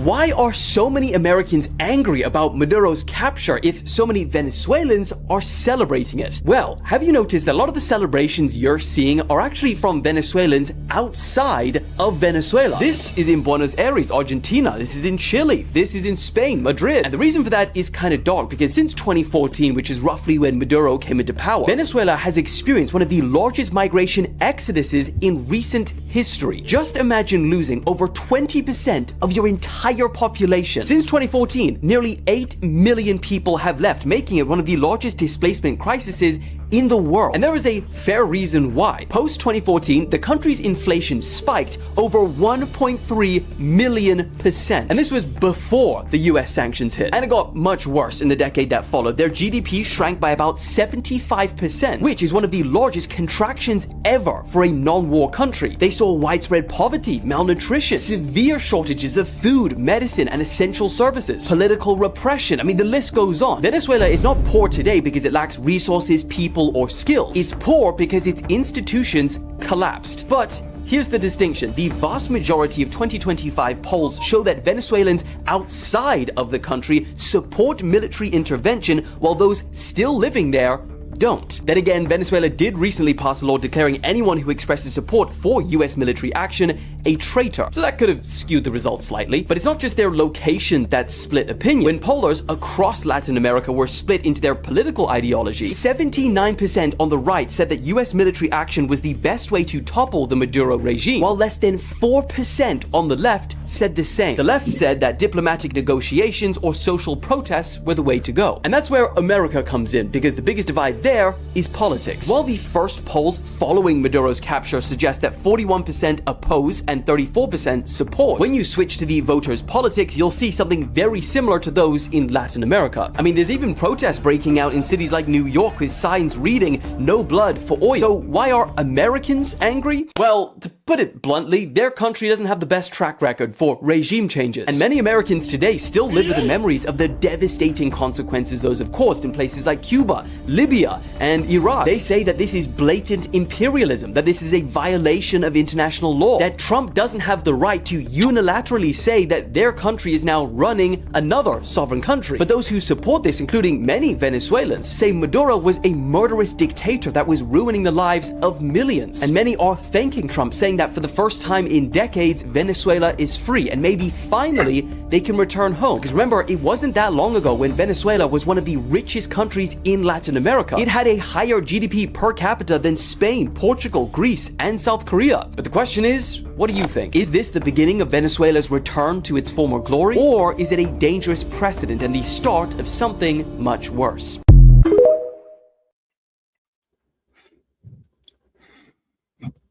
Why are so many Americans angry about Maduro's capture if so many Venezuelans are celebrating it? Well, have you noticed that a lot of the celebrations you're seeing are actually from Venezuelans outside of Venezuela? This is in Buenos Aires, Argentina. This is in Chile. This is in Spain, Madrid. And the reason for that is kind of dark because since 2014, which is roughly when Maduro came into power, Venezuela has experienced one of the largest migration exoduses in recent history. Just imagine losing over 20% of your entire population. Since 2014, nearly 8 million people have left, making it one of the largest displacement crises in the world. And there is a fair reason why. Post 2014, the country's inflation spiked over 1.3 million%. And this was before the US sanctions hit. And it got much worse in the decade that followed. Their GDP shrank by about 75%, which is one of the largest contractions ever for a non-war country. They saw widespread poverty, malnutrition, severe shortages of food, medicine, and essential services, political repression. I mean, the list goes on. Venezuela is not poor today because it lacks resources, people, or skills. It's poor because its institutions collapsed. But here's the distinction. The vast majority of 2025 polls show that Venezuelans outside of the country support military intervention, while those still living there don't. Then again, Venezuela did recently pass a law declaring anyone who expresses support for US military action a traitor. So that could have skewed the results slightly. But it's not just their location that split opinion. When pollers across Latin America were split into their political ideology, 79% on the right said that US military action was the best way to topple the Maduro regime, while less than 4% on the left said the same. The left said that diplomatic negotiations or social protests were the way to go. And that's where America comes in, because the biggest divide there is politics. While the first polls following Maduro's capture suggest that 41% oppose and 34% support, when you switch to the voters' politics, you'll see something very similar to those in Latin America. I mean, there's even protests breaking out in cities like New York with signs reading "No blood for oil." So why are Americans angry? Well, to put it bluntly, their country doesn't have the best track record for regime changes. And many Americans today still live with the memories of the devastating consequences those have caused in places like Cuba, Libya, and Iraq. They say that this is blatant imperialism, that this is a violation of international law, that Trump doesn't have the right to unilaterally say that their country is now running another sovereign country. But those who support this, including many Venezuelans, say Maduro was a murderous dictator that was ruining the lives of millions. And many are thanking Trump, saying that for the first time in decades, Venezuela is free and maybe finally they can return home. Because remember, it wasn't that long ago when Venezuela was one of the richest countries in Latin America. It had a higher GDP per capita than Spain, Portugal, Greece, and South Korea. But the question is, what do you think? Is this the beginning of Venezuela's return to its former glory? Or is it a dangerous precedent and the start of something much worse?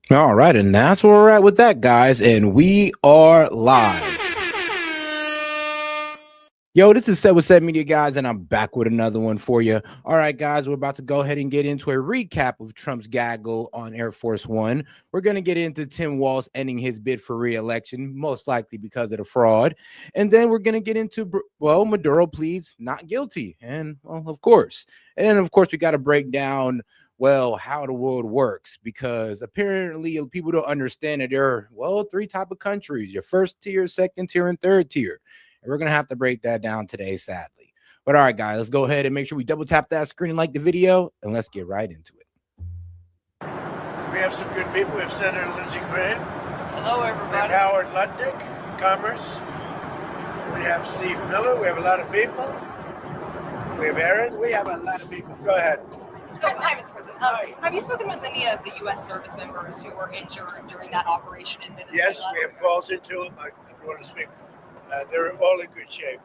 All right, and that's where we're at with that, guys, and we are live. Yo, this is S.E.T with S.E.T Media, guys, and I'm back with another one for you. All right, guys, we're about to go ahead and get into a recap of Trump's gaggle on Air Force One. We're going to get into Tim Walz ending his bid for re-election, most likely because of the fraud. And then we're going to get into, well, Maduro pleads not guilty. And, well, of course. And then, of course, we got to break down, well, how the world works, because apparently people don't understand that there are, well, 3 types of countries: your first tier, second tier, and third tier. And we're going to have to break that down today, sadly. But all right, guys, let's go ahead and make sure we double tap that screen and like the video, and let's get right into it. We have some good people. We have Senator Lindsey Graham. Hello, We everybody. have Howard Lutnick, Commerce. We have Steve Miller. We have a lot of people. We have Aaron. We have a lot of people. Go ahead. Hi, Mr. President. Have you spoken with any of the U.S. service members who were injured during that operation in Venezuela? Yes, we have calls into them. I want to speak. They're all in good shape.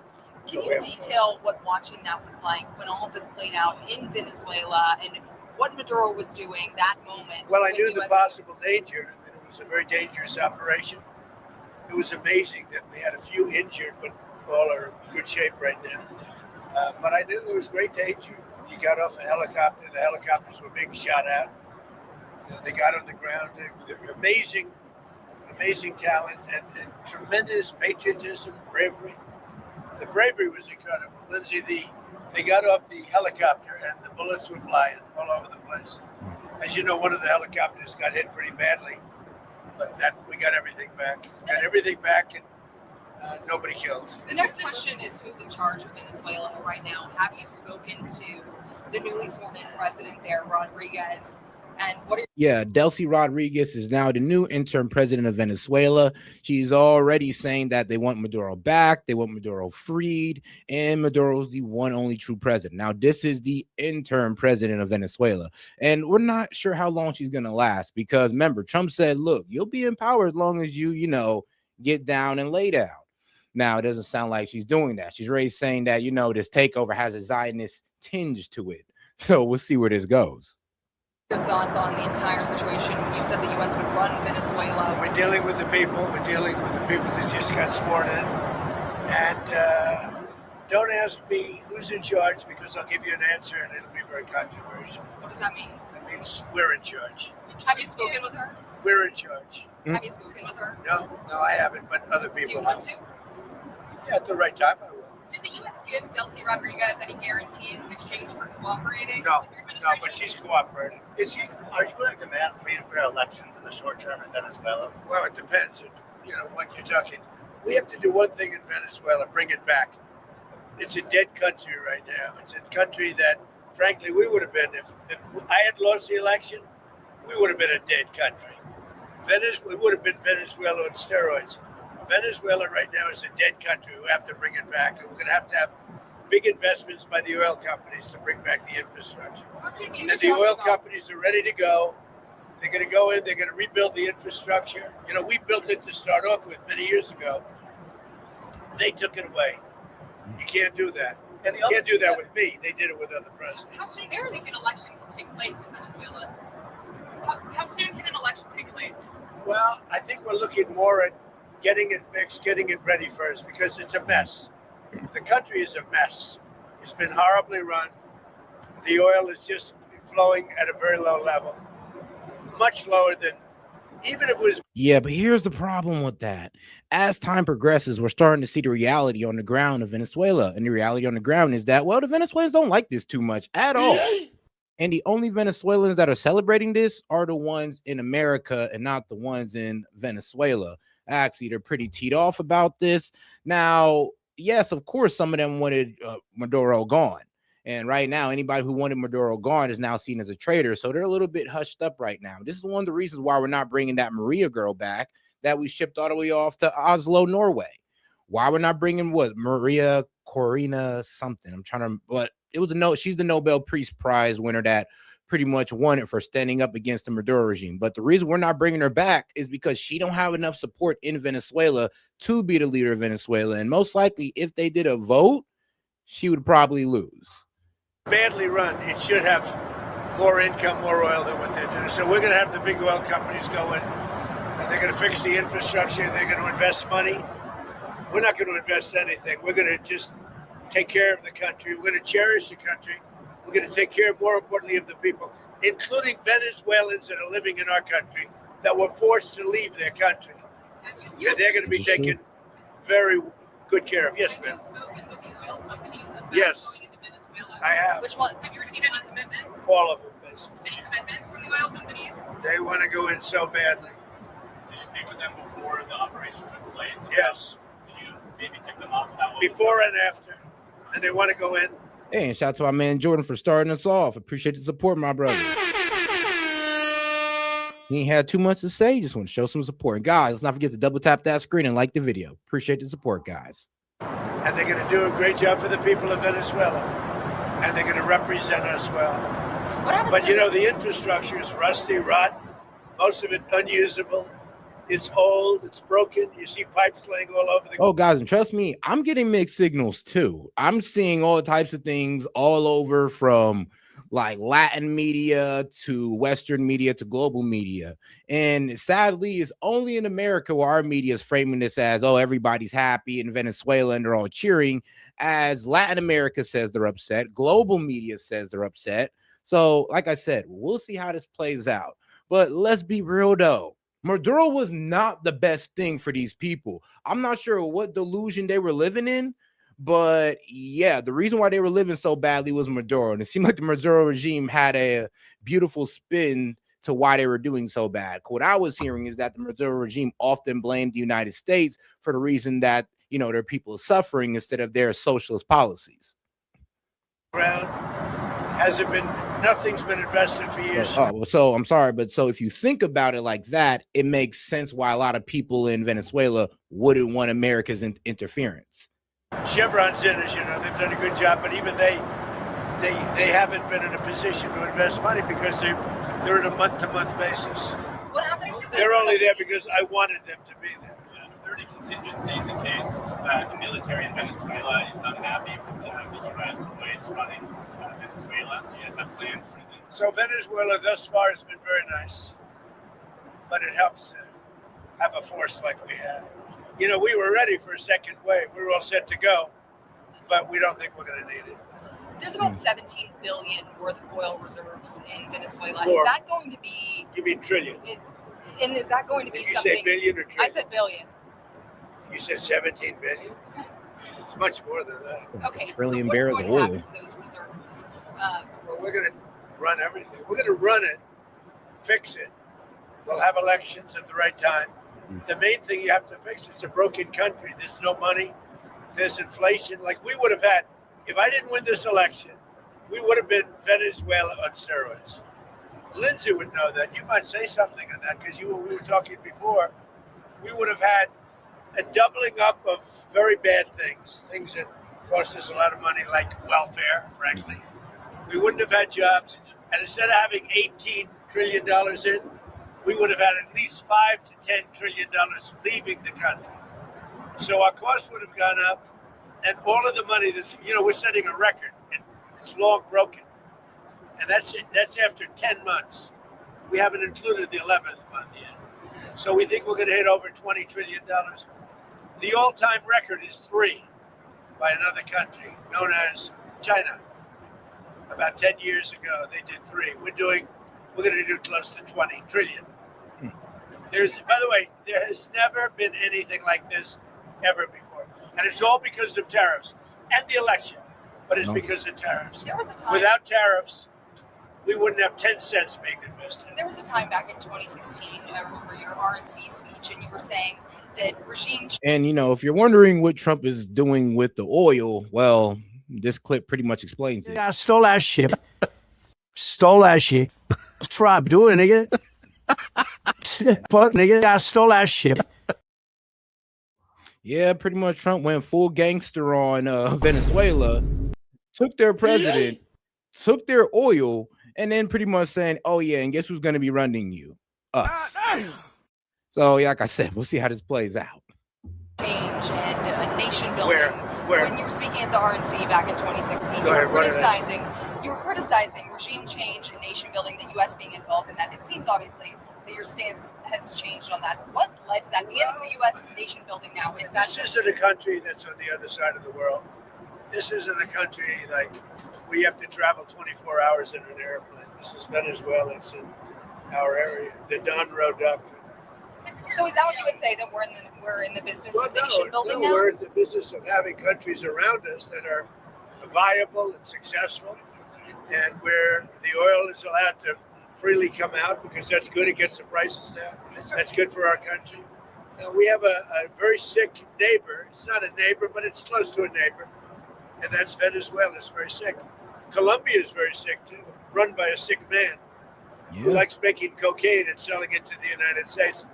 Can you detail what watching that was like when all of this played out in Venezuela and what Maduro was doing that moment? Well, I knew the possible danger. I mean, it was a very dangerous operation. It was amazing that we had a few injured, but all are in good shape right now. But I knew there was great danger. You got off a helicopter. The helicopters were being shot at. They got on the ground. They're amazing talent and tremendous patriotism, bravery. The bravery was incredible. Lindsay, they got off the helicopter and the bullets were flying all over the place. As you know, one of the helicopters got hit pretty badly, but that we got everything back. Got everything back, and Nobody killed. The next question is who's in charge of Venezuela right now? Have you spoken to the newly sworn in president there, Rodriguez? And what are Yeah, Delcy Rodriguez is now the new interim president of Venezuela. She's already saying that they want Maduro back, they want Maduro freed, and Maduro's the one only true president. Now, this is the interim president of Venezuela, and we're not sure how long she's going to last because remember, Trump said, look, you'll be in power as long as you get down and lay down. Now, it doesn't sound like she's doing that. She's already saying that, this takeover has a Zionist tinge to it. So we'll see where this goes. your thoughts on the entire situation? You said the U.S. would run Venezuela. We're dealing with the people. We're dealing with the people that just got sworn in. And don't ask me who's in charge because I'll give you an answer and it'll be very controversial. What does that mean? It means we're in charge. Have you spoken with her? We're in charge. Have you spoken with her? No, I haven't, but other people Do you want to? Yeah, at the right time, I will. Did the U.S. give Delcy Rodriguez any guarantees in exchange for cooperating No, with your no, administration? but she's cooperating. Are you going to demand free and fair elections in the short term in Venezuela? Well, it depends on, what you're talking. We have to do one thing in Venezuela, bring it back. It's a dead country right now. It's a country that, frankly, we would have been, if I had lost the election, we would have been a dead country. We would have been Venezuela on steroids. Venezuela right now is a dead country. We have to bring it back. And we're going to have big investments by the oil companies to bring back the infrastructure. And the oil companies are ready to go. They're going to go in. They're going to rebuild the infrastructure. We built it to start off with many years ago. They took it away. You can't do that. And you can't do that with me. They did it with other presidents. How soon do you think an election will take place in Venezuela? How soon can an election take place? Well, I think we're looking more at getting it fixed, getting it ready first, because it's a mess. The country is a mess. It's been horribly run. The oil is just flowing at a very low level, much lower than even if it was. Yeah, but here's the problem with that. As time progresses, we're starting to see the reality on the ground of Venezuela. And the reality on the ground is that, well, the Venezuelans don't like this too much at all. And the only Venezuelans that are celebrating this are the ones in America and not the ones in Venezuela. Actually, they're pretty teed off about this. Now, yes, of course, some of them wanted Maduro gone. And right now, anybody who wanted Maduro gone is now seen as a traitor. So they're a little bit hushed up right now. This is one of the reasons why we're not bringing that Maria girl back that we shipped all the way off to Oslo, Norway. Why we're not bringing Maria Corina something. But it was she's the Nobel Peace Prize winner that pretty much won it for standing up against the Maduro regime. But the reason we're not bringing her back is because she don't have enough support in Venezuela to be the leader of Venezuela. And most likely, if they did a vote, she would probably lose. Badly run. It should have more income, more oil than what they're doing. So we're going to have the big oil companies go in, and they're going to fix the infrastructure, and they're going to invest money. We're not going to invest anything. We're going to just take care of the country. We're going to cherish the country. We're going to take care, more importantly, of the people, including Venezuelans that are living in our country that were forced to leave their country. Yeah, they're going to be taken very good care of. Yes, ma'am. Yes, I have. Which ones? Have you received any commitments? All of them, basically. Any commitments from the oil companies? They want to go in so badly. Did you speak with them before the operation took place? Yes. Did you maybe tick them off that? Before and after. And they want to go in. Hey, and shout out to my man Jordan for starting us off. Appreciate the support, my brother. He ain't had too much to say. Just want to show some support. And guys, let's not forget to double tap that screen and like the video. Appreciate the support, guys. And they're going to do a great job for the people of Venezuela. And they're going to represent us well. But the infrastructure is rusty, rotten, most of it unusable. It's old, it's broken. You see pipes laying all over the. Oh, guys, and trust me, I'm getting mixed signals too. I'm seeing all types of things all over, from like Latin media to Western media to global media. And sadly, it's only in America where our media is framing this as, oh, everybody's happy in Venezuela and they're all cheering. As Latin America says they're upset, global media says they're upset. So, like I said, we'll see how this plays out. But let's be real though. Maduro was not the best thing for these people. I'm not sure what delusion they were living in, but yeah, the reason why they were living so badly was Maduro. And it seemed like the Maduro regime had a beautiful spin to why they were doing so bad. What I was hearing is that the Maduro regime often blamed the United States for the reason that their people suffering instead of their socialist policies. Ground hasn't been, nothing's been addressed in for years. So I'm sorry, but so if you think about it like that, it makes sense why a lot of people in Venezuela wouldn't want America's interference. Chevron's in, as you know, they've done a good job, but even they haven't been in a position to invest money because they're at a month-to-month basis. What happens to this? They're only there because I wanted them to be there. Yeah, are there any contingencies in case the military in Venezuela is unhappy with the U.S. and the way it's running Venezuela? Do you guys have plans for anything? So Venezuela thus far has been very nice, but it helps to have a force like we have. We were ready for a second wave. We were all set to go, but we don't think we're going to need it. There's about 17 billion worth of oil reserves in Venezuela. More. Is that going to be? You mean trillion? And is that going to be Did you something? say billion or trillion? I said billion. You said 17 billion? It's much more than that. Okay, Trillion so barrels what's of going to oil. happen to those reserves? Well, we're going to run everything. We're going to run it, fix it. We'll have elections at the right time. The main thing you have to fix, it's a broken country. There's no money. There's inflation. Like we would have had, if I didn't win this election, we would have been Venezuela on steroids. Lindsay would know that. You might say something on that because we were talking before. We would have had a doubling up of very bad things that cost us a lot of money, like welfare, frankly. We wouldn't have had jobs. And instead of having $18 trillion in, we would have had at least $5 to $10 trillion leaving the country. So our costs would have gone up, and all of the money that's, we're setting a record, and it's long broken. And that's it. That's after 10 months. We haven't included the 11th month yet. So we think we're going to hit over $20 trillion. The all-time record is 3 by another country known as China. About 10 years ago, they did 3. We're going to do close to 20 trillion. By the way, there has never been anything like this ever before. And it's all because of tariffs and the election, but it's because of tariffs. There was a time. Without tariffs, we wouldn't have 10 cents being invested. There was a time back in 2016. I remember your RNC speech, and you were saying that regime. And if you're wondering what Trump is doing with the oil, well, this clip pretty much explains it. I stole that shit. Stole that shit. That's what I'm doing, nigga. Fuck, nigga, I stole that shit. Yeah, pretty much Trump went full gangster on Venezuela, took their president, took their oil, and then pretty much saying, oh yeah, and guess who's going to be running you? Us. So like I said, we'll see how this plays out. Change and nation building. Where? When you were speaking at the RNC back in 2016, Go ahead, you were criticizing regime change and nation building, the U.S. being involved in that. It seems obviously that your stance has changed on that. What led to that? And is the U.S. nation building now? Is that This isn't a country that's on the other side of the world. This isn't a country like we have to travel 24 hours in an airplane. This is Venezuela. It's in our area. The Don Road Doctrine. So is that what you would say, that we're in the business of nation building now? We're in the business of having countries around us that are viable and successful, and where the oil is allowed to freely come out because that's good. It gets the prices down. That's good for our country. Now, we have a very sick neighbor. It's not a neighbor, but it's close to a neighbor, and that's Venezuela. It's very sick. Colombia is very sick too, run by a sick man who likes making cocaine and selling it to the United States.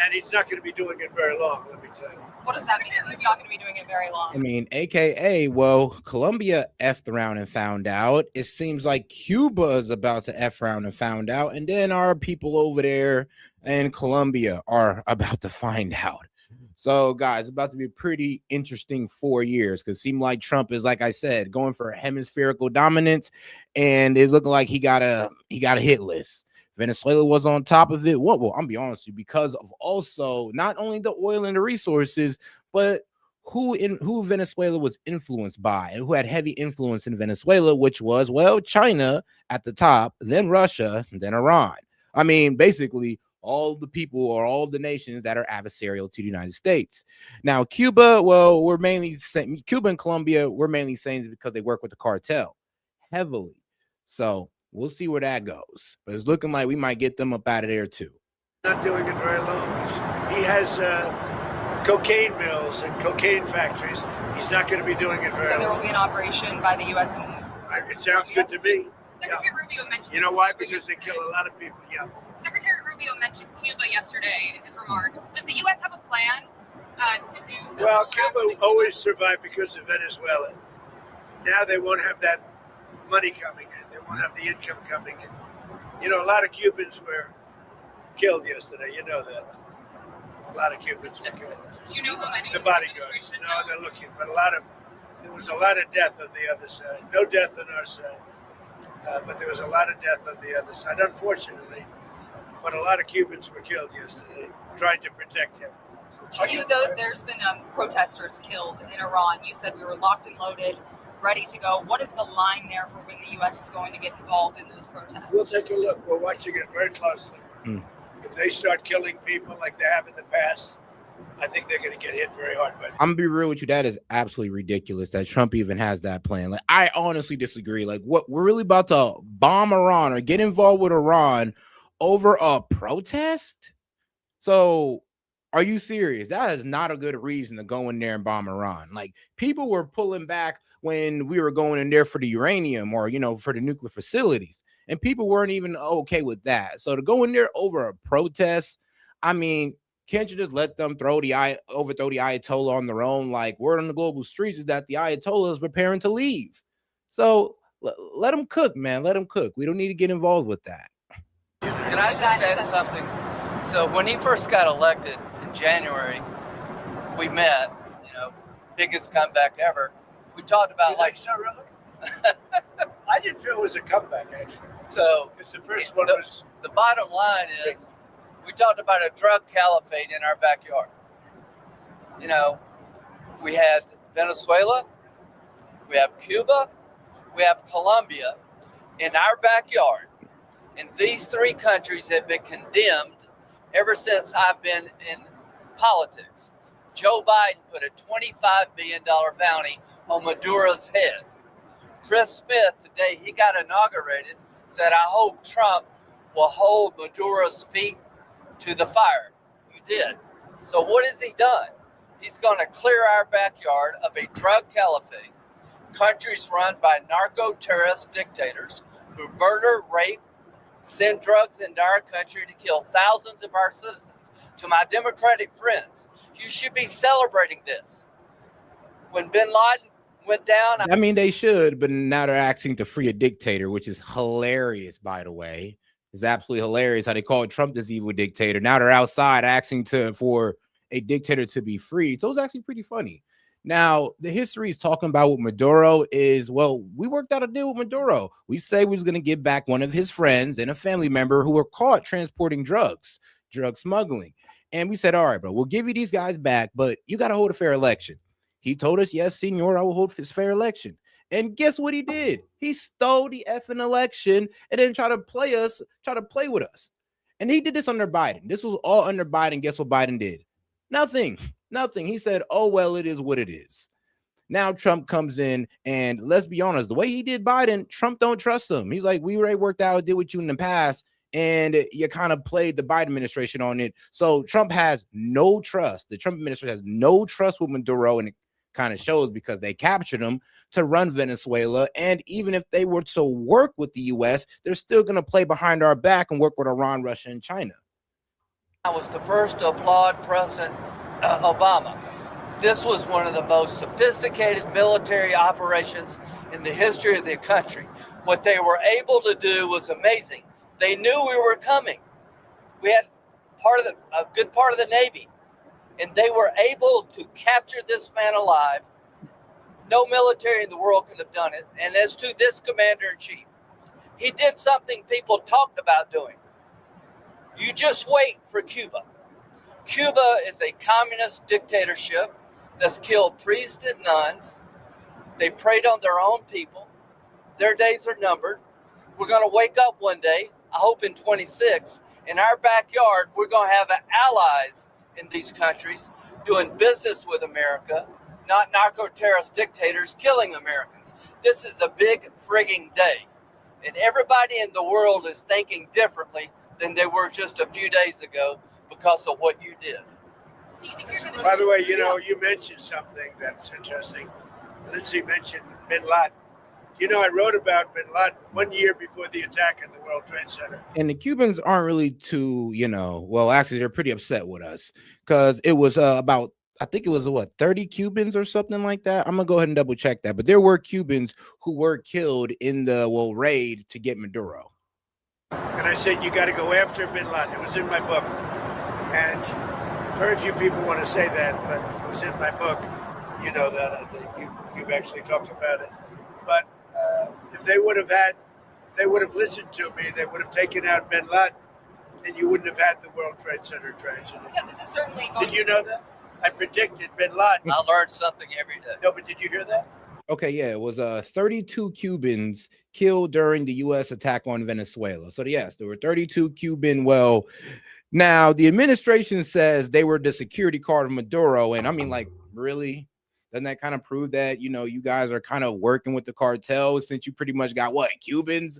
And he's not going to be doing it very long, let me tell you. What does that mean? He's not going to be doing it very long. I mean, AKA, well, Colombia effed around and found out. It seems like Cuba is about to F around and found out. And then our people over there in Colombia are about to find out. So, guys, it's about to be a pretty interesting 4 years because it seems like Trump is, like I said, going for hemispherical dominance, and it's looking like he got a hit list. Venezuela was on top of it. Well, I'm be honest with you, because of also not only the oil and the resources, but who Venezuela was influenced by and who had heavy influence in Venezuela, which was, well, China at the top, then Russia, then Iran. I mean, basically all the people or all the nations that are adversarial to the United States. Now, Cuba, well, we're mainly saying Cuba and Colombia, we're mainly saying is because they work with the cartel heavily. So we'll see where that goes. But it's looking like we might get them up out of there too. Not doing it very long. He has cocaine mills and cocaine factories. He's not going to be doing it very So there long. will be an operation by the U.S. and It sounds good to me. Secretary Rubio mentioned. You know why? Cuba Because they yesterday. kill a lot of people. Yeah. Secretary Rubio mentioned Cuba yesterday in his remarks. Does the U.S. have a plan to do something? Well, Cuba always survived because of Venezuela. Now they won't have that money coming in. They won't have the income coming in. You know, a lot of Cubans were killed yesterday. You know that. A lot of Cubans were killed. Do you know how many? The bodyguards. No, they're looking, but there was a lot of death on the other side. No death on our side, but there was a lot of death on the other side, unfortunately. But a lot of Cubans were killed yesterday, trying to protect him. There's been protesters killed in Iran. You said we were locked and loaded, ready to go. What is the line there for when the U.S. is going to get involved in those protests? We'll take a look. We're watching it very closely. If they start killing people like they have in the past, I think they're going to get hit very hard by them. I'm gonna be real with you. That is absolutely ridiculous that Trump even has that plan. Like, I honestly disagree. Like, what, we're really about to bomb Iran or get involved with Iran over a protest? So, are you serious? That is not a good reason to go in there and bomb Iran. Like, people were pulling back when we were going in there for the uranium or, you know, for the nuclear facilities, and people weren't even okay with that. So to go in there over a protest, I mean, can't you just let them overthrow the Ayatollah on their own? Like, word on the global streets is that the Ayatollah is preparing to leave. So let them cook, man. Let them cook. We don't need to get involved with that. Can I just add something? So when he first got elected in January, we met, you know, biggest comeback ever. We talked about like so really? I didn't feel it was a comeback actually. So because the first one was the bottom line is we talked about a drug caliphate in our backyard. You know, we had Venezuela, we have Cuba, we have Colombia in our backyard. And these three countries have been condemned ever since I've been in politics. Joe Biden put a $25 billion bounty on Maduro's head. Chris Smith, today he got inaugurated, said, I hope Trump will hold Maduro's feet to the fire. You did. So what has he done? He's going to clear our backyard of a drug caliphate, countries run by narco-terrorist dictators who murder, rape, send drugs into our country to kill thousands of our citizens. To my Democratic friends, you should be celebrating this. When bin Laden went down, I mean, they should, but now they're asking to free a dictator, which is hilarious, by the way. It's absolutely hilarious how they call Trump this evil dictator. Now they're outside asking for a dictator to be free. So it's actually pretty funny. Now, the history is talking about what Maduro is. Well, we worked out a deal with Maduro. We said we was going to give back one of his friends and a family member who were caught transporting drug smuggling. And we said, all right, bro, we'll give you these guys back, but you got to hold a fair election. He told us, yes, senor, I will hold his fair election. And guess what he did? He stole the effing election and then try to play with us. And he did this under Biden. This was all under Biden. Guess what Biden did? Nothing. He said, oh, well, it is what it is. Now Trump comes in, and let's be honest, the way he did Biden, Trump don't trust him. He's like, we already worked out a deal with you in the past, and you kind of played the Biden administration on it. So Trump has no trust. The Trump administration has no trust with Maduro, and it kind of shows because they captured him to run Venezuela. And even if they were to work with the U.S., they're still going to play behind our back and work with Iran, Russia, and China. I was the first to applaud President Obama. This was one of the most sophisticated military operations in the history of the country. What they were able to do was amazing. They knew we were coming. We had a good part of the Navy, and they were able to capture this man alive. No military in the world could have done it. And as to this commander-in-chief, he did something people talked about doing. You just wait for Cuba. Cuba is a communist dictatorship that's killed priests and nuns. They've preyed on their own people. Their days are numbered. We're going to wake up one day, I hope in 26, in our backyard, we're going to have allies in these countries doing business with America, not narco-terrorist dictators killing Americans. This is a big frigging day. And everybody in the world is thinking differently than they were just a few days ago because of what you did. Do you think you're going to? By the way, you know, you mentioned something that's interesting. Lindsay mentioned Bin Laden. You know, I wrote about Bin Laden 1 year before the attack on the World Trade Center. And the Cubans aren't really too, well, actually, they're pretty upset with us because it was about, I think it was 30 Cubans or something like that. I'm gonna go ahead and double check that, but there were Cubans who were killed in the raid to get Maduro. And I said, you got to go after Bin Laden. It was in my book. And very few people want to say that, but it was in my book. You know that. I think you've actually talked about it. But if they would have listened to me, they would have taken out Bin Laden, and you wouldn't have had the World Trade Center tragedy. Yeah, this is certainly going. Did you know that? I predicted Bin Laden. I learned something every day. No, but did you hear that? Okay, yeah, it was 32 Cubans killed during the U.S. attack on Venezuela. So yes, there were 32 Cuban. Well, now the administration says they were the security guard of Maduro, and I mean, like, really? Doesn't that kind of prove that you guys are kind of working with the cartel since you pretty much got Cubans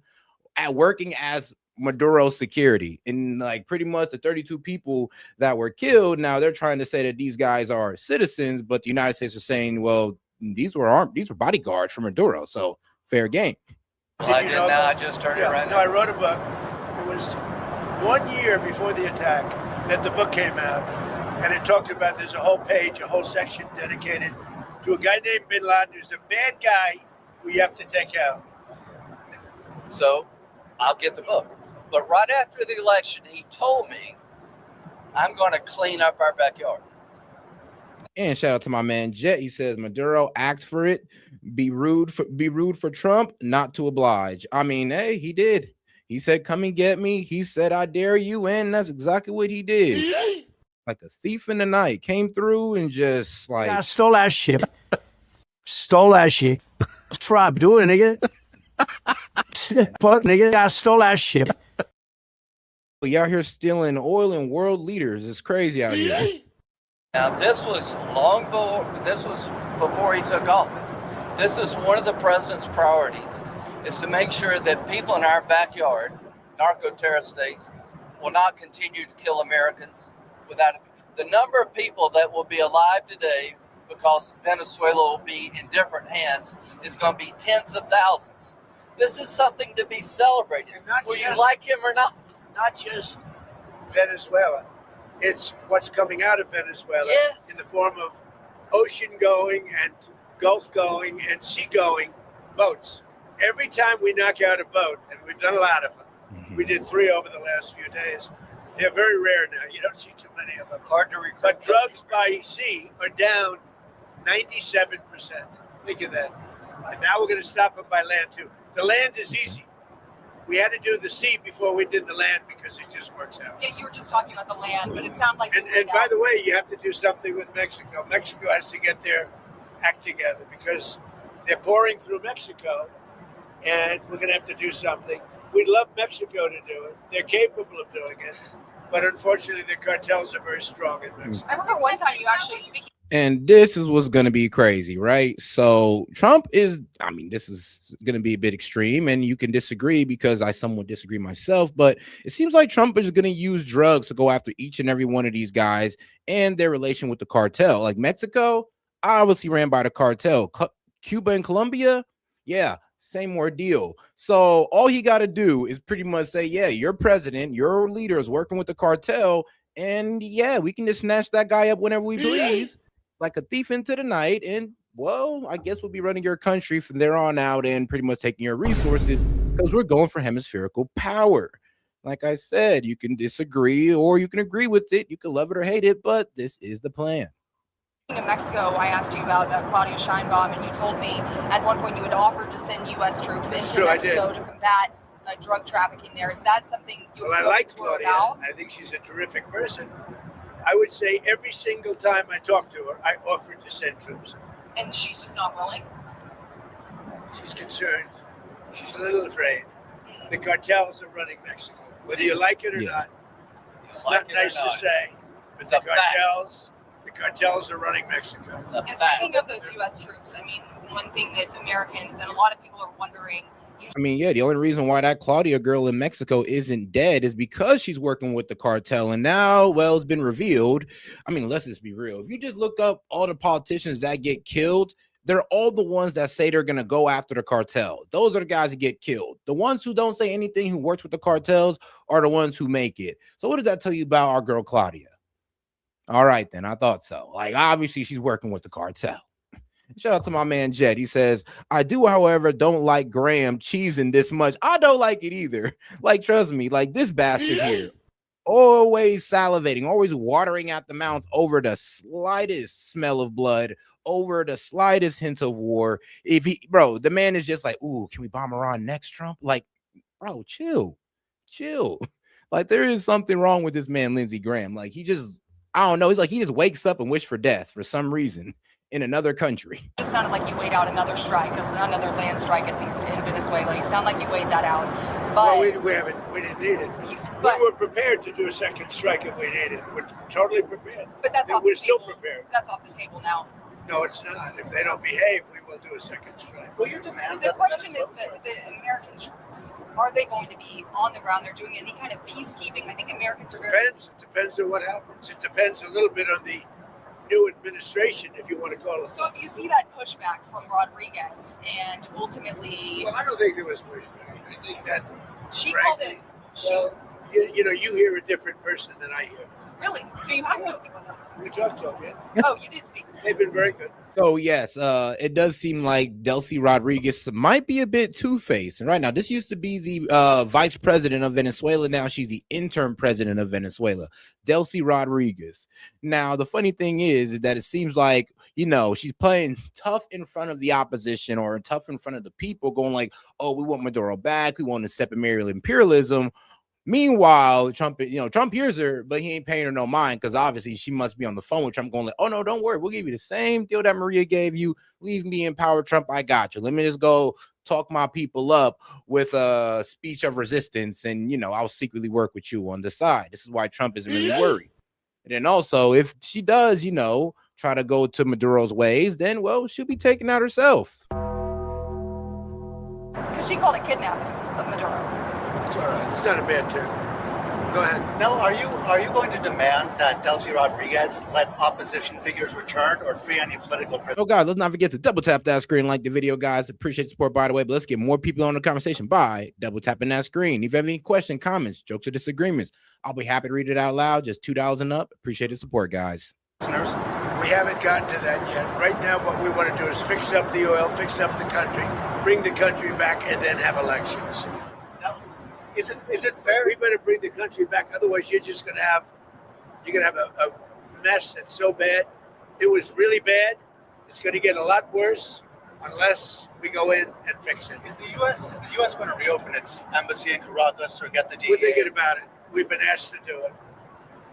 working as Maduro security, and like pretty much the 32 people that were killed? Now they're trying to say that these guys are citizens, but the United States are saying, well, these were bodyguards for Maduro, so fair game. Well, I did now. I just turned it right now. I wrote a book. It was 1 year before the attack that the book came out, and it talked about, there's a whole page, a whole section dedicated to a guy named Bin Laden, who's a bad guy who you have to take out. So I'll get the book. But right after the election, he told me, I'm going to clean up our backyard. And shout out to my man Jet. He says Maduro asked for it. Be rude for Trump, not to oblige. I mean, hey, he did. He said, "Come and get me." He said, "I dare you," and that's exactly what he did. Like a thief in the night, came through and just like I stole that shit. Stole that shit. That's what I'm doing, nigga. But nigga, I stole that shit. y'all here stealing oil and world leaders. It's crazy out here. Now, this was before he took office. This is one of the president's priorities, is to make sure that people in our backyard, narco-terrorist states, will not continue to kill Americans without the number of people that will be alive today because Venezuela will be in different hands is going to be tens of thousands. This is something to be celebrated, whether you like him or not. Not just Venezuela. It's what's coming out of Venezuela in the form of ocean-going and Gulf-going and sea-going boats. Every time we knock out a boat, and we've done a lot of them, we did 3 over the last few days, they're very rare now. You don't see too many of them. Hard to recruit. But drugs by sea are down 97%. Think of that. And now we're going to stop them by land, too. The land is easy. We had to do the sea before we did the land because it just works out. Yeah, you were just talking about the land, but it sounded like. And by the way, you have to do something with Mexico. Mexico has to get their act together because they're pouring through Mexico, and we're going to have to do something. We'd love Mexico to do it. They're capable of doing it, but unfortunately, the cartels are very strong in Mexico. I remember one time you actually speaking. And this is what's going to be crazy, right? So Trump is, this is going to be a bit extreme, and you can disagree because I somewhat disagree myself, but it seems like Trump is going to use drugs to go after each and every one of these guys and their relation with the cartel. Like Mexico, obviously ran by the cartel. Cuba and Colombia, yeah, same ordeal. So all he got to do is pretty much say, yeah, your president, your leader is working with the cartel, and yeah, we can just snatch that guy up whenever we please. Like a thief into the night, and well, I guess we'll be running your country from there on out and pretty much taking your resources because we're going for hemispherical power. Like I said, you can disagree or you can agree with it, you can love it or hate it, but this is the plan. In Mexico, I asked you about Claudia Sheinbaum, and you told me at one point you had offered to send U.S. troops into Mexico to combat drug trafficking there. Is that something you I like Claudia. I think she's a terrific person. I would say every single time I talk to her, I offered to send troops. And she's just not willing? She's concerned. She's a little afraid. The cartels are running Mexico. Whether you like it or not, it's not nice to say, but the cartels are running Mexico. And speaking of those U.S. troops, one thing that Americans and a lot of people are wondering I mean, yeah, the only reason why that Claudia girl in Mexico isn't dead is because she's working with the cartel. And now, well, it's been revealed. I mean, let's just be real. If you just look up all the politicians that get killed, they're all the ones that say they're going to go after the cartel. Those are the guys that get killed. The ones who don't say anything, who works with the cartels, are the ones who make it. So what does that tell you about our girl Claudia? All right, then. I thought so. Like, obviously, she's working with the cartel. Shout out to my man Jet. He says, I do, however, don't like Graham cheesing this much. I don't like it either. Like, trust me, like this bastard here, always salivating, always watering at the mouth over the slightest smell of blood, over the slightest hint of war. If he, bro, the man is just like, ooh, can we bomb Iran next, Trump? Like, bro, chill. Like, there is something wrong with this man, Lindsey Graham. Like, he just, I don't know. He's like, he just wakes up and wish for death for some reason in another country. It just sounded like you weighed out another strike, another land strike, at least in Venezuela. You sound like you weighed that out. But well, we didn't need it. But we were prepared to do a second strike if we needed it. We're totally prepared. But that's off we're the table. Still prepared. That's off the table now. No, it's not. If they don't behave, we will do a second strike. Well, your demand. The question is that the American troops, are they going to be on the ground? They're doing any kind of peacekeeping. I think Americans are very... It depends on what happens. It depends a little bit on the new administration, if you want to call it. So if you see that pushback from Rodriguez and ultimately... Well, I don't think there was pushback. I think that... She called it... Well, you know, you hear a different person than I hear. Really? So you have spoken with them? We talked to them, yeah. Oh, you did speak. They've been very good. So yes, it does seem like Delcy Rodriguez might be a bit two-faced. And right now, this used to be the vice president of Venezuela. Now she's the interim president of Venezuela, Delcy Rodriguez. Now, the funny thing is that it seems like, you know, she's playing tough in front of the opposition or tough in front of the people, going like, oh, we want Maduro back. We want to step imperialism. Meanwhile, Trump hears her, but he ain't paying her no mind because obviously she must be on the phone with Trump going like, oh, no, don't worry. We'll give you the same deal that Maria gave you. Leave me in power, Trump. I got you. Let me just go talk my people up with a speech of resistance. And, you know, I'll secretly work with you on the side. This is why Trump isn't really worried. And then also, if she does, you know, try to go to Maduro's ways, then, well, she'll be taken out herself. Because she called it kidnapping of Maduro. It's all right. It's not a bad term. Go ahead. Now, are you going to demand that Delcy Rodriguez let opposition figures return or free any political prisoners? Oh, God, let's not forget to double tap that screen, like the video, guys. Appreciate the support, by the way. But let's get more people on the conversation by double tapping that screen. If you have any questions, comments, jokes, or disagreements, I'll be happy to read it out loud. Just $2 and up. Appreciate the support, guys. We haven't gotten to that yet. Right now, what we want to do is fix up the oil, fix up the country, bring the country back, and then have elections. Is it fair? We better bring the country back. Otherwise, you're gonna have a mess that's so bad. It was really bad. It's gonna get a lot worse unless we go in and fix it. Is the U.S. going to reopen its embassy in Caracas or get the DEA? We're thinking about it. We've been asked to do it.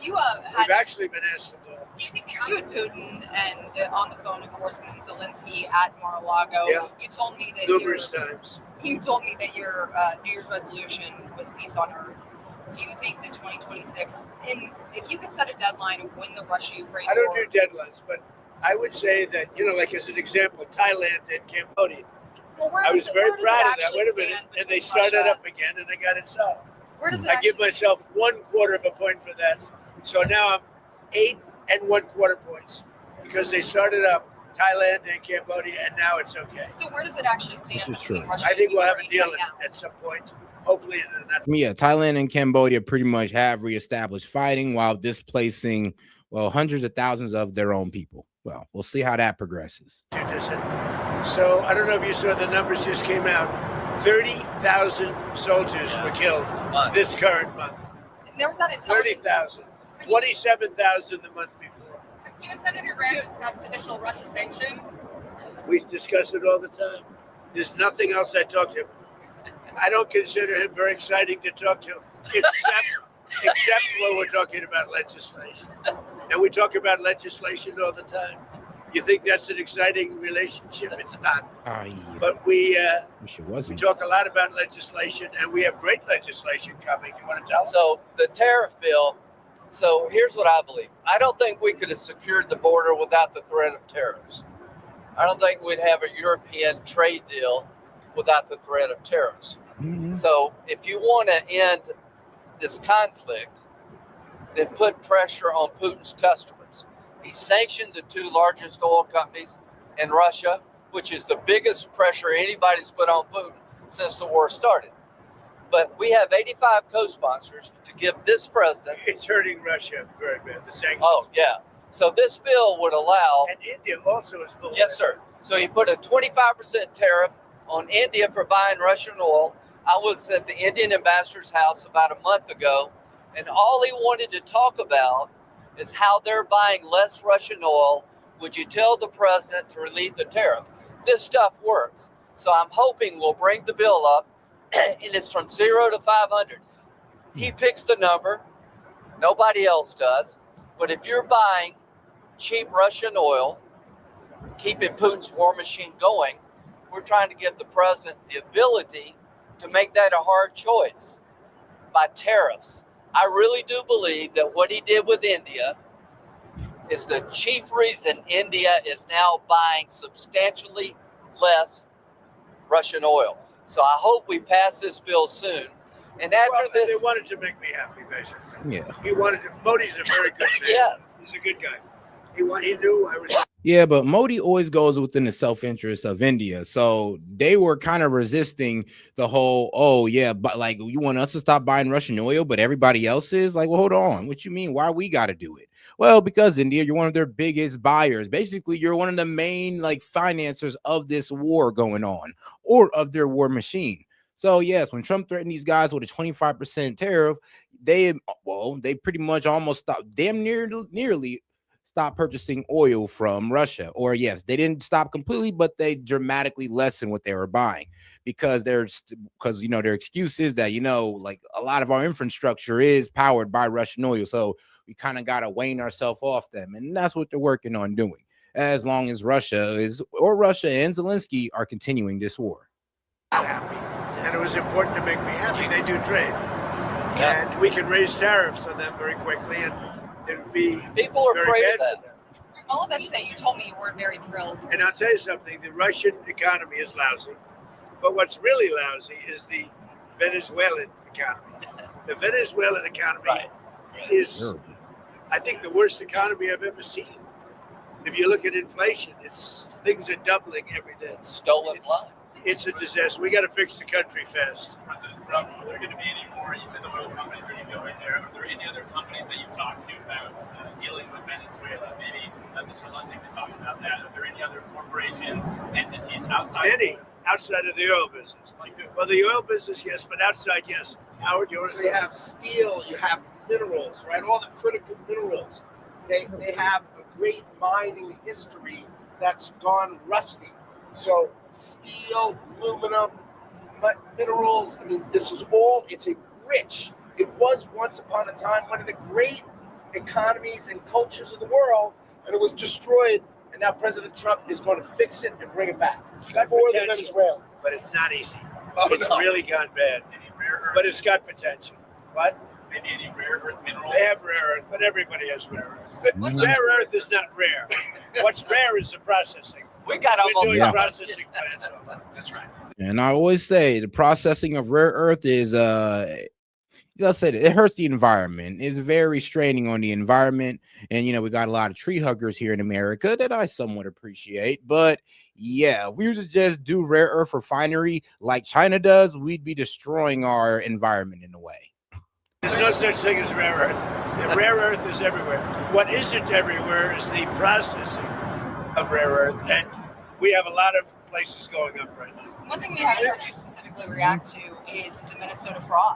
We've actually been asked to do it. Do you think you and Putin and on the phone, of course, and then Zelensky at Mar-a-Lago? Yeah. You told me that numerous times. You told me that your New Year's resolution was peace on earth. Do you think that 2026, if you could set a deadline of when the Russia-Ukraine I don't do deadlines, but I would say that, you know, like as an example, Thailand and Cambodia. Well, I was very proud of that. Wait a minute. And they started up again and they got it solved. Where does it I give myself 1/4 of a point for that. So now I'm 8 1/4 points because they started up Thailand and Cambodia, and now it's okay. So where does it actually stand between Russia I think and we'll have a Ukraine deal at some point. Hopefully, Yeah, Thailand and Cambodia pretty much have reestablished fighting while displacing, well, hundreds of thousands of their own people. Well, we'll see how that progresses. So I don't know if you saw the numbers just came out. 30,000 soldiers were killed this current month. And there was that intelligence. 30,000. 27,000 the month before. You and Senator Graham discussed additional Russia sanctions. We discuss it all the time. There's nothing else I talk to him. I don't consider him very exciting to talk to, except when we're talking about legislation. And we talk about legislation all the time. You think that's an exciting relationship? It's not. Yeah. But we talk a lot about legislation, and we have great legislation coming. You want to tell them? So the tariff bill. So here's what I believe. I don't think we could have secured the border without the threat of tariffs. I don't think we'd have a European trade deal without the threat of tariffs. So if you want to end this conflict, then put pressure on Putin's customers. He sanctioned the two largest oil companies in Russia, which is the biggest pressure anybody's put on Putin since the war started. But we have 85 co-sponsors to give this president. It's hurting Russia very bad, the sanctions. Oh, yeah. So this bill would allow. And India also is full. Yes, sir. So he put a 25% tariff on India for buying Russian oil. I was at the Indian ambassador's house about a month ago, and all he wanted to talk about is how they're buying less Russian oil. Would you tell the president to relieve the tariff? This stuff works. So I'm hoping we'll bring the bill up, and it's from 0 to 500. He picks the number. Nobody else does. But if you're buying cheap Russian oil, keeping Putin's war machine going, we're trying to give the president the ability to make that a hard choice by tariffs. I really do believe that what he did with India is the chief reason India is now buying substantially less Russian oil. So I hope we pass this bill soon. And after this, they wanted to make me happy, basically. Yeah. He wanted to. Modi's a very good man. Yes. He's a good guy. He knew I was. Yeah, but Modi always goes within the self-interest of India. So they were kind of resisting the whole, oh, yeah, but like you want us to stop buying Russian oil, but everybody else is like, well, hold on. What you mean? Why we got to do it? Well, because India, you're one of their biggest buyers. Basically, you're one of the main like financiers of this war going on or of their war machine. So, yes, when Trump threatened these guys with a 25% tariff, they pretty much almost stopped nearly stop purchasing oil from Russia. Or yes, they didn't stop completely, but they dramatically lessened what they were buying because their excuse is that, like a lot of our infrastructure is powered by Russian oil. So we kind of got to wane ourselves off them. And that's what they're working on doing as long as Russia and Zelensky are continuing this war. Happy. And it was important to make me happy. They do trade. Yeah. And we can raise tariffs on them very quickly. And it would be people are afraid of that. All of that to say, you told me you weren't very thrilled. And I'll tell you something, the Russian economy is lousy. But what's really lousy is the Venezuelan economy. The Venezuelan economy is, I think, the worst economy I've ever seen. If you look at inflation, things are doubling every day. It's stolen blood. It's a disaster. We got to fix the country fast. President Trump, are there going to be any more? You said the oil companies are going to go in there. Are there any other companies that you've talked to about dealing with Venezuela? Maybe Mr. London could talk about that. Are there any other corporations, entities outside? Outside of the oil business. Well, the oil business, yes, but outside, yes. Howard, you want to say? They have steel, you have minerals, right? All the critical minerals. They have a great mining history that's gone rusty. So steel, aluminum, minerals, I mean, this is all, it was once upon a time one of the great economies and cultures of the world, and it was destroyed, and now President Trump is going to fix it and bring it back for Venezuela. But it's not easy. It's really gone bad. But it's got potential. What? Maybe any rare earth minerals? They have rare earth, but everybody has rare earth. Rare earth is not rare. What's rare is the processing. We're doing processing plants. That's right. And I always say the processing of rare earth is it hurts the environment. It's very straining on the environment. And we got a lot of tree huggers here in America that I somewhat appreciate. But yeah, if we were to just do rare earth refinery like China does, we'd be destroying our environment in a way. There's no such thing as rare earth. The rare earth is everywhere. What isn't everywhere is the processing of rare earth. And we have a lot of places going up right now. One thing we haven't heard you specifically react to is the Minnesota fraud.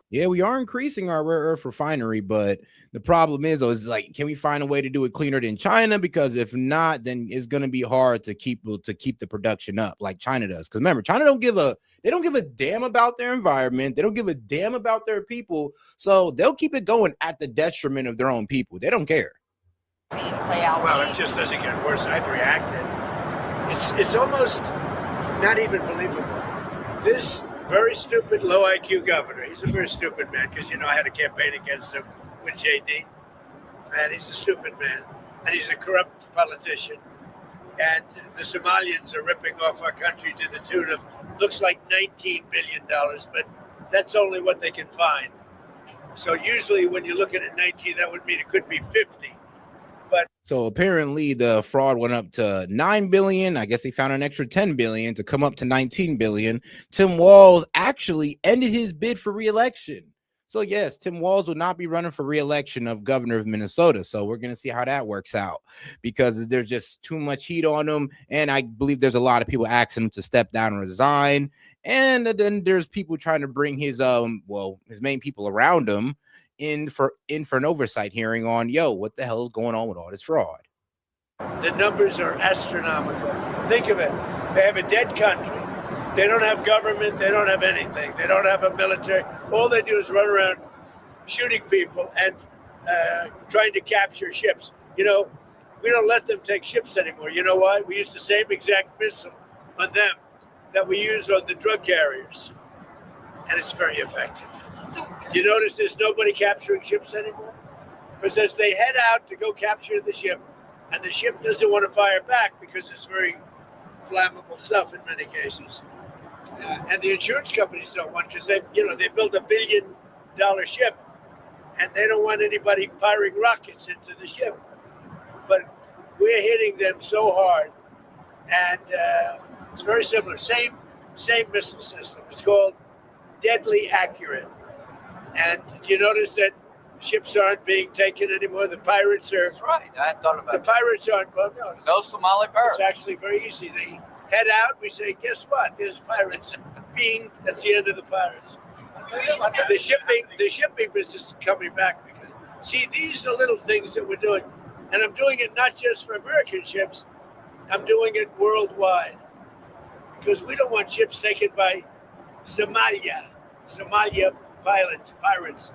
Yeah, we are increasing our rare earth refinery, but the problem is like, can we find a way to do it cleaner than China? Because if not, then it's going to be hard to keep the production up like China does. Because remember, China don't give a damn about their environment. They don't give a damn about their people. So they'll keep it going at the detriment of their own people. They don't care. Well, it just doesn't get worse. I've reacted. It's almost not even believable. This very stupid, low IQ governor. He's a very stupid man because, I had a campaign against him with JD. And he's a stupid man. And he's a corrupt politician. And the Somalians are ripping off our country to the tune of looks like $19 billion, but that's only what they can find. So usually when you're looking at 19, that would mean it could be 50. But so apparently the fraud went up to 9 billion. I guess they found an extra 10 billion to come up to 19 billion. Tim Walz actually ended his bid for re-election. So yes, Tim Walz will not be running for re-election of governor of Minnesota. So we're going to see how that works out, because there's just too much heat on him. And I believe there's a lot of people asking him to step down and resign. And then there's people trying to bring his main people around him in for an oversight hearing on, what the hell is going on with all this fraud? The numbers are astronomical. Think of it. They have a dead country. They don't have government. They don't have anything. They don't have a military. All they do is run around shooting people and trying to capture ships. We don't let them take ships anymore. You know why? We use the same exact missile on them that we use on the drug carriers. And it's very effective. So you notice there's nobody capturing ships anymore? Because as they head out to go capture the ship, and the ship doesn't want to fire back because it's very flammable stuff in many cases. And the insurance companies don't want, because they build $1 billion ship, and they don't want anybody firing rockets into the ship. But we're hitting them so hard, and it's very similar. Same missile system. It's called Deadly Accurate. And do you notice that ships aren't being taken anymore? The pirates are. That's right. I thought about the pirates aren't. Well, no Somali pirates. It's actually very easy. They head out. We say, guess what? There's pirates. Bing. That's the end of the pirates. The shipping business is coming back, because see, these are little things that we're doing, and I'm doing it not just for American ships. I'm doing it worldwide, because we don't want ships taken by Somalia pirates.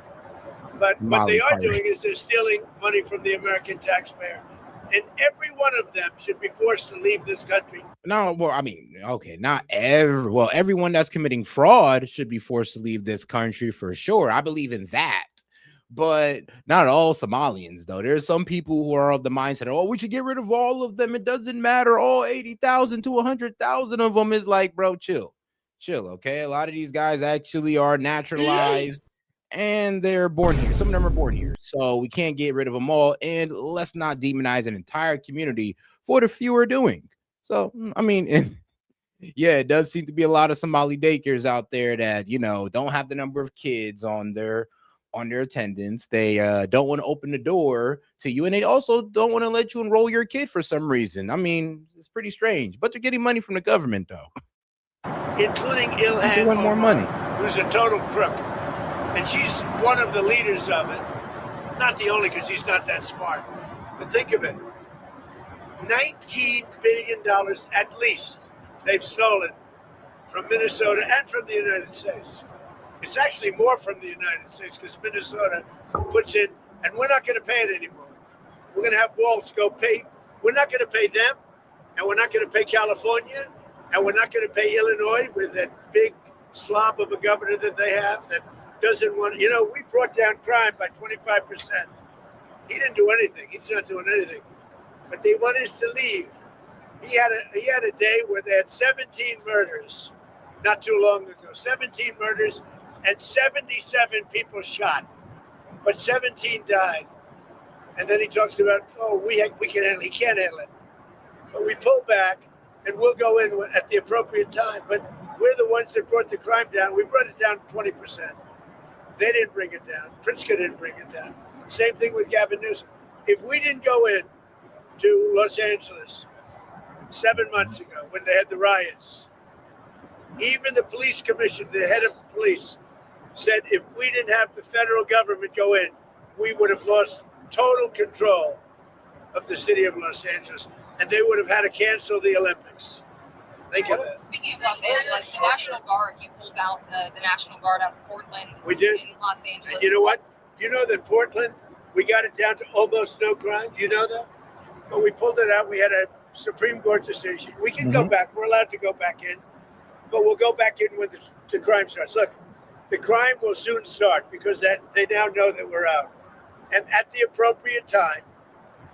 But what they are doing is they're stealing money from the American taxpayer. And every one of them should be forced to leave this country. No, well, I mean, okay, everyone that's committing fraud should be forced to leave this country for sure. I believe in that. But not all Somalians, though. There's some people who are of the mindset, we should get rid of all of them. It doesn't matter. All 80,000 to 100,000 of them is like, bro, chill, okay? A lot of these guys actually are naturalized, and they're born here. Some of them are born here. So we can't get rid of them all. And let's not demonize an entire community for the few are doing. So, I mean, yeah, it does seem to be a lot of Somali daycares out there that, don't have the number of kids on their attendance. They don't want to open the door to you, and they also don't want to let you enroll your kid for some reason. I mean, it's pretty strange, but they're getting money from the government, though. Including Ilhan They want more money. Who's a total crook. And she's one of the leaders of it. Not the only, because she's not that smart. But think of it. $19 billion at least they've stolen from Minnesota and from the United States. It's actually more from the United States, because Minnesota puts in, and we're not going to pay it anymore. We're going to have Walz go pay. We're not going to pay them, and we're not going to pay California, and we're not going to pay Illinois with that big slob of a governor that they have that doesn't want. We brought down crime by 25%. He didn't do anything. He's not doing anything. But they want us to leave. He had a day where they had 17 murders not too long ago. 17 murders and 77 people shot, but 17 died. And then he talks about, we can handle it. He can't handle it. But we pull back, and we'll go in at the appropriate time. But we're the ones that brought the crime down. We brought it down 20%. They didn't bring it down. Pritzker didn't bring it down. Same thing with Gavin Newsom. If we didn't go in to Los Angeles 7 months ago when they had the riots, even the police commissioner, the head of police, said if we didn't have the federal government go in, we would have lost total control of the city of Los Angeles, and they would have had to cancel the Olympics. Think of that. Speaking of Los Angeles, the National Guard, you pulled out the National Guard out of Portland. We did. In Los Angeles. And you know what? You know that Portland, we got it down to almost no crime. You know that? But we pulled it out. We had a Supreme Court decision. We can go back. We're allowed to go back in. But we'll go back in when the crime starts. Look, the crime will soon start, because they now know that we're out. And at the appropriate time,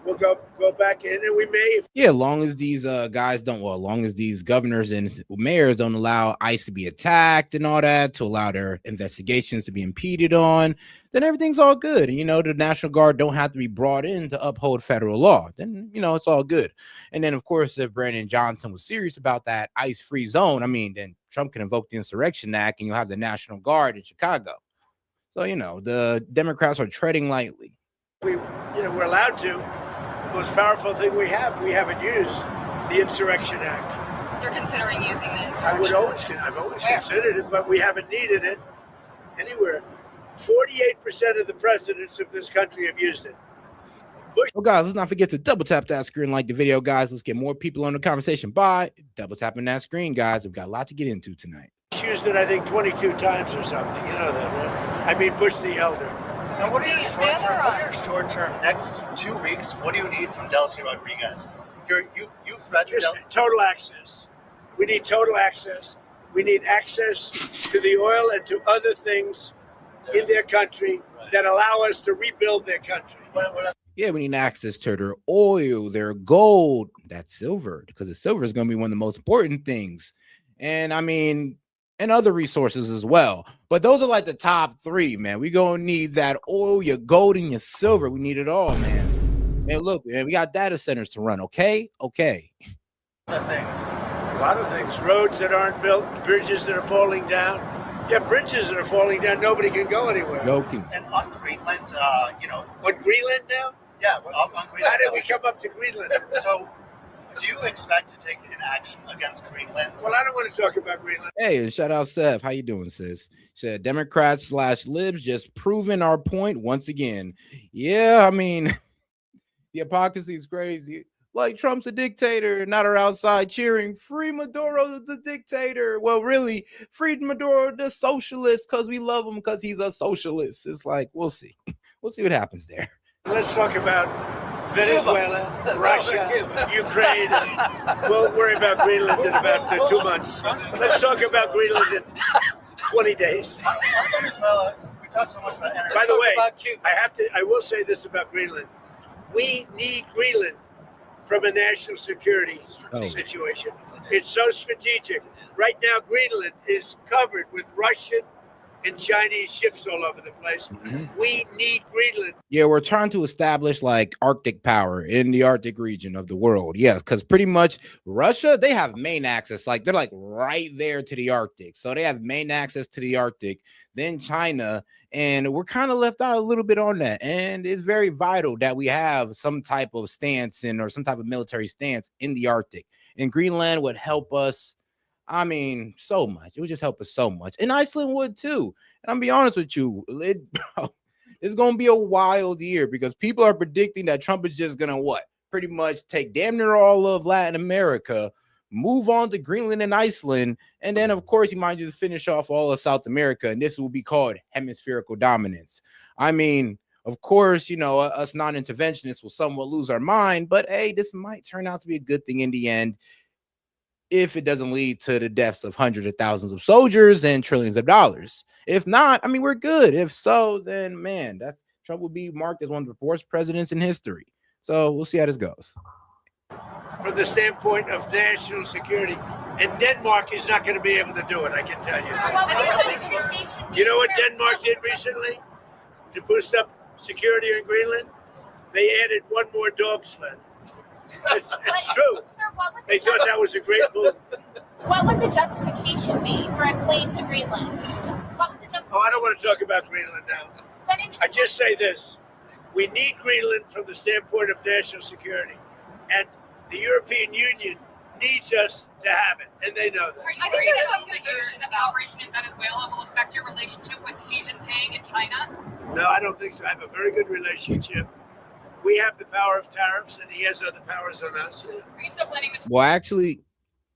we'll go back in, and we may. Yeah, as long as these guys don't, well, as long as these governors and mayors don't allow ICE to be attacked and all that, to allow their investigations to be impeded on, then everything's all good. And, the National Guard don't have to be brought in to uphold federal law. Then, it's all good. And then, of course, if Brandon Johnson was serious about that ICE-free zone, then Trump can invoke the Insurrection Act and you'll have the National Guard in Chicago. So, the Democrats are treading lightly. We're allowed to. The most powerful thing we haven't used the Insurrection Act. You're considering using the Insurrection Act? I've always considered it, but we haven't needed it anywhere. 48% of the presidents of this country have used it. Oh, guys, let's not forget to double tap that screen, like the video, guys. Let's get more people on the conversation by double tapping that screen, guys. We've got a lot to get into tonight. Bush used it, I think, 22 times or something. You know that, right? Bush the elder. Now, what are your short-term next 2 weeks? What do you need from Delcy Rodriguez? You threatened total access. We need total access. We need access to the oil and to other things in their country that allow us to rebuild their country. Yeah, we need access to their oil, their gold, that silver, because the silver is going to be one of the most important things. And and other resources as well. But those are like the top three, man. We gonna need that oil, your gold, and your silver. We need it all, man. And look, man, we got data centers to run, okay? Okay. A lot of things. Roads that aren't built, bridges that are falling down. Yeah, bridges that are falling down, nobody can go anywhere. Joking. And on Greenland, On Greenland now? Yeah, on Greenland. How did we come up to Greenland? So, do you expect to take an action against Greenland? Well, I don't want to talk about Greenland. Hey, and shout out Seth. How you doing, sis? Said Democrats/libs just proving our point once again. Yeah, the hypocrisy is crazy. Like Trump's a dictator, not are outside cheering, free Maduro the dictator. Well, really, free Maduro the socialist because we love him because he's a socialist. It's like, we'll see. We'll see what happens there. Let's talk about Venezuela, Russia, Ukraine. We'll worry about Greenland in about 2 months. Let's talk about Greenland in 20 days. Venezuela, we talk so much about energy. By the way, I will say this about Greenland. We need Greenland from a national security situation. It's so strategic. Right now, Greenland is covered with Russian and Chinese ships all over the place. We need Greenland. Yeah, we're trying to establish like Arctic power in the Arctic region of the world. Yeah, because pretty much Russia, they have main access. Like they're like right there to the Arctic. So they have main access to the Arctic. Then China, and we're kind of left out a little bit on that. And it's very vital that we have some type of stance or some type of military stance in the Arctic. And Greenland would help us. So much. It would just help us so much. And Iceland would too. And I'm be honest with you, it's going to be a wild year because people are predicting that Trump is just going to pretty much take damn near all of Latin America, move on to Greenland and Iceland. And then, of course, he might just finish off all of South America. And this will be called hemispherical dominance. Of course, us non-interventionists will somewhat lose our mind. But, hey, this might turn out to be a good thing in the end. If it doesn't lead to the deaths of hundreds of thousands of soldiers and trillions of dollars. If not, we're good. If so, then man, Trump will be marked as one of the worst presidents in history. So we'll see how this goes. From the standpoint of national security, and Denmark is not going to be able to do it, I can tell you. You know what Denmark did recently to boost up security in Greenland? They added one more dog sled. It's true. Sir, they thought that was a great move. What would the justification be for a claim to Greenland? I don't want to talk about Greenland now. I just say this. We need Greenland from the standpoint of national security. And the European Union needs us to have it. And they know that. I think there's some concern that the operation in Venezuela will affect your relationship with Xi Jinping in China. No, I don't think so. I have a very good relationship. We have the power of tariffs, and he has other powers on us. Are you still planning to? Well, actually,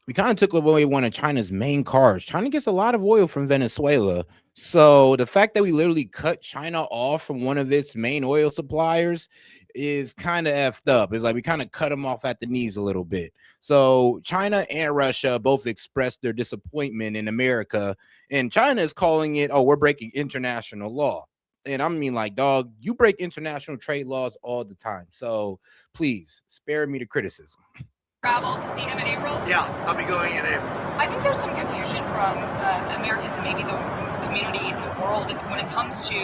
we kind of took away one of China's main cars. China gets a lot of oil from Venezuela. So the fact that we literally cut China off from one of its main oil suppliers is kind of effed up. It's like we kind of cut them off at the knees a little bit. So China and Russia both expressed their disappointment in America. And China is calling it, we're breaking international law. And I mean, like, dog, you break international trade laws all the time. So please spare me the criticism. Travel to see him in April? Yeah, I'll be going in April. I think there's some confusion from Americans and maybe the community in the world when it comes to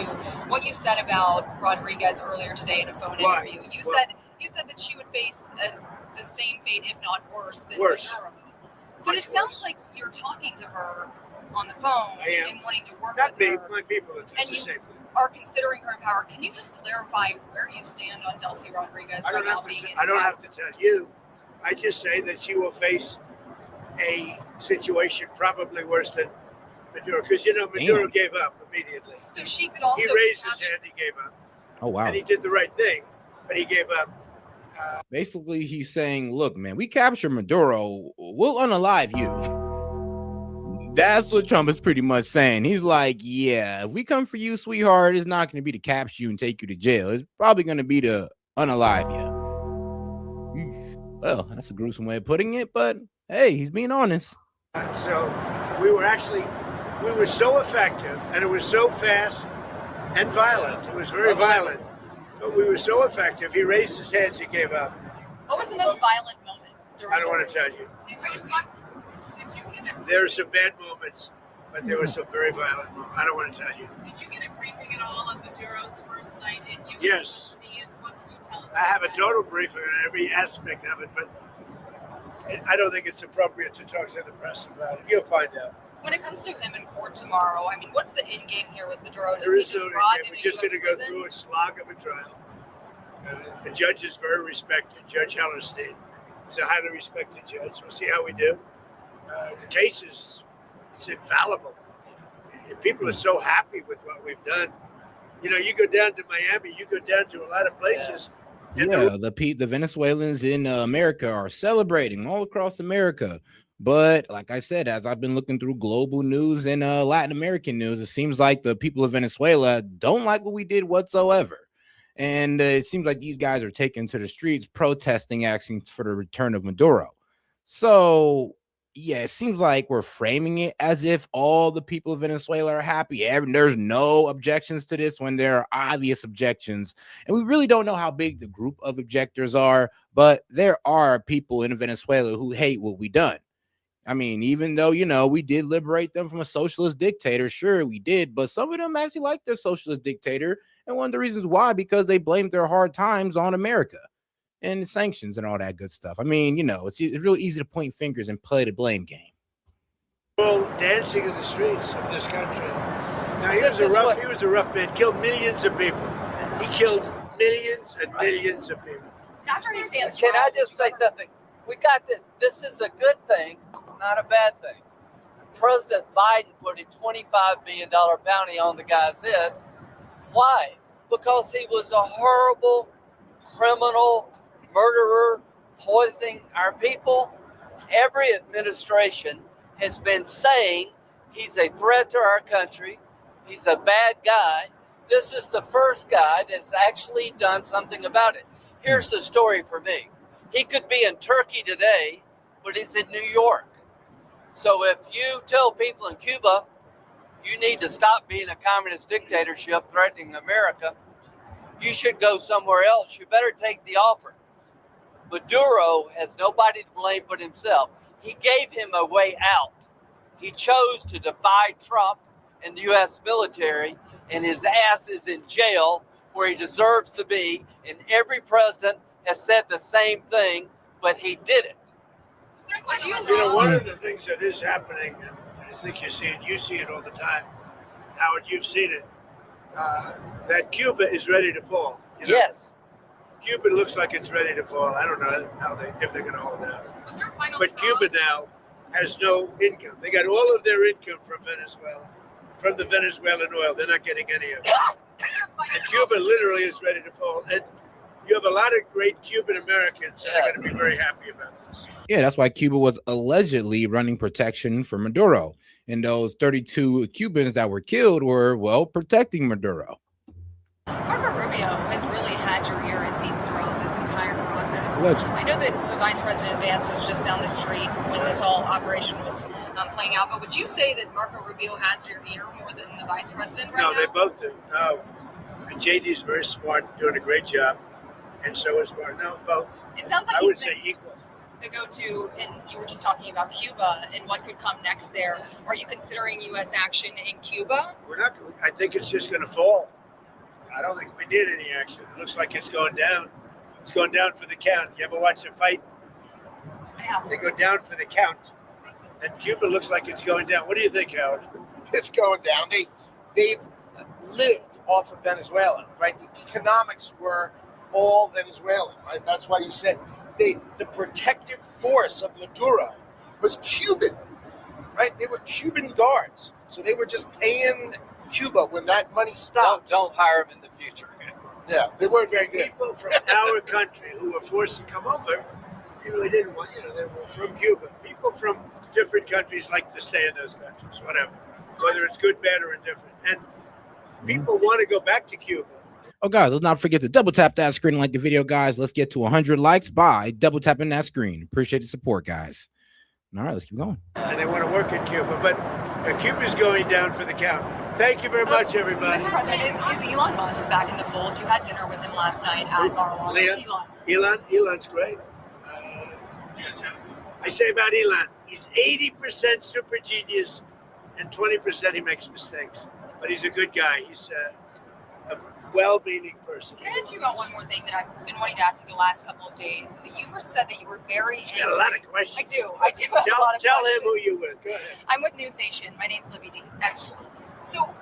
what you said about Rodriguez earlier today in a phone interview. You said that she would face the same fate, if not worse, than Maduro. But it sounds like you're talking to her on the phone and wanting to work with her. My people are just the same. Are considering her in power. Can you just clarify where you stand on Delcy Rodriguez right now being in I don't have to tell you. I just say that she will face a situation probably worse than Maduro, because Maduro gave up immediately. So she could also. He raised his hand. He gave up. Oh wow! And he did the right thing, but he gave up. Basically, he's saying, "Look, man, we capture Maduro, we'll unalive you." That's what Trump is pretty much saying. He's like, "Yeah, if we come for you, sweetheart, it's not going to be to capture you and take you to jail. It's probably going to be to unalive you." Well, that's a gruesome way of putting it, but hey, he's being honest. So we were so effective, and it was so fast and violent. It was very violent, but we were so effective. He raised his hands. He gave up. What was the most violent moment? I don't want to tell you. There are some bad moments, but there were some very violent moments. I don't want to tell you. Did you get a briefing at all on Maduro's first night in U.S. Yes. What can you tell us? I have a total briefing on every aspect of it, but I don't think it's appropriate to talk to the press about it. You'll find out. When it comes to him in court tomorrow, I mean, what's the end game here with Maduro? There is no end game. We're just going to go through a slog of a trial. The judge is very respected. Judge Hellerstein is a highly respected judge. We'll see how we do. The case it's infallible. People are so happy with what we've done. You go down to Miami, you go down to a lot of places. Yeah, the Venezuelans in America are celebrating all across America. But like I said, as I've been looking through global news and Latin American news, it seems like the people of Venezuela don't like what we did whatsoever. And it seems like these guys are taking to the streets protesting, asking for the return of Maduro. So, yeah, it seems like we're framing it as if all the people of Venezuela are happy. There's no objections to this when there are obvious objections. And we really don't know how big the group of objectors are, but there are people in Venezuela who hate what we done. I mean, even though, we did liberate them from a socialist dictator, sure, we did, but some of them actually like their socialist dictator. And one of the reasons why, because they blamed their hard times on America and the sanctions and all that good stuff. I mean, it's real easy to point fingers and play the blame game. Well, dancing in the streets of this country. Now, he was a rough man, killed millions of people. He killed millions and millions of people. After he stands Can I just say something? We got that. This is a good thing, not a bad thing. President Biden put a $25 billion bounty on the guy's head. Why? Because he was a horrible criminal, murderer, poisoning our people. Every administration has been saying he's a threat to our country. He's a bad guy. This is the first guy that's actually done something about it. Here's the story for me. He could be in Turkey today, but he's in New York. So if you tell people in Cuba, you need to stop being a communist dictatorship threatening America, you should go somewhere else. You better take the offer. Maduro has nobody to blame but himself. He gave him a way out. He chose to defy Trump and the U.S. military, and his ass is in jail where he deserves to be. And every president has said the same thing, but he did it. One of the things that is happening, and I think you see it all the time, Howard, you've seen it, that Cuba is ready to fall. Yes. Cuba looks like it's ready to fall. I don't know if they're going to hold out. But Cuba now has no income. They got all of their income from Venezuela, from the Venezuelan oil. They're not getting any of it. And Cuba literally is ready to fall. And you have a lot of great Cuban Americans that are going to be very happy about this. Yeah, that's why Cuba was allegedly running protection for Maduro. And those 32 Cubans that were killed were, protecting Maduro. Marco Rubio has really had your ear, it seems, throughout this entire process. I know that the Vice President Vance was just down the street when this whole operation was playing out, but would you say that Marco Rubio has your ear more than the Vice President right now? No, they both do. No, Venezuelans? And JD is very smart, doing a great job, and so is Barr. No, both. It sounds like I he's would say equal. the go-to, and you were just talking about Cuba and what could come next there. Are you considering U.S. action in Cuba? We're not. I think it's just going to fall. I don't think we need any action. It looks like it's going down. It's going down for the count. You ever watch a fight? I have. They go down for the count, and Cuba looks like it's going down. What do you think, Howard? It's going down. They've lived off of Venezuela, right? The economics were all Venezuelan, right? That's why you said the protective force of Maduro was Cuban, right? They were Cuban guards, so they were just paying Cuba when that money stopped. Don't hire them in the future. Yeah, they weren't very good. People from our country who were forced to come over, they really didn't want. They were from Cuba. People from different countries like to stay in those countries, whatever, whether it's good, bad, or indifferent. And people want to go back to Cuba. Oh, guys, let's not forget to double tap that screen and like the video, guys. Let's get to 100 likes by double tapping that screen. Appreciate the support, guys. All right, let's keep going. And they want to work in Cuba, but Cuba's going down for the count. Thank you very much, everybody. Mr. President, is Elon Musk back in the fold? You had dinner with him last night at Mar-a-Lago. Elon's great. I say about Elon, he's 80% super genius and 20% he makes mistakes. But he's a good guy. He's a well-meaning person. Can I ask you about one more thing that I've been wanting to ask you the last couple of days? You said that you were very He's got a lot of questions. I do have a lot of questions. Tell him who you were. Go ahead. I'm with News Nation. My name's Libby D. Excellent. So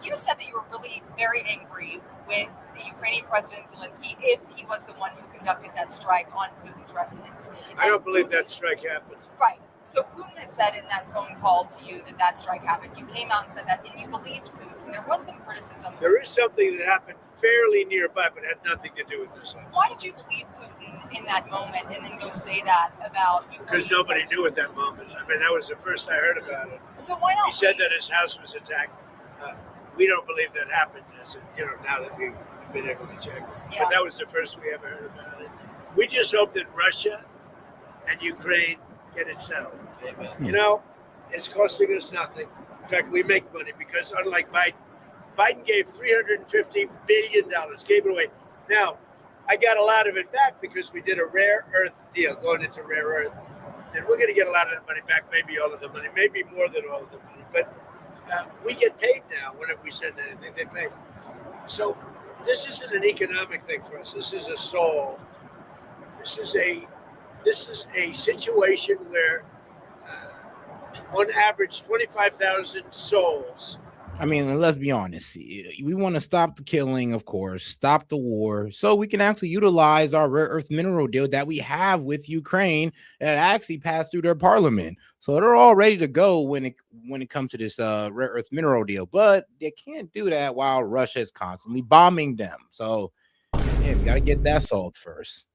you said that you were really very angry with the Ukrainian President Zelensky if he was the one who conducted that strike on Putin's residence. I don't believe that strike happened. Right. So Putin had said in that phone call to you that strike happened. You came out and said that, and you believed Putin. There was some criticism. There is something that happened fairly nearby, but had nothing to do with this. Why did you believe Putin in that moment and then go say that about Ukraine? Because nobody knew at that moment. I mean, that was the first I heard about it. So why not? He said that his house was attacked. We don't believe that happened, now that we've been able to check. Yeah. But that was the first we ever heard about it. We just hope that Russia and Ukraine get it settled. Amen. It's costing us nothing. In fact, we make money because unlike Biden gave $350 billion, gave it away. Now, I got a lot of it back because we did a rare earth deal going into rare earth. And we're going to get a lot of that money back, maybe all of the money, maybe more than all of the money. But we get paid now whenever we send anything, they pay. So this isn't an economic thing for us. This is a soul. This is a situation where on average 25,000 souls. I mean, let's be honest. We want to stop the killing, of course, stop the war, so we can actually utilize our rare earth mineral deal that we have with Ukraine that actually passed through their parliament. So they're all ready to go when it comes to this rare earth mineral deal, but they can't do that while Russia is constantly bombing them. So yeah, we got to get that solved first.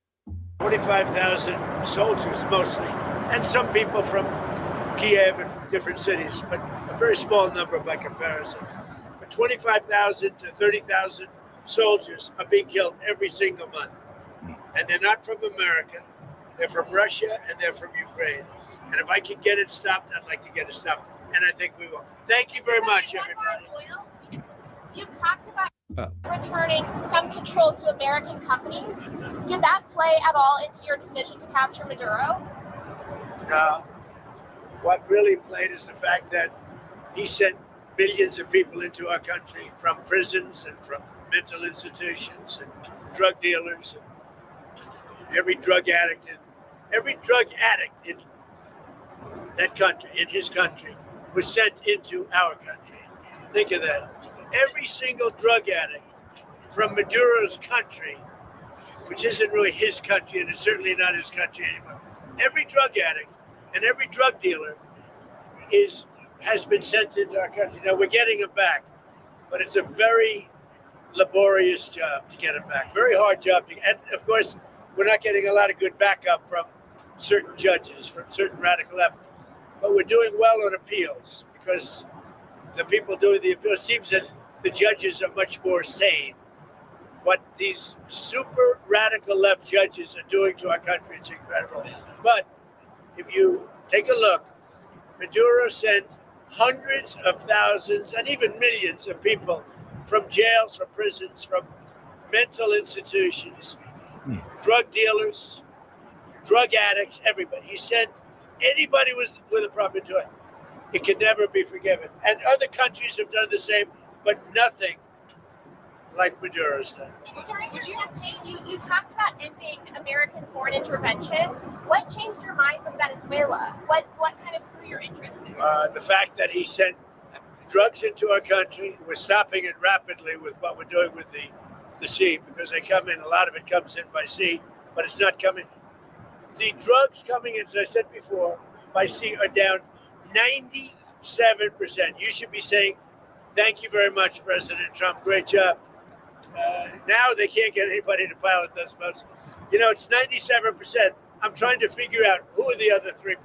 25,000 soldiers mostly, and some people from Kiev and different cities, but a very small number by comparison. But 25,000 to 30,000 soldiers are being killed every single month. And they're not from America. They're from Russia and they're from Ukraine. And if I can get it stopped, I'd like to get it stopped. And I think we will. Thank you very much, everybody. You've talked about returning some control to American companies. Did that play at all into your decision to capture Maduro? No. What really played is the fact that he sent millions of people into our country from prisons and from mental institutions and drug dealers and every drug addict in that country, in his country, was sent into our country. Think of that. Every single drug addict from Maduro's country, which isn't really his country, and it's certainly not his country anymore. Every drug addict and every drug dealer has been sent into our country. Now we're getting them back, but it's a very laborious job to get them back. Very hard job and of course, we're not getting a lot of good backup from certain judges, from certain radical left. But we're doing well on appeals because the people doing the appeals seems that the judges are much more sane. What these super radical left judges are doing to our country, it's incredible. But if you take a look, Maduro sent hundreds of thousands and even millions of people from jails, from prisons, from mental institutions, drug dealers, drug addicts, everybody. He sent anybody with a problem to it. It can never be forgiven. And other countries have done the same, but nothing like Maduro's done. During your campaign, you talked about ending American foreign intervention. What changed your mind with Venezuela? What kind of grew your interest there? The fact that he sent drugs into our country, we're stopping it rapidly with what we're doing with the sea, because they come in, a lot of it comes in by sea, but it's not coming. The drugs coming in, as I said before, by sea are down 97%. You should be saying, thank you very much, President Trump. Great job. Now they can't get anybody to pilot those boats. You know, it's 97%. I'm trying to figure out who are the other 3%.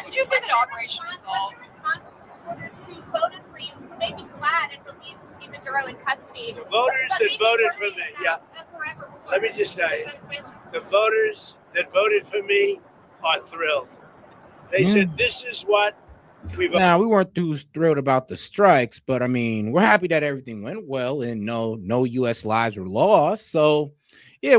Would you say that Operation Resolve? What's your response to supporters who voted for you, who may be glad and relieved to see Maduro in custody? The voters that voted for me, let me just tell you, the voters that voted for me are thrilled. They said, this is what we've... Now, we weren't too thrilled about the strikes, but I mean, we're happy that everything went well and no U.S. lives were lost. So, yeah,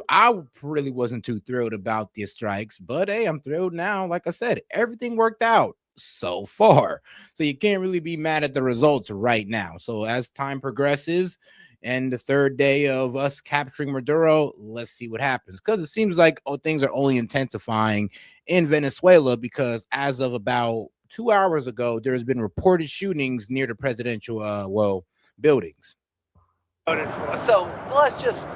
I really wasn't too thrilled about the strikes, but hey, I'm thrilled now. Like I said, everything worked out so far. So you can't really be mad at the results right now. So as time progresses and the third day of us capturing Maduro, let's see what happens. Because it seems like things are only intensifying in Venezuela, because as of about 2 hours ago, there's been reported shootings near the presidential buildings. So let's just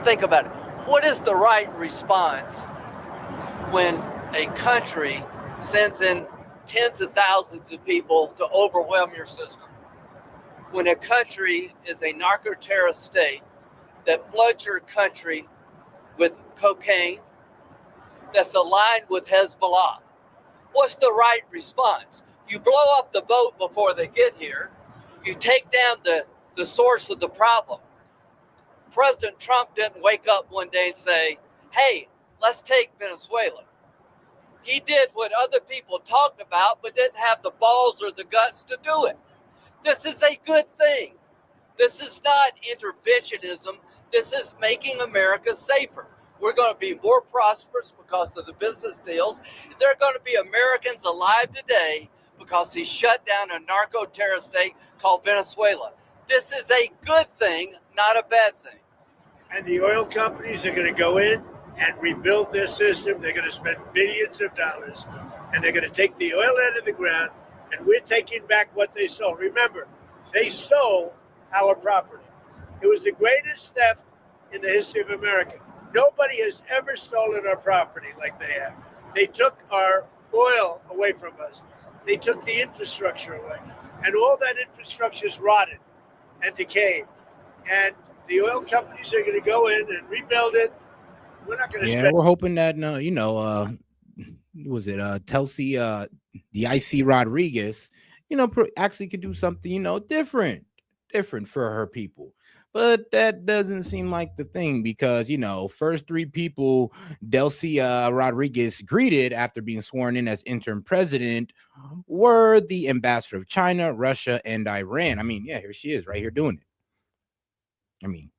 think about it. What is the right response when a country sends in tens of thousands of people to overwhelm your system? When a country is a narco-terrorist state that floods your country with cocaine, that's aligned with Hezbollah, what's the right response? You blow up the boat before they get here. You take down the source of the problem. President Trump didn't wake up one day and say, hey, let's take Venezuela. He did what other people talked about, but didn't have the balls or the guts to do it. This is a good thing. This is not interventionism. This is making America safer. We're going to be more prosperous because of the business deals. There are going to be Americans alive today because he shut down a narco-terrorist state called Venezuela. This is a good thing, not a bad thing. And the oil companies are going to go in and rebuild their system. They're going to spend billions of dollars, and they're going to take the oil out of the ground, and we're taking back what they stole. Remember, they stole our property. It was the greatest theft in the history of America. Nobody has ever stolen our property like they have. They took our oil away from us. They took the infrastructure away. And all that infrastructure is rotted and decayed. And the oil companies are going to go in and rebuild it. We're not going to spend... we're hoping that, Tulsi, the IC Rodriguez, actually could do something, different for her people. But that doesn't seem like the thing, because, first three people Delcy Rodriguez greeted after being sworn in as interim president were the ambassador of China, Russia, and Iran. I mean, yeah, here she is right here doing it. I mean,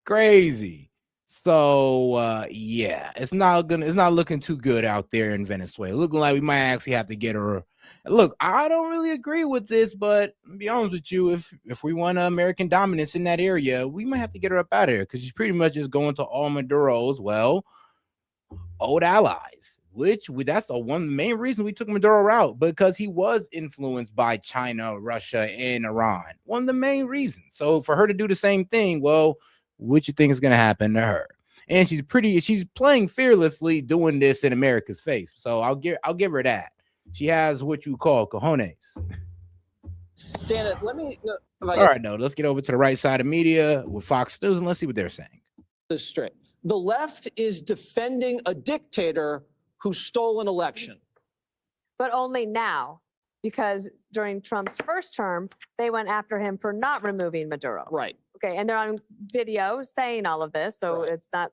crazy. So, yeah, it's not looking too good out there in Venezuela. Looking like we might actually have to get her. Look, I don't really agree with this, but to be honest with you, if we want American dominance in that area, we might have to get her up out of here, because she's pretty much just going to all Maduro's, old allies, that's the one main reason we took Maduro out, because he was influenced by China, Russia, and Iran. One of the main reasons. So for her to do the same thing, what you think is going to happen to her? And she's playing fearlessly, doing this in America's face. So I'll give her that. She has what you call cojones. Dana, let me... All right, let's get over to the right side of media with Fox News, and let's see what they're saying. This straight. The left is defending a dictator who stole an election. But only now, because during Trump's first term, they went after him for not removing Maduro. Right. Okay, and they're on video saying all of this, so it's not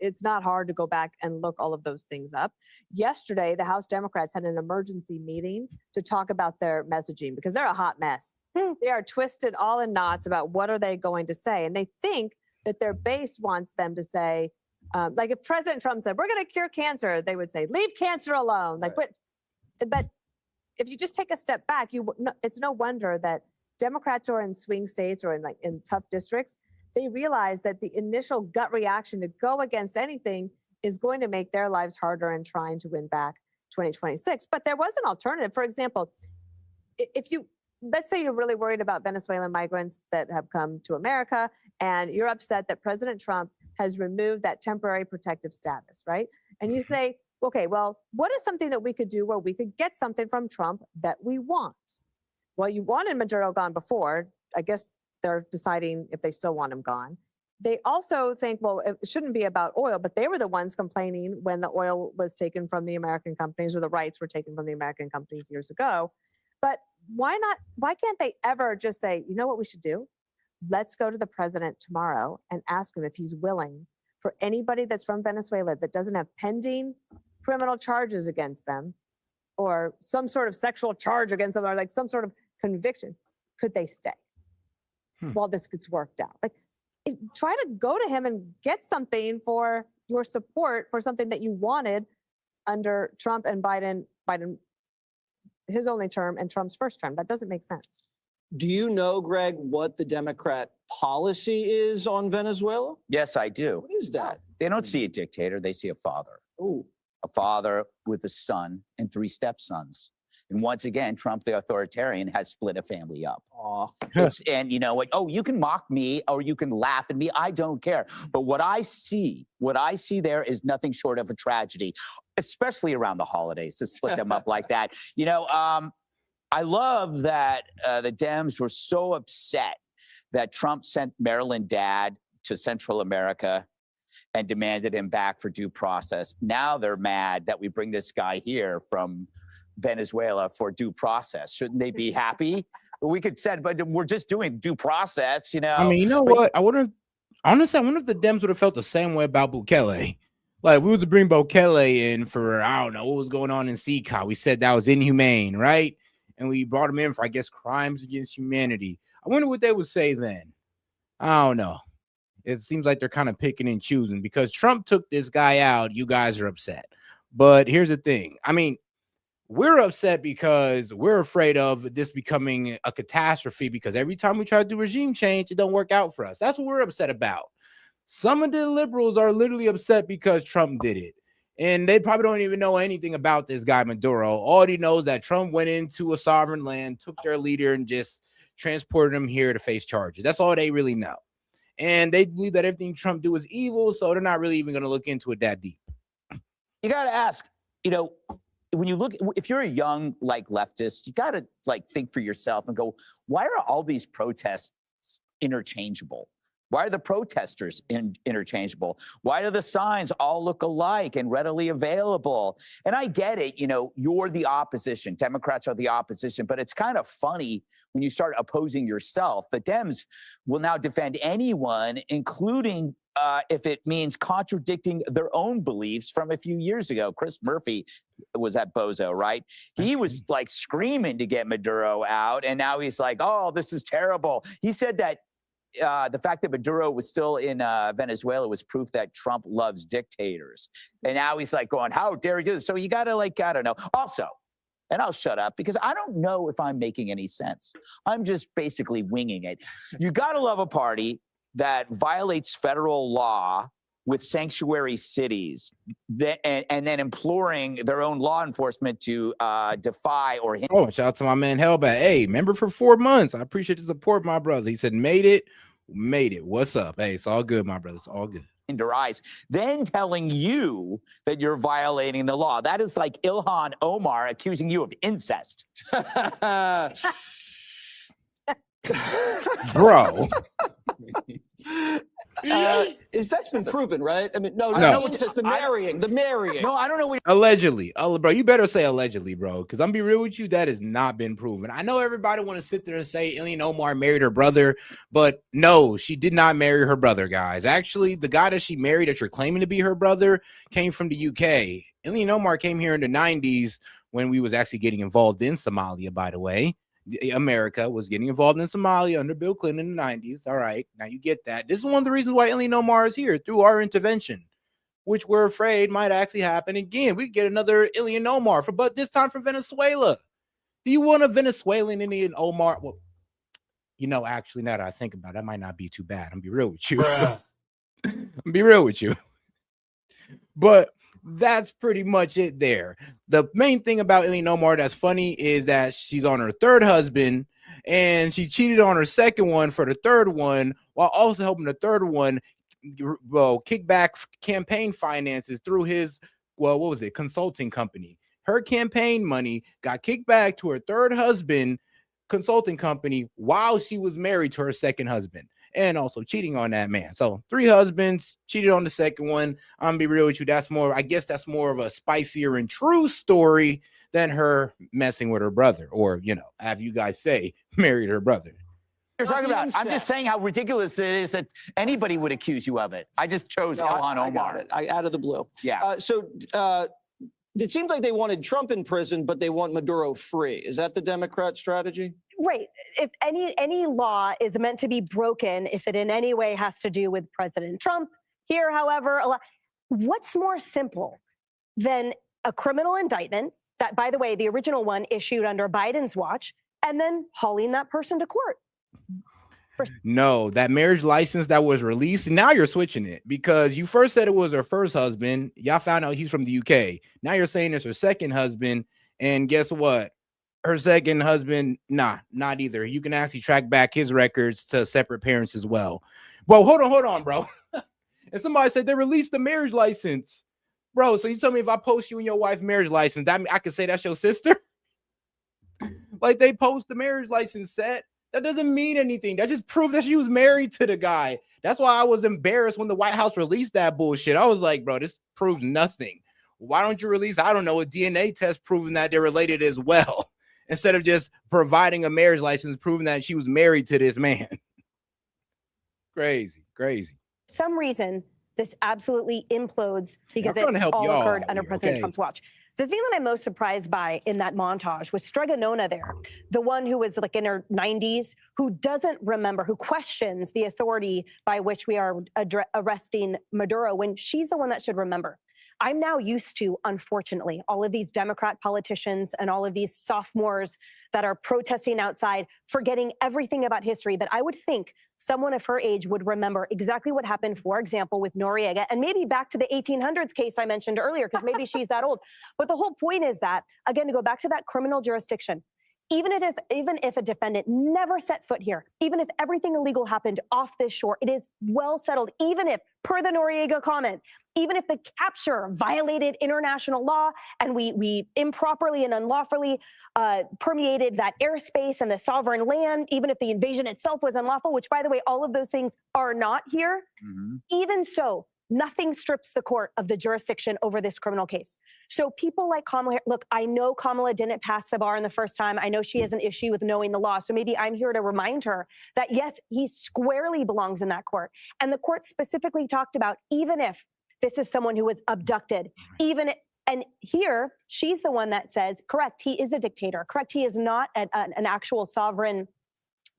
it's not hard to go back and look all of those things up. Yesterday, the House Democrats had an emergency meeting to talk about their messaging because they're a hot mess. They are twisted all in knots about what are they going to say. And they think that their base wants them to say, like if President Trump said, we're going to cure cancer, they would say, leave cancer alone. Like, but if you just take a step back, it's no wonder that Democrats who are in swing states or in tough districts, they realize that the initial gut reaction to go against anything is going to make their lives harder in trying to win back 2026. But there was an alternative. For example, let's say you're really worried about Venezuelan migrants that have come to America, and you're upset that President Trump has removed that temporary protective status, right? And you say, okay, well, what is something that we could do where we could get something from Trump that we want? Well, you wanted Maduro gone before. I guess they're deciding if they still want him gone. They also think, well, it shouldn't be about oil, but they were the ones complaining when the oil was taken from the American companies or the rights were taken from the American companies years ago. But why can't they ever just say, you know what we should do? Let's go to the president tomorrow and ask him if he's willing for anybody that's from Venezuela that doesn't have pending criminal charges against them or some sort of sexual charge against them or like some sort of conviction, could they stay while this gets worked out? Like, try to go to him and get something for your support for something that you wanted under Trump and Biden, his only term and Trump's first term. That doesn't make sense. Do you know, Greg, what the Democrat policy is on Venezuela? Yes, I do. What is that? They don't see a dictator. They see a father. Ooh. A father with a son and 3 stepsons. And once again, Trump, the authoritarian, has split a family up. And you know what? Oh, you can mock me or you can laugh at me. I don't care. But what I see there is nothing short of a tragedy, especially around the holidays to split them up like that. You know, I love that the Dems were so upset that Trump sent Maryland dad to Central America and demanded him back for due process. Now they're mad that we bring this guy here from Venezuela for due process. Shouldn't they be happy? We could send, but we're just doing due process, you know? I mean, you know what? I wonder if the Dems would have felt the same way about Bukele. Like, if we was to bring Bukele in for, I don't know, what was going on in SECA. We said that was inhumane, right? And we brought him in for, I guess, crimes against humanity. I wonder what they would say then. I don't know. It seems like they're kind of picking and choosing because Trump took this guy out. You guys are upset. But here's the thing. I mean, we're upset because we're afraid of this becoming a catastrophe because every time we try to do regime change, it don't work out for us. That's what we're upset about. Some of the liberals are literally upset because Trump did it. And they probably don't even know anything about this guy, Maduro. All he knows that Trump went into a sovereign land, took their leader, and just transported him here to face charges. That's all they really know. And they believe that everything Trump do is evil, so they're not really even going to look into it that deep. You got to ask, you know, when you look, if you're a young, like, leftist, you got to, like, think for yourself and go, why are all these protests interchangeable? Why are the protesters interchangeable? Why do the signs all look alike and readily available? And I get it, you know, you're the opposition. Democrats are the opposition, but it's kind of funny when you start opposing yourself. The Dems will now defend anyone, including if it means contradicting their own beliefs from a few years ago. Chris Murphy was at Bozo, right? He was like screaming to get Maduro out, and now he's like, oh, this is terrible. He said that the fact that Maduro was still in Venezuela was proof that Trump loves dictators. And now he's like going, how dare he do this? So you got to, like, I don't know. Also, and I'll shut up because I don't know if I'm making any sense. I'm just basically winging it. You got to love a party that violates federal law with sanctuary cities and then imploring their own law enforcement to defy or hinder. Oh, shout out to my man Hellbat. Hey, member for 4 months. I appreciate the support, my brother. He said, made it. What's up? Hey, it's all good, my brother. It's all good. Eyes, then telling you that you're violating the law. That is like Ilhan Omar accusing you of incest. Bro. Is that's been proven, right? I mean, no, No. it's just the marrying. No, I don't know what. Allegedly. Bro, you better say allegedly, bro, because I'm be real with you, that has not been proven. I know everybody want to sit there and say Ilhan Omar married her brother, but no, she did not marry her brother, guys. Actually, the guy that she married that you're claiming to be her brother came from the UK. Ilhan Omar came here in the 90s when we was actually getting involved in Somalia, by the way. America was getting involved in Somalia under Bill Clinton in the 90s. All right, now you get that. This is one of the reasons why Ilhan Omar is here, through our intervention, which we're afraid might actually happen again. We get another Ilhan Omar, but this time from Venezuela. Do you want a Venezuelan Ilhan Omar? Well, you know, actually, now that I think about it, that might not be too bad. I'm be real with you. Be real with you. But that's pretty much it there. The main thing about Ilhan Omar that's funny is that she's on her third husband, and she cheated on her second one for the third one, while also helping the third one kick back campaign finances through his, consulting company. Her campaign money got kicked back to her third husband consulting company while she was married to her second husband, and also cheating on that man. So 3 husbands, cheated on the second one. I'm gonna be real with you, I guess that's more of a spicier and true story than her messing with her brother, or, you know, have you guys say married her brother. You're talking about. I'm just saying how ridiculous it is that anybody would accuse you of it. I just chose Ilhan Omar. Out of the blue. Yeah. It seems like they wanted Trump in prison, but they want Maduro free. Is that the Democrat strategy? Right. If any law is meant to be broken, if it in any way has to do with President Trump, here, however, what's more simple than a criminal indictment that, by the way, the original one issued under Biden's watch, and then hauling that person to court? No, that marriage license that was released, now you're switching it, because you first said it was her first husband. Y'all found out he's from the UK. Now you're saying it's her second husband. And guess what? Her second husband, not either. You can actually track back his records to separate parents as well. Well, hold on, bro. And somebody said they released the marriage license. Bro, so you tell me if I post you and your wife's marriage license, that I could say that's your sister? Like, they post the marriage license set. That doesn't mean anything. That just proves that she was married to the guy. That's why I was embarrassed when the White House released that bullshit. I was like, bro, this proves nothing. Why don't you release, I don't know, a DNA test proving that they're related as well, instead of just providing a marriage license proving that she was married to this man? Crazy. Some reason this absolutely implodes because I'm trying to it help all y'all occurred under here, President okay? Trump's watch. The thing that I'm most surprised by in that montage was Stregonona there, the one who was like in her 90s, who doesn't remember, who questions the authority by which we are arresting Maduro, when she's the one that should remember. I'm now used to, unfortunately, all of these Democrat politicians and all of these sophomores that are protesting outside, forgetting everything about history that I would think someone of her age would remember exactly what happened, for example, with Noriega, and maybe back to the 1800s case I mentioned earlier, because maybe she's that old. But the whole point is that, again, to go back to that criminal jurisdiction, even if a defendant never set foot here, even if everything illegal happened off this shore, it is well settled, even if, per the Noriega comment, even if the capture violated international law and we improperly and unlawfully permeated that airspace and the sovereign land, even if the invasion itself was unlawful, which, by the way, all of those things are not here, even so, nothing strips the court of the jurisdiction over this criminal case. So people like Kamala, look, I know Kamala didn't pass the bar in the first time. I know she has an issue with knowing the law. So maybe I'm here to remind her that, yes, he squarely belongs in that court. And the court specifically talked about, even if this is someone who was abducted, and here she's the one that says, correct, he is a dictator. Correct, he is not an actual sovereign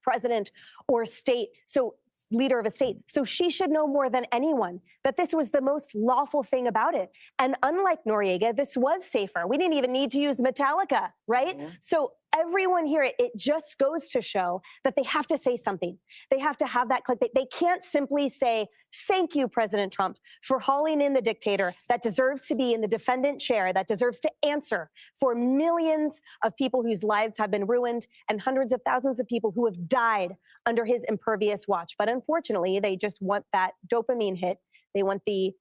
president or state. So leader of a state. So she should know more than anyone that this was the most lawful thing about it. And unlike Noriega, this was safer. We didn't even need to use Metallica, right? So everyone here, it just goes to show that they have to say something. They have to have that clickbait. They can't simply say, thank you, President Trump, for hauling in the dictator that deserves to be in the defendant chair, that deserves to answer for millions of people whose lives have been ruined and hundreds of thousands of people who have died under his impervious watch. But unfortunately, they just want that dopamine hit. They want the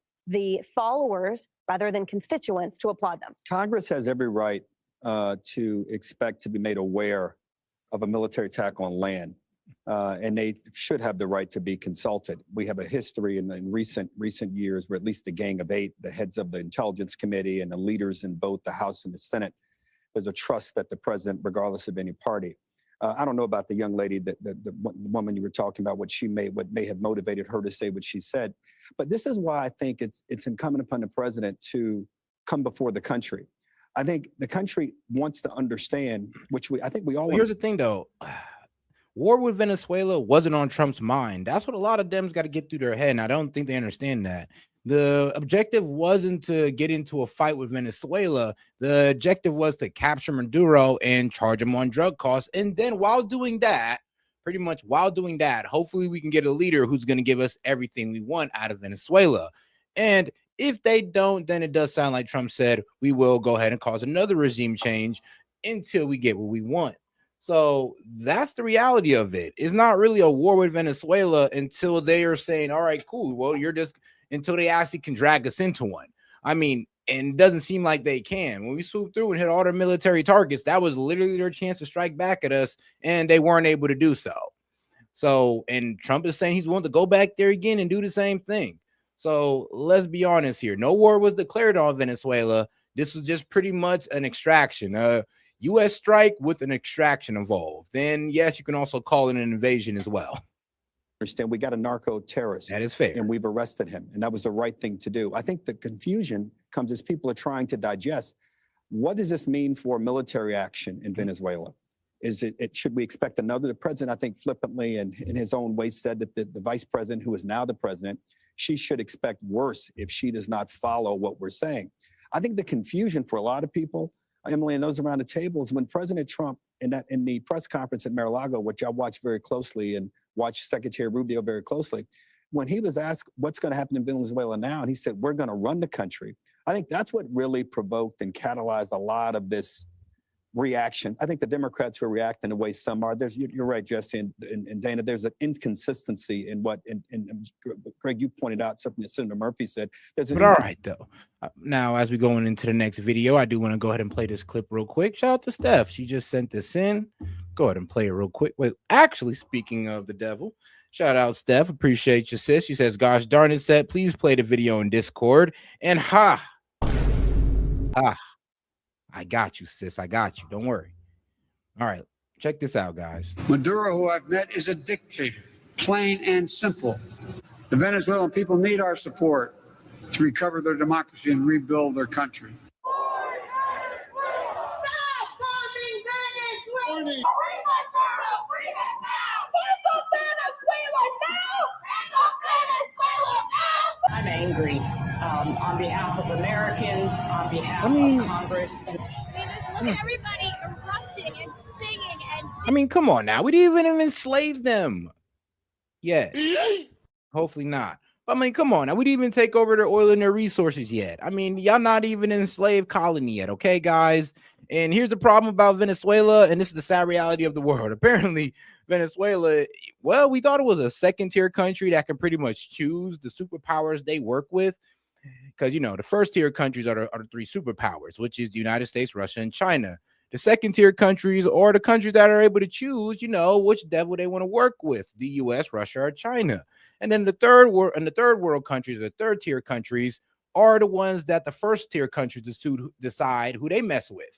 followers rather than constituents to applaud them. Congress has every right to expect to be made aware of a military attack on land. and they should have the right to be consulted. We have a history in recent years where at least the Gang of Eight, the heads of the Intelligence Committee and the leaders in both the House and the Senate, there's a trust that the president, regardless of any party. I don't know about the young lady, the woman you were talking about, what may have motivated her to say what she said. But this is why I think it's incumbent upon the president to come before the country. I think the country wants to understand, I think we all. Here's the thing, though. War with Venezuela wasn't on Trump's mind. That's what a lot of Dems got to get through their head, and I don't think they understand that. The objective wasn't to get into a fight with Venezuela. The objective was to capture Maduro and charge him on drug costs. And then while doing that, hopefully we can get a leader who's going to give us everything we want out of Venezuela. And if they don't, then it does sound like Trump said, we will go ahead and cause another regime change until we get what we want. So that's the reality of it. It's not really a war with Venezuela until they are saying, all right, cool. Well, until they actually can drag us into one. I mean, and it doesn't seem like they can. When we swooped through and hit all their military targets, that was literally their chance to strike back at us, and they weren't able to do so. So, and Trump is saying he's willing to go back there again and do the same thing. So let's be honest here. No war was declared on Venezuela. This was just pretty much an extraction. U.S. strike with an extraction involved. Then, yes, you can also call it an invasion as well. Understand, we got a narco terrorist. That is fair. And we've arrested him. And that was the right thing to do. I think the confusion comes as people are trying to digest. What does this mean for military action in Venezuela? Should we expect another? The president, I think, flippantly and in his own way said that the vice president, who is now the president, she should expect worse if she does not follow what we're saying. I think the confusion for a lot of people, Emily, and those around the table, is when President Trump in the press conference at Mar-a-Lago, which I watched very closely and watched Secretary Rubio very closely, when he was asked what's going to happen in Venezuela now, and he said, we're going to run the country. I think that's what really provoked and catalyzed a lot of this reaction. I think the Democrats who are reacting the way some are, you're right, Jesse and Dana, there's an inconsistency in what, and Greg, you pointed out something that Senator Murphy said. But all right, though. Now, as we go into the next video, I do want to go ahead and play this clip real quick. Shout out to Steph. She just sent this in. Go ahead and play it real quick. Wait, actually, speaking of the devil, shout out, Steph. Appreciate you, sis. She says, gosh darn it, Set, please play the video in Discord. And I got you, sis. I got you. Don't worry. All right. Check this out, guys. Maduro, who I've met, is a dictator, plain and simple. The Venezuelan people need our support to recover their democracy and rebuild their country. I'm angry on behalf of Americans, on behalf of Congress. They just look at everybody erupting and singing and. I mean, come on now. We didn't even enslave them. Yeah. Hopefully not. But I mean, come on now. We didn't even take over their oil and their resources yet. I mean, y'all not even an enslaved colony yet. Okay, guys. And here's the problem about Venezuela. And this is the sad reality of the world. Apparently, Venezuela, well, we thought it was a second-tier country that can pretty much choose the superpowers they work with. Because, you know, the first-tier countries are the three superpowers, which is the United States, Russia, and China. The second-tier countries are the countries that are able to choose, you know, which devil they want to work with, the U.S., Russia, or China. And then the third world countries, the third-tier countries, are the ones that the first-tier countries decide who they mess with.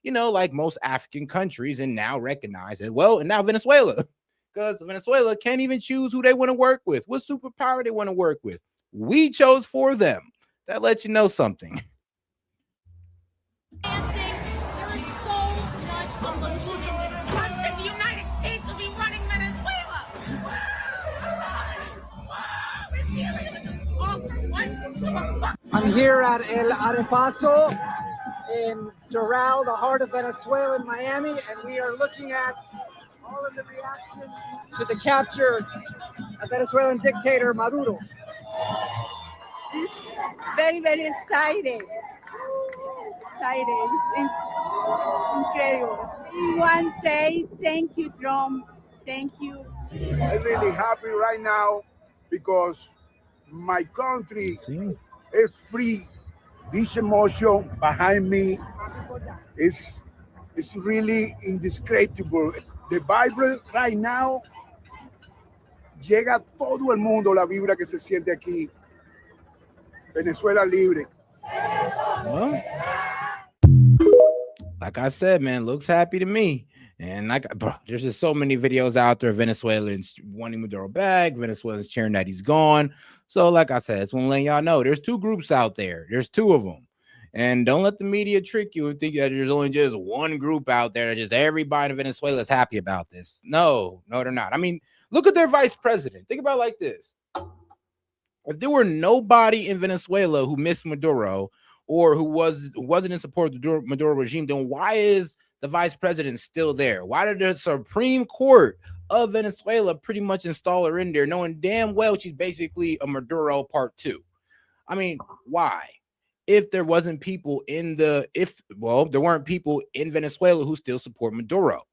You know, like most African countries, and now recognize it. Well, and now Venezuela, because Venezuela can't even choose who they want to work with, what superpower they want to work with. We chose for them. That lets you know something. The United States will be running Venezuela. I'm here at El Arepaso in Doral, the heart of Venezuela in Miami, and we are looking at all of the reaction to the capture of Venezuelan dictator Maduro. It's very, very exciting. It's incredible. We want to say thank you, Trump. Thank you. I'm really happy right now because my country is free. This emotion behind me is really indescribable. The Bible right now llega a todo el mundo la vibra que se siente aquí. Venezuela libre. Well, like I said, man, looks happy to me. And bro, there's just so many videos out there of Venezuelans wanting Maduro back, Venezuelans cheering that he's gone. So, like I said, it's one letting y'all know there's two groups out there. There's two of them. And don't let the media trick you and think that there's only just one group out there that just everybody in Venezuela is happy about this. No, they're not. I mean, look at their vice president. Think about it like this. If there were nobody in Venezuela who missed Maduro or who wasn't in support of the Maduro regime, then why is the vice president still there? Why did the Supreme Court of Venezuela pretty much install her in there, knowing damn well she's basically a Maduro part 2? I mean, why? If there wasn't people there weren't people in Venezuela who still support Maduro.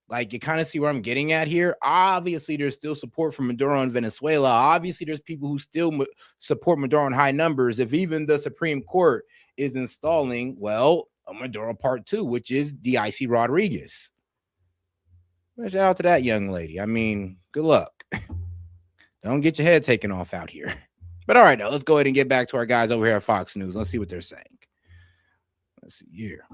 Like, you kind of see where I'm getting at here. Obviously, there's still support for Maduro in Venezuela. Obviously, there's people who still support Maduro in high numbers. If even the Supreme Court is installing, well, a Maduro part 2, which is D.I.C. Rodriguez. Well, shout out to that young lady. I mean, good luck. Don't get your head taken off out here. But all right, now let's go ahead and get back to our guys over here at Fox News. Let's see what they're saying. Let's see here.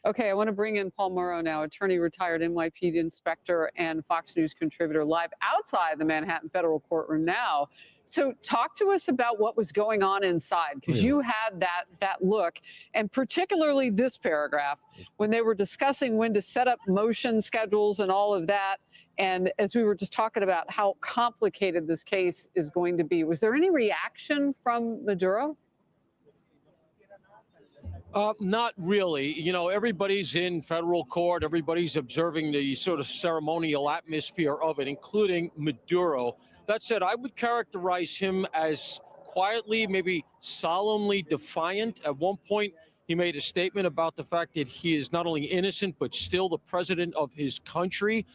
Okay, I want to bring in Paul Morrow now, attorney, retired NYPD inspector, and Fox News contributor, live outside the Manhattan federal courtroom now. So talk to us about what was going on inside, because you had that look, and particularly this paragraph, when they were discussing when to set up motion schedules and all of that. And as we were just talking about how complicated this case is going to be, was there any reaction from Maduro? Not really. You know, everybody's in federal court. Everybody's observing the sort of ceremonial atmosphere of it, including Maduro. That said, I would characterize him as quietly, maybe solemnly defiant. At one point, he made a statement about the fact that he is not only innocent, but still the president of his country.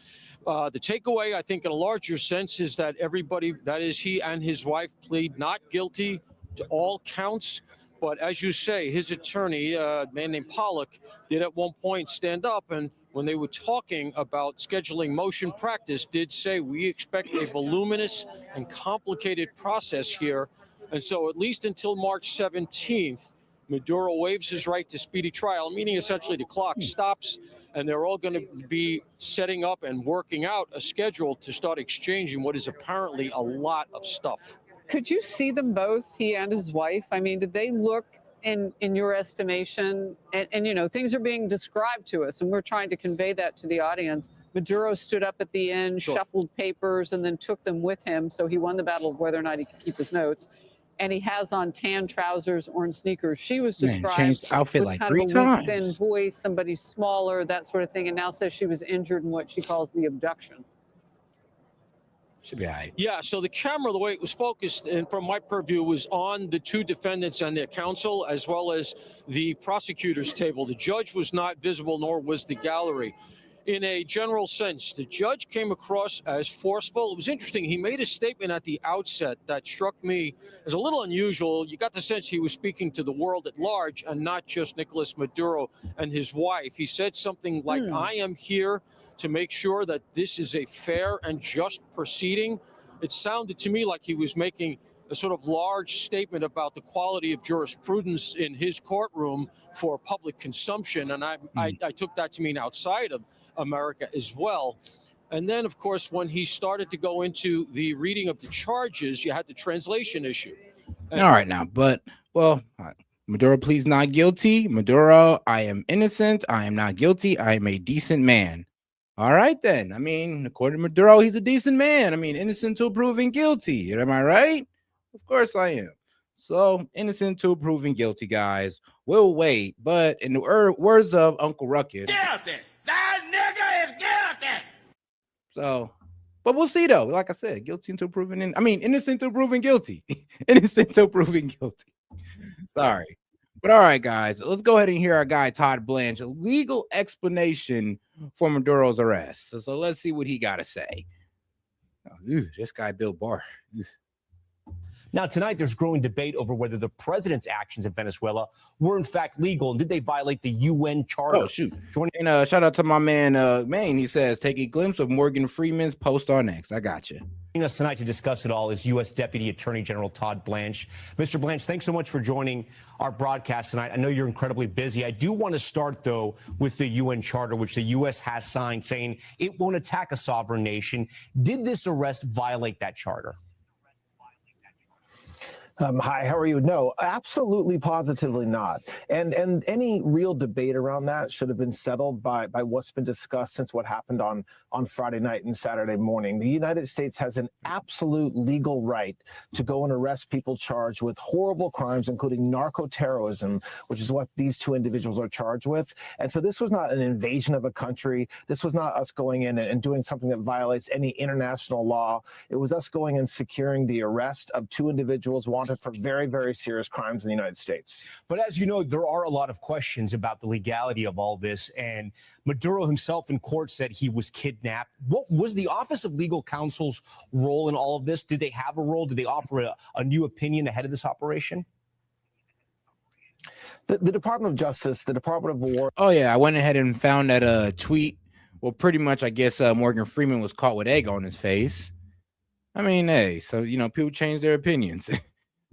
The takeaway, I think, in a larger sense, is that everybody, that is he and his wife, plead not guilty to all counts. But as you say, his attorney, a man named Pollock, did at one point stand up, and when they were talking about scheduling motion practice, did say, we expect a voluminous and complicated process here. And so at least until March 17th, Maduro waives his right to speedy trial, meaning essentially the clock stops, and they're all going to be setting up and working out a schedule to start exchanging what is apparently a lot of stuff. Could you see them both, he and his wife? I mean, did they look, in your estimation, and you know, things are being described to us, and we're trying to convey that to the audience. Maduro stood up at the end, shuffled papers, and then took them with him, so he won the battle of whether or not he could keep his notes. And he has on tan trousers, orange sneakers. She was described changed outfit with like kind 3 of a times. weak, thin voice, somebody smaller, that sort of thing, and now says she was injured in what she calls the abduction. Should be all right. Yeah, so the camera, the way it was focused, and from my purview, was on the two defendants and their counsel, as well as the prosecutor's table. The judge was not visible, nor was the gallery. In a general sense, the judge came across as forceful. It was interesting. He made a statement at the outset that struck me as a little unusual. You got the sense he was speaking to the world at large and not just Nicolas Maduro and his wife. He said something like, I am here to make sure that this is a fair and just proceeding. It sounded to me like he was making a sort of large statement about the quality of jurisprudence in his courtroom for public consumption. And I took that to mean outside of America as well. And then, of course, when he started to go into the reading of the charges, you had the translation issue. All right now, but, well, Maduro pleads not guilty. Maduro, I am innocent. I am not guilty. I am a decent man. All right, then. I mean, according to Maduro, he's a decent man. I mean, innocent till proven guilty. Am I right? Of course I am. So, innocent till proven guilty, guys. We'll wait. But in the words of Uncle Ruckus, Guilty. That nigga is guilty. So, but we'll see, though. Like I said, guilty until proven innocent till proven guilty. Innocent till proven guilty. Sorry. But all right, guys, let's go ahead and hear our guy Todd Blanche, a legal explanation for Maduro's arrest. So let's see what he got to say. Oh, this guy, Bill Barr. Now, tonight, there's growing debate over whether the president's actions in Venezuela were in fact legal and did they violate the UN Charter. Oh, shoot. And shout out to my man, Maine. He says, take a glimpse of Morgan Freeman's post on X. I got you. Joining us tonight to discuss it all is U.S. Deputy Attorney General Todd Blanche. Mr. Blanche, thanks so much for joining our broadcast tonight. I know you're incredibly busy. I do want to start, though, with the UN Charter, which the U.S. has signed, saying it won't attack a sovereign nation. Did this arrest violate that charter? Hi, how are you? No, absolutely, positively not. And any real debate around that should have been settled by what's been discussed since what happened on Friday night and Saturday morning. The United States has an absolute legal right to go and arrest people charged with horrible crimes, including narco-terrorism, which is what these two individuals are charged with. And so this was not an invasion of a country. This was not us going in and doing something that violates any international law. It was us going and securing the arrest of two individuals wanted for very, very serious crimes in the United States. But as you know, there are a lot of questions about the legality of all this. And Maduro himself in court said he was kidnapped. What was the Office of Legal Counsel's role in all of this? Did they have a role? Did they offer a new opinion ahead of this operation? The Department of Justice, the Department of War. Oh, yeah. I went ahead and found that tweet. Well, pretty much, I guess Morgan Freeman was caught with egg on his face. I mean, hey, so, people change their opinions.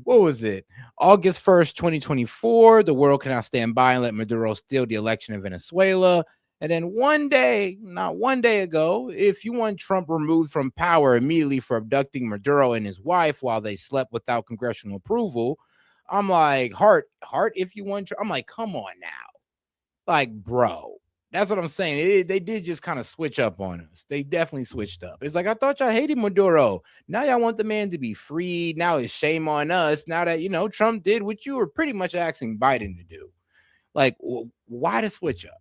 What was it? August 1st, 2024, the world cannot stand by and let Maduro steal the election in Venezuela. And then not one day ago, if you want Trump removed from power immediately for abducting Maduro and his wife while they slept without congressional approval, I'm like, heart, if you want Trump. I'm like, come on now. Like, bro. That's what I'm saying. They did just kind of switch up on us. They definitely switched up. It's like, I thought y'all hated Maduro. Now y'all want the man to be freed. Now it's shame on us. Now that, Trump did what you were pretty much asking Biden to do. Like, why the switch up?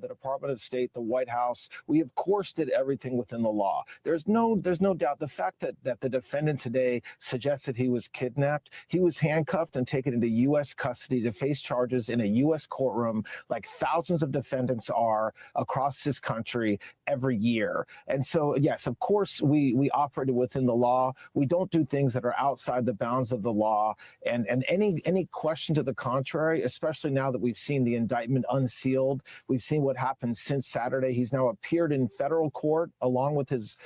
The Department of State, the White House, we of course did everything within the law. There's no doubt. The fact that the defendant today suggested he was kidnapped, he was handcuffed and taken into U.S. custody to face charges in a U.S. courtroom like thousands of defendants are across this country every year. And so, yes, of course, we operated within the law. We don't do things that are outside the bounds of the law. And any question to the contrary, especially now that we've seen the indictment unsealed, we've seen what happened since Saturday. He's now appeared in federal court along with his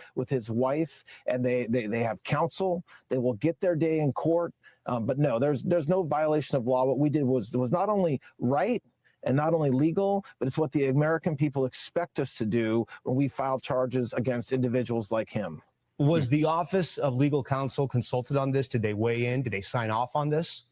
wife, and they have counsel. They will get their day in court. But no, there's no violation of law. What we did was not only right and not only legal, but it's what the American people expect us to do when we file charges against individuals like him. Was the Office of Legal Counsel consulted on this? Did they weigh in? Did they sign off on this?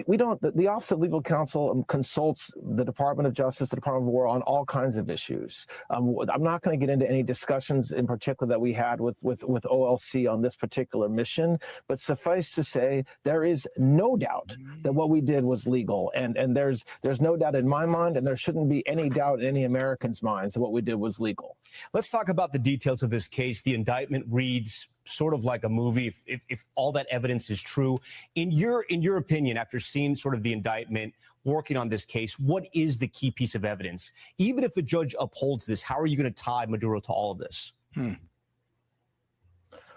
We don't. The Office of Legal Counsel consults the Department of Justice, the Department of War on all kinds of issues. I'm not going to get into any discussions in particular that we had with OLC on this particular mission, but suffice to say, there is no doubt that what we did was legal, and there's no doubt in my mind, and there shouldn't be any doubt in any Americans' minds that what we did was legal. Let's talk about the details of this case. The indictment reads sort of like a movie, if all that evidence is true. In your opinion, after seeing sort of the indictment, working on this case, what is the key piece of evidence? Even if the judge upholds this, how are you going to tie Maduro to all of this?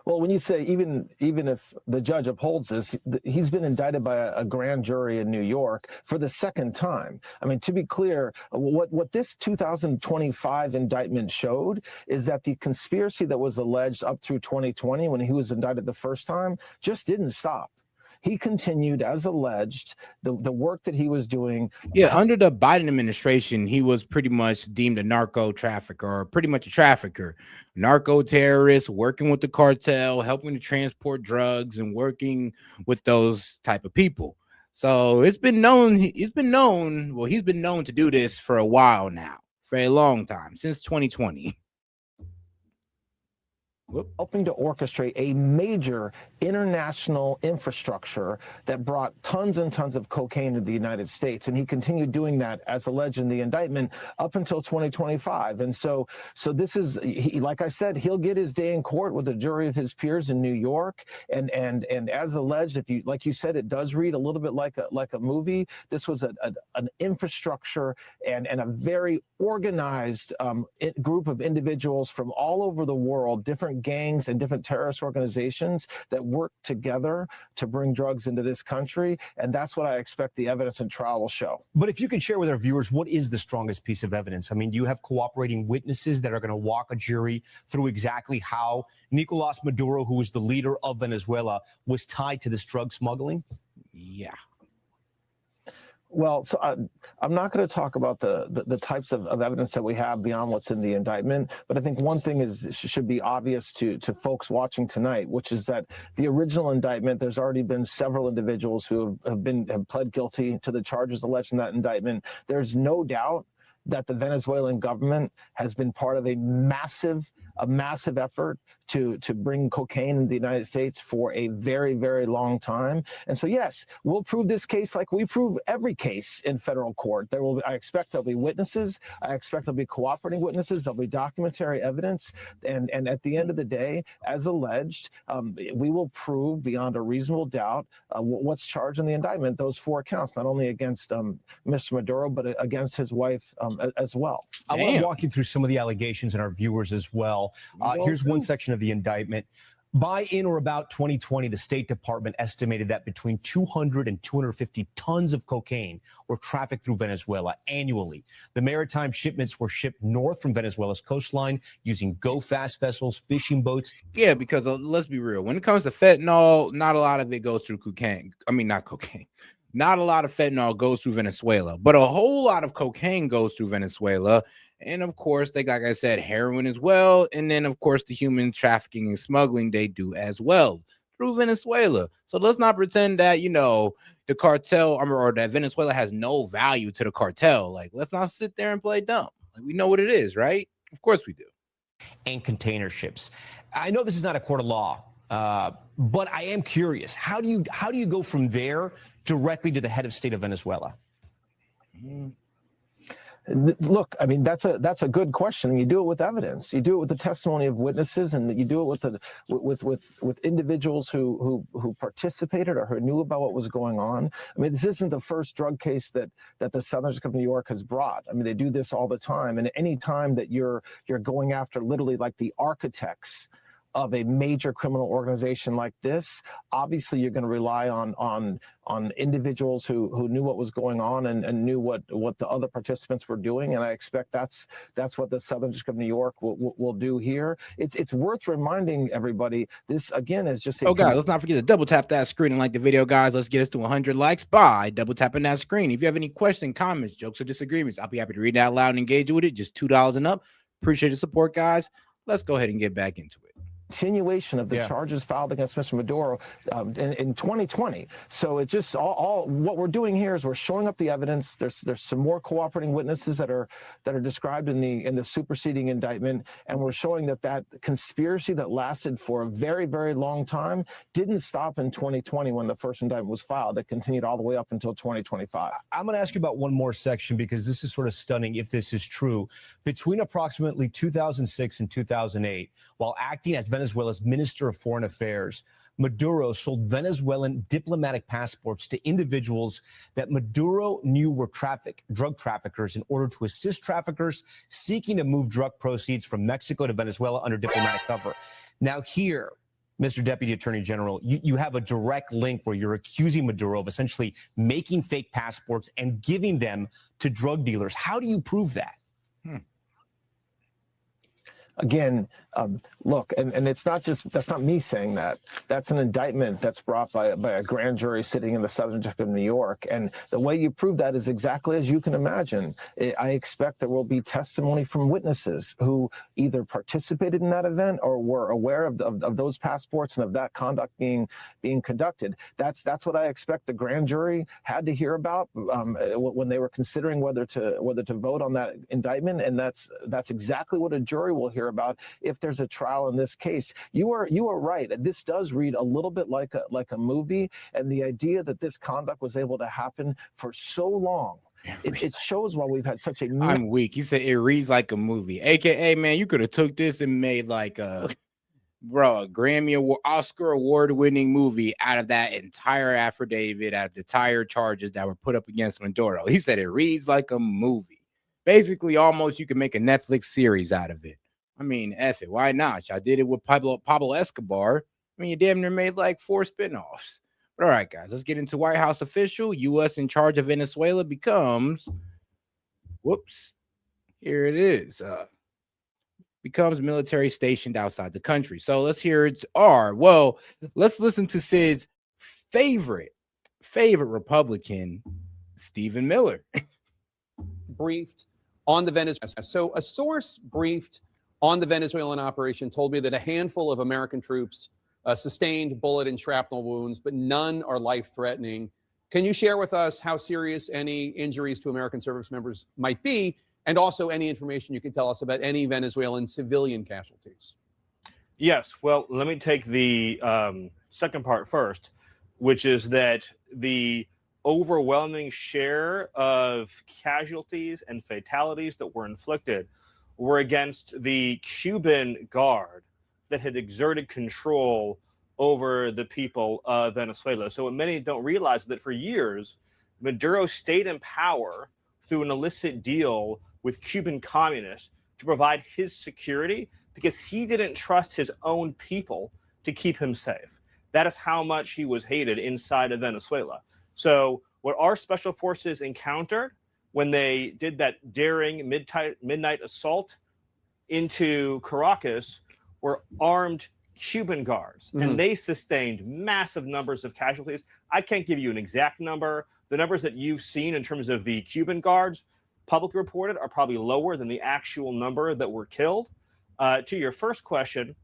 Well, when you say even if the judge upholds this, he's been indicted by a grand jury in New York for the second time. I mean, to be clear, what this 2025 indictment showed is that the conspiracy that was alleged up through 2020 when he was indicted the first time just didn't stop. He continued, as alleged, the work that he was doing. Yeah, under the Biden administration, he was pretty much deemed a narco trafficker, or pretty much a trafficker, narco terrorist, working with the cartel, helping to transport drugs, and working with those type of people. So he's been known to do this for a while now, for a long time, since 2020. Helping to orchestrate a major international infrastructure that brought tons and tons of cocaine to the United States. And he continued doing that, as alleged in the indictment, up until 2025. And so this is, like I said, he'll get his day in court with a jury of his peers in New York. And as alleged, if you, like you said, it does read a little bit like a movie. This was an infrastructure and a very organized group of individuals from all over the world, different gangs and different terrorist organizations that work together to bring drugs into this country. And that's what I expect the evidence and trial will show. But if you can share with our viewers, what is the strongest piece of evidence? I mean, do you have cooperating witnesses that are going to walk a jury through exactly how Nicolas Maduro, who was the leader of Venezuela, was tied to this drug smuggling? Yeah. Well, so I'm not going to talk about the types of evidence that we have beyond what's in the indictment, but I think one thing should be obvious to folks watching tonight, which is that the original indictment, there's already been several individuals who have pled guilty to the charges alleged in that indictment. There's no doubt that the Venezuelan government has been part of a massive effort to bring cocaine in the United States for a very, very long time. And so, yes, we'll prove this case like we prove every case in federal court. I expect there'll be witnesses. I expect there'll be cooperating witnesses. There'll be documentary evidence. And at the end of the day, as alleged, we will prove beyond a reasonable doubt what's charged in the indictment, those 4 counts, not only against Mr. Maduro, but against his wife as well. I want to walk you through some of the allegations and our viewers as well. Here's one section of the indictment. By in or about 2020, the State Department estimated that between 200 and 250 tons of cocaine were trafficked through Venezuela annually. The maritime shipments were shipped north from Venezuela's coastline using go-fast vessels, fishing boats. Yeah, because let's be real. When it comes to fentanyl, not a lot of it goes through cocaine. I mean, not cocaine. Not a lot of fentanyl goes through Venezuela, but a whole lot of cocaine goes through Venezuela. And of course, they, like I said, heroin as well. And then, of course, the human trafficking and smuggling they do as well through Venezuela. So let's not pretend that, the cartel or that Venezuela has no value to the cartel. Like, let's not sit there and play dumb. Like, we know what it is, right? Of course we do. And container ships. I know this is not a court of law, but I am curious. How do you go from there directly to the head of state of Venezuela? Look, I mean, that's a good question. You do it with evidence. You do it with the testimony of witnesses, and you do it with individuals who participated or who knew about what was going on. I mean, this isn't the first drug case that the Southern District of New York has brought. I mean, they do this all the time. And any time that you're going after literally like the architects of a major criminal organization like this, obviously you're going to rely on individuals who knew what was going on and knew what the other participants were doing. And I expect that's what the Southern District of New York will do here. It's worth reminding everybody, this again is just guys, let's not forget to double tap that screen and like the video, guys. Let's get us to 100 likes by double tapping that screen. If you have any questions, comments, jokes, or disagreements, I'll be happy to read it out loud and engage with it. Just $2 and up. Appreciate the support, guys. Let's go ahead and get back into it. Continuation of the charges filed against Mr. Maduro in 2020. So it's just all what we're doing here is we're showing up the evidence. There's some more cooperating witnesses that are described in the superseding indictment, and we're showing that conspiracy that lasted for a very, very long time didn't stop in 2020 when the first indictment was filed. It continued all the way up until 2025. I'm going to ask you about one more section because this is sort of stunning if this is true. Between approximately 2006 and 2008, while acting as Venezuela's Minister of Foreign Affairs, Maduro sold Venezuelan diplomatic passports to individuals that Maduro knew were drug traffickers in order to assist traffickers seeking to move drug proceeds from Mexico to Venezuela under diplomatic cover. Now here, Mr. Deputy Attorney General, you have a direct link where you're accusing Maduro of essentially making fake passports and giving them to drug dealers. How do you prove that? Again, look, and it's not that's not me saying that. That's an indictment that's brought by a grand jury sitting in the Southern District of New York. And the way you prove that is exactly as you can imagine. I expect there will be testimony from witnesses who either participated in that event or were aware of those passports and of that conduct being conducted. That's what I expect the grand jury had to hear about when they were considering whether to vote on that indictment. And that's exactly what a jury will hear about if there's a trial in this case. You are right. This does read a little bit like a movie, and the idea that this conduct was able to happen for so long, it shows why we've had such a. I'm weak. You said it reads like a movie, aka man, you could have took this and made like a Grammy Award, Oscar award-winning movie out of that entire affidavit, out of the entire charges that were put up against Maduro. He said it reads like a movie. Basically, almost you can make a Netflix series out of it. I mean, F it. Why not? I did it with Pablo Escobar. I mean, you damn near made like 4 spinoffs. But all right, guys, let's get into White House official. U.S. in charge of Venezuela becomes, whoops, here it is. Becomes military stationed outside the country. So let's hear it. Well, let's listen to Sid's favorite Republican, Stephen Miller. Briefed on the Venezuela. So a source briefed on the Venezuelan operation told me that a handful of American troops sustained bullet and shrapnel wounds, but none are life-threatening. Can you share with us how serious any injuries to American service members might be, and also any information you can tell us about any Venezuelan civilian casualties? Yes. Well, let me take the second part first, which is that the overwhelming share of casualties and fatalities that were inflicted were against the Cuban guard that had exerted control over the people of Venezuela. So what many don't realize is that for years, Maduro stayed in power through an illicit deal with Cuban communists to provide his security because he didn't trust his own people to keep him safe. That is how much he was hated inside of Venezuela. So what our special forces encountered when they did that daring midnight assault into Caracas were armed Cuban guards, and they sustained massive numbers of casualties. I can't give you an exact number. The numbers that you've seen in terms of the Cuban guards publicly reported are probably lower than the actual number that were killed. To your first question,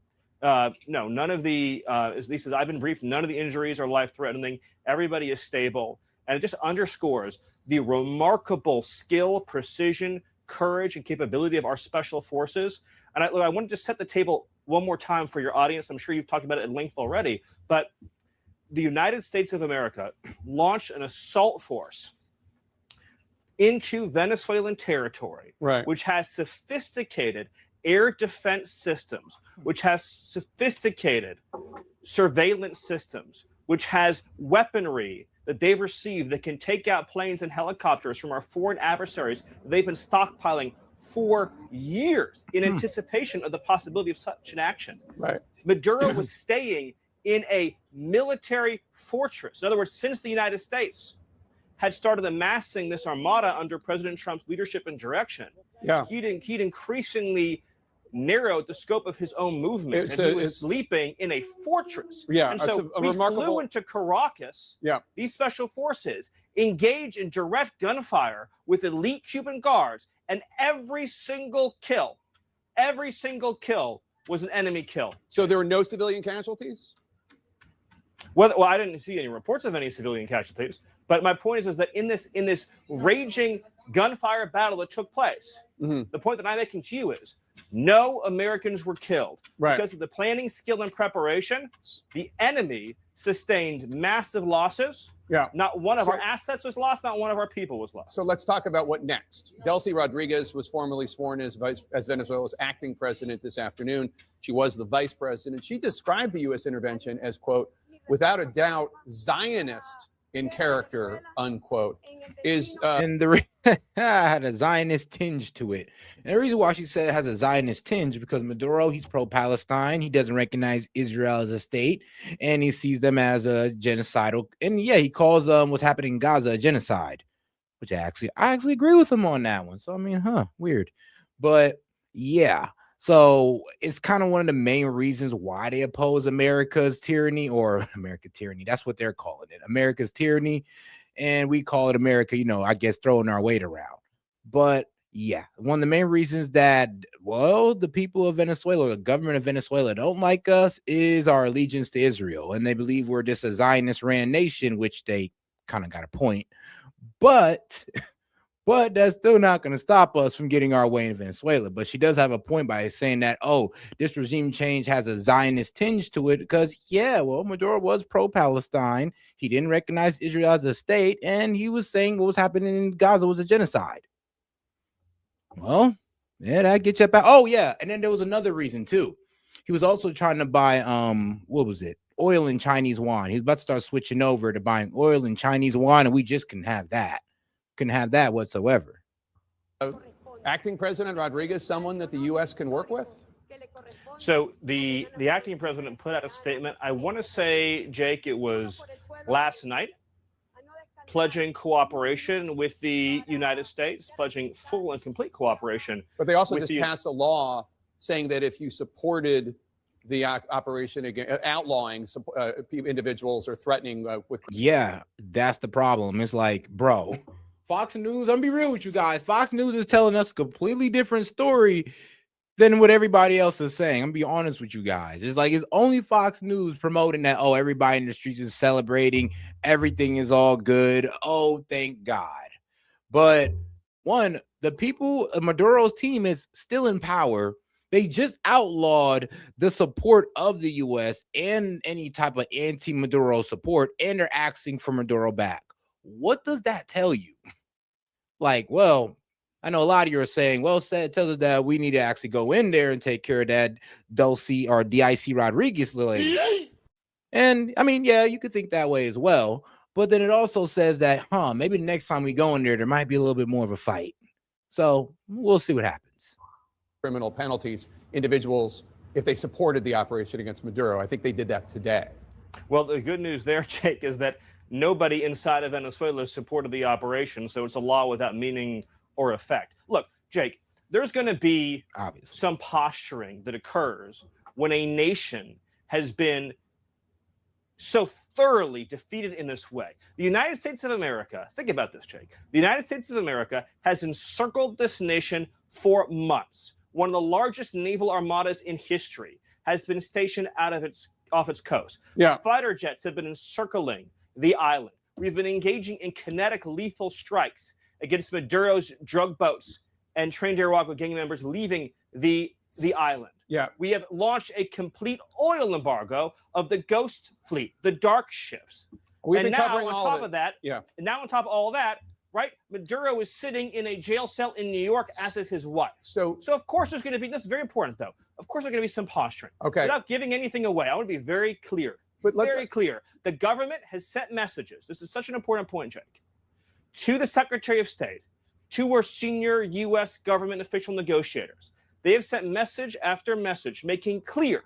no, none of the, at least as I've been briefed, none of the injuries are life-threatening. Everybody is stable. And it just underscores the remarkable skill, precision, courage, and capability of our special forces. And I wanted to set the table one more time for your audience. I'm sure you've talked about it at length already, but the United States of America launched an assault force into Venezuelan territory, which has sophisticated air defense systems, which has sophisticated surveillance systems, which has weaponry that they've received that can take out planes and helicopters from our foreign adversaries that they've been stockpiling for years in anticipation of the possibility of such an action. Maduro was staying in a military fortress. In other words, since the United States had started amassing this armada under President Trump's leadership and direction, he'd increasingly narrowed the scope of his own movement, and he was sleeping in a fortress. And so we flew into Caracas. These special forces engage in direct gunfire with elite Cuban guards, and every single kill was an enemy kill. So there were no civilian casualties? Well, I didn't see any reports of any civilian casualties. But my point is that in this raging gunfire battle that took place, the point that I'm making to you is no Americans were killed. Because of the planning, skill, and preparation, the enemy sustained massive losses. Not one of our assets was lost, not one of our people was lost. So let's talk about what next. Delcy Rodriguez was formally sworn as Venezuela's acting president this afternoon. She was the vice president. She described the U.S. intervention as, quote, without a doubt, Zionist in character, unquote. And the had a Zionist tinge to it. And the reason why she said it has a Zionist tinge because Maduro, he's pro-Palestine. He doesn't recognize Israel as a state, and he sees them as a genocidal. And yeah, he calls what's happening in Gaza a genocide, which I actually agree with him on that one. So I mean, weird, but yeah. So it's kind of one of the main reasons why they oppose America's tyranny, or America tyranny. That's what they're calling it, America's tyranny. And we call it America, I guess, throwing our weight around. But yeah, one of the main reasons that, well, the people of Venezuela, the government of Venezuela don't like us is our allegiance to Israel. And they believe we're just a Zionist ran nation, which they kind of got a point. But that's still not going to stop us from getting our way in Venezuela. But she does have a point by saying that, this regime change has a Zionist tinge to it because, Maduro was pro-Palestine. He didn't recognize Israel as a state, and he was saying what was happening in Gaza was a genocide. Well, yeah, that gets you back. Oh, yeah, and then there was another reason, too. He was also trying to buy, oil in Chinese yuan. He was about to start switching over to buying oil in Chinese yuan, and we just couldn't have that. Couldn't have that whatsoever. Acting President Rodriguez, someone that the U.S. can work with? So the acting president put out a statement. I want to say, Jake, it was last night, pledging cooperation with the United States, pledging full and complete cooperation. But they also just passed a law saying that if you supported the operation against outlawing individuals or threatening with. Yeah, that's the problem. It's like, bro, Fox News, I'm gonna be real with you guys. Fox News is telling us a completely different story than what everybody else is saying. I'm gonna be honest with you guys. It's like, it's only Fox News promoting that, oh, everybody in the streets is celebrating, everything is all good. Oh, thank God. But one, the people, Maduro's team is still in power. They just outlawed the support of the U.S. and any type of anti-Maduro support, and they're asking for Maduro back. What does that tell you? Like, well, I know a lot of you are saying, well, it tells us that we need to actually go in there and take care of that Dulce or DIC Rodriguez lady. And I mean, yeah, you could think that way as well. But then it also says that, maybe the next time we go in there might be a little bit more of a fight. So we'll see what happens. Criminal penalties, individuals, if they supported the operation against Maduro. I think they did that today. Well, the good news there, Jake, is that nobody inside of Venezuela supported the operation, so it's a law without meaning or effect. Look, Jake, there's going to be some posturing that occurs when a nation has been so thoroughly defeated in this way. The United States of America, think about this, Jake. The United States of America has encircled this nation for months. One of the largest naval armadas in history has been stationed off its coast. Yeah. Fighter jets have been encircling the island. We've been engaging in kinetic lethal strikes against Maduro's drug boats and trained Arauco gang members leaving the island. Yeah. We have launched a complete oil embargo of the ghost fleet, the dark ships. We've been covering on all top of it. of that, Yeah. now on top of all that, right? Maduro is sitting in a jail cell in New York, as is his wife. So of course there's going to be, this is very important though, of course there's going to be some posturing. Okay. Without giving anything away, I want to be very clear. Very clear. The government has sent messages. This is such an important point, Jake. To the Secretary of State, to our senior U.S. government official negotiators. They have sent message after message making clear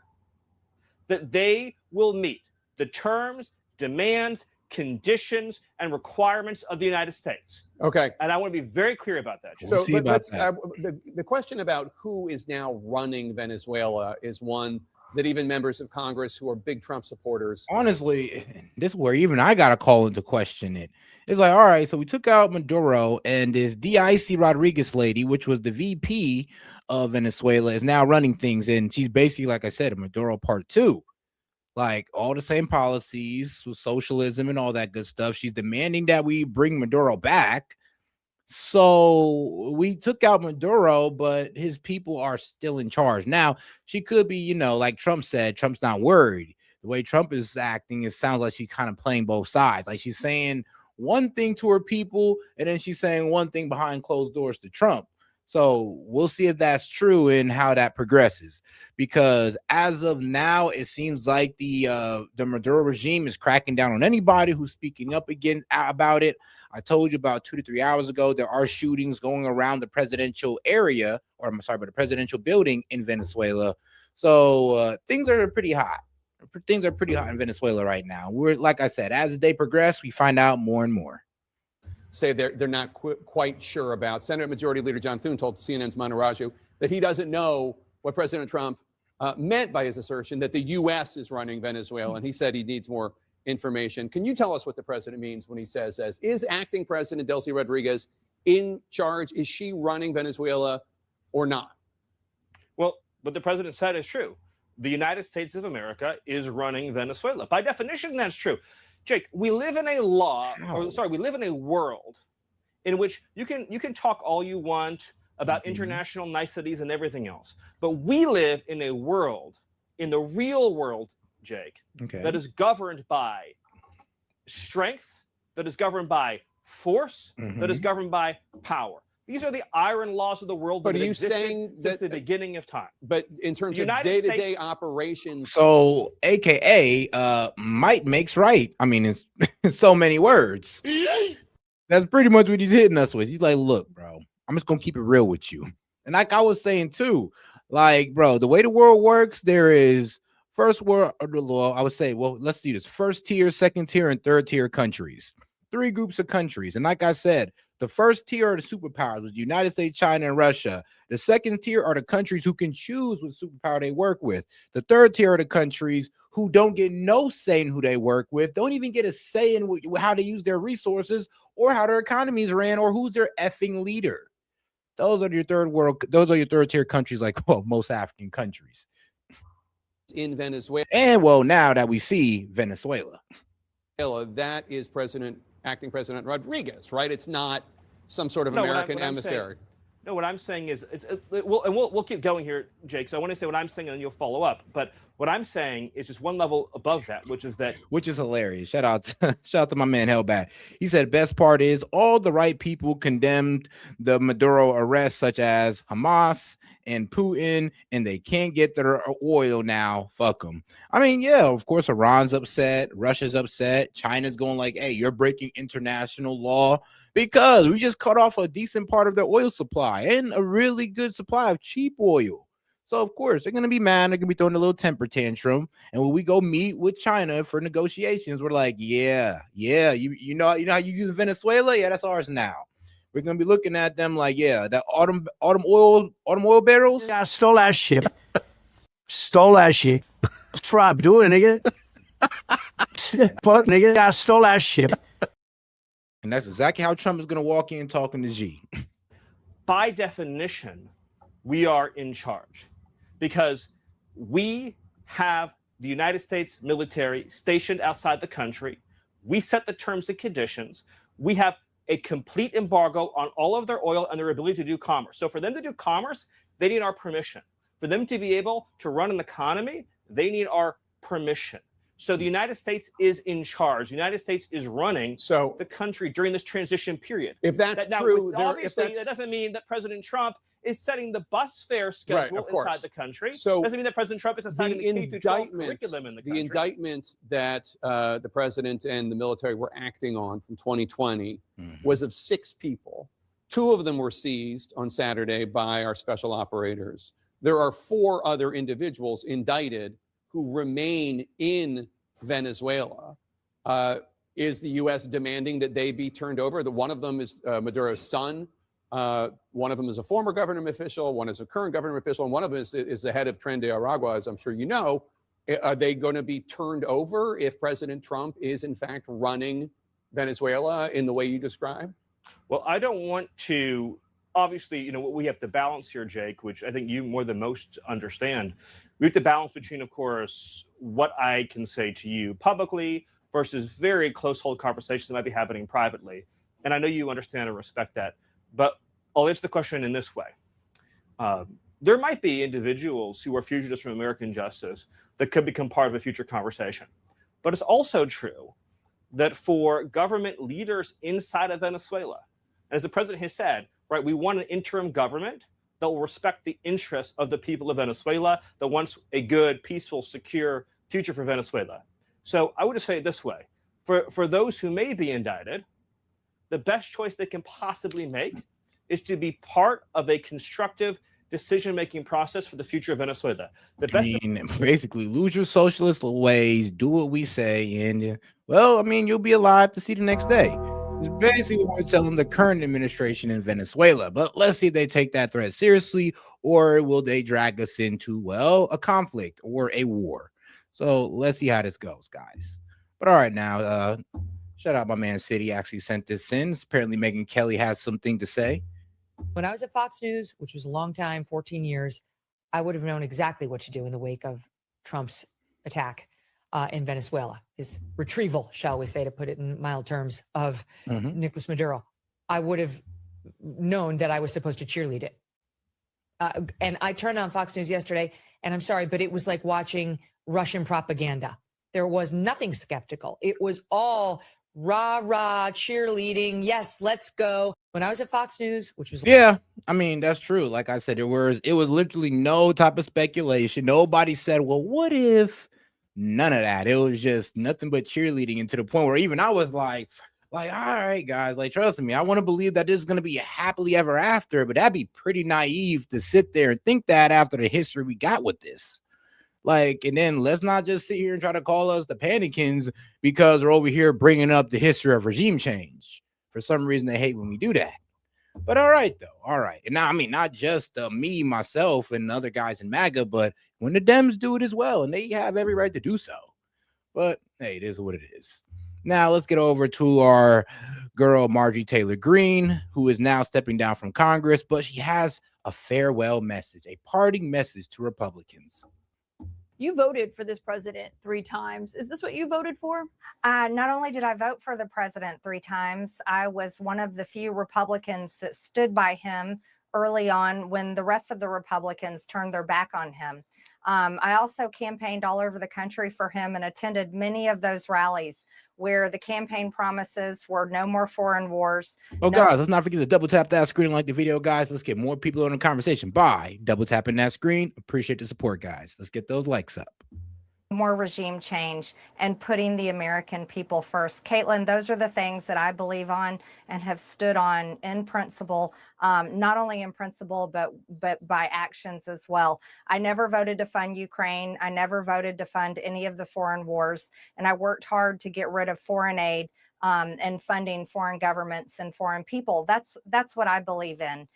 that they will meet the terms, demands, conditions, and requirements of the United States. Okay. And I want to be very clear about that. So the question about who is now running Venezuela is one that even members of Congress who are big Trump supporters. Honestly, this is where even I got to call into question it. It's like, all right, so we took out Maduro, and this DIC Rodriguez lady, which was the VP of Venezuela, is now running things. And she's basically, like I said, a Maduro part 2. Like all the same policies with socialism and all that good stuff. She's demanding that we bring Maduro back. So we took out Maduro, but his people are still in charge. Now, she could be, like Trump said, Trump's not worried. The way Trump is acting, it sounds like she's kind of playing both sides. Like she's saying one thing to her people, and then she's saying one thing behind closed doors to Trump. So we'll see if that's true and how that progresses. Because as of now, it seems like the Maduro regime is cracking down on anybody who's speaking up about it. I told you about 2 to 3 hours ago, there are shootings going around the presidential area, or I'm sorry, but the presidential building in Venezuela. So things are pretty hot. Things are pretty hot in Venezuela right now. We're, like I said, as the day progresses, we find out more and more. Say they're not quite sure about. Senate Majority Leader John Thune told CNN's Manaraju that he doesn't know what President Trump meant by his assertion that the U.S. is running Venezuela, and he said he needs more information. Can you tell us what the president means when he says, is acting President Delcy Rodriguez in charge? Is she running Venezuela or not? Well, what the president said is true. The United States of America is running Venezuela. By definition, that's true. Jake, we live in a we live in a world in which you can talk all you want about international niceties and everything else. But we live in a world, in the real world, Jake, that is governed by strength, that is governed by force, that is governed by power. These are the iron laws of the world. But that are you existed saying since the beginning of time? But in terms of day-to-day operations. So, AKA, might makes right. I mean, it's so many words. That's pretty much what he's hitting us with. He's like, look, bro, I'm just going to keep it real with you. And like I was saying, too, Like, bro, the way the world works, there is first world order law. I would say, well, let's do this: first tier, second tier, and third tier countries. 3 groups of countries. And like I said, the first tier are the superpowers, with the United States, China, and Russia. The second tier are the countries who can choose what superpower they work with. The third tier are the countries who don't get no say in who they work with, don't even get a say in how they use their resources or how their economies ran or who's their effing leader. Those are your third world. Those are your third tier countries, like, well, most African countries. In Venezuela. And well, now that we see Venezuela, that is acting President Rodriguez, right? It's not some sort of No, American what I'm emissary. No, what I'm saying is, we'll keep going here, Jake. So I want to say what I'm saying, and then you'll follow up. But what I'm saying is just one level above that, which is hilarious. Shout out to my man Hellbat. He said, best part is all the right people condemned the Maduro arrests, such as Hamas and Putin, and they can't get their oil now. Fuck them. I mean, yeah, of course, Iran's upset, Russia's upset, China's going like, hey, you're breaking international law, because we just cut off a decent part of their oil supply and a really good supply of cheap oil. So, of course, they're going to be mad. They're going to be throwing a little temper tantrum. And when we go meet with China for negotiations, we're like, yeah, you know how you use Venezuela? Yeah, that's ours now. We're going to be looking at them like, yeah, that autumn oil barrels. I stole that shit. Stole that shit. That's what I'm doing, nigga. But, nigga, I stole that shit. And that's exactly how Trump is going to walk in talking to Xi. by definition, we are in charge because we have the United States military stationed outside the country. We set the terms and conditions. We have a complete embargo on all of their oil and their ability to do commerce. So for them to do commerce, they need our permission. For them to be able to run an economy, they need our permission. So the United States is in charge. The United States is running the country during this transition period. If that's true, obviously that doesn't mean that President Trump is setting the bus fare schedule inside the country. So doesn't mean that President Trump is assigning the K-12 curriculum in the country. The indictment that the president and the military were acting on from 2020 was of 6 people. 2 of them were seized on Saturday by our special operators. There are 4 other individuals indicted who remain in Venezuela. Is the U.S. demanding that they be turned over? One of them is Maduro's son. One of them is a former government official. One is a current government official. And one of them is the head of Tren de Aragua, as I'm sure you know. Are they going to be turned over if President Trump is, in fact, running Venezuela in the way you described? Well, I don't want to. Obviously, what we have to balance here, Jake, which I think you more than most understand, we have to balance between, of course, what I can say to you publicly versus very close hold conversations that might be happening privately. And I know you understand and respect that. But I'll answer the question in this way. There might be individuals who are fugitives from American justice that could become part of a future conversation. But it's also true that for government leaders inside of Venezuela, as the president has said, right, we want an interim government that will respect the interests of the people of Venezuela, that wants a good, peaceful, secure future for Venezuela. So I would just say it this way. For those who may be indicted, the best choice they can possibly make is to be part of a constructive decision-making process for the future of Venezuela. Basically, lose your socialist ways, do what we say, and, well, you'll be alive to see the next day. It's basically what we're telling the current administration in Venezuela. But let's see if they take that threat seriously, or will they drag us into, well, a conflict or a war. So let's see how this goes, guys. But all right, now, shout out my man City actually sent this in. Apparently Megyn Kelly has something to say. When I was at Fox News, which was a long time, 14 years, I would have known exactly what to do in the wake of Trump's attack in Venezuela, his retrieval, shall we say, to put it in mild terms, of Nicolas Maduro. I would have known that I was supposed to cheerlead it. And I turned on Fox News yesterday, and I'm sorry, but it was like watching Russian propaganda. There was nothing skeptical. It was all rah-rah, cheerleading. Yes, let's go. When I was at Fox News, which was... Yeah, that's true. Like I said, it was literally no type of speculation. Nobody said, well, what if... None of that. It was just nothing but cheerleading, and to the point where even I was like Like, all right, guys, like, trust me, I want to believe that this is going to be a happily ever after, but that'd be pretty naive to sit there and think that after the history we got with this. Like, and then let's not just sit here and try to call us the Panikins because we're over here bringing up the history of regime change. For some reason, they hate when we do that. But all right, though. All right. And now, I mean, not just me, myself, and other guys in MAGA, but when the Dems do it as well, and they have every right to do so. But hey, it is what it is. Now let's get over to our girl, Marjorie Taylor Greene, who is now stepping down from Congress, but she has a farewell message, a parting message to Republicans. You voted for this president 3 times. Is this what you voted for? Not only did I vote for the president 3 times, I was one of the few Republicans that stood by him early on when the rest of the Republicans turned their back on him. I also campaigned all over the country for him and attended many of those rallies where the campaign promises were no more foreign wars. Oh, guys, let's not forget to double tap that screen and like the video, guys. Let's get more people in the conversation by double tapping that screen. Appreciate the support, guys. Let's get those likes up. More regime change and putting the American people first. Caitlin, those are the things that I believe on and have stood on in principle, not only in principle, but by actions as well. I never voted to fund Ukraine. I never voted to fund any of the foreign wars. And I worked hard to get rid of foreign aid and funding foreign governments and foreign people. That's what I believe in.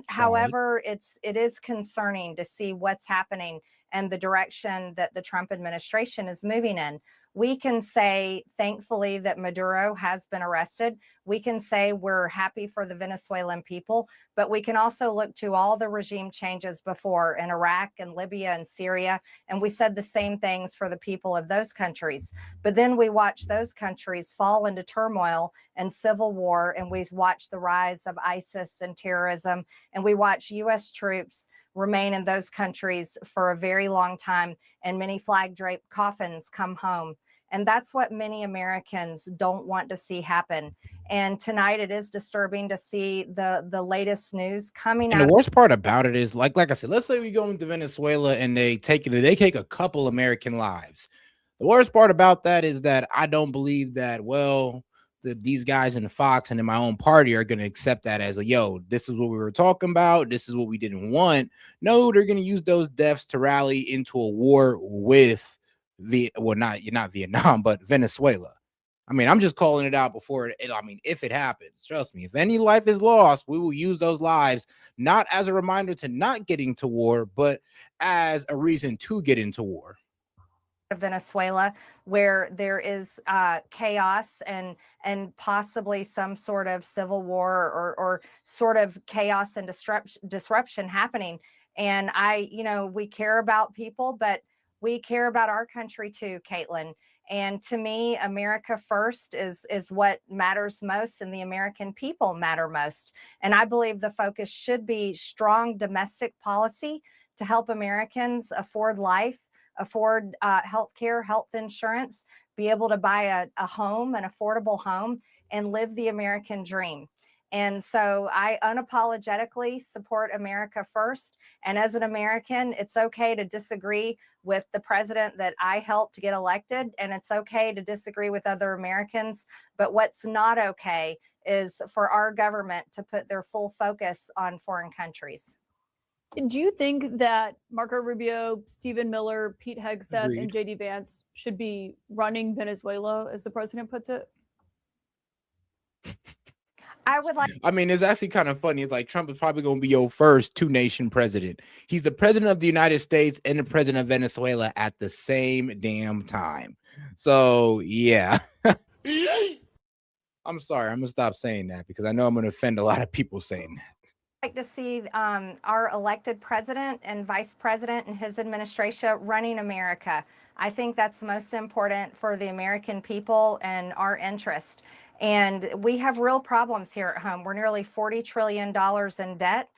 However, it is concerning to see what's happening and the direction that the Trump administration is moving in. We can say, thankfully, that Maduro has been arrested. We can say we're happy for the Venezuelan people, but we can also look to all the regime changes before in Iraq and Libya and Syria, and we said the same things for the people of those countries. But then we watch those countries fall into turmoil and civil war, and we watch the rise of ISIS and terrorism, and we watch U.S. troops remain in those countries for a very long time, and many flag-draped coffins come home. And that's what many Americans don't want to see happen. And tonight it is disturbing to see the latest news coming out. And the worst part about it is, like I said, let's say we go into Venezuela and they take a couple American lives. The worst part about that is that I don't believe that, well, these guys in Fox and in my own party are going to accept that as this is what we were talking about. This is what we didn't want. No, they're going to use those deaths to rally into a war with not Vietnam, but Venezuela. I mean, I'm just calling it out before if it happens, trust me, if any life is lost, we will use those lives, not as a reminder to not get into war, but as a reason to get into war. Venezuela, where there is chaos and possibly some sort of civil war or sort of chaos and disruption happening. And we care about people, but we care about our country too, Caitlin. And to me, America first is what matters most, and the American people matter most. And I believe the focus should be strong domestic policy to help Americans afford life, afford health care, health insurance, be able to buy a home, an affordable home, and live the American dream. And so I unapologetically support America first. And as an American, it's okay to disagree with the president that I helped get elected, and it's okay to disagree with other Americans. But what's not okay is for our government to put their full focus on foreign countries. Do you think that Marco Rubio, Stephen Miller, Pete Hegseth, Agreed. and J.D. Vance should be running Venezuela, as the president puts it? I would like. I mean, it's actually kind of funny. It's like Trump is probably going to be your first two-nation president. He's the president of the United States and the president of Venezuela at the same damn time. So, yeah. I'm sorry. I'm going to stop saying that because I know I'm going to offend a lot of people saying that. Like to see our elected president and vice president and his administration running America. I think that's most important for the American people and our interest. And we have real problems here at home. We're nearly $40 trillion in debt.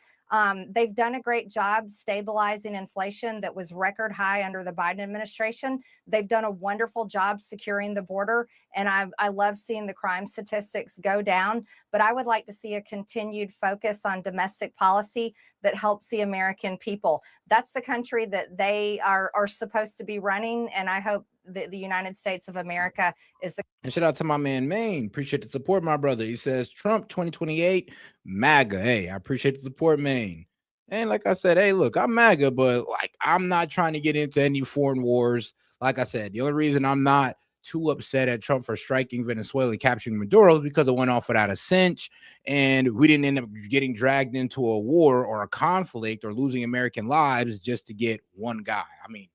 They've done a great job stabilizing inflation that was record high under the Biden administration. They've done a wonderful job securing the border, and I love seeing the crime statistics go down. But I would like to see a continued focus on domestic policy that helps the American people. That's the country that they are supposed to be running, and I hope the United States of America is the. And shout out to my man Maine. Appreciate the support, my brother. He says Trump 2028, MAGA. Hey, I appreciate the support, Maine. And like I said, hey, look, I'm MAGA, but like I'm not trying to get into any foreign wars. Like I said, the only reason I'm not too upset at Trump for striking Venezuela and capturing Maduro is because it went off without a cinch, and we didn't end up getting dragged into a war or a conflict or losing American lives just to get one guy. I mean,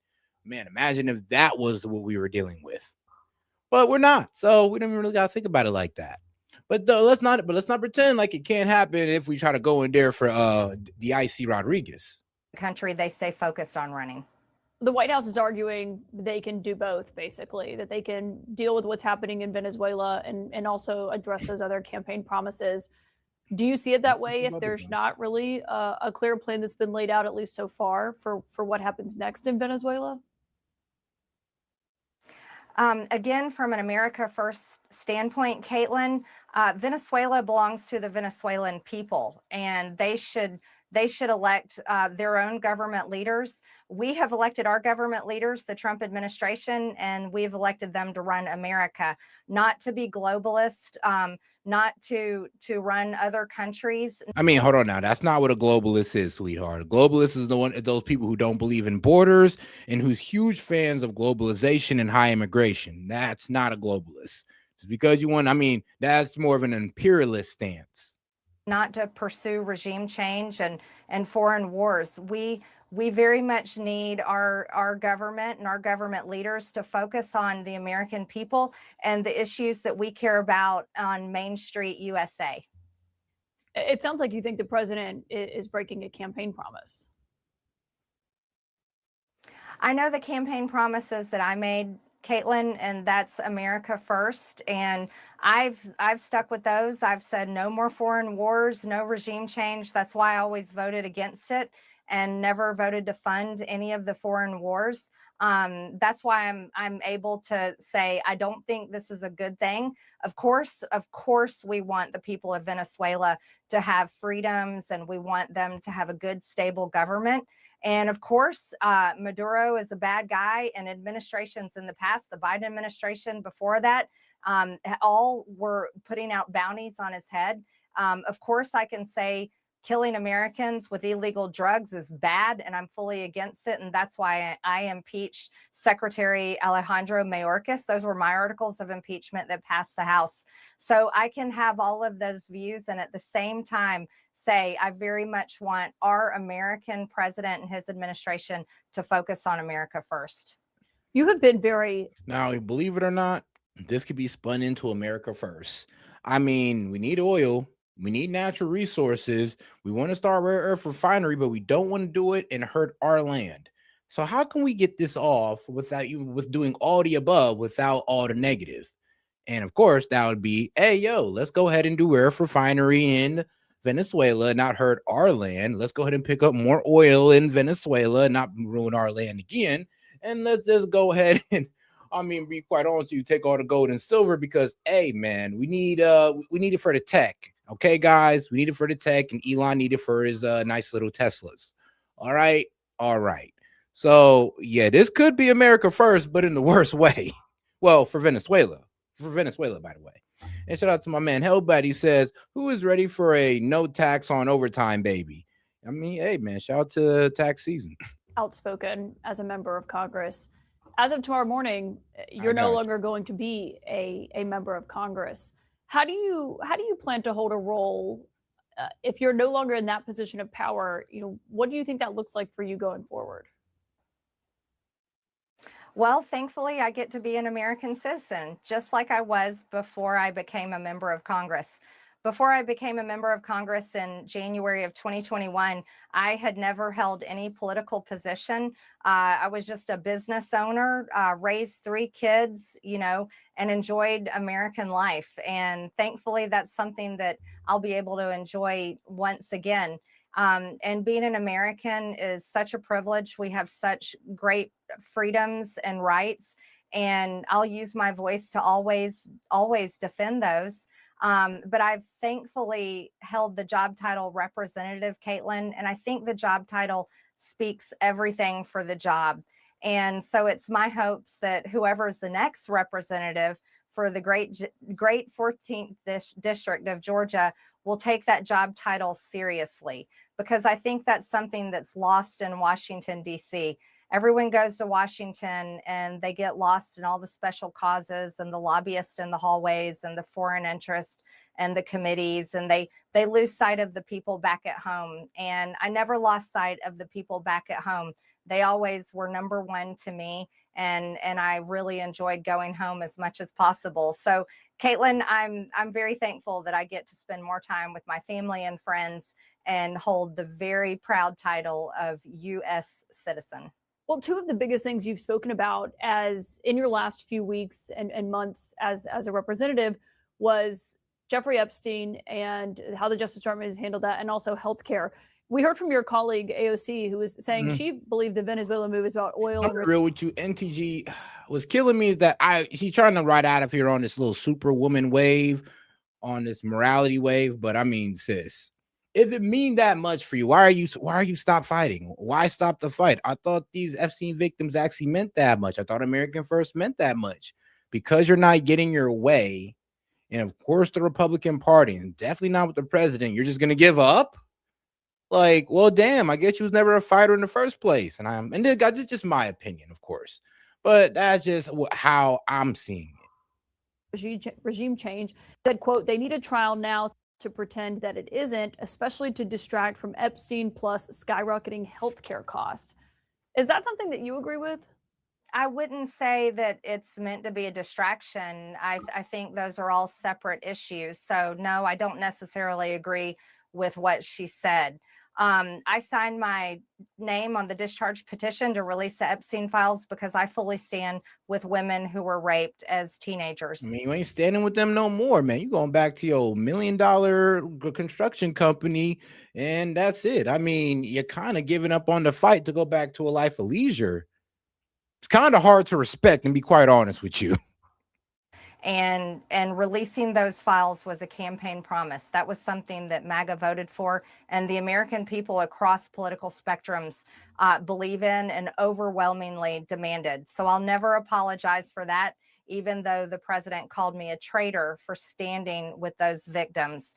man, imagine if that was what we were dealing with. But we're not, so we don't really gotta think about it like that. But let's not pretend like it can't happen if we try to go in there for the IC Rodriguez. Country they stay focused on running. The White House is arguing they can do both, basically, that they can deal with what's happening in Venezuela and also address those other campaign promises. Do you see it that way if there's not really a clear plan that's been laid out, at least so far, for what happens next in Venezuela? Again, from an America First standpoint, Caitlin, Venezuela belongs to the Venezuelan people, and they should elect their own government leaders. We have elected our government leaders, the Trump administration, and we've elected them to run America, not to be globalist, not to run other countries. I mean, hold on now. That's not what a globalist is, sweetheart. A globalist is those people who don't believe in borders and who's huge fans of globalization and high immigration. That's not a globalist. Just because you want, I mean, that's more of an imperialist stance. Not to pursue regime change and foreign wars. We very much need our government and our government leaders to focus on the American people and the issues that we care about on Main Street, USA. It sounds like you think the president is breaking a campaign promise. I know the campaign promises that I made, Caitlin, and that's America First. And I've stuck with those. I've said no more foreign wars, no regime change. That's why I always voted against it and never voted to fund any of the foreign wars. That's why I'm able to say I don't think this is a good thing. Of course, we want the people of Venezuela to have freedoms, and we want them to have a good, stable government. And of course, Maduro is a bad guy, and administrations in the past, the Biden administration before that, all were putting out bounties on his head. Of course, I can say killing Americans with illegal drugs is bad, and I'm fully against it. And that's why I impeached Secretary Alejandro Mayorkas. Those were my articles of impeachment that passed the House. So I can have all of those views and at the same time say I very much want our American president and his administration to focus on America first. You have been very... Now, believe it or not, this could be spun into America first. I mean, we need oil. We need natural resources. We want to start rare earth refinery, but we don't want to do it and hurt our land. So how can we get this off with doing all the above without all the negative? And of course, that would be, hey, yo, let's go ahead and do rare earth refinery in Venezuela, not hurt our land. Let's go ahead and pick up more oil in Venezuela, not ruin our land again. And let's just go ahead and, I mean, be quite honest with you, take all the gold and silver because, hey, man, we need it for the tech. Okay, guys, we need it for the tech, and Elon needed it for his nice little Teslas. All right. So, yeah, this could be America first, but in the worst way. Well, for Venezuela, by the way. And shout out to my man Hellbat. He says, who is ready for a no tax on overtime, baby? I mean, hey, man, shout out to tax season. Outspoken as a member of Congress. As of tomorrow morning, you're no longer going to be a member of Congress. How do you plan to hold a role if you're no longer in that position of power? You know, what do you think that looks like for you going forward? Well, thankfully, I get to be an American citizen, just like I was before I became a member of Congress. Before I became a member of Congress in January of 2021, I had never held any political position. I was just a business owner, raised 3 kids, and enjoyed American life. And thankfully, that's something that I'll be able to enjoy once again. And being an American is such a privilege. We have such great freedoms and rights, and I'll use my voice to always defend those. But I've thankfully held the job title representative, Caitlin, and I think the job title speaks everything for the job. And so it's my hopes that whoever's the next representative for the great 14th district of Georgia will take that job title seriously, because I think that's something that's lost in Washington, D.C. Everyone goes to Washington and they get lost in all the special causes and the lobbyists in the hallways and the foreign interest and the committees, and they lose sight of the people back at home. And I never lost sight of the people back at home. They always were number one to me, and I really enjoyed going home as much as possible. So, Caitlin, I'm very thankful that I get to spend more time with my family and friends and hold the very proud title of U.S. citizen. Well, two of the biggest things you've spoken about as in your last few weeks and months as a representative was Jeffrey Epstein and how the Justice Department has handled that, and also healthcare. We heard from your colleague AOC, who was saying she believed the Venezuela move is about oil. I'm real with you. NTG was killing me is that she's trying to ride out of here on this little superwoman wave, on this morality wave. But I mean, sis, if it mean that much for you, why are you stop fighting? Why stop the fight? I thought these Epstein victims actually meant that much. I thought American First meant that much. Because you're not getting your way, and of course the Republican Party, and definitely not with the president, you're just gonna give up? Like, well, damn, I guess you was never a fighter in the first place. And that's just my opinion, of course, but that's just how I'm seeing it. Regime change. Said, quote, they need a trial now to pretend that it isn't, especially to distract from Epstein plus skyrocketing healthcare cost. Is that something that you agree with? I wouldn't say that it's meant to be a distraction. I think those are all separate issues. So no, I don't necessarily agree with what she said. I signed my name on the discharge petition to release the Epstein files because I fully stand with women who were raped as teenagers. I mean, you ain't standing with them no more, man. You going back to your $1 million construction company, and that's it. I mean, you're kind of giving up on the fight to go back to a life of leisure. It's kind of hard to respect, and be quite honest with you. And releasing those files was a campaign promise. That was something that MAGA voted for, and the American people across political spectrums believe in and overwhelmingly demanded. So I'll never apologize for that, even though the president called me a traitor for standing with those victims.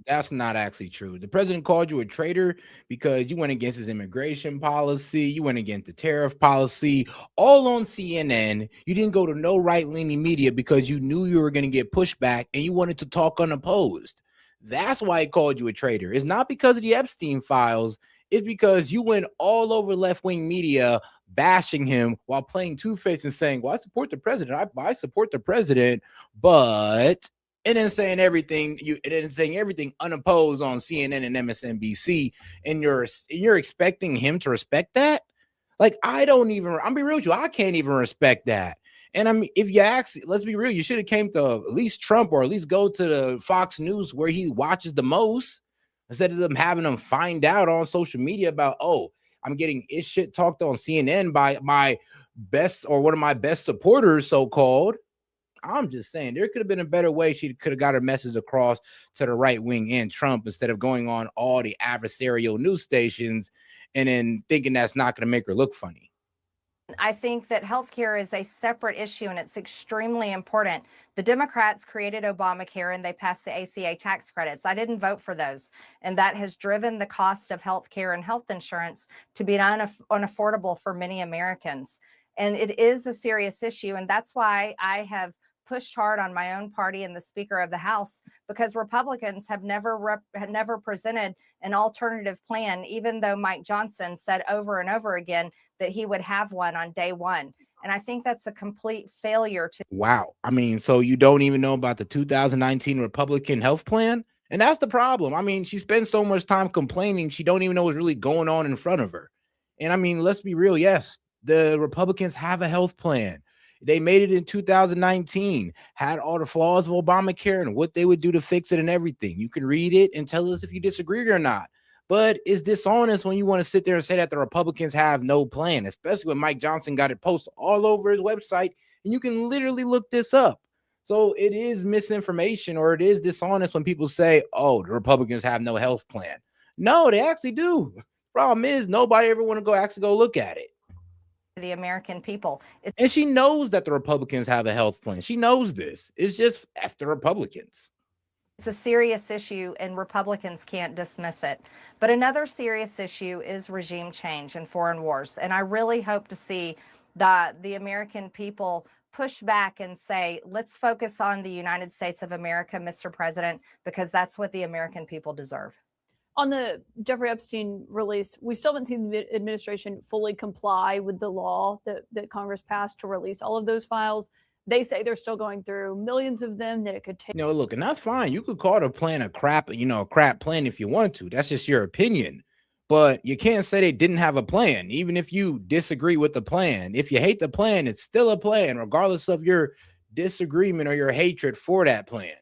That's not actually true. The president called you a traitor because you went against his immigration policy. You went against the tariff policy, all on CNN. You didn't go to no right-leaning media because you knew you were going to get pushback and you wanted to talk unopposed. That's why he called you a traitor. It's not because of the Epstein files. It's because you went all over left-wing media bashing him while playing two-faced and saying, well, I support the president. I support the president, but... and then saying everything unopposed on CNN and MSNBC, and you're expecting him to respect that? Like, I'm be real with you, I can't even respect that. And I mean, if you actually, let's be real, you should have came to at least Trump, or at least go to the Fox News where he watches the most, instead of them having him find out on social media about, oh, I'm getting his shit talked on CNN by my best, or one of my best supporters, so-called. I'm just saying there could have been a better way she could have got her message across to the right wing and Trump, instead of going on all the adversarial news stations and then thinking that's not going to make her look funny. I think that healthcare is a separate issue, and it's extremely important. The Democrats created Obamacare and they passed the ACA tax credits. I didn't vote for those, and that has driven the cost of healthcare and health insurance to be unaffordable for many Americans. And it is a serious issue, and that's why I have pushed hard on my own party and the Speaker of the House, because Republicans have never presented an alternative plan, even though Mike Johnson said over and over again that he would have one on day one. And I think that's a complete failure to. Wow. I mean, so you don't even know about the 2019 Republican health plan? And that's the problem. I mean, she spends so much time complaining, she don't even know what's really going on in front of her. And I mean, let's be real. Yes, the Republicans have a health plan. They made it in 2019, had all the flaws of Obamacare and what they would do to fix it and everything. You can read it and tell us if you disagree or not. But it's dishonest when you want to sit there and say that the Republicans have no plan, especially when Mike Johnson got it posted all over his website. And you can literally look this up. So it is misinformation, or it is dishonest when people say, oh, the Republicans have no health plan. No, they actually do. Problem is, nobody ever want to actually go look at it. the American people. And she knows that the Republicans have a health plan. She knows this. It's just F the Republicans. It's a serious issue and Republicans can't dismiss it. But another serious issue is regime change and foreign wars. And I really hope to see the American people push back and say, let's focus on the United States of America, Mr. President, because that's what the American people deserve. On the Jeffrey Epstein release, we still haven't seen the administration fully comply with the law that Congress passed to release all of those files. They say they're still going through millions of them, that it could take. You know, look, and that's fine. You could call the plan a crap plan if you want to. That's just your opinion. But you can't say they didn't have a plan, even if you disagree with the plan. If you hate the plan, it's still a plan, regardless of your disagreement or your hatred for that plan.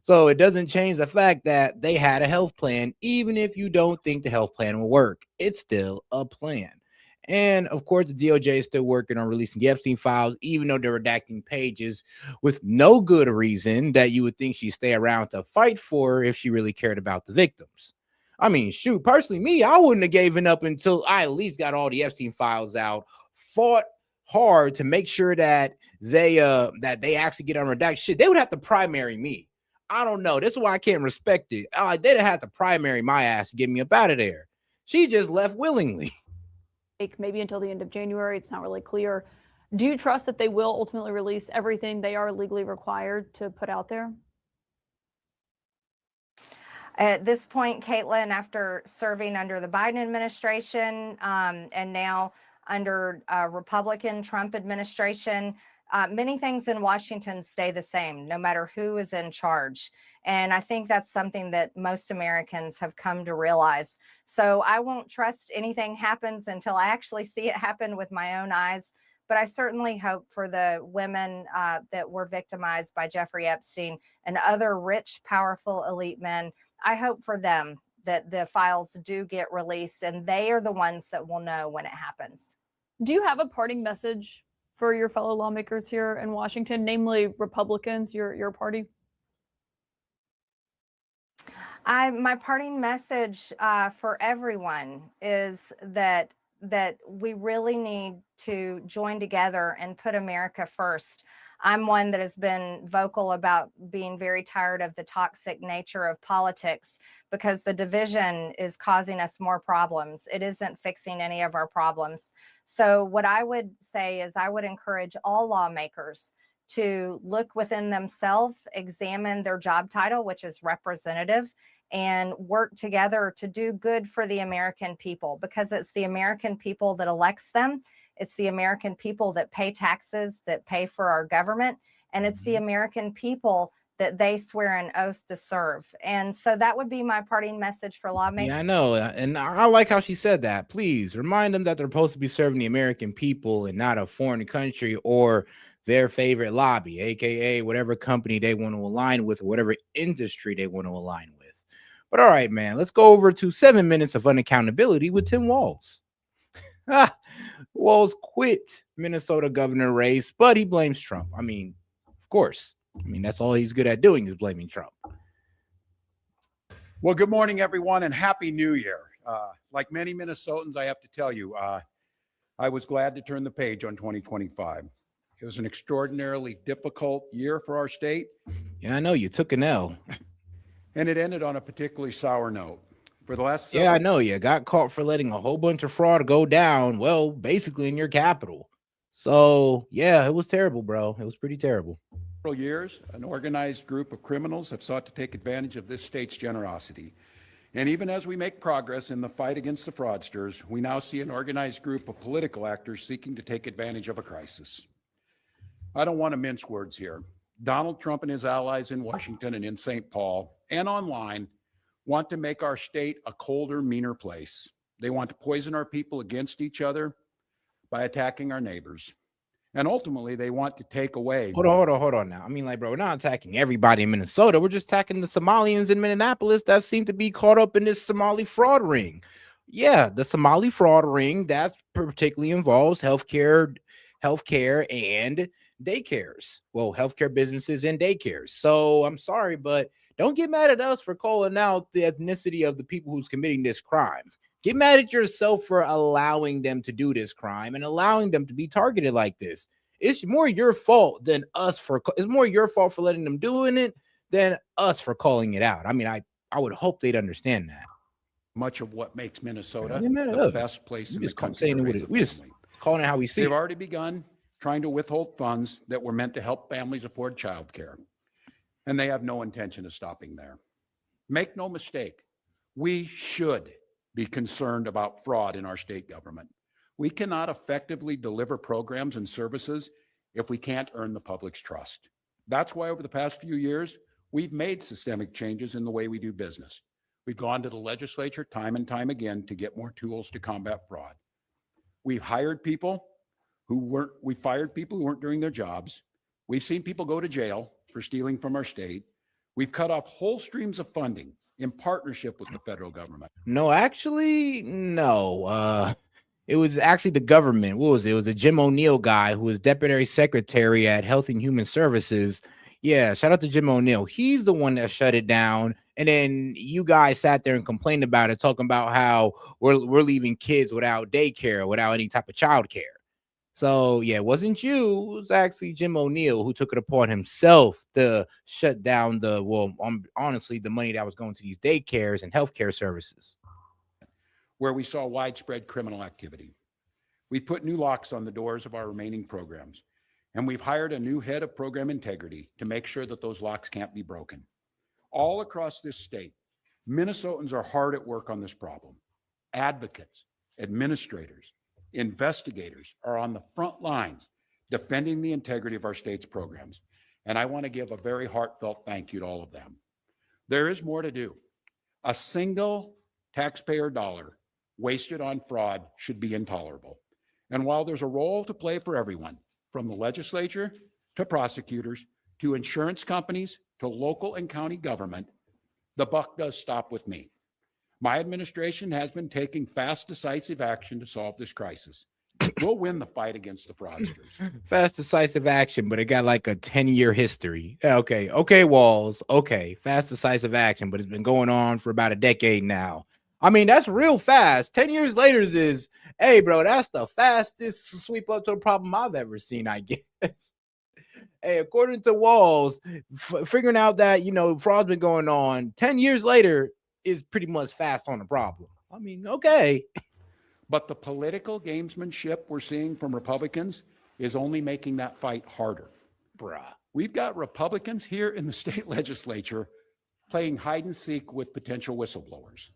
So it doesn't change the fact that they had a health plan, even if you don't think the health plan will work. It's still a plan. And of course, the DOJ is still working on releasing the Epstein files, even though they're redacting pages with no good reason that you would think she'd stay around to fight for if she really cared about the victims. I mean, shoot, personally, me, I wouldn't have given up until I at least got all the Epstein files out, fought hard to make sure that they actually get unredacted. Shit, they would have to primary me. I don't know. This is why I can't respect it. They'd have had to primary my ass to get me up out of there. She just left willingly. Maybe until the end of January. It's not really clear. Do you trust that they will ultimately release everything they are legally required to put out there? At this point, Caitlin, after serving under the Biden administration and now under Republican Trump administration, many things in Washington stay the same, no matter who is in charge. And I think that's something that most Americans have come to realize. So I won't trust anything happens until I actually see it happen with my own eyes. But I certainly hope for the women that were victimized by Jeffrey Epstein and other rich, powerful elite men. I hope for them that the files do get released and they are the ones that will know when it happens. Do you have a parting message for your fellow lawmakers here in Washington, namely Republicans, your party? My parting message for everyone is that we really need to join together and put America first. I'm one that has been vocal about being very tired of the toxic nature of politics because the division is causing us more problems. It isn't fixing any of our problems. So what I would say is I would encourage all lawmakers to look within themselves, examine their job title, which is representative, and work together to do good for the American people, because it's the American people that elects them. It's the American people that pay taxes, that pay for our government, and it's the American people that they swear an oath to serve. And so that would be my parting message for lawmakers. Yeah, I know. And I like how she said that. Please remind them that they're supposed to be serving the American people and not a foreign country or their favorite lobby, aka whatever company they want to align with or whatever industry they want to align with. But all right, man, let's go over to 7 minutes of unaccountability with Tim Walz. Walz quit Minnesota governor race, but he blames Trump. I mean, of course. I mean, that's all he's good at doing is blaming Trump. Well, good morning, everyone, and Happy New Year. Like many Minnesotans, I have to tell you, I was glad to turn the page on 2025. It was an extraordinarily difficult year for our state. Yeah, I know. You took an L. And it ended on a particularly sour note. For the last Yeah, I know. You got caught for letting a whole bunch of fraud go down, well, basically in your capital. So, yeah, it was terrible, bro. It was pretty terrible. For years, an organized group of criminals have sought to take advantage of this state's generosity. And even as we make progress in the fight against the fraudsters, we now see an organized group of political actors seeking to take advantage of a crisis. I don't want to mince words here. Donald Trump and his allies in Washington and in St. Paul and online want to make our state a colder, meaner place. They want to poison our people against each other by attacking our neighbors. And ultimately, they want to take away. Hold on now. I mean, like, bro, we're not attacking everybody in Minnesota. We're just attacking the Somalians in Minneapolis that seem to be caught up in this Somali fraud ring. Yeah, the Somali fraud ring that particularly involves healthcare and daycares. Well, healthcare businesses and daycares. So I'm sorry, but don't get mad at us for calling out the ethnicity of the people who's committing this crime. Get mad at yourself for allowing them to do this crime and allowing them to be targeted like this. It's more your fault than us for. It's more your fault for letting them doing it than us for calling it out. I mean, I would hope they'd understand that. Much of what makes Minnesota Get mad at the us. best place We in the just country saying to it raise with a it. We just family. calling it how we see They've it. already begun trying to withhold funds that were meant to help families afford childcare, and they have no intention of stopping there. Make no mistake, we should be concerned about fraud in our state government. We cannot effectively deliver programs and services if we can't earn the public's trust. That's why over the past few years, we've made systemic changes in the way we do business. We've gone to the legislature time and time again to get more tools to combat fraud. We've hired people we fired people who weren't doing their jobs. We've seen people go to jail for stealing from our state. We've cut off whole streams of funding in partnership with the federal government. No, actually, no. It was actually the government. What was it? It was a Jim O'Neill guy who was deputy secretary at Health and Human Services. Yeah, shout out to Jim O'Neill. He's the one that shut it down. And then you guys sat there and complained about it, talking about how we're leaving kids without daycare, without any type of childcare. So yeah, it wasn't you. It was actually Jim O'Neill who took it upon himself to shut down honestly, the money that was going to these daycares and healthcare services. Where we saw widespread criminal activity. We've put new locks on the doors of our remaining programs, and we've hired a new head of program integrity to make sure that those locks can't be broken. All across this state, Minnesotans are hard at work on this problem. Advocates, administrators, investigators are on the front lines defending the integrity of our state's programs, and I want to give a very heartfelt thank you to all of them. There is more to do. A single taxpayer dollar wasted on fraud should be intolerable. And while there's a role to play for everyone, from the legislature to prosecutors to insurance companies to local and county government, the buck does stop with me. My administration has been taking fast, decisive action to solve this crisis. We'll win the fight against the fraudsters. Fast, decisive action, but it got like a 10-year history. Okay, Walz. Okay, fast, decisive action, but it's been going on for about a decade now. I mean, that's real fast. 10 years later is, hey, bro, that's the fastest sweep up to a problem I've ever seen, I guess. Hey, according to Walz, figuring out that, fraud's been going on 10 years later is pretty much fast on the problem. I mean, okay. But the political gamesmanship we're seeing from Republicans is only making that fight harder. Bruh. We've got Republicans here in the state legislature playing hide and seek with potential whistleblowers.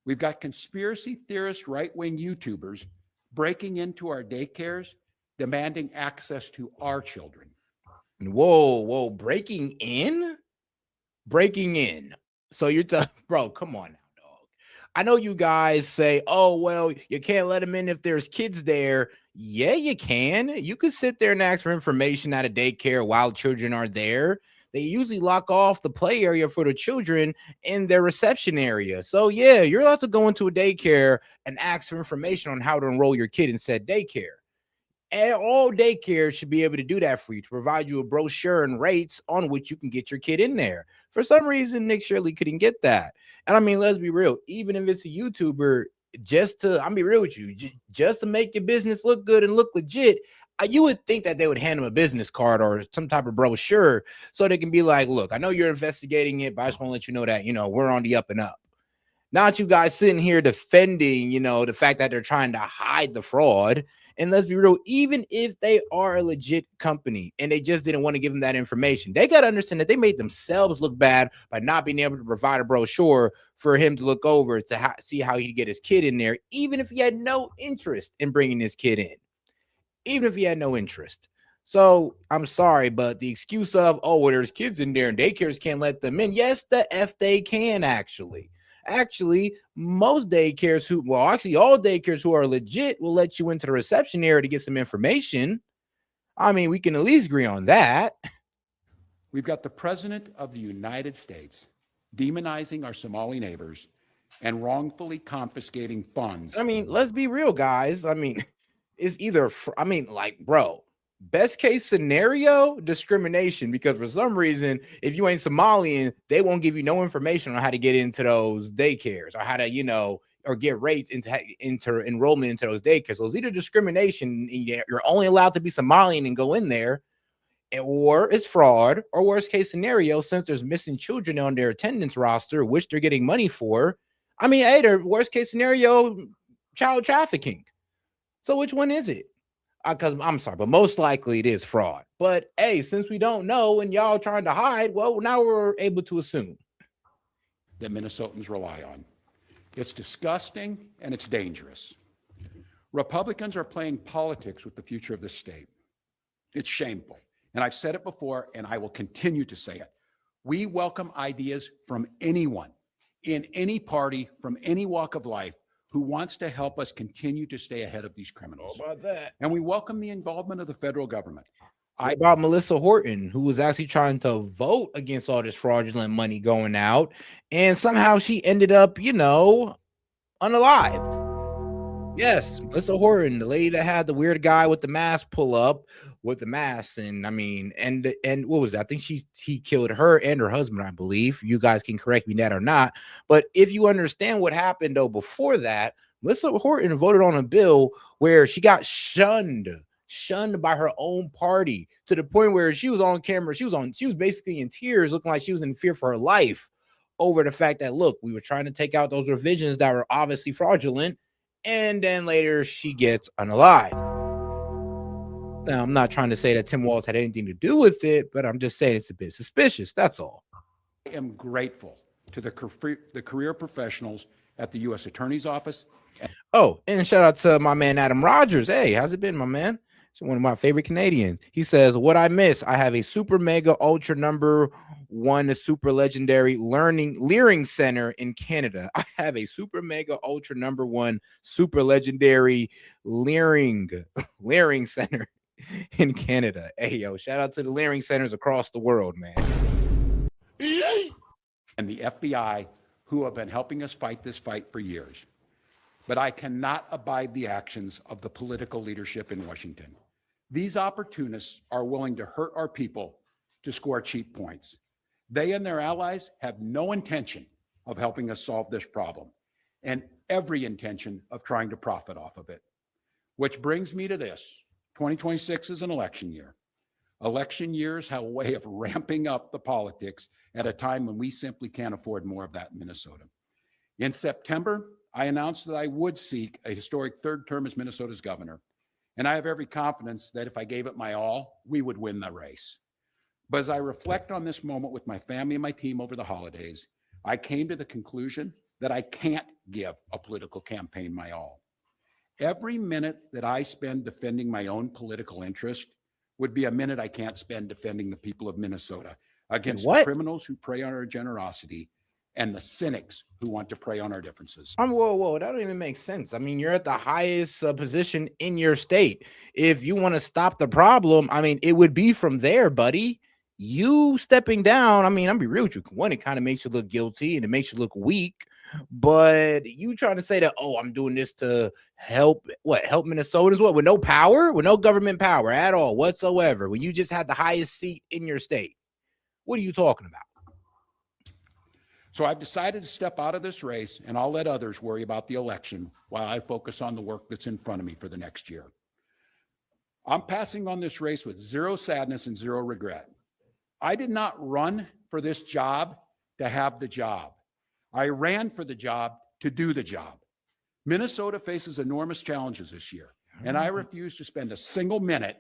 We've got conspiracy theorist right-wing YouTubers breaking into our daycares, demanding access to our children. Whoa, breaking in? Breaking in. So you're bro, come on now, dog. I know you guys say, oh, well, you can't let them in if there's kids there. Yeah, you can. You could sit there and ask for information at a daycare while children are there. They usually lock off the play area for the children in their reception area. So yeah, you're allowed to go into a daycare and ask for information on how to enroll your kid in said daycare. And all daycares should be able to do that for you, to provide you a brochure and rates on which you can get your kid in there. For some reason, Nick Shirley couldn't get that. And I mean, let's be real. Even if it's a YouTuber, I'll be real with you, just to make your business look good and look legit, you would think that they would hand them a business card or some type of brochure so they can be like, look, I know you're investigating it, but I just want to let you know that, we're on the up and up. Not you guys sitting here defending, the fact that they're trying to hide the fraud. And let's be real, even if they are a legit company and they just didn't want to give them that information, they got to understand that they made themselves look bad by not being able to provide a brochure for him to look over to see how he'd get his kid in there, even if he had no interest in bringing his kid in. Even if he had no interest. So I'm sorry, but the excuse of, oh, well, there's kids in there and daycares can't let them in. Yes, the F they can actually. Actually, most daycares all daycares who are legit will let you into the reception area to get some information. I mean, we can at least agree on that. We've got the President of the United States demonizing our Somali neighbors and wrongfully confiscating funds. I mean, let's be real, guys. I mean, it's either, bro, best case scenario, discrimination, because for some reason, if you ain't Somalian, they won't give you no information on how to get into those daycares or how to, or get rates into enrollment into those daycares. So it's either discrimination, and you're only allowed to be Somalian and go in there, or it's fraud, or worst case scenario, since there's missing children on their attendance roster, which they're getting money for. I mean, hey, the worst case scenario, child trafficking. So which one is it? Because I'm sorry, but most likely it is fraud. But hey, since we don't know and y'all trying to hide, well, now we're able to assume that Minnesotans rely on. It's disgusting and it's dangerous. Republicans are playing politics with the future of this state. It's shameful. And I've said it before, and I will continue to say it. We welcome ideas from anyone in any party, from any walk of life, who wants to help us continue to stay ahead of these criminals. How about that? And we welcome the involvement of the federal government. What about Melissa Horton, who was actually trying to vote against all this fraudulent money going out, and somehow she ended up, unalived. Yes, Melissa Horton, the lady that had the weird guy with the mask pull up with the mask, and I mean, and what was that? I think he killed her and her husband, I believe. You guys can correct me that or not, but if you understand what happened though before that, Melissa Horton voted on a bill where she got shunned by her own party to the point where she was on camera. She was basically in tears, looking like she was in fear for her life over the fact that, look, we were trying to take out those revisions that were obviously fraudulent. And then later she gets unalived. Now, I'm not trying to say that Tim Walz had anything to do with it, but I'm just saying it's a bit suspicious. That's all. I am grateful to the career professionals at the U.S. Attorney's Office. Oh, and shout out to my man, Adam Rogers. Hey, how's it been, my man? He's one of my favorite Canadians. He says, what I miss, I have a super mega ultra number one super legendary Leering Center in Canada. I have a super mega ultra number one super legendary Leering Center in Canada. Hey, yo, shout out to the Leering Centers across the world, man. And the FBI, who have been helping us fight this fight for years. But I cannot abide the actions of the political leadership in Washington. These opportunists are willing to hurt our people to score cheap points. They and their allies have no intention of helping us solve this problem, and every intention of trying to profit off of it. Which brings me to this. 2026 is an election year. Election years have a way of ramping up the politics at a time when we simply can't afford more of that in Minnesota. In September, I announced that I would seek a historic third term as Minnesota's governor. And I have every confidence that if I gave it my all, we would win the race. But as I reflect on this moment with my family and my team over the holidays, I came to the conclusion that I can't give a political campaign my all. Every minute that I spend defending my own political interest would be a minute I can't spend defending the people of Minnesota against the criminals who prey on our generosity and the cynics who want to prey on our differences. Whoa, that don't even make sense. I mean, you're at the highest position in your state. If you want to stop the problem, I mean, it would be from there, buddy. You stepping down, I mean, I'll be real with you. One, it kind of makes you look guilty and it makes you look weak. But you trying to say that, oh, I'm doing this to help Minnesotans? What, with no power, with no government power at all whatsoever, when you just had the highest seat in your state? What are you talking about? So I've decided to step out of this race, and I'll let others worry about the election while I focus on the work that's in front of me for the next year. I'm passing on this race with zero sadness and zero regret. I did not run for this job to have the job. I ran for the job to do the job. Minnesota faces enormous challenges this year, and I refuse to spend a single minute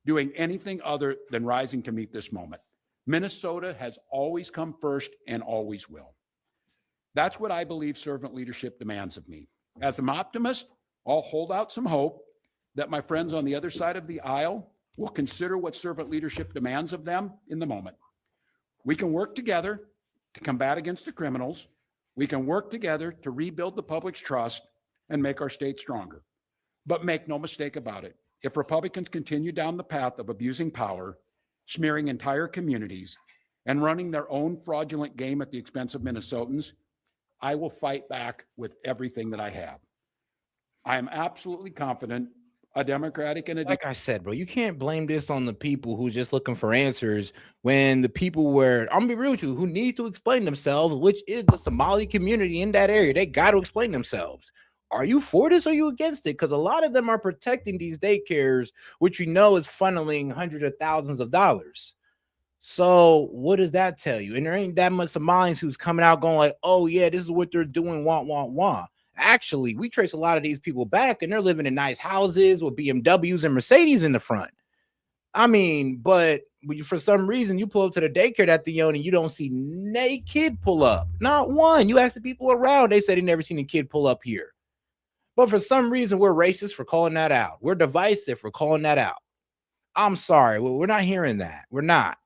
doing anything other than rising to meet this moment. Minnesota has always come first and always will. That's what I believe servant leadership demands of me. As an optimist, I'll hold out some hope that my friends on the other side of the aisle will consider what servant leadership demands of them in the moment. We can work together to combat against the criminals. We can work together to rebuild the public's trust and make our state stronger. But make no mistake about it, if Republicans continue down the path of abusing power, smearing entire communities, and running their own fraudulent game at the expense of Minnesotans, I will fight back with everything that I have. I am absolutely confident a Democratic and a Like I said, bro, you can't blame this on the people who's just looking for answers when the people where I'm gonna be real with you who need to explain themselves, which is the Somali community in that area. They got to explain themselves. Are you for this or are you against it? Because a lot of them are protecting these daycares, which we know is funneling hundreds of thousands of dollars. So what does that tell you? And there ain't that much Somalians who's coming out going like, oh yeah, this is what they're doing, want. Actually, we trace a lot of these people back and they're living in nice houses with BMWs and Mercedes in the front. I mean, but for some reason, you pull up to the daycare that they own and you don't see a kid pull up. Not one. You ask the people around, they said they never seen a kid pull up here. But for some reason, we're racist for calling that out. We're divisive for calling that out. I'm sorry. We're not hearing that. We're not.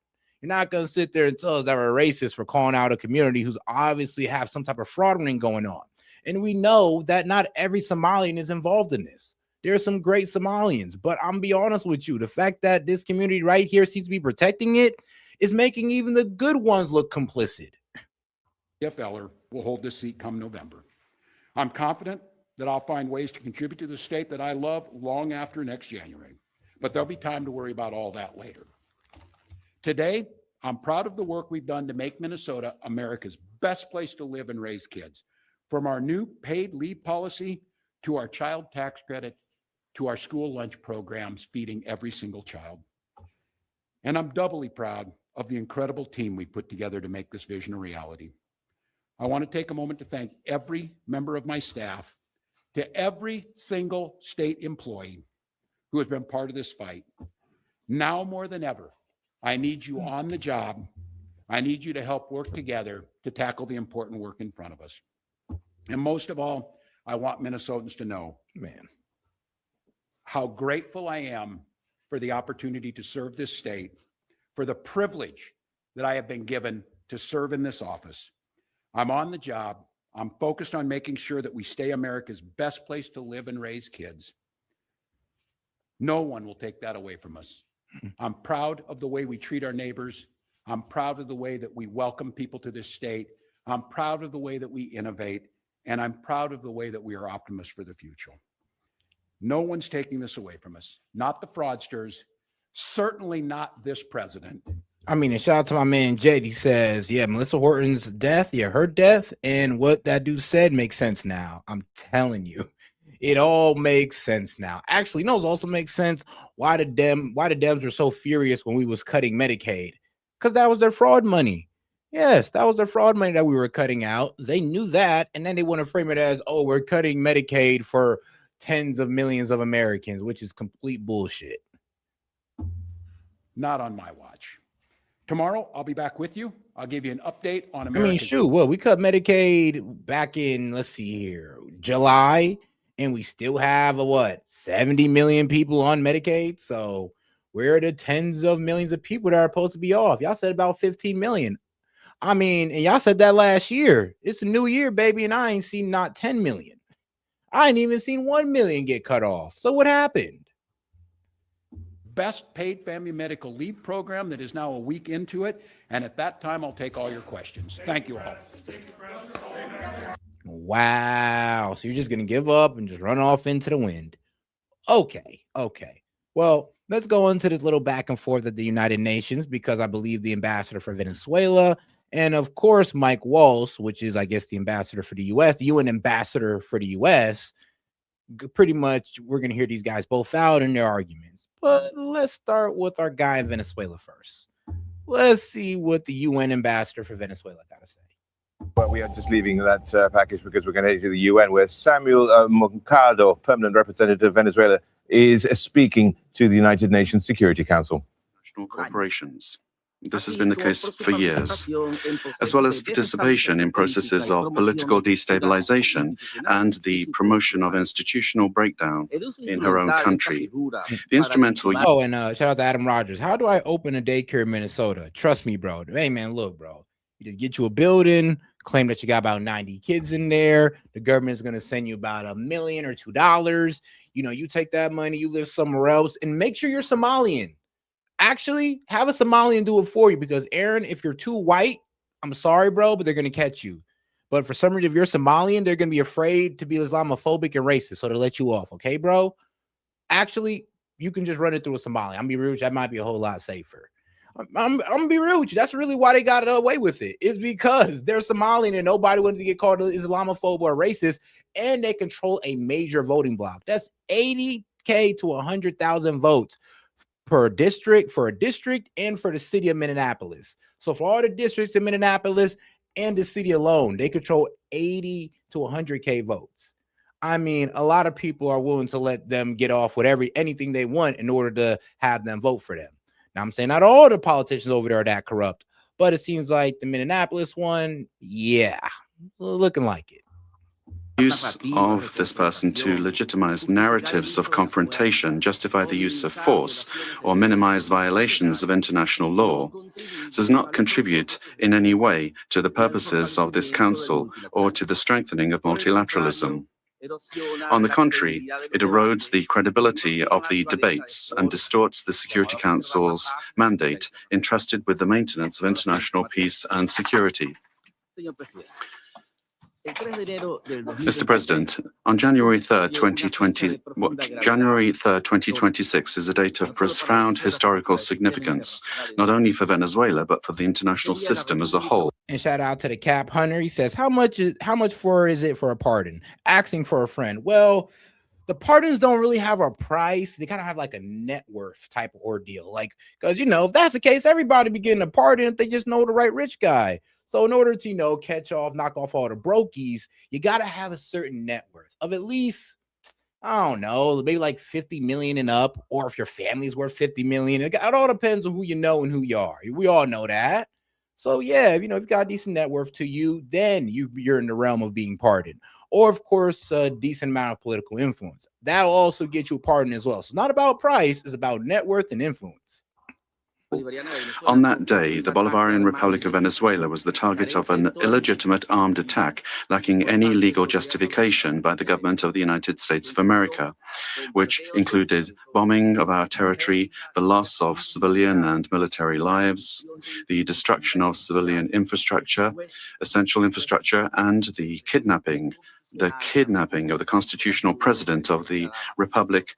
You're not going to sit there and tell us that we're racist for calling out a community who's obviously have some type of fraud ring going on. And we know that not every Somalian is involved in this. There are some great Somalians, but I'm gonna be honest with you. The fact that this community right here seems to be protecting it is making even the good ones look complicit. Jeff Eller will hold this seat come November. I'm confident that I'll find ways to contribute to the state that I love long after next January, but there'll be time to worry about all that later. Today, I'm proud of the work we've done to make Minnesota America's best place to live and raise kids. From our new paid leave policy to our child tax credit to our school lunch programs feeding every single child. And I'm doubly proud of the incredible team we put together to make this vision a reality. I want to take a moment to thank every member of my staff, to every single state employee who has been part of this fight. Now more than ever, I need you on the job. I need you to help work together to tackle the important work in front of us. And most of all, I want Minnesotans to know, man, how grateful I am for the opportunity to serve this state, for the privilege that I have been given to serve in this office. I'm on the job. I'm focused on making sure that we stay America's best place to live and raise kids. No one will take that away from us. I'm proud of the way we treat our neighbors. I'm proud of the way that we welcome people to this state. I'm proud of the way that we innovate. And I'm proud of the way that we are optimists for the future. No one's taking this away from us. Not the fraudsters, certainly not this president. I mean, and shout out to my man Jed. He says, yeah, Melissa Horton's death, her death, and what that dude said makes sense now. I'm telling you, it all makes sense now. Actually, no, it also makes sense why the Dems were so furious when we was cutting Medicaid, because that was their fraud money. Yes, that was the fraud money that we were cutting out. They knew that, and then they want to frame it as, oh, we're cutting Medicaid for tens of millions of Americans, which is complete bullshit. Not on my watch. Tomorrow, I'll be back with you. I'll give you an update on America. I mean, shoot, well, we cut Medicaid back in, let's see here, July, and we still have, 70 million people on Medicaid? So where are the tens of millions of people that are supposed to be off? Y'all said about 15 million. I mean, and y'all said that last year. It's a new year, baby, and I ain't seen not 10 million. I ain't even seen 1 million get cut off. So what happened? Best paid family medical leave program that is now a week into it. And at that time, I'll take all your questions. Thank you all. Wow. So you're just going to give up and just run off into the wind. Okay. Well, let's go into this little back and forth at the United Nations, because I believe the ambassador for Venezuela and, of course, Mike Walz, which is, I guess, the ambassador for the U.S., the UN ambassador for the U.S., pretty much we're going to hear these guys both out in their arguments. But let's start with our guy in Venezuela first. Let's see what the UN ambassador for Venezuela got to say. Well, we are just leaving that package because we're going to head to the UN, where Samuel Moncado, permanent representative of Venezuela, is speaking to the United Nations Security Council. Corporations. This has been the case for years, as well as participation in processes of political destabilization and the promotion of institutional breakdown in her own country. The instrumental... Oh, and shout out to Adam Rogers. How do I open a daycare in Minnesota? Trust me, bro. Hey, man, look, bro. You just get you a building, claim that you got about 90 kids in there. The government is going to send you about $1 million or $2. You know, you take that money, you live somewhere else, and make sure you're Somalian. Actually, have a Somalian do it for you, because Aaron, if you're too white, I'm sorry, bro, but they're going to catch you. But for some reason, if you're Somalian, they're going to be afraid to be Islamophobic and racist, so they'll let you off. Okay, bro? Actually, you can just run it through a Somali. I'm be real with you, that might be a whole lot safer. I'm gonna be real with you. That's really why they got away with it. Is because they're Somalian and nobody wanted to get called an Islamophobe or racist, and they control a major voting block. That's 80K to 100,000 votes per district, for a district, and for the city of Minneapolis. So for all the districts in Minneapolis and the city alone, they control 80 to 100K votes. I mean, a lot of people are willing to let them get off with anything they want in order to have them vote for them. Now, I'm saying not all the politicians over there are that corrupt, but it seems like the Minneapolis one, yeah, looking like it. Use of this person to legitimize narratives of confrontation, justify the use of force, or minimize violations of international law does not contribute in any way to the purposes of this council or to the strengthening of multilateralism. On the contrary, it erodes the credibility of the debates and distorts the Security Council's mandate entrusted with the maintenance of international peace and security. Mr. President, on January 3rd, 2026 is a date of profound historical significance, not only for Venezuela, but for the international system as a whole. And shout out to the Cap Hunter. He says, how much is it for a pardon? Asking for a friend. Well, the pardons don't really have a price. They kind of have like a net worth type of ordeal. Like, because, if that's the case, everybody be getting a pardon if they just know the right rich guy. So in order to, knock off all the brokies, you got to have a certain net worth of at least, I don't know, maybe like 50 million and up, or if your family's worth 50 million. It all depends on who you know and who you are. We all know that. So yeah, if you've got a decent net worth to you, then you're in the realm of being pardoned. Or of course, a decent amount of political influence. That'll also get you a pardon as well. So it's not about price, it's about net worth and influence. On that day, the Bolivarian Republic of Venezuela was the target of an illegitimate armed attack lacking any legal justification by the government of the United States of America, which included bombing of our territory, the loss of civilian and military lives, the destruction of civilian infrastructure, essential infrastructure, and the kidnapping of the constitutional president of the Republic,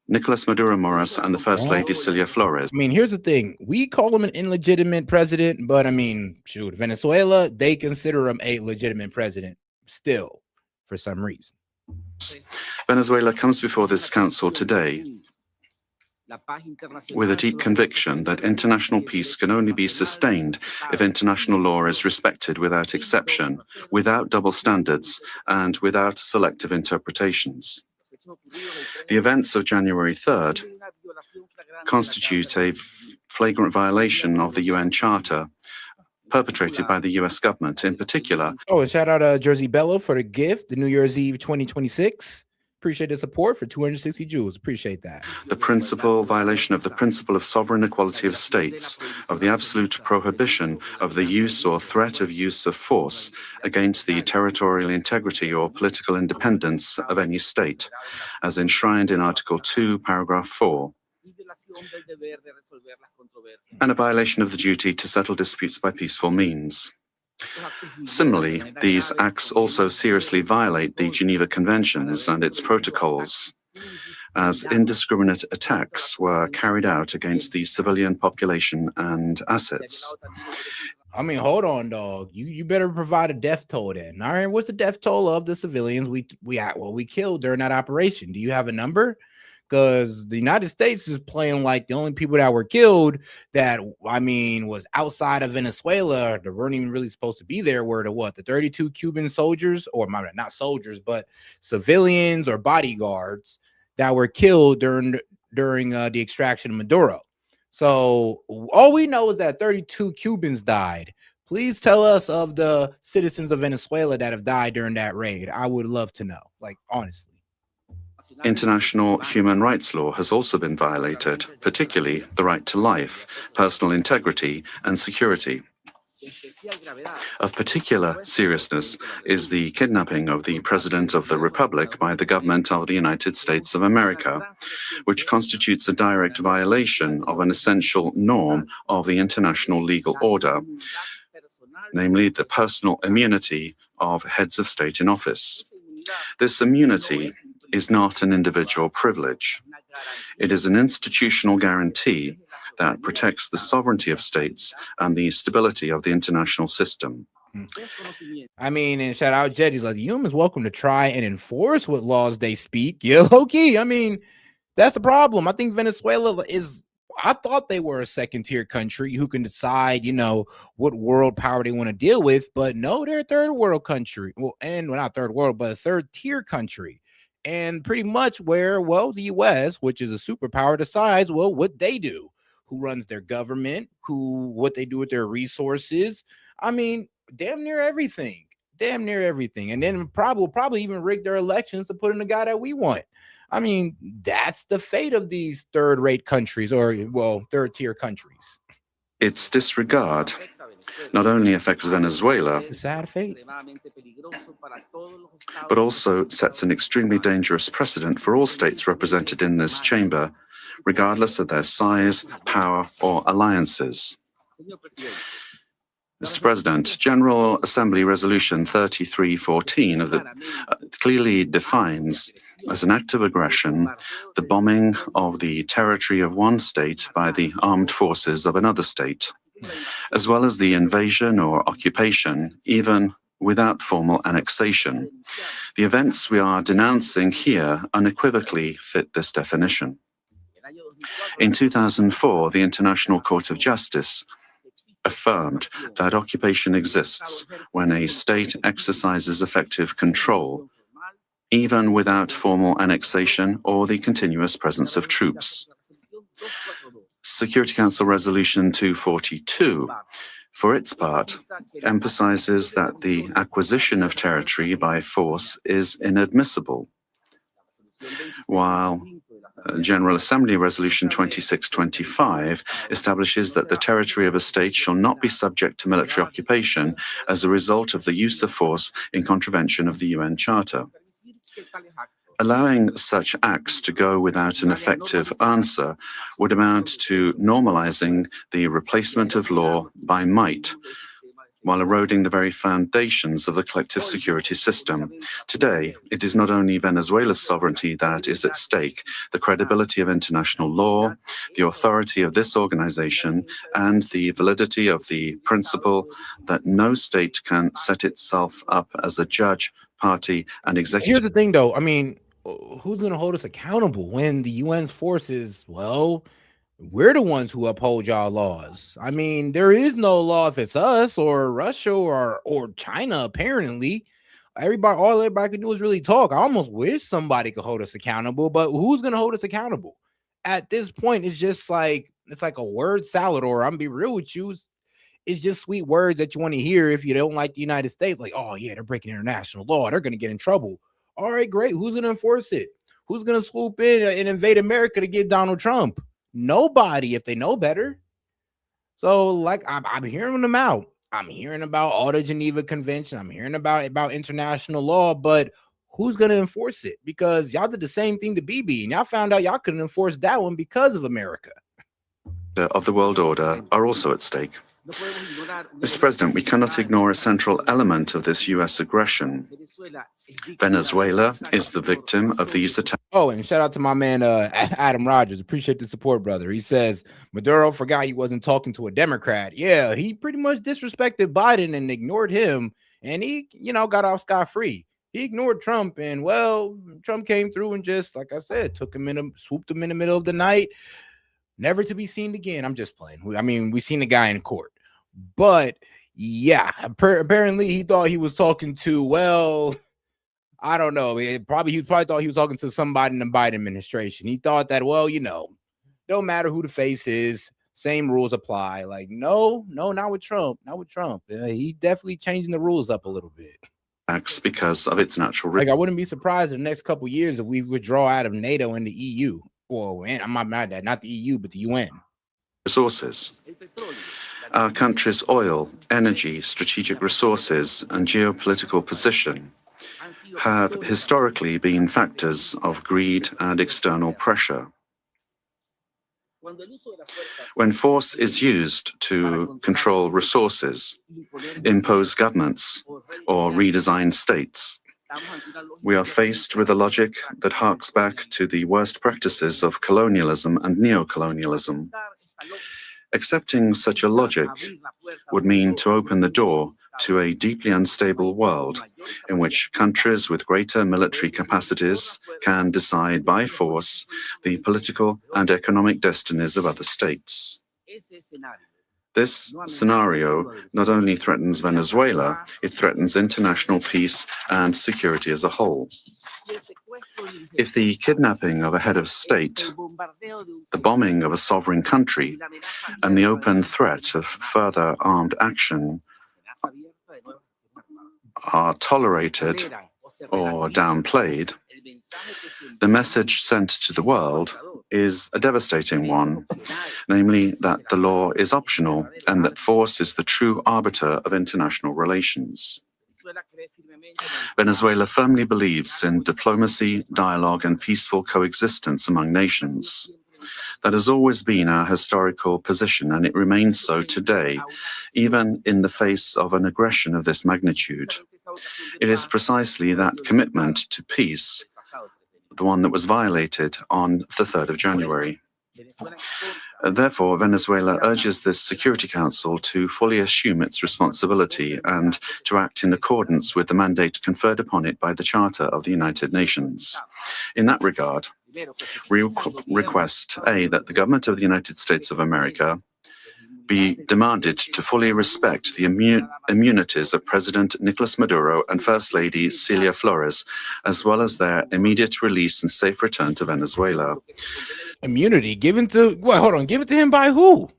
Nicolas Maduro Moras, and the First Lady Celia Flores. I mean, here's the thing. We call him an illegitimate president, but Venezuela, they consider him a legitimate president still, for some reason. Venezuela comes before this council today with a deep conviction that international peace can only be sustained if international law is respected without exception, without double standards, and without selective interpretations. The events of January 3rd constitute a flagrant violation of the UN Charter perpetrated by the US government in particular. Oh, and shout out to Jersey Bello for the gift, the New Year's Eve 2026. Appreciate the support for 260 jewels. Appreciate that. The violation of the principle of sovereign equality of states, of the absolute prohibition of the use or threat of use of force against the territorial integrity or political independence of any state, as enshrined in Article 2, Paragraph 4. And a violation of the duty to settle disputes by peaceful means. Similarly, these acts also seriously violate the Geneva Conventions and its protocols, as indiscriminate attacks were carried out against the civilian population and assets. I mean, hold on, dog. You better provide a death toll then. All right, what's the death toll of the civilians we killed during that operation? Do you have a number? Because the United States is playing like the only people that were killed that, was outside of Venezuela, that weren't even really supposed to be there, were the 32 Cuban soldiers, or not soldiers, but civilians or bodyguards that were killed during the extraction of Maduro. So all we know is that 32 Cubans died. Please tell us of the citizens of Venezuela that have died during that raid. I would love to know, honestly. International human rights law has also been violated, particularly the right to life, personal integrity, and security. Of particular seriousness is the kidnapping of the President of the Republic by the government of the United States of America, which constitutes a direct violation of an essential norm of the international legal order, namely the personal immunity of heads of state in office. This immunity is not an individual privilege. It is an institutional guarantee that protects the sovereignty of states and the stability of the international system. I mean, and shout out Jed. He's like, the humans welcome to try and enforce what laws they speak. Yeah, low-key. I mean, that's a problem. I think Venezuela is, I thought they were a second-tier country who can decide, you know, what world power they want to deal with. But no, they're a third world country. Well, not third world, but a third-tier country. And pretty much where, well, the U.S., which is a superpower, decides, well, what they do, who runs their government, what they do with their resources. I mean, damn near everything. And then probably even rig their elections to put in the guy that we want. I mean, that's the fate of these third-rate countries, or, well, third-tier countries. Its disregard not only affects Venezuela, sad fate, but also sets an extremely dangerous precedent for all states represented in this chamber, regardless of their size, power, or alliances. Mr. President, General Assembly Resolution 3314 clearly defines as an act of aggression the bombing of the territory of one state by the armed forces of another state, as well as the invasion or occupation, even without formal annexation. The events we are denouncing here unequivocally fit this definition. In 2004, the International Court of Justice affirmed that occupation exists when a state exercises effective control, even without formal annexation or the continuous presence of troops. Security Council Resolution 242, for its part, emphasizes that the acquisition of territory by force is inadmissible, while General Assembly Resolution 2625 establishes that the territory of a state shall not be subject to military occupation as a result of the use of force in contravention of the UN Charter. Allowing such acts to go without an effective answer would amount to normalizing the replacement of law by might, while eroding the very foundations of the collective security system. Today, it is not only Venezuela's sovereignty that is at stake, the credibility of international law, the authority of this organization, and the validity of the principle that no state can set itself up as a judge, party, and executive. Here's the thing, though. I mean, who's going to hold us accountable when the UN's forces, well, we're the ones who uphold y'all laws. I mean, there is no law if it's us or Russia or China, apparently. All everybody can do is really talk. I almost wish somebody could hold us accountable, but who's going to hold us accountable? At this point, it's just like, it's like a word salad, or I'm gonna be real with you. It's just sweet words that you want to hear if you don't like the United States. Like, oh yeah, they're breaking international law. They're going to get in trouble. All right, great. Who's going to enforce it? Who's going to swoop in and invade America to get Donald Trump? Nobody, if they know better. So, like, I'm hearing them out. I'm hearing about all the Geneva Convention. I'm hearing about international law, but who's going to enforce it? Because y'all did the same thing to BB, and y'all found out y'all couldn't enforce that one because of America. Of the world order are also at stake. Mr. President, we cannot ignore a central element of this U.S. aggression. Venezuela is the victim of these attacks. Oh, and shout out to my man, Adam Rogers. Appreciate the support, brother. He says, Maduro forgot he wasn't talking to a Democrat. Yeah, he pretty much disrespected Biden and ignored him, and he, got off scot-free. He ignored Trump, and, well, Trump came through and just, like I said, swooped him in the middle of the night, never to be seen again. I'm just playing. I mean, we seen the guy in court. But, yeah, apparently he thought he was talking to, well, I don't know. He probably thought he was talking to somebody in the Biden administration. He thought that, well, don't matter who the face is, same rules apply. Like, no, not with Trump. Not with Trump. He definitely changing the rules up a little bit. Because of its natural risk. Like, I wouldn't be surprised in the next couple of years if we withdraw out of NATO and the EU. Well, I'm not mad at that, not the EU, but the UN. Resources. Our country's oil, energy, strategic resources, and geopolitical position have historically been factors of greed and external pressure. When force is used to control resources, impose governments, or redesign states, We are faced with a logic that harks back to the worst practices of colonialism and neocolonialism. Accepting such a logic would mean to open the door to a deeply unstable world in which countries with greater military capacities can decide by force the political and economic destinies of other states. This scenario not only threatens Venezuela, it threatens international peace and security as a whole. If the kidnapping of a head of state, the bombing of a sovereign country, and the open threat of further armed action are tolerated or downplayed, the message sent to the world is a devastating one, namely that the law is optional and that force is the true arbiter of international relations. Venezuela firmly believes in diplomacy, dialogue, and peaceful coexistence among nations. That has always been our historical position, and it remains so today, even in the face of an aggression of this magnitude. It is precisely that commitment to peace, the one that was violated on the 3rd of January. Therefore, Venezuela urges the Security Council to fully assume its responsibility and to act in accordance with the mandate conferred upon it by the Charter of the United Nations. In that regard, we request, A, that the government of the United States of America be demanded to fully respect the immunities of President Nicolas Maduro and First Lady Celia Flores, as well as their immediate release and safe return to Venezuela. Immunity given to, well, hold on, give it to him by who?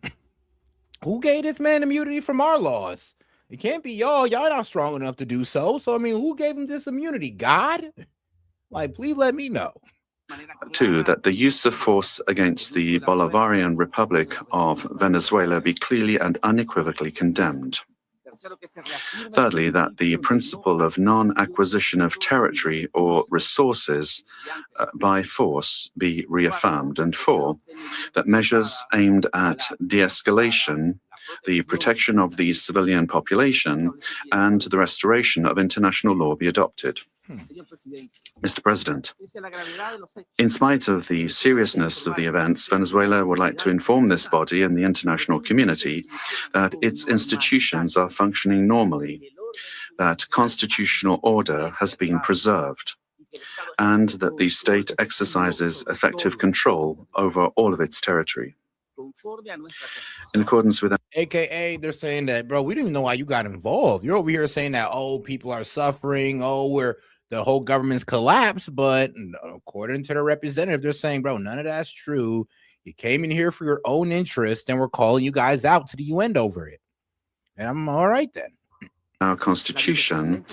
Who gave this man immunity from our laws? It can't be y'all. Y'all not strong enough to do so. So, I mean, who gave him this immunity? God? Like, please let me know. 2, that the use of force against the Bolivarian Republic of Venezuela be clearly and unequivocally condemned. Thirdly, that the principle of non-acquisition of territory or resources by force be reaffirmed. And 4, that measures aimed at de-escalation, the protection of the civilian population, and the restoration of international law be adopted. Mr. President, in spite of the seriousness of the events, Venezuela would like to inform this body and the international community that its institutions are functioning normally, that constitutional order has been preserved, and that the state exercises effective control over all of its territory. In accordance with that, AKA, they're saying that, bro, we didn't even know why you got involved. You're over here saying that, oh, people are suffering, oh, the whole government's collapsed, but according to the representative, they're saying, bro, none of that's true. You came in here for your own interest, and we're calling you guys out to the UN over it. And I'm all right then. Our Constitution,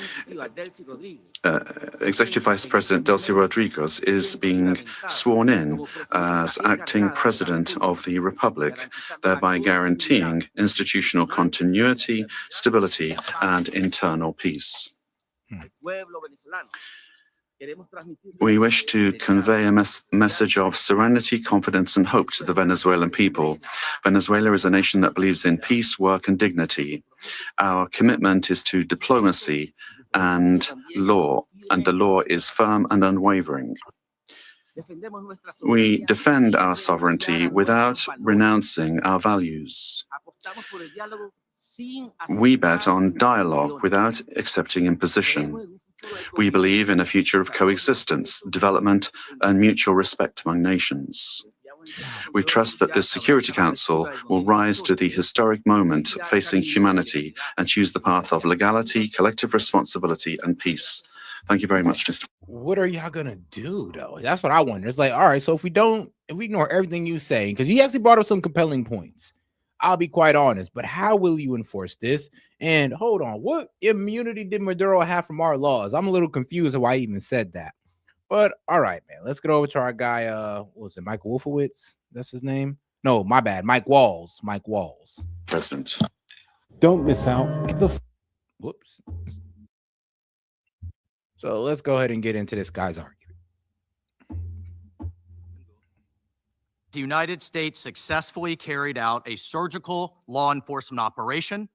Executive Vice President Delcy Rodriguez is being sworn in as acting President of the Republic, thereby guaranteeing institutional continuity, stability, and internal peace. We wish to convey a message of serenity, confidence, and hope to the Venezuelan people. Venezuela is a nation that believes in peace, work, and dignity. Our commitment is to diplomacy and law, and the law is firm and unwavering. We defend our sovereignty without renouncing our values. We bet on dialogue without accepting imposition. We believe in a future of coexistence, development, and mutual respect among nations. We trust that the Security Council will rise to the historic moment facing humanity and choose the path of legality, collective responsibility, and peace. Thank you very much, Mr. What are y'all gonna do, though? That's what I wonder. It's like, all right, so if we ignore everything you say, because you actually brought up some compelling points, I'll be quite honest, but how will you enforce this? And hold on, what immunity did Maduro have from our laws? I'm a little confused of why he even said that. But all right, man, let's get over to our guy. What was it, Mike Wolfowitz? That's his name? No, my bad. Mike Walz. Mike Walz. President. Don't miss out. Whoops. So let's go ahead and get into this guy's argument. The United States successfully carried out a surgical law enforcement operation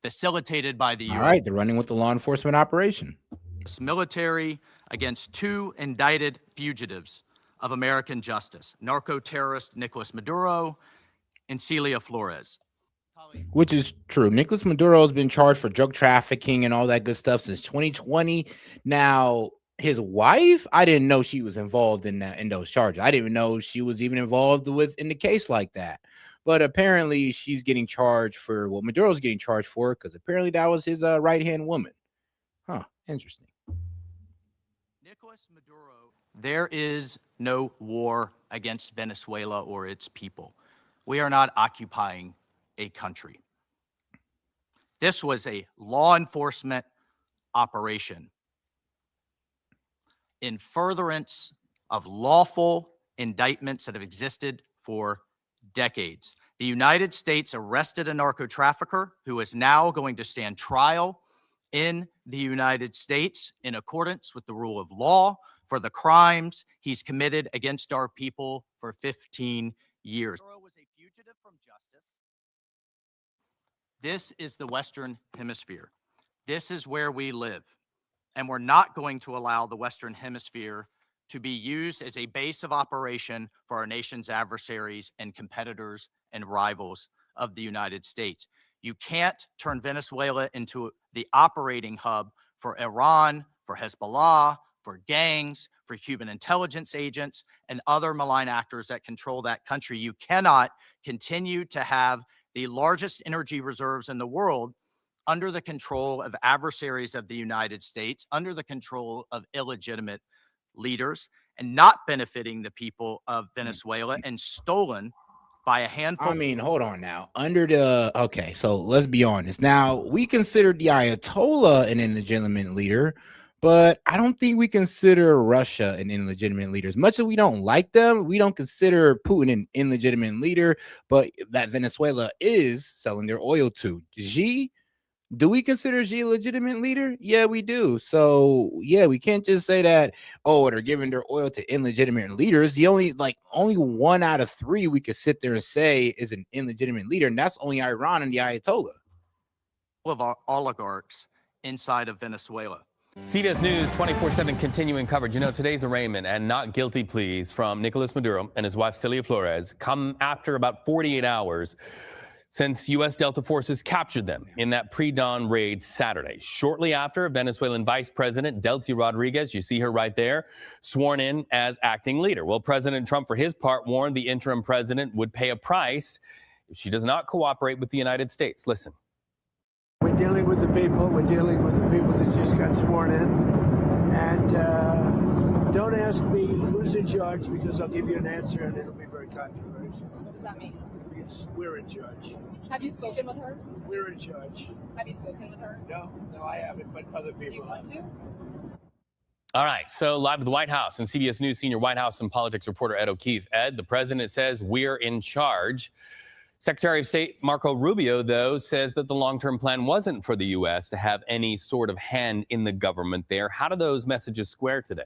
facilitated by the UN. All right, they're running with the law enforcement operation. military against two indicted fugitives of American justice, narco-terrorist Nicolas Maduro and Celia Flores. Which is true. Nicolas Maduro has been charged for drug trafficking and all that good stuff since 2020. Now, his wife, I didn't know she was involved in those charges. I didn't even know she was even involved in the case like that. But apparently, she's getting charged for what Maduro's getting charged for, because apparently that was his right-hand woman. Huh, interesting. Nicolas Maduro, there is no war against Venezuela or its people. We are not occupying a country. This was a law enforcement operation in furtherance of lawful indictments that have existed for decades. The United States arrested a narco trafficker who is now going to stand trial in the United States in accordance with the rule of law for the crimes he's committed against our people for 15 years. Maduro was a fugitive from justice. This is the Western Hemisphere. This is where we live. And we're not going to allow the Western Hemisphere to be used as a base of operation for our nation's adversaries and competitors and rivals of the United States. You can't turn Venezuela into the operating hub for Iran, for Hezbollah, for gangs, for Cuban intelligence agents, and other malign actors that control that country. You cannot continue to have the largest energy reserves in the world under the control of adversaries of the United States, under the control of illegitimate leaders, and not benefiting the people of Venezuela, and stolen by a handful. I mean, hold on now. Okay, so let's be honest. Now, we consider the Ayatollah an illegitimate leader, but I don't think we consider Russia an illegitimate leader. As much as we don't like them, we don't consider Putin an illegitimate leader, but that Venezuela is selling their oil to. Do we consider Xi a legitimate leader? Yeah, we do. So yeah, we can't just say that, oh, they're giving their oil to illegitimate leaders. The only 1 out of 3 we could sit there and say is an illegitimate leader, and that's only Iran and the Ayatollah. Of our oligarchs inside of Venezuela. CBS News 24/7 continuing coverage. You know, today's arraignment and not guilty pleas from Nicolas Maduro and his wife Celia Flores come after about 48 hours since U.S. Delta forces captured them in that pre-dawn raid Saturday. Shortly after, Venezuelan Vice President Delcy Rodriguez, you see her right there, sworn in as acting leader. Well, President Trump, for his part, warned the interim president would pay a price if she does not cooperate with the United States. Listen. We're dealing with the people. We're dealing with the people that just got sworn in. And don't ask me who's in charge, because I'll give you an answer and it'll be very controversial. What does that mean? We're in charge. Have you spoken with her? We're in charge. Have you spoken with her? No, I haven't, but other people Do you want to? All right, so live at the White House and CBS News senior White House and politics reporter Ed O'Keefe. Ed, the president says we're in charge. Secretary of State Marco Rubio, though, says that the long-term plan wasn't for the U.S. to have any sort of hand in the government there. How do those messages square today?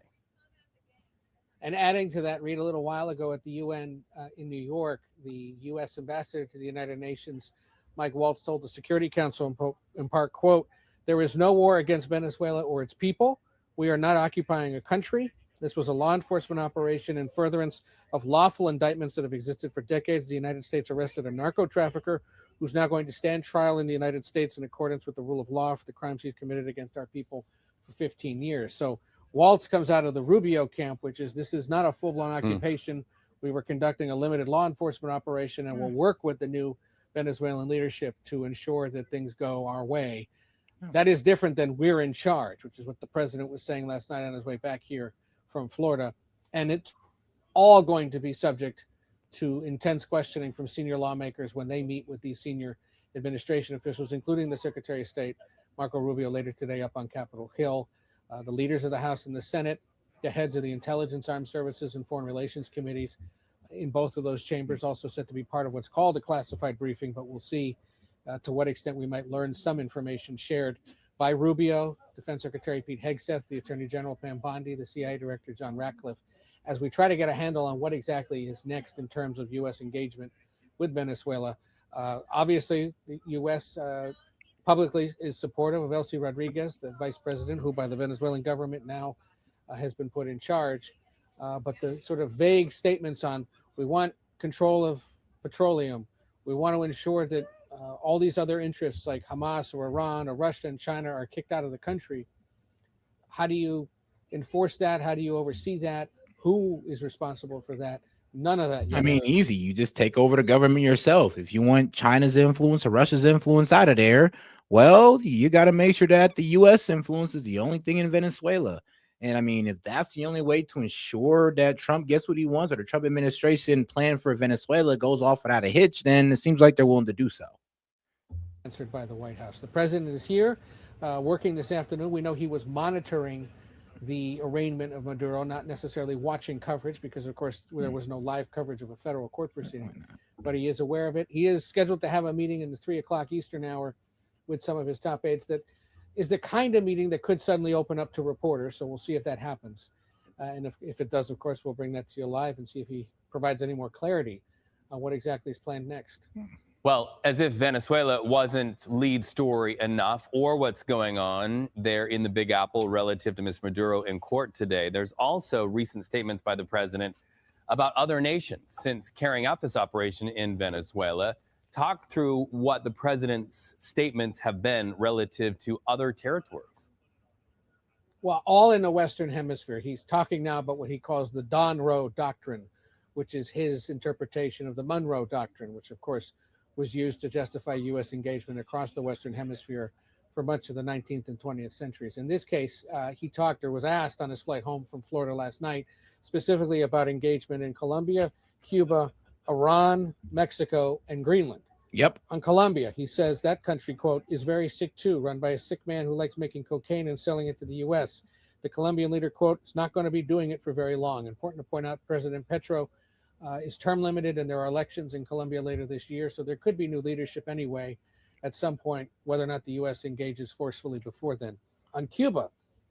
And adding to that, Reed, a little while ago at the UN in New York, the U.S. ambassador to the United Nations, Mike Walz, told the Security Council in part, quote, "There is no war against Venezuela or its people. We are not occupying a country. This was a law enforcement operation in furtherance of lawful indictments that have existed for decades. The United States arrested a narco trafficker who's now going to stand trial in the United States in accordance with the rule of law for the crimes he's committed against our people for 15 years. So Walz comes out of the Rubio camp, which is this is not a full-blown occupation. We were conducting a limited law enforcement operation, and we'll work with the new Venezuelan leadership to ensure that things go our way. That is different than we're in charge, which is what the president was saying last night on his way back here from Florida. And it's all going to be subject to intense questioning from senior lawmakers when they meet with these senior administration officials, including the Secretary of State, Marco Rubio, later today up on Capitol Hill. The leaders of the House and the Senate, the heads of the Intelligence, Armed Services, and Foreign Relations committees in both of those chambers also set to be part of what's called a classified briefing, but we'll see to what extent we might learn some information shared by Rubio, Defense Secretary Pete Hegseth, the Attorney General Pam Bondi, the CIA Director John Ratcliffe, as we try to get a handle on what exactly is next in terms of U.S. engagement with Venezuela. Obviously, the U.S. publicly is supportive of Elsie Rodriguez, the vice president, who by the Venezuelan government now has been put in charge. But the sort of vague statements on we want control of petroleum, we want to ensure that all these other interests like Hamas or Iran or Russia and China are kicked out of the country. How do you enforce that? How do you oversee that? Who is responsible for that? None of that yet. I mean, easy. You just take over the government yourself. If you want China's influence or Russia's influence out of there, well, you got to make sure that the U.S. influence is the only thing in Venezuela. And I mean, if that's the only way to ensure that Trump gets what he wants or the Trump administration plan for Venezuela goes off without a hitch, then it seems like they're willing to do so. Answered by the White House. The president is here working this afternoon. We know he was monitoring the arraignment of Maduro, not necessarily watching coverage because, of course, there was no live coverage of a federal court proceeding, but he is aware of it. He is scheduled to have a meeting in the 3 o'clock Eastern hour with some of his top aides. That is the kind of meeting that could suddenly open up to reporters. So we'll see if that happens. And if it does, of course, we'll bring that to you live and see if he provides any more clarity on what exactly is planned next. Well, as if Venezuela wasn't lead story enough or what's going on there in the Big Apple relative to Ms. Maduro in court today, there's also recent statements by the president about other nations since carrying out this operation in Venezuela. Talk through what the president's statements have been relative to other territories. Well, all in the Western Hemisphere. He's talking now about what he calls the Monroe Doctrine, which is his interpretation of the Monroe Doctrine, which, of course, was used to justify U.S. engagement across the Western Hemisphere for much of the 19th and 20th centuries. In this case, he talked or was asked on his flight home from Florida last night, specifically about engagement in Colombia, Cuba, Iran, Mexico, and Greenland. Yep. On Colombia, he says that country, quote, is very sick too, run by a sick man who likes making cocaine and selling it to the U.S. The Colombian leader, quote, is not going to be doing it for very long. Important to point out, President Petro is term limited, and there are elections in Colombia later this year, so there could be new leadership anyway at some point, whether or not the U.S. engages forcefully before then. On Cuba,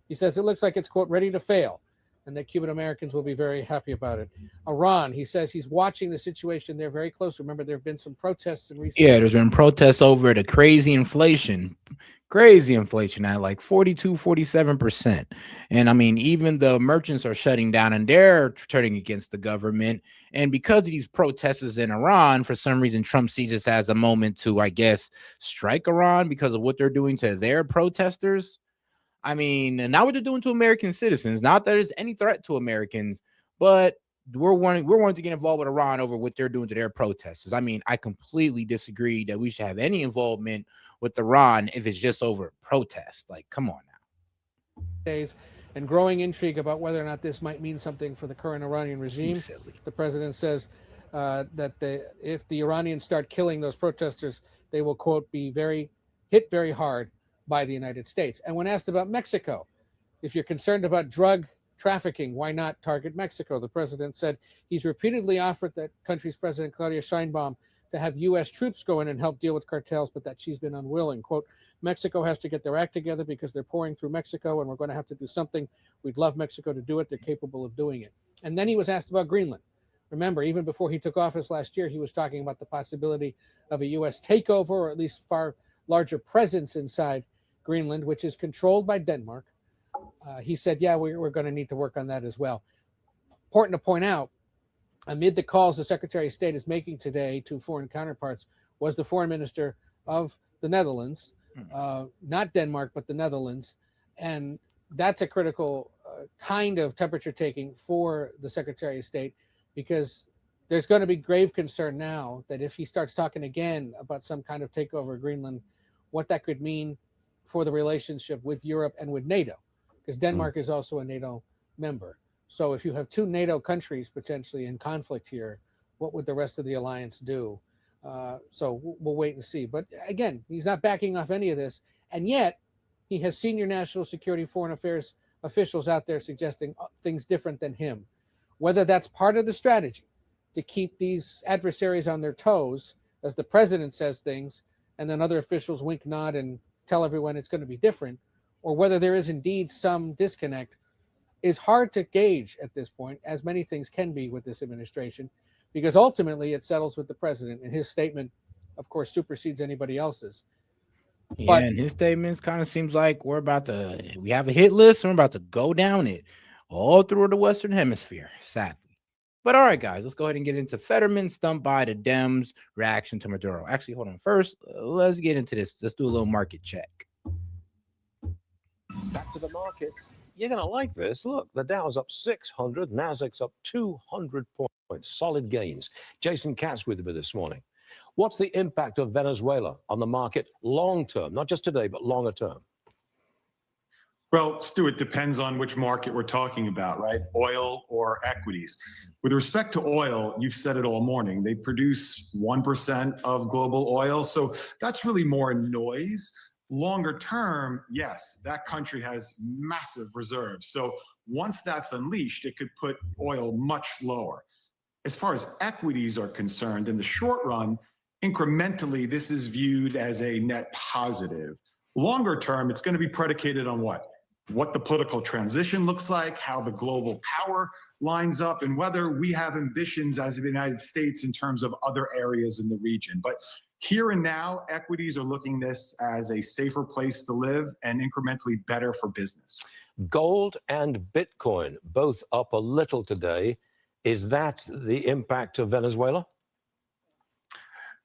he says it looks like it's, quote, ready to fail, and that Cuban Americans will be very happy about it. Iran, he says he's watching the situation there very close. Remember, there have been some protests in recent Yeah, there's been protests over the crazy inflation at like 47%. And I mean, even the merchants are shutting down and they're turning against the government. And because of these protests in Iran, for some reason, Trump sees this as a moment to, I guess, strike Iran because of what they're doing to their protesters. I mean, and not what they're doing to American citizens. Not that there's any threat to Americans, but we're wanting to get involved with Iran over what they're doing to their protesters. I mean, I completely disagree that we should have any involvement with Iran if it's just over protest. Like, come on now. days, and growing intrigue about whether or not this might mean something for the current Iranian regime. The president says that if the Iranians start killing those protesters, they will, quote, be hit very hard by the United States. And when asked about Mexico, if you're concerned about drug trafficking, why not target Mexico? The president said he's repeatedly offered that country's president, Claudia Sheinbaum, to have U.S. troops go in and help deal with cartels, but that she's been unwilling. Quote, Mexico has to get their act together because they're pouring through Mexico and we're going to have to do something. We'd love Mexico to do it. They're capable of doing it. And then he was asked about Greenland. Remember, even before he took office last year, he was talking about the possibility of a U.S. takeover or at least far larger presence inside Greenland, which is controlled by Denmark. He said, yeah, we're going to need to work on that as well. Important to point out, amid the calls the Secretary of State is making today to foreign counterparts was the foreign minister of the Netherlands, not Denmark, but the Netherlands. And that's a critical kind of temperature taking for the Secretary of State, because there's going to be grave concern now that if he starts talking again about some kind of takeover of Greenland, what that could mean for the relationship with Europe and with NATO, because Denmark is also a NATO member. So if you have two NATO countries potentially in conflict here, what would the rest of the alliance do? So we'll wait and see. But again, he's not backing off any of this. And yet he has senior national security foreign affairs officials out there suggesting things different than him. Whether that's part of the strategy to keep these adversaries on their toes as the president says things and then other officials wink, nod, and tell everyone it's going to be different, or whether there is indeed some disconnect, is hard to gauge at this point, as many things can be with this administration, because ultimately it settles with the president, and his statement, of course, supersedes anybody else's. Yeah, and his statements kind of seems like we have a hit list and we're about to go down it all through the Western Hemisphere, sadly. But all right, guys, let's go ahead and get into Fetterman stumped by the Dems reaction to Maduro. Actually, hold on. First, let's get into this. Let's do a little market check. Back to the markets. You're going to like this. Look, the Dow's up 600, Nasdaq's up 200 points. Solid gains. Jason Katz with me this morning. What's the impact of Venezuela on the market long term? Not just today, but longer term. Well, Stu, it depends on which market we're talking about, right? Oil or equities. With respect to oil, you've said it all morning. They produce 1% of global oil. So that's really more noise. Longer term, yes, that country has massive reserves. So once that's unleashed, it could put oil much lower. As far as equities are concerned, in the short run, incrementally, this is viewed as a net positive. Longer term, it's going to be predicated on what? What the political transition looks like, how the global power lines up, and whether we have ambitions as the United States in terms of other areas in the region. But here and now, equities are looking this as a safer place to live and incrementally better for business. Gold and Bitcoin both up a little today. Is that the impact of Venezuela?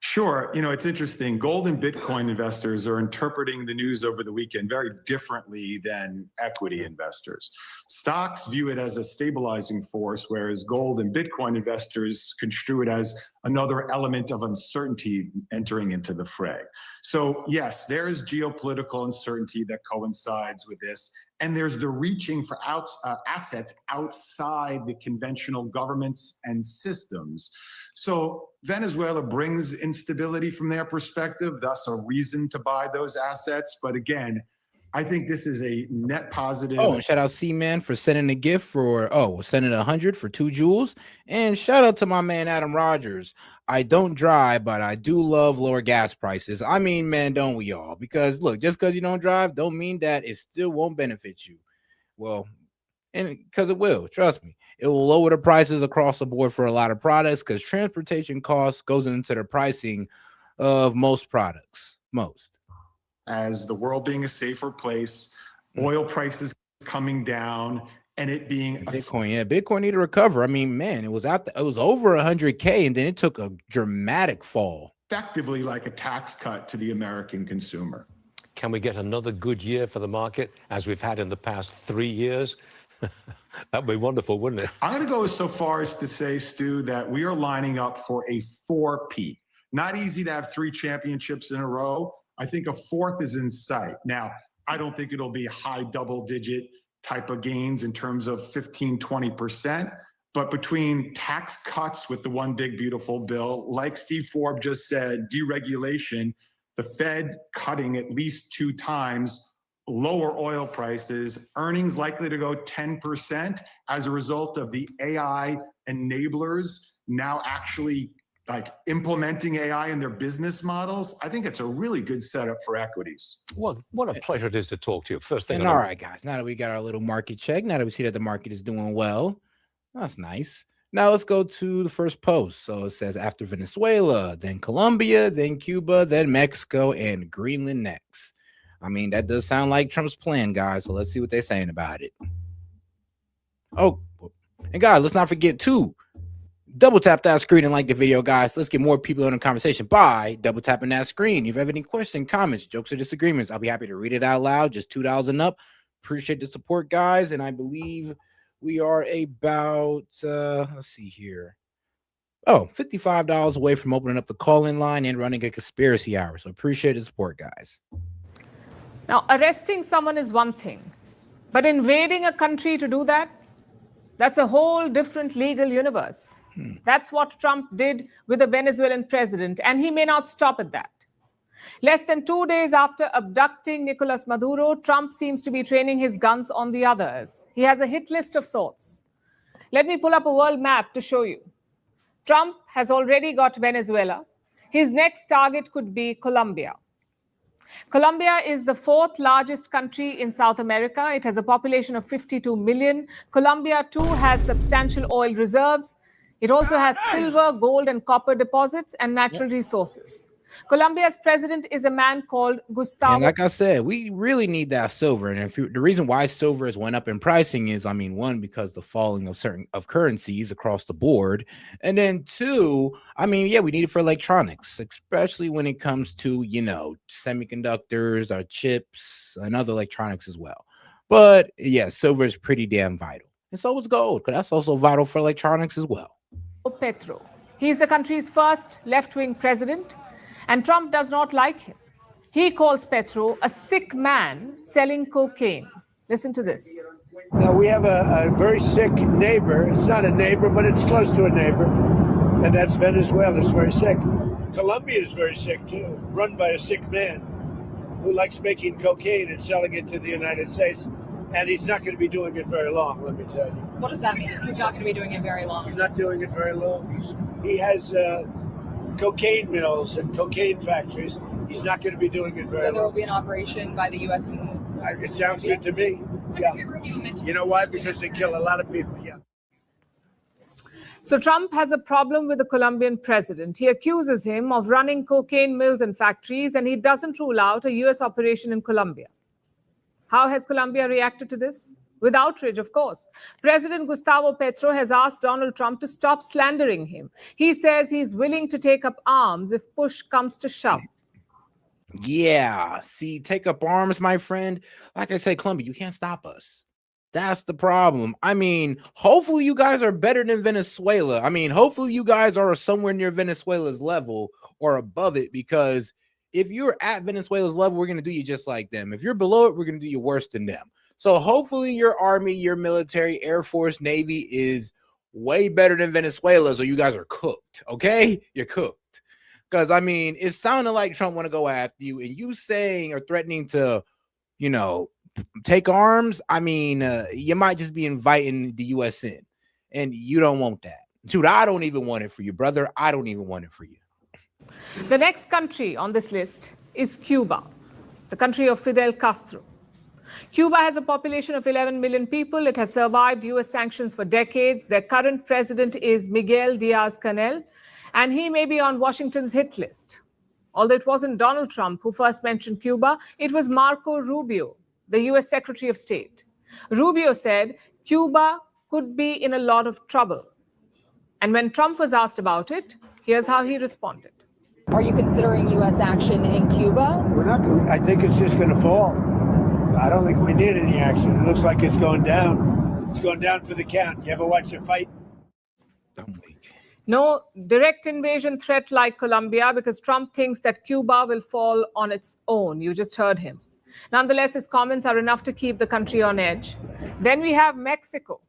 Sure. You know, it's interesting. Gold and Bitcoin investors are interpreting the news over the weekend very differently than equity investors. Stocks view it as a stabilizing force, whereas gold and Bitcoin investors construe it as another element of uncertainty entering into the fray. So yes, there is geopolitical uncertainty that coincides with this. And there's the reaching for assets outside the conventional governments and systems. So Venezuela brings instability from their perspective, thus a reason to buy those assets. But again, I think this is a net positive. Oh, and shout out C-Man for sending a gift for, sending 100 for 2 jewels. And shout out to my man, Adam Rogers. I don't drive, but I do love lower gas prices. I mean, man, don't we all? Because look, just because you don't drive don't mean that it still won't benefit you. Well, and because it will, trust me, it will lower the prices across the board for a lot of products because transportation costs goes into the pricing of most products, As the world being a safer place, oil prices coming down, and it being Bitcoin. Yeah, Bitcoin need to recover. I mean, man, it was over 100K, and then it took a dramatic fall. effectively like a tax cut to the American consumer. Can we get another good year for the market as we've had in the past 3 years? That'd be wonderful, wouldn't it? I'm going to go so far as to say, Stu, that we are lining up for a 4P. Not easy to have 3 championships in a row. I think a 4th is in sight. Now, I don't think it'll be high double-digit type of gains in terms of 15, 20%. But between tax cuts with the one big beautiful bill, like Steve Forbes just said, deregulation, the Fed cutting at least 2 times, lower oil prices, earnings likely to go 10% as a result of the AI enablers now actually like implementing AI in their business models. I think it's a really good setup for equities. Well, what a pleasure it is to talk to you. First thing. And all right, guys, now that we got our little market check, now that we see that the market is doing well, that's nice. Now let's go to the first post. So it says after Venezuela, then Colombia, then Cuba, then Mexico, and Greenland next. I mean, that does sound like Trump's plan, guys. So let's see what they're saying about it. Oh, and guys, let's not forget to double tap that screen and like the video, guys. Let's get more people in the conversation by double tapping that screen. If you have any questions, comments, jokes, or disagreements, I'll be happy to read it out loud. Just $2 and up. Appreciate the support, guys. And I believe we are about, let's see here. Oh, $55 away from opening up the call-in line and running a conspiracy hour. So appreciate the support, guys. Now, arresting someone is one thing, but invading a country to do that, that's a whole different legal universe. That's what Trump did with the Venezuelan president, and he may not stop at that. Less than 2 days after abducting Nicolas Maduro, Trump seems to be training his guns on the others. He has a hit list of sorts. Let me pull up a world map to show you. Trump has already got Venezuela. His next target could be Colombia. Colombia is the 4th largest country in South America. It has a population of 52 million. Colombia, too, has substantial oil reserves. It also has silver, gold, and copper deposits and natural resources. Colombia's president is a man called Gustavo. And like I said, we really need that silver. And the reason why silver has went up in pricing is, I mean, one, because the falling of certain currencies across the board, and then two, I mean, yeah, we need it for electronics, especially when it comes to, you know, semiconductors, our chips, and other electronics as well. But yeah, silver is pretty damn vital, and so is gold, because that's also vital for electronics as well. Petro. He is the country's first left-wing president, and Trump does not like him. He calls Petro a sick man selling cocaine. Listen to this. Now, we have a very sick neighbor. It's not a neighbor, but it's close to a neighbor, and that's Venezuela. It's very sick. Colombia is very sick, too, run by a sick man who likes making cocaine and selling it to the United States, and he's not going to be doing it very long, let me tell you. What does that mean? He's not going to be doing it very long. He's not doing it very long. He has cocaine mills and cocaine factories. He's not going to be doing it very long. So there will be an operation by the U.S. and it sounds good to me. Yeah. You know why? Because they kill a lot of people. Yeah. So Trump has a problem with the Colombian president. He accuses him of running cocaine mills and factories, and he doesn't rule out a U.S. operation in Colombia. How has Colombia reacted to this? With outrage, of course. President Gustavo Petro has asked Donald Trump to stop slandering him. He says he's willing to take up arms if push comes to shove. Yeah, see, take up arms, my friend. Like I said, Colombia, you can't stop us. That's the problem. I mean, hopefully you guys are better than Venezuela. I mean, hopefully you guys are somewhere near Venezuela's level or above it, because if you're at Venezuela's level, we're going to do you just like them. If you're below it, we're going to do you worse than them. So hopefully your army, your military, Air Force, Navy is way better than Venezuela's, or you guys are cooked, okay? You're cooked. Because, I mean, it sounded like Trump want to go after you, and you saying or threatening to, you know, take arms, I mean, you might just be inviting the U.S. in, and you don't want that. Dude, I don't even want it for you, brother. I don't even want it for you. The next country on this list is Cuba, the country of Fidel Castro. Cuba has a population of 11 million people. It has survived U.S. sanctions for decades. Their current president is Miguel Diaz-Canel, and he may be on Washington's hit list. Although it wasn't Donald Trump who first mentioned Cuba, it was Marco Rubio, the U.S. Secretary of State. Rubio said Cuba could be in a lot of trouble. And when Trump was asked about it, here's how he responded. Are you considering U.S. action in Cuba? We're not going. I think it's just going to fall. I don't think we need any action. It looks like it's going down. It's going down for the count. You ever watch a fight? No direct invasion threat like Colombia, because Trump thinks that Cuba will fall on its own. You just heard him. Nonetheless, his comments are enough to keep the country on edge. Then we have Mexico.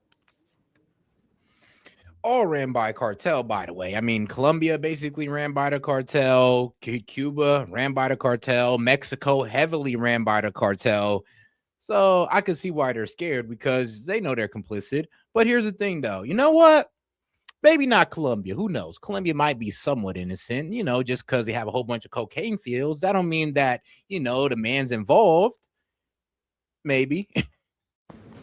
All ran by cartel, by the way. I mean, Colombia basically ran by the cartel. Cuba ran by the cartel. Mexico heavily ran by the cartel. So I can see why they're scared, because they know they're complicit. But here's the thing, though. You know what? Maybe not Colombia. Who knows? Colombia might be somewhat innocent, you know, just because they have a whole bunch of cocaine fields. That don't mean that, you know, the man's involved. Maybe.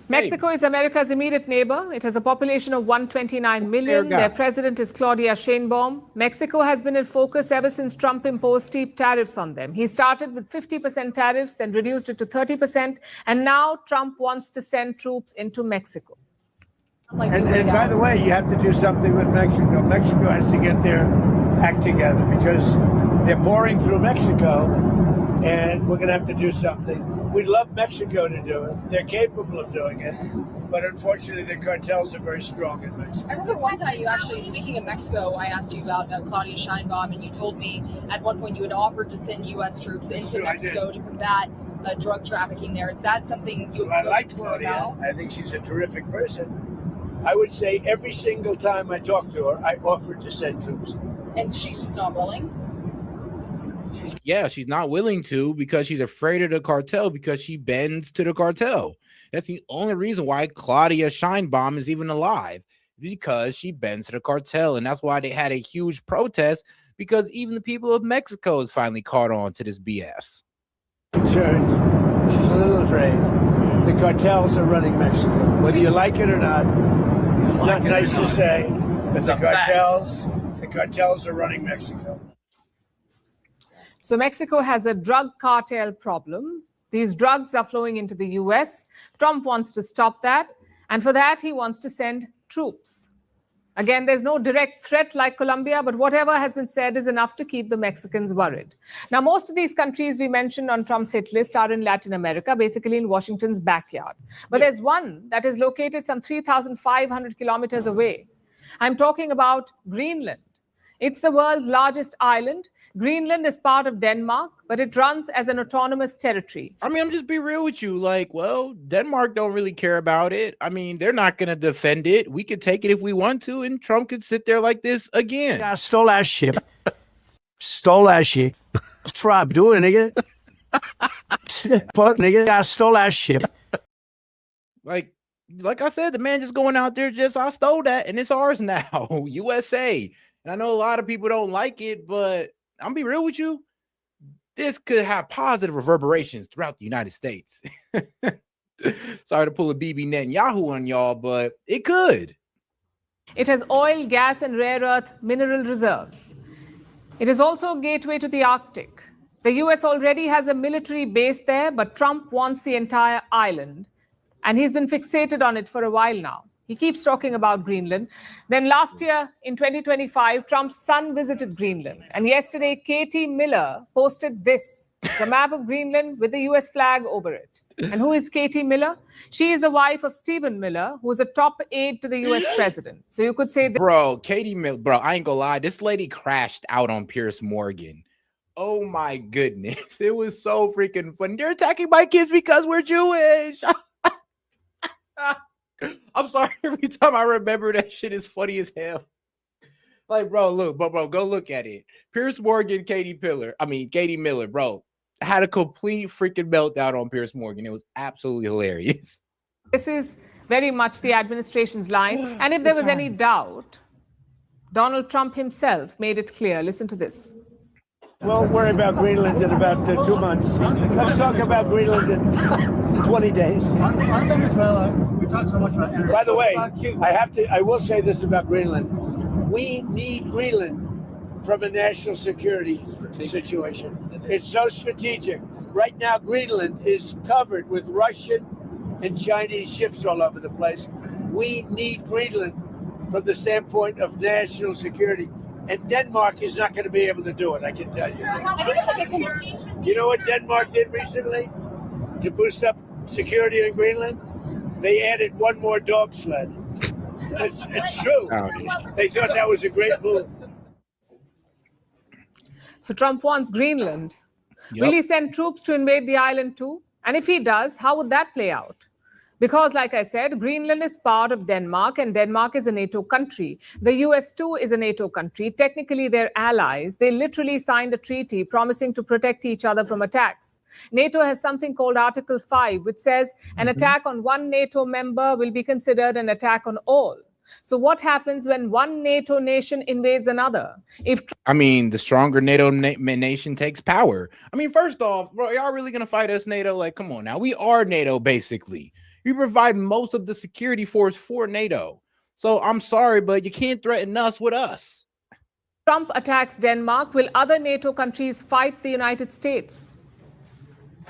Mexico is America's immediate neighbor. It has a population of 129 million. Their president is Claudia Sheinbaum. Mexico has been in focus ever since Trump imposed steep tariffs on them. He started with 50% tariffs, then reduced it to 30%, and now Trump wants to send troops into Mexico. And by the way, you have to do something with Mexico. Mexico has to get their act together, because they're pouring through Mexico, and we're going to have to do something. We'd love Mexico to do it. They're capable of doing it. But unfortunately, the cartels are very strong in Mexico. I remember one time you actually, speaking of Mexico, I asked you about Claudia Sheinbaum, and you told me at one point you had offered to send U.S. troops into Mexico to combat drug trafficking there. Is that something you have spoken I like to her Claudia. about? I think she's a terrific person. I would say every single time I talk to her, I offered to send troops. And she's just not willing? She's not willing to, because she's afraid of the cartel, because she bends to the cartel. That's the only reason why Claudia Sheinbaum is even alive, because she bends to the cartel. And that's why they had a huge protest, because even the people of Mexico has finally caught on to this BS. Concerned. She's a little afraid. The cartels are running Mexico. Whether you like it or not, it's not nice to say, but the cartels are running Mexico. So Mexico has a drug cartel problem. These drugs are flowing into the US. Trump wants to stop that. And for that, he wants to send troops. Again, there's no direct threat like Colombia, but whatever has been said is enough to keep the Mexicans worried. Now, most of these countries we mentioned on Trump's hit list are in Latin America, basically in Washington's backyard. But there's one that is located some 3,500 kilometers away. I'm talking about Greenland. It's the world's largest island. Greenland is part of Denmark, but it runs as an autonomous territory. I mean, I'm just be real with you. Like, well, Denmark don't really care about it. I mean, they're not going to defend it. We could take it if we want to, and Trump could sit there like this again. I stole that shit. Stole that shit. That's what I'm doing, nigga. But, nigga, I stole that shit. Like I said, the man just going out there, I stole that, and it's ours now, USA. And I know a lot of people don't like it, but I'm be real with you. This could have positive reverberations throughout the United States. Sorry to pull a BB Netanyahu on y'all, but it could. It has oil, gas, and rare earth mineral reserves. It is also a gateway to the Arctic. The US already has a military base there, but Trump wants the entire island. And he's been fixated on it for a while now. He keeps talking about Greenland. Then last year, in 2025, Trump's son visited Greenland. And yesterday, Katie Miller posted this. It's a map of Greenland with the US flag over it. And who is Katie Miller? She is the wife of Stephen Miller, who is a top aide to the US president. So you could say... Bro, Katie Miller, bro, I ain't gonna lie. This lady crashed out on Piers Morgan. Oh my goodness. It was so freaking fun. They're attacking my kids because we're Jewish. I'm sorry, every time I remember that shit is funny as hell. Like, bro, look, bro, go look at it. Piers Morgan, Katie Miller, bro, had a complete freaking meltdown on Piers Morgan. It was absolutely hilarious. This is very much the administration's line. And if there was any doubt, Donald Trump himself made it clear. Listen to this. We'll worry about Greenland in about 2 months. Let's talk about Greenland in 20 days. On Venezuela, we talked so much about energy. By the way, I will say this about Greenland. We need Greenland from a national security situation. It's so strategic. Right now, Greenland is covered with Russian and Chinese ships all over the place. We need Greenland from the standpoint of national security. And Denmark is not going to be able to do it, I can tell you. You know what Denmark did recently to boost up security in Greenland? They added one more dog sled. It's true. They thought that was a great move. So Trump wants Greenland. Will he send troops to invade the island too? And if he does, how would that play out? Because, like I said, Greenland is part of Denmark, and Denmark is a NATO country. The US, too, is a NATO country. Technically, they're allies. They literally signed a treaty promising to protect each other from attacks. NATO has something called Article 5, which says an attack on one NATO member will be considered an attack on all. So what happens when one NATO nation invades another? The stronger NATO nation takes power. I mean, first off, bro, y'all really going to fight us, NATO? Like, come on now. We are NATO, basically. We provide most of the security force for NATO. So I'm sorry, but you can't threaten us with us. Trump attacks Denmark. Will other NATO countries fight the United States?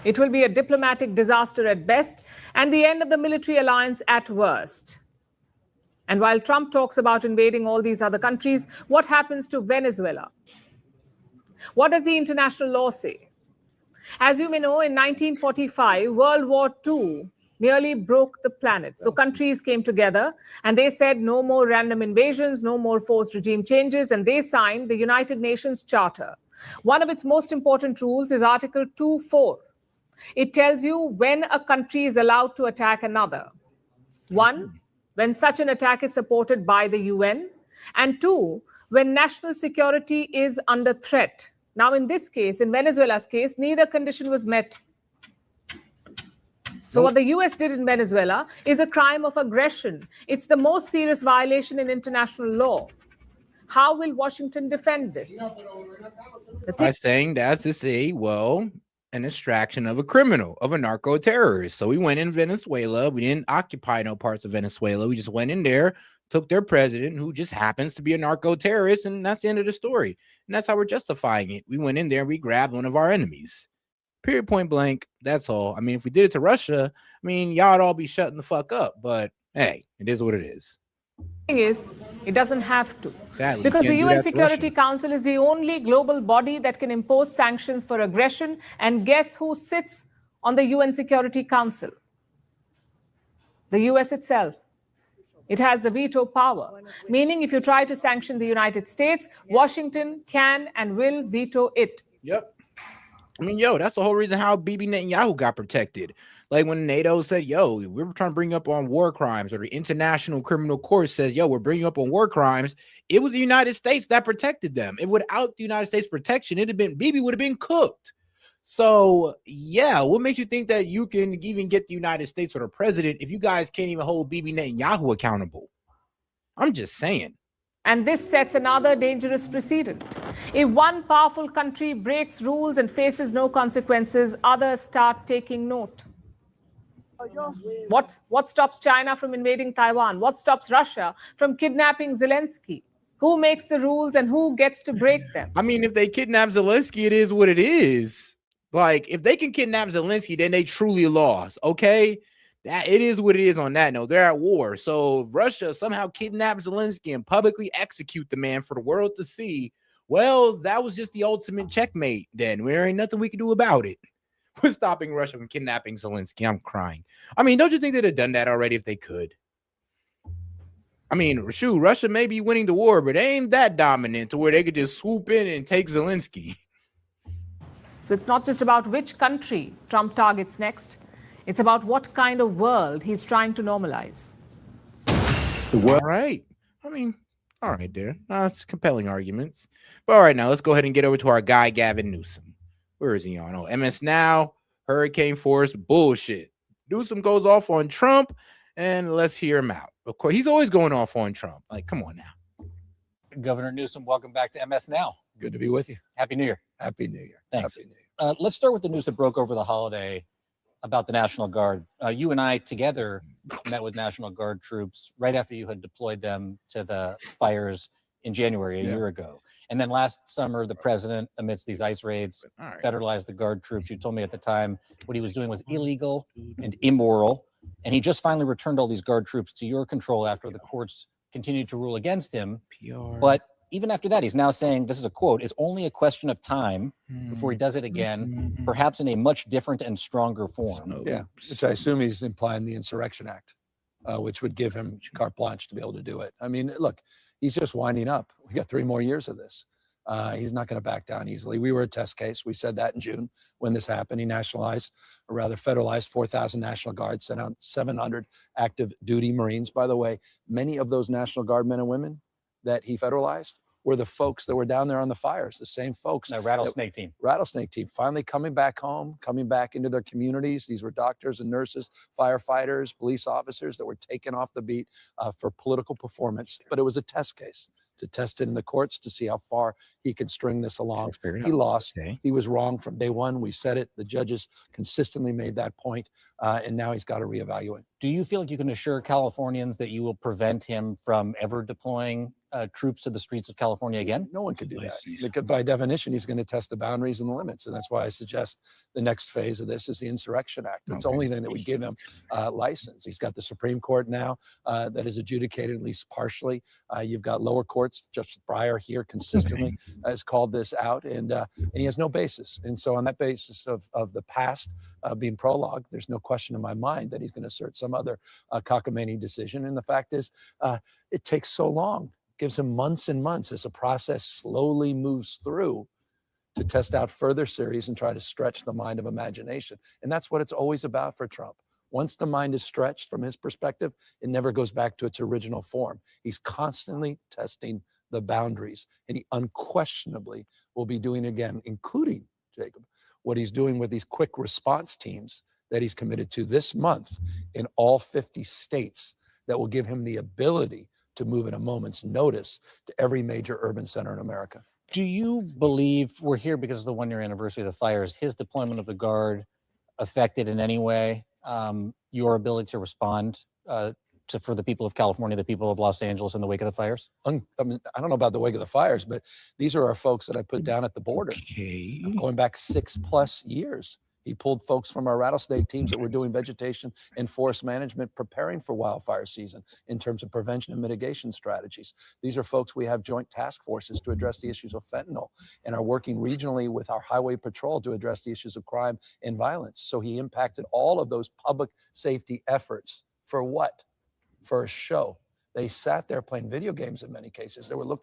It will be a diplomatic disaster at best and the end of the military alliance at worst. And while Trump talks about invading all these other countries, what happens to Venezuela? What does the international law say? As you may know, in 1945, World War II nearly broke the planet. So countries came together and they said no more random invasions, no more forced regime changes, and they signed the United Nations Charter. One of its most important rules is Article 2.4. It tells you when a country is allowed to attack another. 1, when such an attack is supported by the UN, and 2, when national security is under threat. Now, in this case, in Venezuela's case, neither condition was met. So what the US did in Venezuela is a crime of aggression. It's the most serious violation in international law. How will Washington defend this? By saying that to say, well, an extraction of a criminal, of a narco terrorist. So we went in Venezuela. We didn't occupy no parts of Venezuela. We just went in there, took their president, who just happens to be a narco terrorist, and that's the end of the story. And that's how we're justifying it. We went in there and we grabbed one of our enemies. Period, point blank. That's all. I mean, if we did it to Russia, I mean, y'all would all be shutting the fuck up. But hey, it is what it is. Thing is, it doesn't have to. Sadly, because the UN Russia. Security Council is the only global body that can impose sanctions for aggression. And guess who sits on the UN Security Council? The US itself. It has the veto power, meaning if you try to sanction the United States, Washington can and will veto it. Yep. I mean, yo, that's the whole reason how Bibi Netanyahu got protected. Like when NATO said, yo, we were trying to bring up on war crimes, or the International Criminal Court says, yo, we're bringing up on war crimes. It was the United States that protected them. And without the United States protection, Bibi would have been cooked. So, yeah, what makes you think that you can even get the United States or the president if you guys can't even hold Bibi Netanyahu accountable? I'm just saying. And this sets another dangerous precedent. If one powerful country breaks rules and faces no consequences, others start taking note. What stops China from invading Taiwan? What stops Russia from kidnapping Zelensky? Who makes the rules and who gets to break them? I mean, if they kidnap Zelensky, it is what it is. Like, if they can kidnap Zelensky, then they truly lost, okay? That it is what it is on that note. They're at war. So if Russia somehow kidnaps Zelensky and publicly execute the man for the world to see, well, that was just the ultimate checkmate. Then there ain't nothing we can do about it. We're stopping Russia from kidnapping Zelensky. I'm crying. I mean, don't you think they'd have done that already if they could? I mean, shoot, Russia may be winning the war, but they ain't that dominant to where they could just swoop in and take Zelensky. So it's not just about which country Trump targets next. It's about what kind of world he's trying to normalize. The world, all right. I mean, all right, there. That's compelling arguments. But all right, now let's go ahead and get over to our guy, Gavin Newsom. Where is he on? Oh, MS Now, hurricane force, bullshit. Newsom goes off on Trump, and let's hear him out. Of course, he's always going off on Trump. Like, come on now. Governor Newsom, welcome back to MS Now. Good to be with you. Happy New Year. Happy New Year. Thanks. Happy New Year. Let's start with the news that broke over the holiday about the National Guard. You and I together met with National Guard troops right after you had deployed them to the fires in January, a year ago. And then last summer, the president, amidst these ICE raids, federalized the Guard troops. You told me at the time what he was doing was illegal and immoral. And he just finally returned all these Guard troops to your control after the courts continued to rule against him. But even after that, he's now saying, this is a quote, it's only a question of time before he does it again, perhaps in a much different and stronger form. Yeah, which I assume he's implying the Insurrection Act, which would give him carte blanche to be able to do it. I mean, look, he's just winding up. We got 3 more years of this. He's not going to back down easily. We were a test case. We said that in June when this happened. He nationalized, or rather federalized 4,000 National Guard, sent out 700 active duty Marines. By the way, many of those National Guard men and women that he federalized were the folks that were down there on the fires, the same folks. The Rattlesnake team. Rattlesnake team, finally coming back home, coming back into their communities. These were doctors and nurses, firefighters, police officers that were taken off the beat for political performance. But it was a test case to test it in the courts to see how far he could string this along. He lost. He was wrong from day one. We said it. The judges consistently made that point, and now he's got to reevaluate. Do you feel like you can assure Californians that you will prevent him from ever deploying troops to the streets of California again? No one could do that. Because by definition, he's going to test the boundaries and the limits. And that's why I suggest the next phase of this is the Insurrection Act. It's the only thing that would give him license. He's got the Supreme Court now that is adjudicated, at least partially. You've got lower courts. Justice Breyer here consistently has called this out, and he has no basis. And so on that basis of the past being prologue, there's no question in my mind that he's going to assert some other cockamamie decision. And the fact is, it takes so long. Gives him months and months as a process slowly moves through to test out further series and try to stretch the mind of imagination. And that's what it's always about for Trump. Once the mind is stretched from his perspective, it never goes back to its original form. He's constantly testing the boundaries, and he unquestionably will be doing again, including, Jacob, what he's doing with these quick response teams that he's committed to this month in all 50 states that will give him the ability to move at a moment's notice to every major urban center in America. Do you believe we're here because of the 1-year anniversary of the fires? His deployment of the Guard affected in any way your ability to respond for the people of California, the people of Los Angeles in the wake of the fires? I mean, I don't know about the wake of the fires, but these are our folks that I put down at the border, going back 6+ years. He pulled folks from our rattlesnake teams that were doing vegetation and forest management, preparing for wildfire season in terms of prevention and mitigation strategies. These are folks we have joint task forces to address the issues of fentanyl and are working regionally with our highway patrol to address the issues of crime and violence. So he impacted all of those public safety efforts for what? For a show. They sat there playing video games in many cases. They were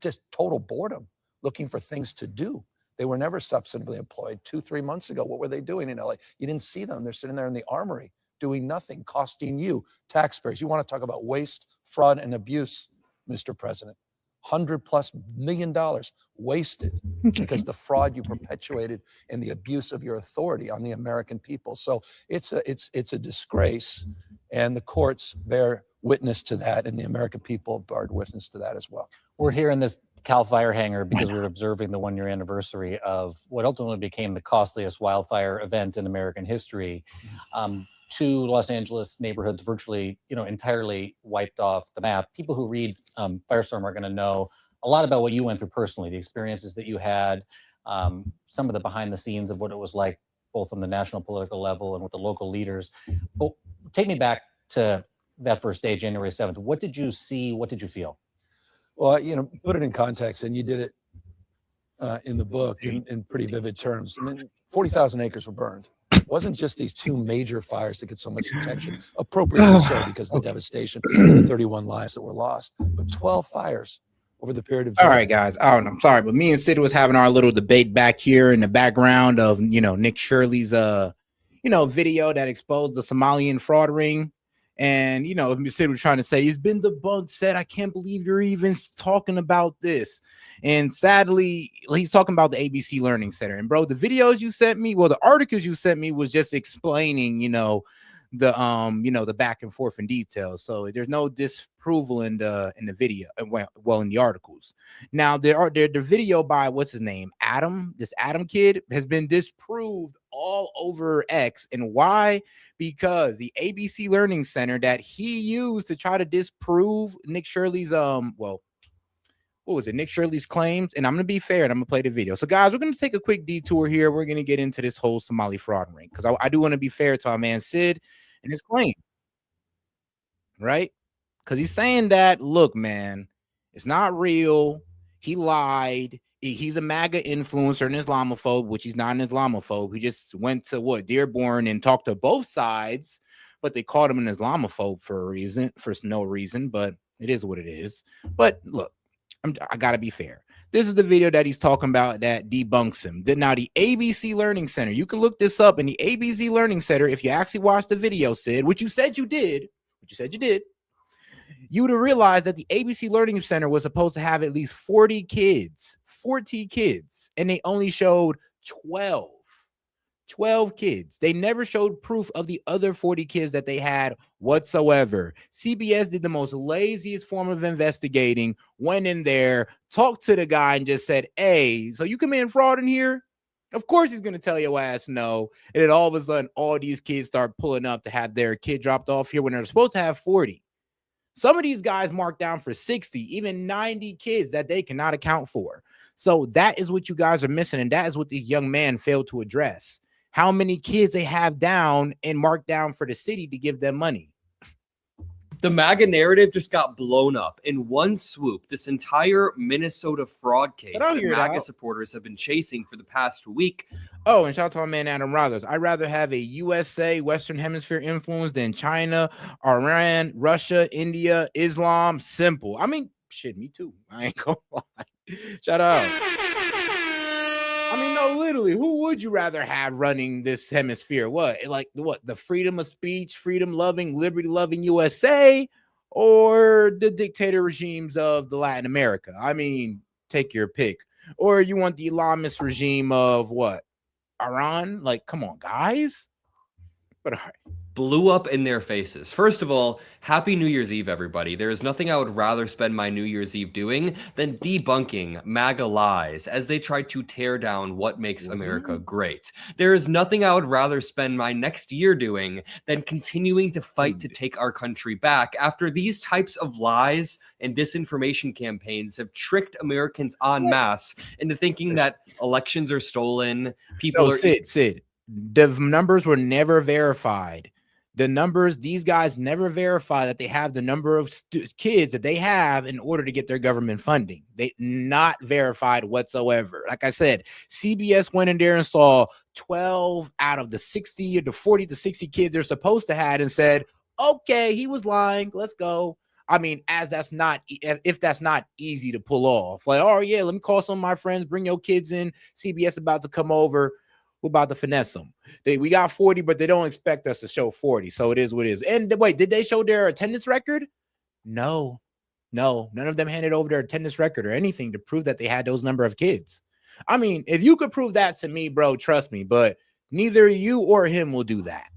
just total boredom, looking for things to do. They were never substantively employed. 2-3 months ago, what were they doing in LA? You didn't see them. They're sitting there in the armory doing nothing, costing you, taxpayers. You want to talk about waste, fraud, and abuse, Mr. President. $100+ million wasted because the fraud you perpetuated and the abuse of your authority on the American people. So it's a disgrace, and the courts bear witness to that, and the American people bear witness to that as well. We're here in this Cal Fire hangar because we're observing the 1-year anniversary of what ultimately became the costliest wildfire event in American history. 2 Los Angeles neighborhoods virtually, entirely wiped off the map. People who read Firestorm are going to know a lot about what you went through personally, the experiences that you had, some of the behind the scenes of what it was like, both on the national political level and with the local leaders. But take me back to that first day, January 7th. What did you see? What did you feel? Well, put it in context, and you did it in the book in pretty vivid terms. I mean, 40,000 acres were burned. It wasn't just these 2 major fires that get so much attention, appropriately so because of the devastation and the 31 lives that were lost, but 12 fires over the period of All right, guys. I'm sorry, but me and Sid was having our little debate back here in the background of, Nick Shirley's, video that exposed the Somalian fraud ring. And, Sid was trying to say, he's been debunked, said, I can't believe you're even talking about this. And sadly, he's talking about the ABC Learning Center. And bro, the videos you sent me, the articles you sent me was just explaining, the back and forth in detail. So there's no disapproval in the video, in the articles. Now the video by what's his name, Adam, this Adam kid has been disproved all over X. And why? Because the ABC Learning Center that he used to try to disprove Nick Shirley's Nick Shirley's claims. And I'm gonna be fair and I'm gonna play the video. So guys, we're gonna take a quick detour here. We're gonna get into this whole Somali fraud ring because I do want to be fair to our man Sid and his claim, right? Because he's saying that, look, man, it's not real. He lied. He's a MAGA influencer and Islamophobe, which he's not an Islamophobe. He just went to Dearborn and talked to both sides, but they called him an Islamophobe for no reason, but it is what it is. But look, I gotta be fair. This is the video that he's talking about that debunks him. Now, the ABC Learning Center, you can look this up in the ABC Learning Center. If you actually watched the video, Sid, which you said you did, you would have realized that the ABC Learning Center was supposed to have at least 40 kids, and they only showed 12 kids. They never showed proof of the other 40 kids that they had whatsoever. CBS did the most laziest form of investigating, went in there, talked to the guy and just said, hey, so you commit fraud in here? Of course he's going to tell your ass no. And then all of a sudden, all these kids start pulling up to have their kid dropped off here when they're supposed to have 40. Some of these guys marked down for 60, even 90 kids that they cannot account for. So that is what you guys are missing. And that is what the young man failed to address. How many kids they have down and marked down for the city to give them money. The MAGA narrative just got blown up in one swoop. This entire Minnesota fraud case that MAGA supporters have been chasing for the past week. Oh, and shout out to my man Adam Rothers. I'd rather have a USA, Western Hemisphere influence than China, Iran, Russia, India, Islam. Simple. I mean, shit, me too. I ain't gonna lie. Shout out. I mean, no, literally, who would you rather have running this hemisphere? What? The freedom of speech, freedom-loving, liberty-loving USA, or the dictator regimes of the Latin America? I mean, take your pick. Or you want the Islamist regime of what? Iran? Like, come on, guys. But all right. blew up in their faces. First of all, happy New Year's Eve, everybody. There is nothing I would rather spend my New Year's Eve doing than debunking MAGA lies as they try to tear down what makes America great. There is nothing I would rather spend my next year doing than continuing to fight to take our country back after these types of lies and disinformation campaigns have tricked Americans en masse into thinking that elections are stolen. People No, are Sid. The numbers were never verified. The numbers, these guys never verify that they have the number of kids that they have in order to get their government funding. They not verified whatsoever. Like I said, CBS went in there and saw 12 out of the 60 or the 40 to 60 kids they're supposed to have and said, okay, he was lying. Let's go. I mean, if that's not easy to pull off, like, oh yeah, let me call some of my friends, bring your kids in. CBS about to come over. We're about to finesse them. We got 40, but they don't expect us to show 40. So it is what it is. And wait, did they show their attendance record? No, none of them handed over their attendance record or anything to prove that they had those number of kids. I mean, if you could prove that to me, bro, trust me, but neither you or him will do that.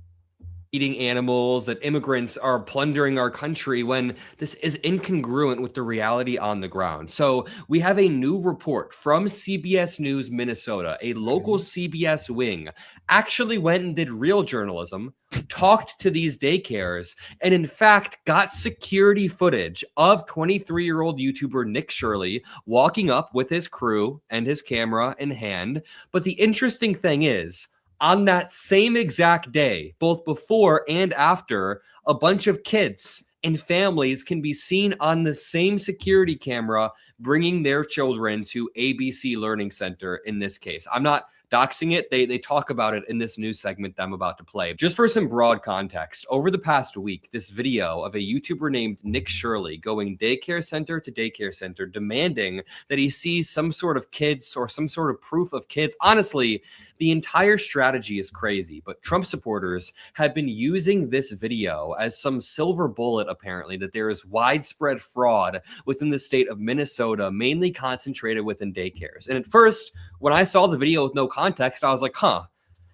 Eating animals, that immigrants are plundering our country when this is incongruent with the reality on the ground. So we have a new report from CBS News Minnesota. A local CBS wing actually went and did real journalism, talked to these daycares, and in fact got security footage of 23-year-old YouTuber Nick Shirley walking up with his crew and his camera in hand. But the interesting thing is, on that same exact day, both before and after, a bunch of kids and families can be seen on the same security camera bringing their children to ABC Learning Center in this case. I'm not doxing it. They talk about it in this news segment that I'm about to play. Just for some broad context, over the past week, this video of a YouTuber named Nick Shirley going daycare center to daycare center demanding that he sees some sort of kids or some sort of proof of kids. Honestly, the entire strategy is crazy, but Trump supporters have been using this video as some silver bullet, apparently, that there is widespread fraud within the state of Minnesota, mainly concentrated within daycares. And at first, when I saw the video with no context, I was like,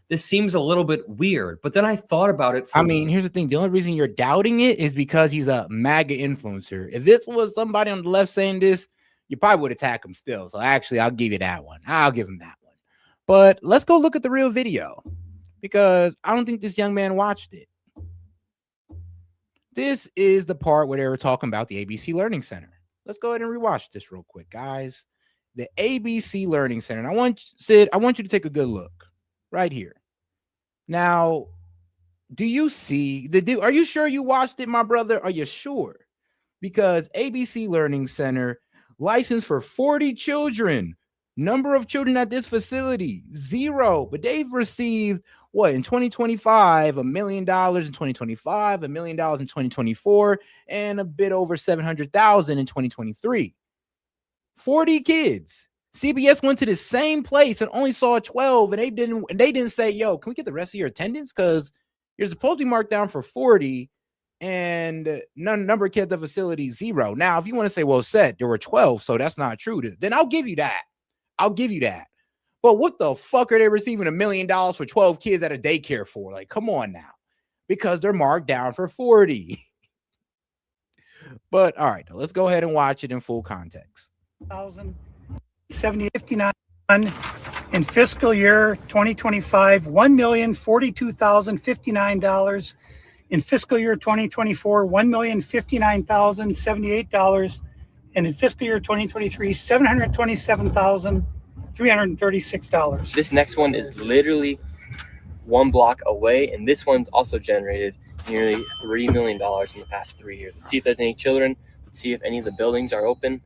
this seems a little bit weird. But then I thought about it. I mean, here's the thing. The only reason you're doubting it is because he's a MAGA influencer. If this was somebody on the left saying this, you probably would attack him still. So actually, I'll give you that one. I'll give him that one. But let's go look at the real video because I don't think this young man watched it. This is the part where they were talking about the ABC Learning Center. Let's go ahead and rewatch this real quick, guys. The ABC Learning Center. And I want you to take a good look right here. Now, do you see are you sure you watched it, my brother? Are you sure? Because ABC Learning Center licensed for 40 children. Number of children at this facility, 0. But they've received what in 2025, $1 million in 2025, $1 million in 2024, and a bit over 700,000 in 2023. 40 kids. CBS went to the same place and only saw 12, and they didn't say, yo, can we get the rest of your attendance? Because you're supposed to be marked down for 40, and number of kids at the facility, 0. Now, if you want to say, well, there were 12, so that's not true, then I'll give you that. But what the fuck are they receiving $1 million for 12 kids at a daycare for? Like, come on now. Because they're marked down for 40. But all right, let's go ahead and watch it in full context. 7059 in fiscal year 2025, $1,042,059. In fiscal year 2024, $1,059,078. And in fiscal year 2023, $727,336. This next one is literally one block away, and this one's also generated nearly $3 million in the past 3 years. Let's see if there's any children. Let's see if any of the buildings are open.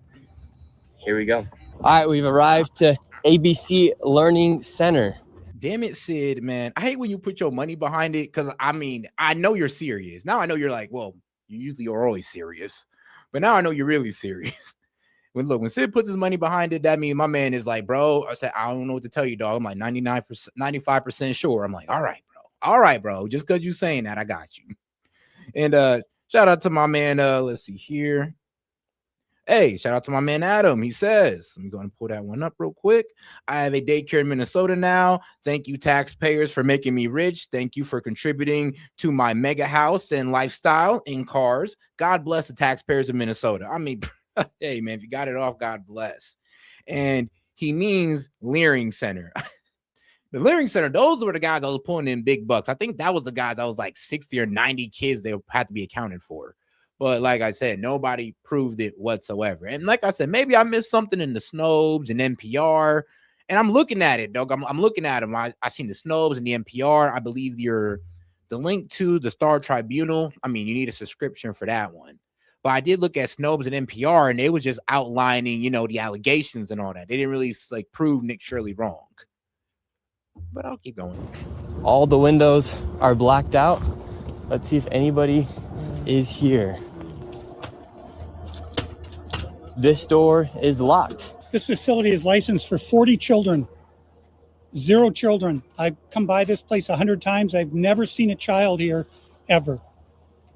Here we go. All right, we've arrived to ABC Learning Center. Damn it, Sid, man. I hate when you put your money behind it because, I mean, I know you're serious. Now I know you're like, well, you usually are always serious. But now I know you're really serious. When Sid puts his money behind it, that means my man is like, bro, I said, I don't know what to tell you, dog. I'm like 99%, 95% sure. I'm like, all right, bro. Just because you're saying that, I got you. And shout out to my man. Let's see here. Hey, shout out to my man Adam. He says, let me go and pull that one up real quick. I have a daycare in Minnesota now. Thank you, taxpayers, for making me rich. Thank you for contributing to my mega house and lifestyle in cars. God bless the taxpayers of Minnesota. I mean, hey, man, if you got it off, God bless. And he means Leering Center. The Leering Center, those were the guys that was pulling in big bucks. I think that was the guys that was like 60 or 90 kids they had to be accounted for. But like I said, nobody proved it whatsoever. And like I said, maybe I missed something in the Snopes and NPR. And I'm looking at it, dog. I'm looking at them. I seen the Snopes and the NPR. I believe the link to the Star Tribunal. I mean, you need a subscription for that one. But I did look at Snopes and NPR, and they was just outlining, the allegations and all that. They didn't really like prove Nick Shirley wrong. But I'll keep going. All the windows are blacked out. Let's see if anybody is here. This door is locked. This facility is licensed for 40 children. 0 children. I've come by this place 100 times. I've never seen a child here, ever.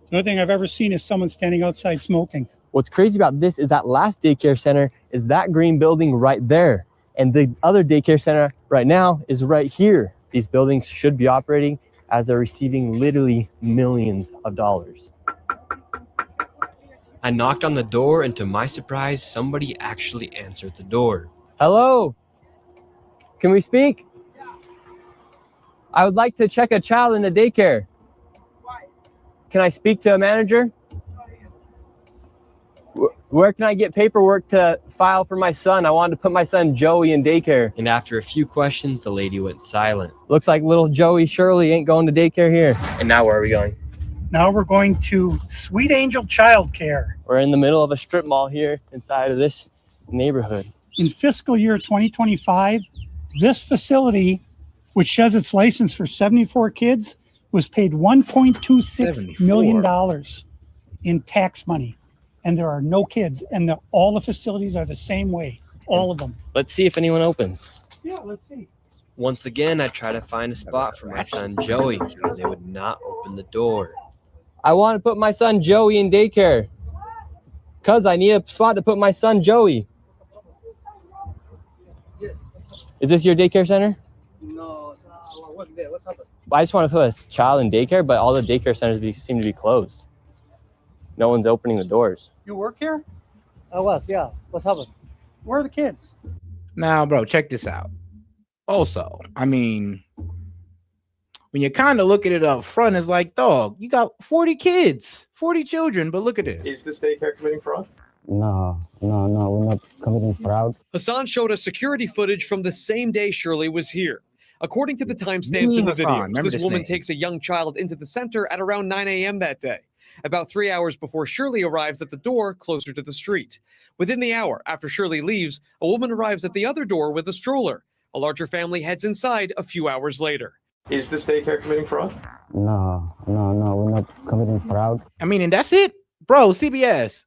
The only thing I've ever seen is someone standing outside smoking. What's crazy about this is that last daycare center is that green building right there. And the other daycare center right now is right here. These buildings should be operating as they're receiving literally millions of dollars. I knocked on the door, and to my surprise, somebody actually answered the door. Hello? Can we speak? I would like to check a child in the daycare. Can I speak to a manager? Where can I get paperwork to file for my son? I wanted to put my son Joey in daycare. And after a few questions, the lady went silent. Looks like little Joey Shirley ain't going to daycare here. And now where are we going? Now we're going to Sweet Angel Childcare. We're in the middle of a strip mall here inside of this neighborhood. In fiscal year 2025, this facility, which says it's licensed for 74 kids, was paid $1.26 million in tax money. And there are no kids. And all the facilities are the same way. All of them. Let's see if anyone opens. Yeah, let's see. Once again, I tried to find a spot for my son Joey, and they would not open the door. I want to put my son Joey in daycare. Cause I need a spot to put my son Joey. Yes. Is this your daycare center? No, I work there. What's happened? I just want to put a child in daycare, but all the daycare centers seem to be closed. No one's opening the doors. You work here? I was, yeah. What's happened? Where are the kids? Now, bro, check this out. Also, I mean, when you kind of look at it up front, it's like, dog, you got 40 kids, 40 children, but look at this. Is this daycare committing fraud? No, we're not committing fraud. Hassan showed us security footage from the same day Shirley was here. According to the timestamps in the Hassan, videos, this woman name. takes a young child into the center at around 9 a.m. that day, about 3 hours before Shirley arrives at the door closer to the street. Within the hour after Shirley leaves, a woman arrives at the other door with a stroller. A larger family heads inside a few hours later. Is this daycare committing fraud? No, we're not committing fraud. I mean, and that's it, bro. CBS,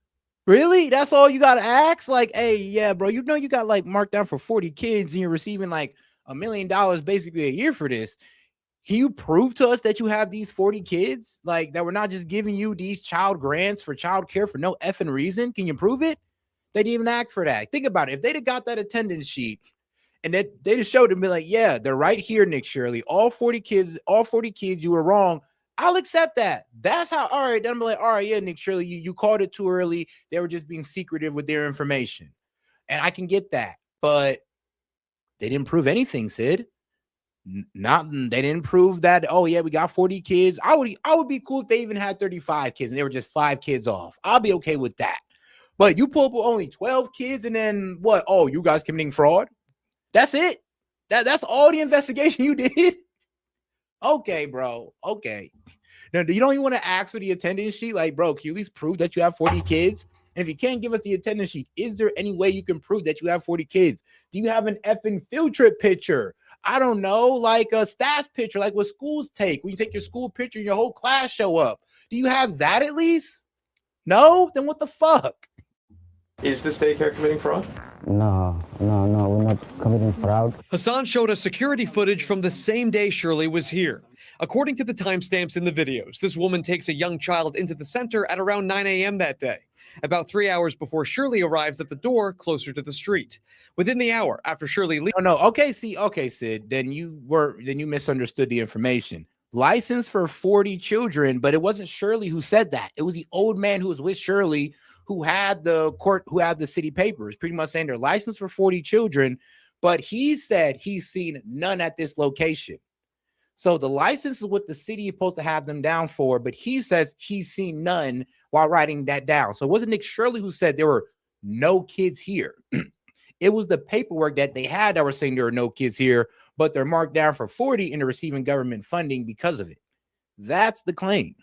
really? That's all you got to ask? Like, hey, yeah, bro, you got like marked down for 40 kids and you're receiving like $1 million basically a year for this. Can you prove to us that you have these 40 kids? Like, that we're not just giving you these child grants for child care for no effing reason? Can you prove it? They didn't even act for that. Think about it. If they'd have got that attendance sheet and they just showed them, be like, yeah, they're right here, Nick Shirley. All 40 kids, you were wrong. I'll accept that. That's how, all right, then I'm like, all right, yeah, Nick Shirley, you called it too early. They were just being secretive with their information. And I can get that. But they didn't prove anything, Sid. They didn't prove that, oh yeah, we got 40 kids. I would be cool if they even had 35 kids and they were just 5 kids off. I'll be okay with that. But you pull up only 12 kids and then what? Oh, you guys committing fraud? That's it. That's all the investigation you did. Okay, bro. Okay. Now, you don't even want to ask for the attendance sheet? Like, bro, can you at least prove that you have 40 kids? And if you can't give us the attendance sheet, is there any way you can prove that you have 40 kids? Do you have an effing field trip picture? I don't know, like a staff picture, like what schools take. When you take your school picture and your whole class show up. Do you have that at least? No? Then what the fuck? Is this daycare committing fraud? No, we're not committing fraud. Hassan showed us security footage from the same day Shirley was here. According to the timestamps in the videos, this woman takes a young child into the center at around 9 a.m. that day, about 3 hours before Shirley arrives at the door closer to the street. Within the hour after Shirley leaves. Oh, no. Okay, Sid. Then you misunderstood the information. License for 40 children, but it wasn't Shirley who said that. It was the old man who was with Shirley who had the city papers, pretty much saying they're licensed for 40 children, but he said he's seen none at this location. So the license is what the city is supposed to have them down for, but he says he's seen none while writing that down. So it wasn't Nick Shirley who said there were no kids here. It was the paperwork that they had that were saying there are no kids here, but they're marked down for 40 and they're receiving government funding because of it. That's the claim.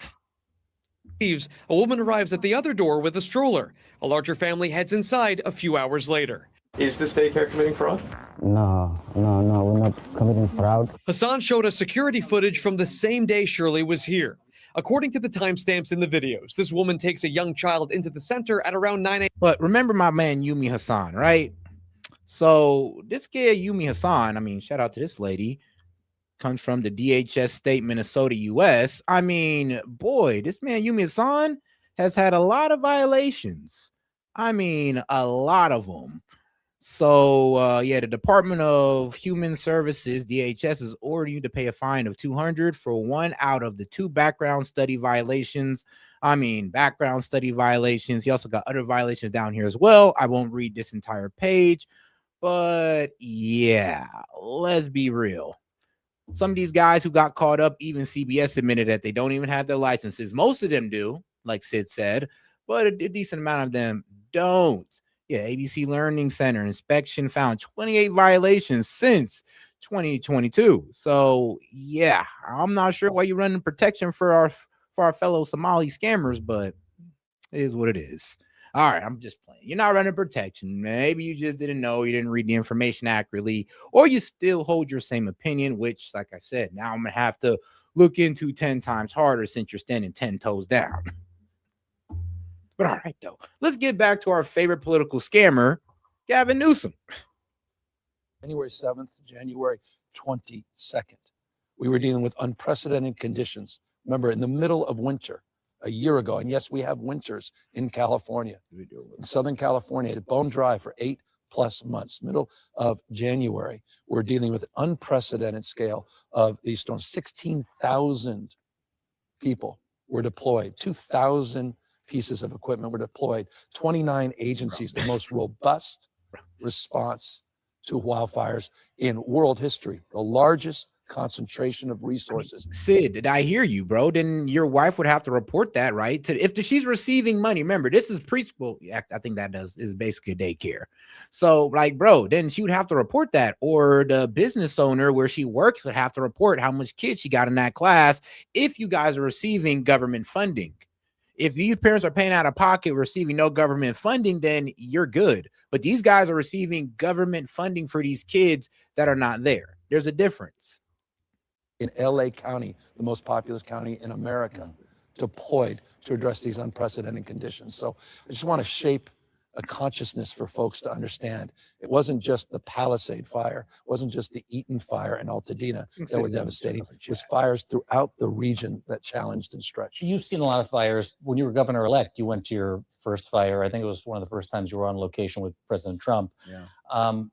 Leaves, a woman arrives at the other door with a stroller. A larger family heads inside a few hours later. Is this daycare committing fraud? No, we're not committing fraud. Hassan showed us security footage from the same day Shirley was here. According to the timestamps in the videos, this woman takes a young child into the center at around 9 a.m. But remember my man Yumi Hassan, right? So this kid Yumi Hassan, I mean, shout out to this lady, comes from the DHS state, Minnesota, US. I mean, boy, this man Yumi Hassan has had a lot of violations. I mean, a lot of them. So yeah, the Department of Human Services, DHS, is ordering you to pay a fine of $200 for one out of the 2 background study violations. I mean, background study violations. He also got other violations down here as well. I won't read this entire page, but yeah, let's be real. Some of these guys who got caught up, even CBS admitted that they don't even have their licenses. Most of them do, like Sid said, but a decent amount of them don't. Yeah, ABC Learning Center inspection found 28 violations since 2022. So yeah, I'm not sure why you're running protection for our fellow Somali scammers, but it is what it is. All right, I'm just playing. You're not running protection. Maybe you just didn't know, you didn't read the information accurately, or you still hold your same opinion, which, like I said, now I'm gonna have to look into 10 times harder since you're standing 10 toes down. But all right, though, let's get back to our favorite political scammer, Gavin Newsom. January 7th, January 22nd. We were dealing with unprecedented conditions. Remember, in the middle of winter a year ago, and yes, we have winters in California. In Southern California, it bone dry for 8+ months. Middle of January, we're dealing with an unprecedented scale of these storms. 16,000 people were deployed, 2,000 pieces of equipment were deployed, 29 agencies, the most robust response to wildfires in world history, the largest concentration of resources. Sid, did I hear you, bro? Then your wife would have to report that, right? If she's receiving money, remember, this is preschool. I think that is basically daycare. So, like, bro, then she would have to report that, or the business owner where she works would have to report how much kids she got in that class if you guys are receiving government funding. If these parents are paying out of pocket, receiving no government funding, then you're good. But these guys are receiving government funding for these kids that are not there. There's a difference. In LA County, the most populous county in America, deployed to address these unprecedented conditions. So I just want to shape a consciousness for folks to understand. It wasn't just the Palisade fire, it wasn't just the Eaton fire in Altadena that were devastating. It was fires throughout the region that challenged and stretched. You've seen a lot of fires. When you were governor-elect, you went to your first fire. I think it was one of the first times you were on location with President Trump. Yeah.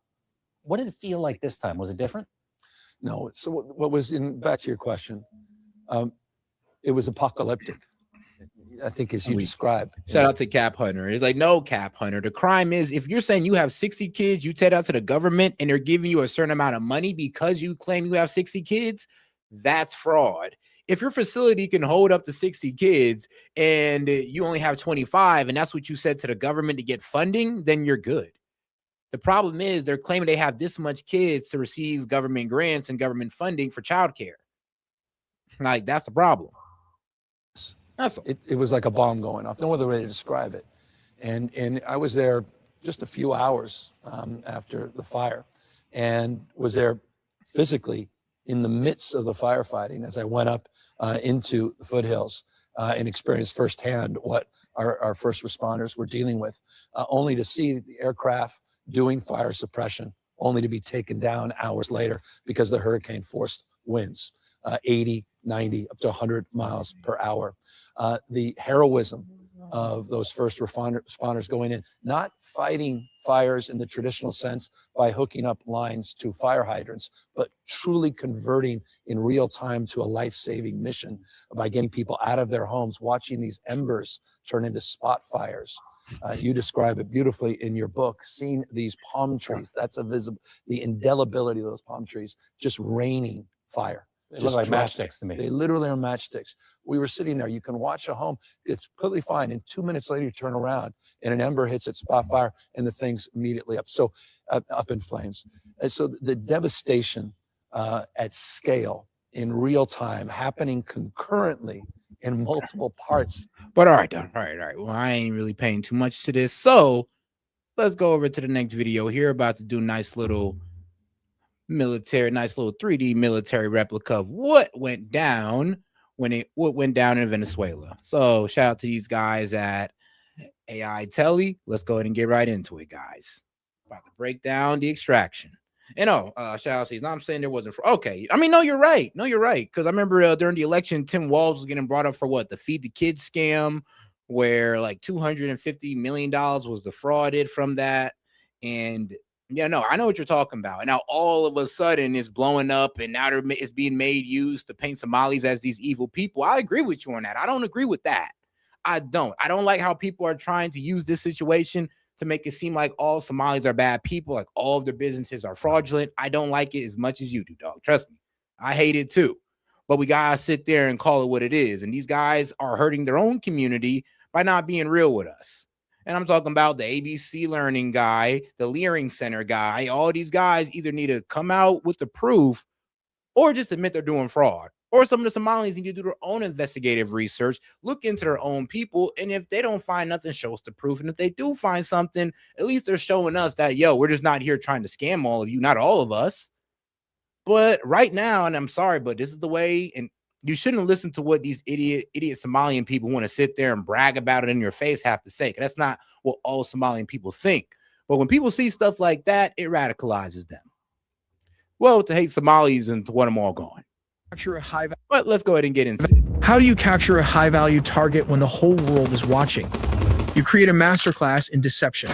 What did it feel like this time? Was it different? No. So what was back to your question, it was apocalyptic, I think, as you described. Shout out to Cap Hunter. It's like, no, Cap Hunter. The crime is, if you're saying you have 60 kids, you take out to the government and they're giving you a certain amount of money because you claim you have 60 kids, that's fraud. If your facility can hold up to 60 kids and you only have 25, and that's what you said to the government to get funding, then you're good. The problem is they're claiming they have this much kids to receive government grants and government funding for childcare. Like, that's the problem. That's all. It was like a bomb going off. No other way to describe it. And I was there just a few hours after the fire, and was there physically in the midst of the firefighting as I went up into the foothills and experienced firsthand what our first responders were dealing with, only to see the aircraft doing fire suppression, only to be taken down hours later because of the hurricane force winds. 80, 90, up to 100 miles per hour. The heroism of those first responders going in, not fighting fires in the traditional sense by hooking up lines to fire hydrants, but truly converting in real time to a life-saving mission by getting people out of their homes, watching these embers turn into spot fires. You describe it beautifully in your book, seeing these palm trees, that's the indelibility of those palm trees, just raining fire. They look like matchsticks to me. They literally are matchsticks. We were sitting there. You can watch a home. It's completely fine. And 2 minutes later, you turn around and an ember hits its spot fire and the thing's immediately up. So up in flames. And so the devastation at scale in real time happening concurrently in multiple parts. But all right. Well, I ain't really paying too much to this. So let's go over to the next video here. About to do nice little 3D military replica of what went down in Venezuela. So shout out to these guys at AI Telly. Let's go ahead and get right into it, guys. About to break down the extraction. And shout out to these. I'm saying there wasn't okay. I mean, no, you're right. Because I remember during the election, Tim Walz was getting brought up for what? The Feed the Kids scam, where like $250 million was defrauded from that. And yeah, no, I know what you're talking about. And now all of a sudden it's blowing up, and now it's being made used to paint Somalis as these evil people. I agree with you on that. I don't agree with that. I don't like how people are trying to use this situation to make it seem like all Somalis are bad people, like all of their businesses are fraudulent. I don't like it as much as you do, dog. Trust me. I hate it too. But we gotta sit there and call it what it is. And these guys are hurting their own community by not being real with us. And I'm talking about the ABC Learning guy, the Leering Center guy. All these guys either need to come out with the proof or just admit they're doing fraud. Or some of the Somalis need to do their own investigative research, look into their own people. And if they don't find nothing, show us the proof. And if they do find something, at least they're showing us that, yo, we're just not here trying to scam all of you, not all of us. But right now, and I'm sorry, but this is the way, and you shouldn't listen to what these idiot Somalian people want to sit there and brag about it in your face have to say. That's not what all Somalian people think. But when people see stuff like that, it radicalizes them. Well, to hate Somalis and to want them all gone. But let's go ahead and get into it. How do you capture a high-value target when the whole world is watching? You create a masterclass in deception.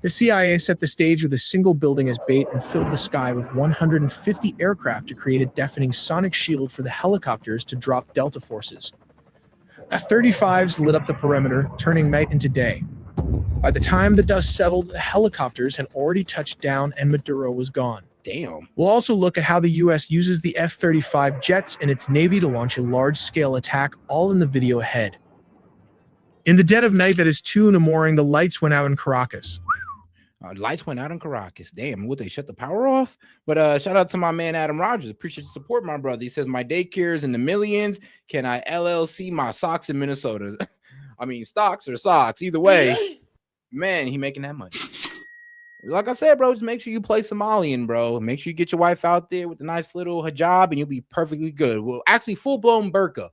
The CIA set the stage with a single building as bait and filled the sky with 150 aircraft to create a deafening sonic shield for the helicopters to drop Delta forces. F-35s lit up the perimeter, turning night into day. By the time the dust settled, the helicopters had already touched down and Maduro was gone. Damn. We'll also look at how the U.S. uses the F-35 jets and its Navy to launch a large-scale attack, all in the video ahead. In the dead of night that is 2 in the morning, the lights went out in Caracas. Lights went out in Caracas. Damn, would they shut the power off? But shout out to my man Adam Rogers. Appreciate the support, my brother. He says, my daycare is in the millions. Can I LLC my socks in Minnesota? I mean, stocks or socks. Either way, man, he making that money. Like I said, bro, just make sure you play Somalian, bro. Make sure you get your wife out there with a nice little hijab and you'll be perfectly good. Well, actually, full-blown burqa.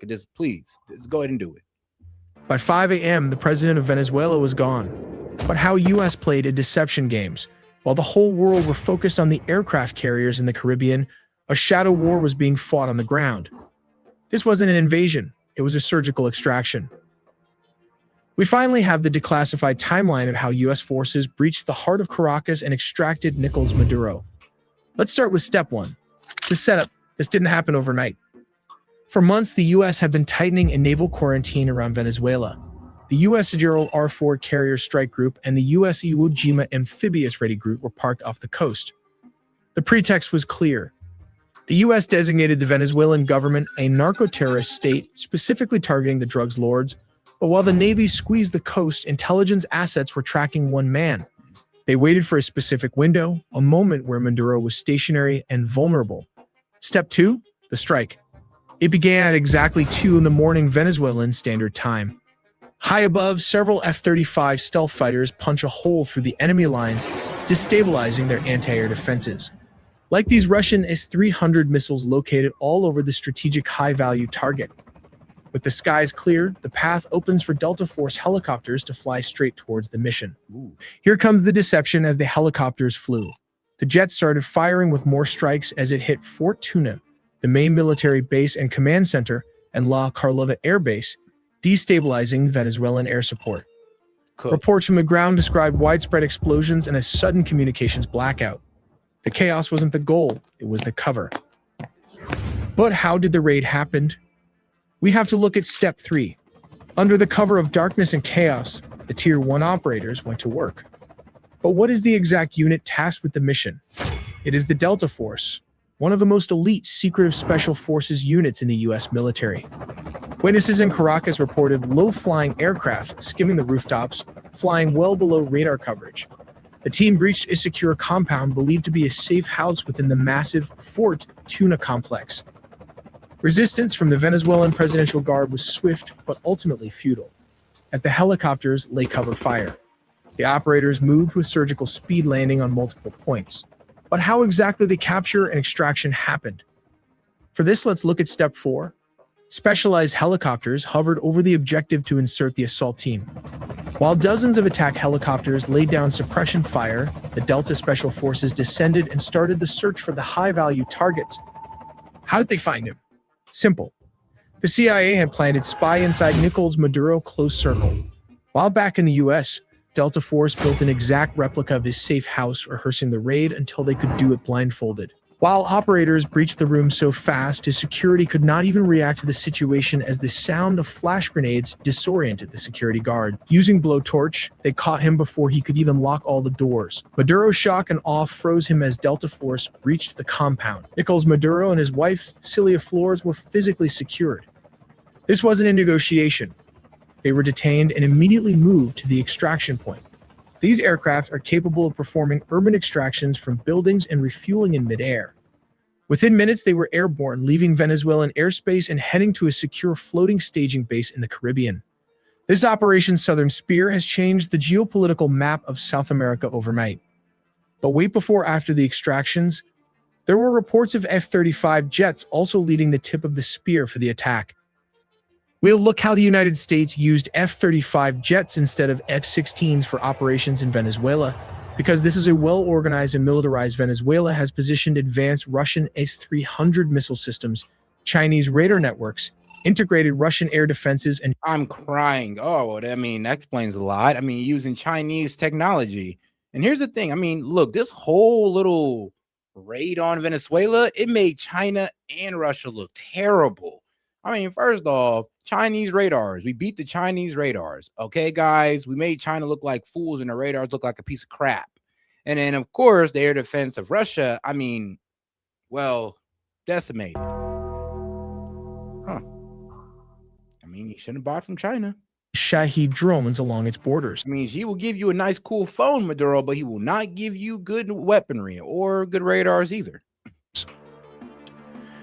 Just please, just go ahead and do it. By 5 a.m., the president of Venezuela was gone. But how U.S. played a deception games. While the whole world were focused on the aircraft carriers in the Caribbean, a shadow war was being fought on the ground. This wasn't an invasion. It was a surgical extraction. We finally have the declassified timeline of how U.S. forces breached the heart of Caracas and extracted Nicolas Maduro. Let's start with step 1. The setup. This didn't happen overnight. For months, the U.S. had been tightening a naval quarantine around Venezuela. The U.S. Gerald R. Ford Carrier Strike Group and the U.S. Iwo Jima Amphibious Ready Group were parked off the coast. The pretext was clear. The U.S. designated the Venezuelan government a narco-terrorist state, specifically targeting the drugs lords. But while the Navy squeezed the coast, intelligence assets were tracking one man. They waited for a specific window, a moment where Maduro was stationary and vulnerable. Step 2, the strike. It began at exactly 2 in the morning Venezuelan Standard Time. High above, several F-35 stealth fighters punch a hole through the enemy lines, destabilizing their anti-air defenses. Like these Russian S-300 missiles located all over the strategic high-value target. With the skies clear, the path opens for Delta Force helicopters to fly straight towards the mission. Here comes the deception as the helicopters flew. The jets started firing with more strikes as it hit Fort Tuna, the main military base and command center, and La Carlota Air Base, destabilizing Venezuelan air support. Cool. Reports from the ground described widespread explosions and a sudden communications blackout. The chaos wasn't the goal, it was the cover. But how did the raid happen? We have to look at step 3. Under the cover of darkness and chaos, the Tier 1 operators went to work. But what is the exact unit tasked with the mission? It is the Delta Force, one of the most elite secretive special forces units in the US military. Witnesses in Caracas reported low-flying aircraft skimming the rooftops, flying well below radar coverage. The team breached a secure compound believed to be a safe house within the massive Fort Tuna complex. Resistance from the Venezuelan Presidential Guard was swift but ultimately futile, as the helicopters lay cover fire. The operators moved with surgical speed, landing on multiple points. But how exactly the capture and extraction happened? For this, let's look at step 4. Specialized helicopters hovered over the objective to insert the assault team. While dozens of attack helicopters laid down suppression fire, the Delta Special Forces descended and started the search for the high-value targets. How did they find him? Simple. The CIA had planted spy inside Nicolás Maduro close circle. While back in the US, Delta Force built an exact replica of his safe house, rehearsing the raid until they could do it blindfolded. While operators breached the room so fast, his security could not even react to the situation as the sound of flash grenades disoriented the security guard. Using blowtorch, they caught him before he could even lock all the doors. Maduro's shock and awe froze him as Delta Force reached the compound. Nicolás Maduro and his wife, Celia Flores, were physically secured. This wasn't a negotiation. They were detained and immediately moved to the extraction point. These aircraft are capable of performing urban extractions from buildings and refueling in midair. Within minutes, they were airborne, leaving Venezuelan airspace and heading to a secure floating staging base in the Caribbean. This Operation Southern Spear has changed the geopolitical map of South America overnight. But wait, before after the extractions, there were reports of F-35 jets also leading the tip of the spear for the attack. We'll look how the United States used F-35 jets instead of F-16s for operations in Venezuela, because this is a well-organized and militarized Venezuela has positioned advanced Russian S-300 missile systems, Chinese radar networks, integrated Russian air defenses, and... I'm crying. Oh, I mean, that explains a lot. I mean, using Chinese technology. And here's the thing. I mean, look, this whole little raid on Venezuela, it made China and Russia look terrible. I mean, first off, Chinese radars. We beat the Chinese radars. Okay, guys, we made China look like fools and the radars look like a piece of crap. And then, of course, the air defense of Russia, I mean, well, decimated. Huh. I mean, you shouldn't have bought from China. Shahed drones along its borders. I mean, he will give you a nice, cool phone, Maduro, but he will not give you good weaponry or good radars either.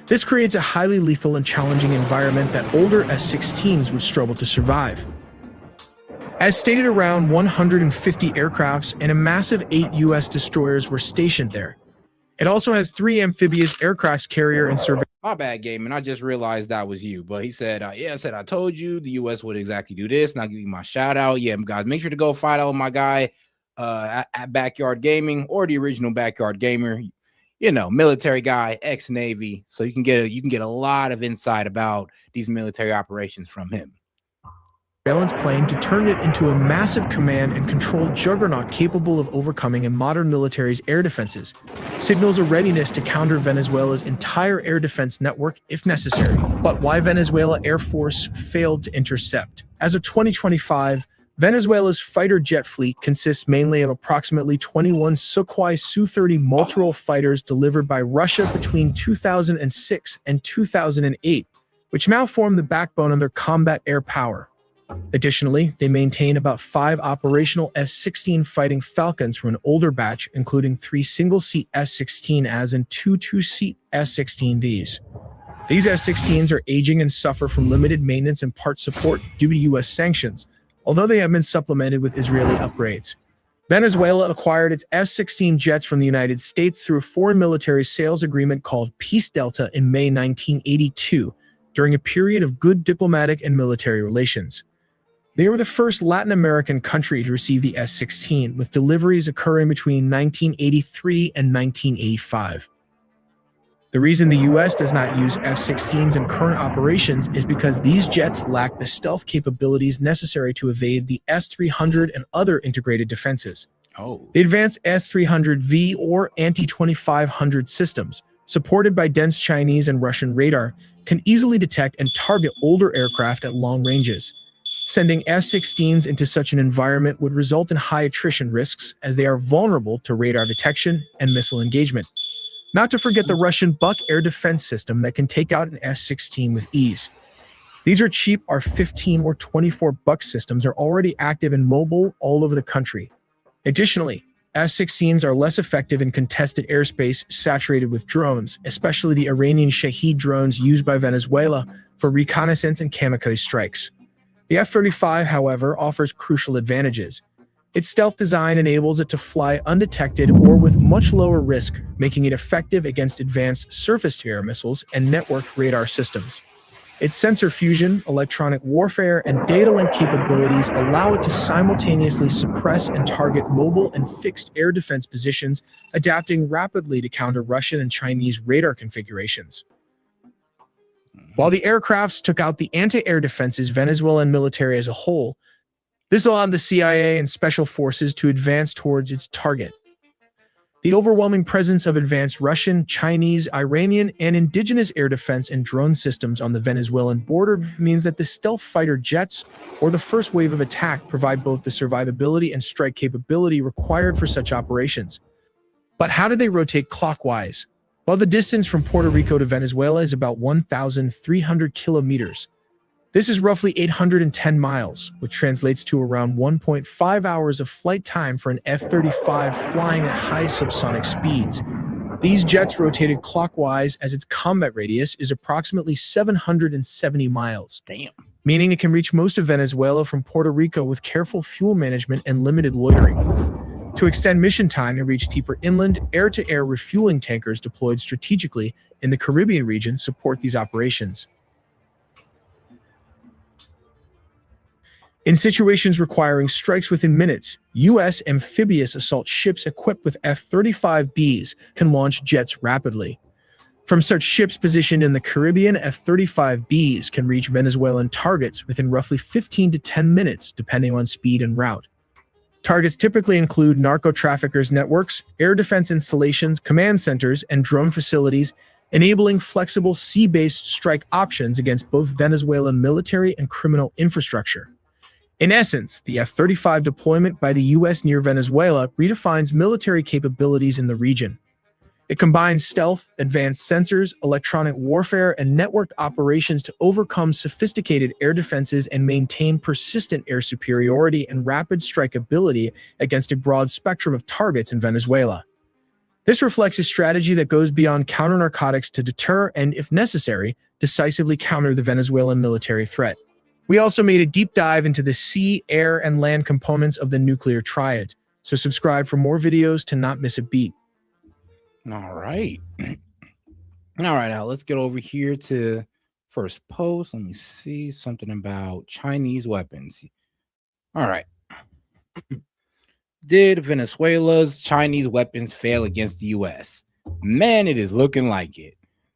This creates a highly lethal and challenging environment that older S-16s would struggle to survive. As stated, around 150 aircrafts and a massive 8 U.S. destroyers were stationed there. It also has 3 amphibious aircraft carrier and survey. My bad, game, and I just realized that was you. But he said, yeah, I told you the U.S. would exactly do this, and I'll give you my shout out. Yeah, guys, make sure to go fight out with my guy at Backyard Gaming or the original Backyard Gamer. You know, military guy, ex-Navy, so you can get a lot of insight about these military operations from him. Surveillance plane to turn it into a massive command and control juggernaut capable of overcoming a modern military's air defenses. Signals a readiness to counter Venezuela's entire air defense network if necessary. But why Venezuela Air Force failed to intercept? As of 2025, Venezuela's fighter jet fleet consists mainly of approximately 21 Sukhoi Su-30 multirole fighters delivered by Russia between 2006 and 2008, which now form the backbone of their combat air power. Additionally, they maintain about 5 operational F-16 Fighting Falcons from an older batch, including 3 single-seat S-16As and 2 two-seat S-16Bs. These F-16s are aging and suffer from limited maintenance and part support due to U.S. sanctions, although they have been supplemented with Israeli upgrades. Venezuela acquired its F-16 jets from the United States through a foreign military sales agreement called Peace Delta in May 1982, during a period of good diplomatic and military relations. They were the first Latin American country to receive the S-16, with deliveries occurring between 1983 and 1985. The reason the US does not use F-16s in current operations is because these jets lack the stealth capabilities necessary to evade the S-300 and other integrated defenses. The advanced S-300V or anti-2500 systems, supported by dense Chinese and Russian radar, can easily detect and target older aircraft at long ranges. Sending F-16s into such an environment would result in high attrition risks as they are vulnerable to radar detection and missile engagement. Not to forget the Russian Buk air defense system that can take out an F-16 with ease. These are cheap R-15 or 24 Buk systems are already active and mobile all over the country. Additionally, F-16s are less effective in contested airspace saturated with drones, especially the Iranian Shahed drones used by Venezuela for reconnaissance and kamikaze strikes. The F-35, however, offers crucial advantages. Its stealth design enables it to fly undetected or with much lower risk, making it effective against advanced surface-to-air missiles and networked radar systems. Its sensor fusion, electronic warfare, and data link capabilities allow it to simultaneously suppress and target mobile and fixed air defense positions, adapting rapidly to counter Russian and Chinese radar configurations. While the aircrafts took out the anti-air defenses Venezuelan military as a whole, this allowed the CIA and special forces to advance towards its target. The overwhelming presence of advanced Russian, Chinese, Iranian, and indigenous air defense and drone systems on the Venezuelan border means that the stealth fighter jets, or the first wave of attack, provide both the survivability and strike capability required for such operations. But how do they rotate clockwise? Well, the distance from Puerto Rico to Venezuela is about 1,300 kilometers. This is roughly 810 miles, which translates to around 1.5 hours of flight time for an F-35 flying at high subsonic speeds. These jets rotated clockwise as its combat radius is approximately 770 miles. Meaning it can reach most of Venezuela from Puerto Rico with careful fuel management and limited loitering. To extend mission time and reach deeper inland, air-to-air refueling tankers deployed strategically in the Caribbean region support these operations. In situations requiring strikes within minutes, U.S. amphibious assault ships equipped with F-35Bs can launch jets rapidly. From such ships positioned in the Caribbean, F-35Bs can reach Venezuelan targets within roughly 15 to 10 minutes, depending on speed and route. Targets typically include narco-traffickers' networks, air defense installations, command centers, and drone facilities, enabling flexible sea-based strike options against both Venezuelan military and criminal infrastructure. In essence, the F-35 deployment by the U.S. near Venezuela redefines military capabilities in the region. It combines stealth, advanced sensors, electronic warfare, and networked operations to overcome sophisticated air defenses and maintain persistent air superiority and rapid strikeability against a broad spectrum of targets in Venezuela. This reflects a strategy that goes beyond counter-narcotics to deter and, if necessary, decisively counter the Venezuelan military threat. We also made a deep dive into the sea, air, and land components of the nuclear triad, so subscribe for more videos to not miss a beat. All right. All right, now let's get over here to first post. Let me see something about Chinese weapons. All right. Did Venezuela's Chinese weapons fail against the U.S.? Man, it is looking like it.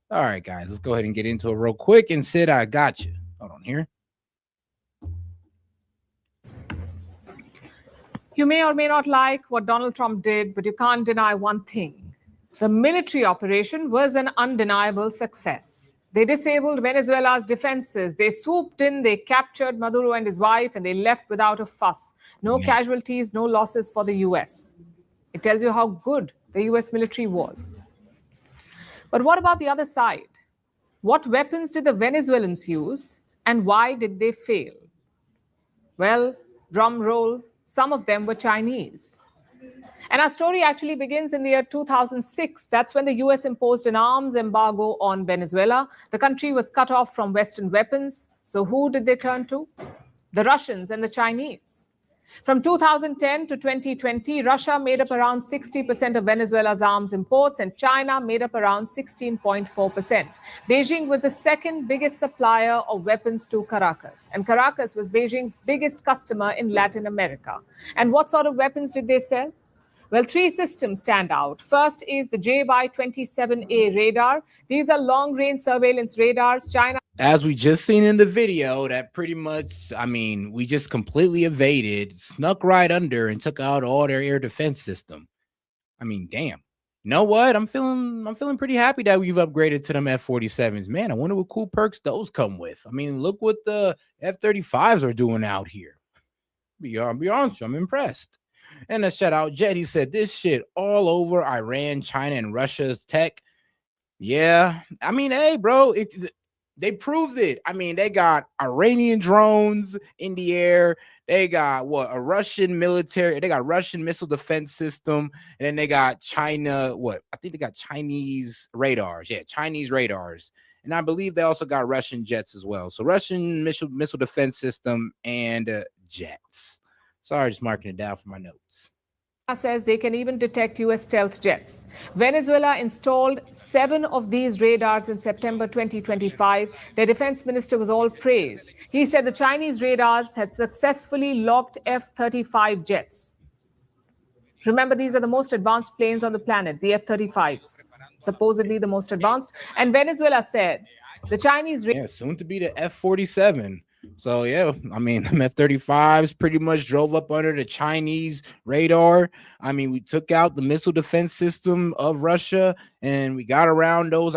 All right, guys, let's go ahead and get into it real quick. And Sid, I got you. Hold on here. You may or may not like what Donald Trump did, but you can't deny one thing. The military operation was an undeniable success. They disabled Venezuela's defenses. They swooped in, they captured Maduro and his wife, and they left without a fuss. No casualties, no losses for the US. It tells you how good the US military was. But what about the other side? What weapons did the Venezuelans use, and why did they fail? Well, drum roll, some of them were Chinese. And our story actually begins in the year 2006. That's when the US imposed an arms embargo on Venezuela. The country was cut off from Western weapons. So who did they turn to? The Russians and the Chinese. From 2010 to 2020, Russia made up around 60% of Venezuela's arms imports, and China made up around 16.4%. Beijing was the second biggest supplier of weapons to Caracas, and Caracas was Beijing's biggest customer in Latin America. And what sort of weapons did they sell? Well, three systems stand out. First is the JY-27A radar. These are long-range surveillance radars. China, as we just seen in the video, that pretty much, I mean, we just completely evaded, snuck right under, and took out all their air defense system. I mean, damn. You know what? I'm feeling pretty happy that we've upgraded to them F-47s. Man, I wonder what cool perks those come with. I mean, look what the F-35s are doing out here. Be honest, I'm impressed. And a shout out, Jet. He said this shit all over Iran, China, and Russia's tech. Yeah, I mean, hey, bro, they proved it. I mean, they got Iranian drones in the air. They got a Russian military. They got Russian missile defense system, and then they got China. I think they got Chinese radars. Yeah, Chinese radars, and I believe they also got Russian jets as well. So Russian missile defense system and jets. Sorry, just marking it down for my notes. says they can even detect U.S. stealth jets. Venezuela installed 7 of these radars in September 2025. Their defense minister was all praise. He said the Chinese radars had successfully locked F-35 jets. Remember, these are the most advanced planes on the planet, the F-35s, supposedly the most advanced. And Venezuela said the Chinese... soon to be the F-47. So, yeah, I mean, them F-35s pretty much drove up under the Chinese radar. I mean, we took out the missile defense system of Russia, and we got around those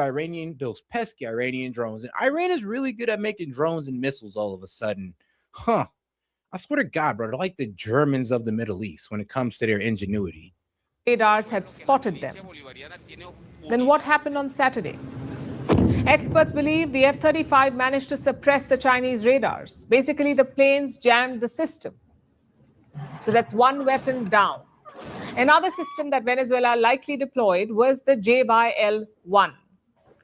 pesky Iranian drones. And Iran is really good at making drones and missiles all of a sudden. Huh. I swear to God, bro, they're like the Germans of the Middle East when it comes to their ingenuity. Radars had spotted them. Then what happened on Saturday? Experts believe the F-35 managed to suppress the Chinese radars. Basically, the planes jammed the system. So that's one weapon down. Another system that Venezuela likely deployed was the JYL-1.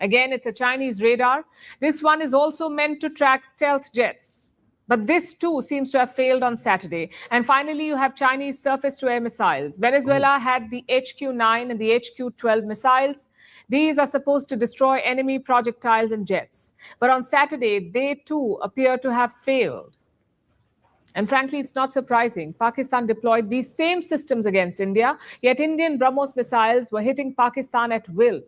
Again, it's a Chinese radar. This one is also meant to track stealth jets. But this too seems to have failed on Saturday. And finally, you have Chinese surface-to-air missiles. Venezuela had the HQ-9 and the HQ-12 missiles. These are supposed to destroy enemy projectiles and jets. But on Saturday, they too appear to have failed. And frankly, it's not surprising. Pakistan deployed these same systems against India, yet Indian BrahMos missiles were hitting Pakistan at will.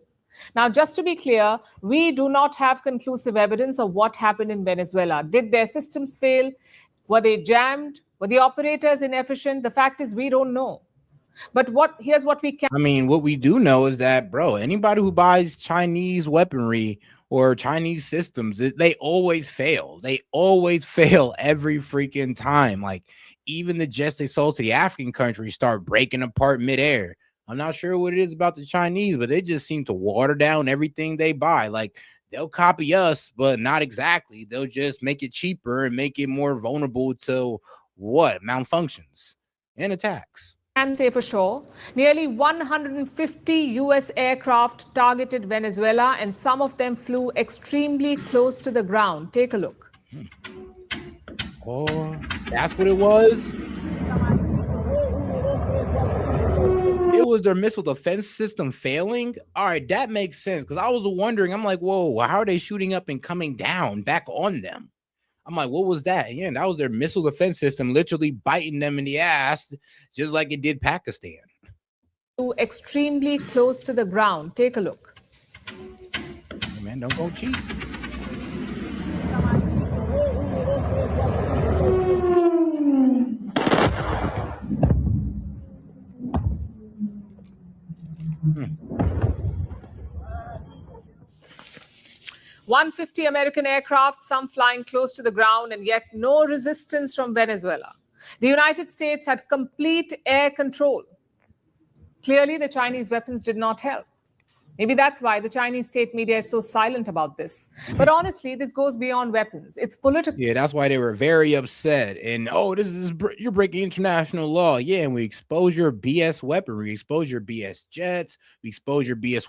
Now, just to be clear, we do not have conclusive evidence of what happened in Venezuela. Did their systems fail? Were they jammed? Were the operators inefficient? The fact is, we don't know. But here's what we can. I mean, what we do know is that, bro, anybody who buys Chinese weaponry or Chinese systems, they always fail. They always fail every freaking time. Like, even the jets they sold to the African countries start breaking apart midair. I'm not sure what it is about the Chinese, but they just seem to water down everything they buy. Like, they'll copy us, but not exactly. They'll just make it cheaper and make it more vulnerable to malfunctions and attacks. And say for sure, nearly 150 U.S. aircraft targeted Venezuela, and some of them flew extremely close to the ground. Take a look. Oh, that's what it was. It was their missile defense system failing. All right, that makes sense, because I was wondering, I'm like, whoa, how are they shooting up and coming down back on them? I'm like, what was that? Yeah, that was their missile defense system literally biting them in the ass, just like it did Pakistan. Extremely close to the ground. Take a look. Hey man, don't go cheap. Hmm. 150 American aircraft, some flying close to the ground, and yet no resistance from Venezuela. The United States had complete air control. Clearly, the Chinese weapons did not help. Maybe that's why the Chinese state media is so silent about this. But honestly, this goes beyond weapons. It's political. Yeah, that's why they were very upset. And, you're breaking international law. Yeah, and we expose your BS weaponry. We expose your BS jets. We expose your BS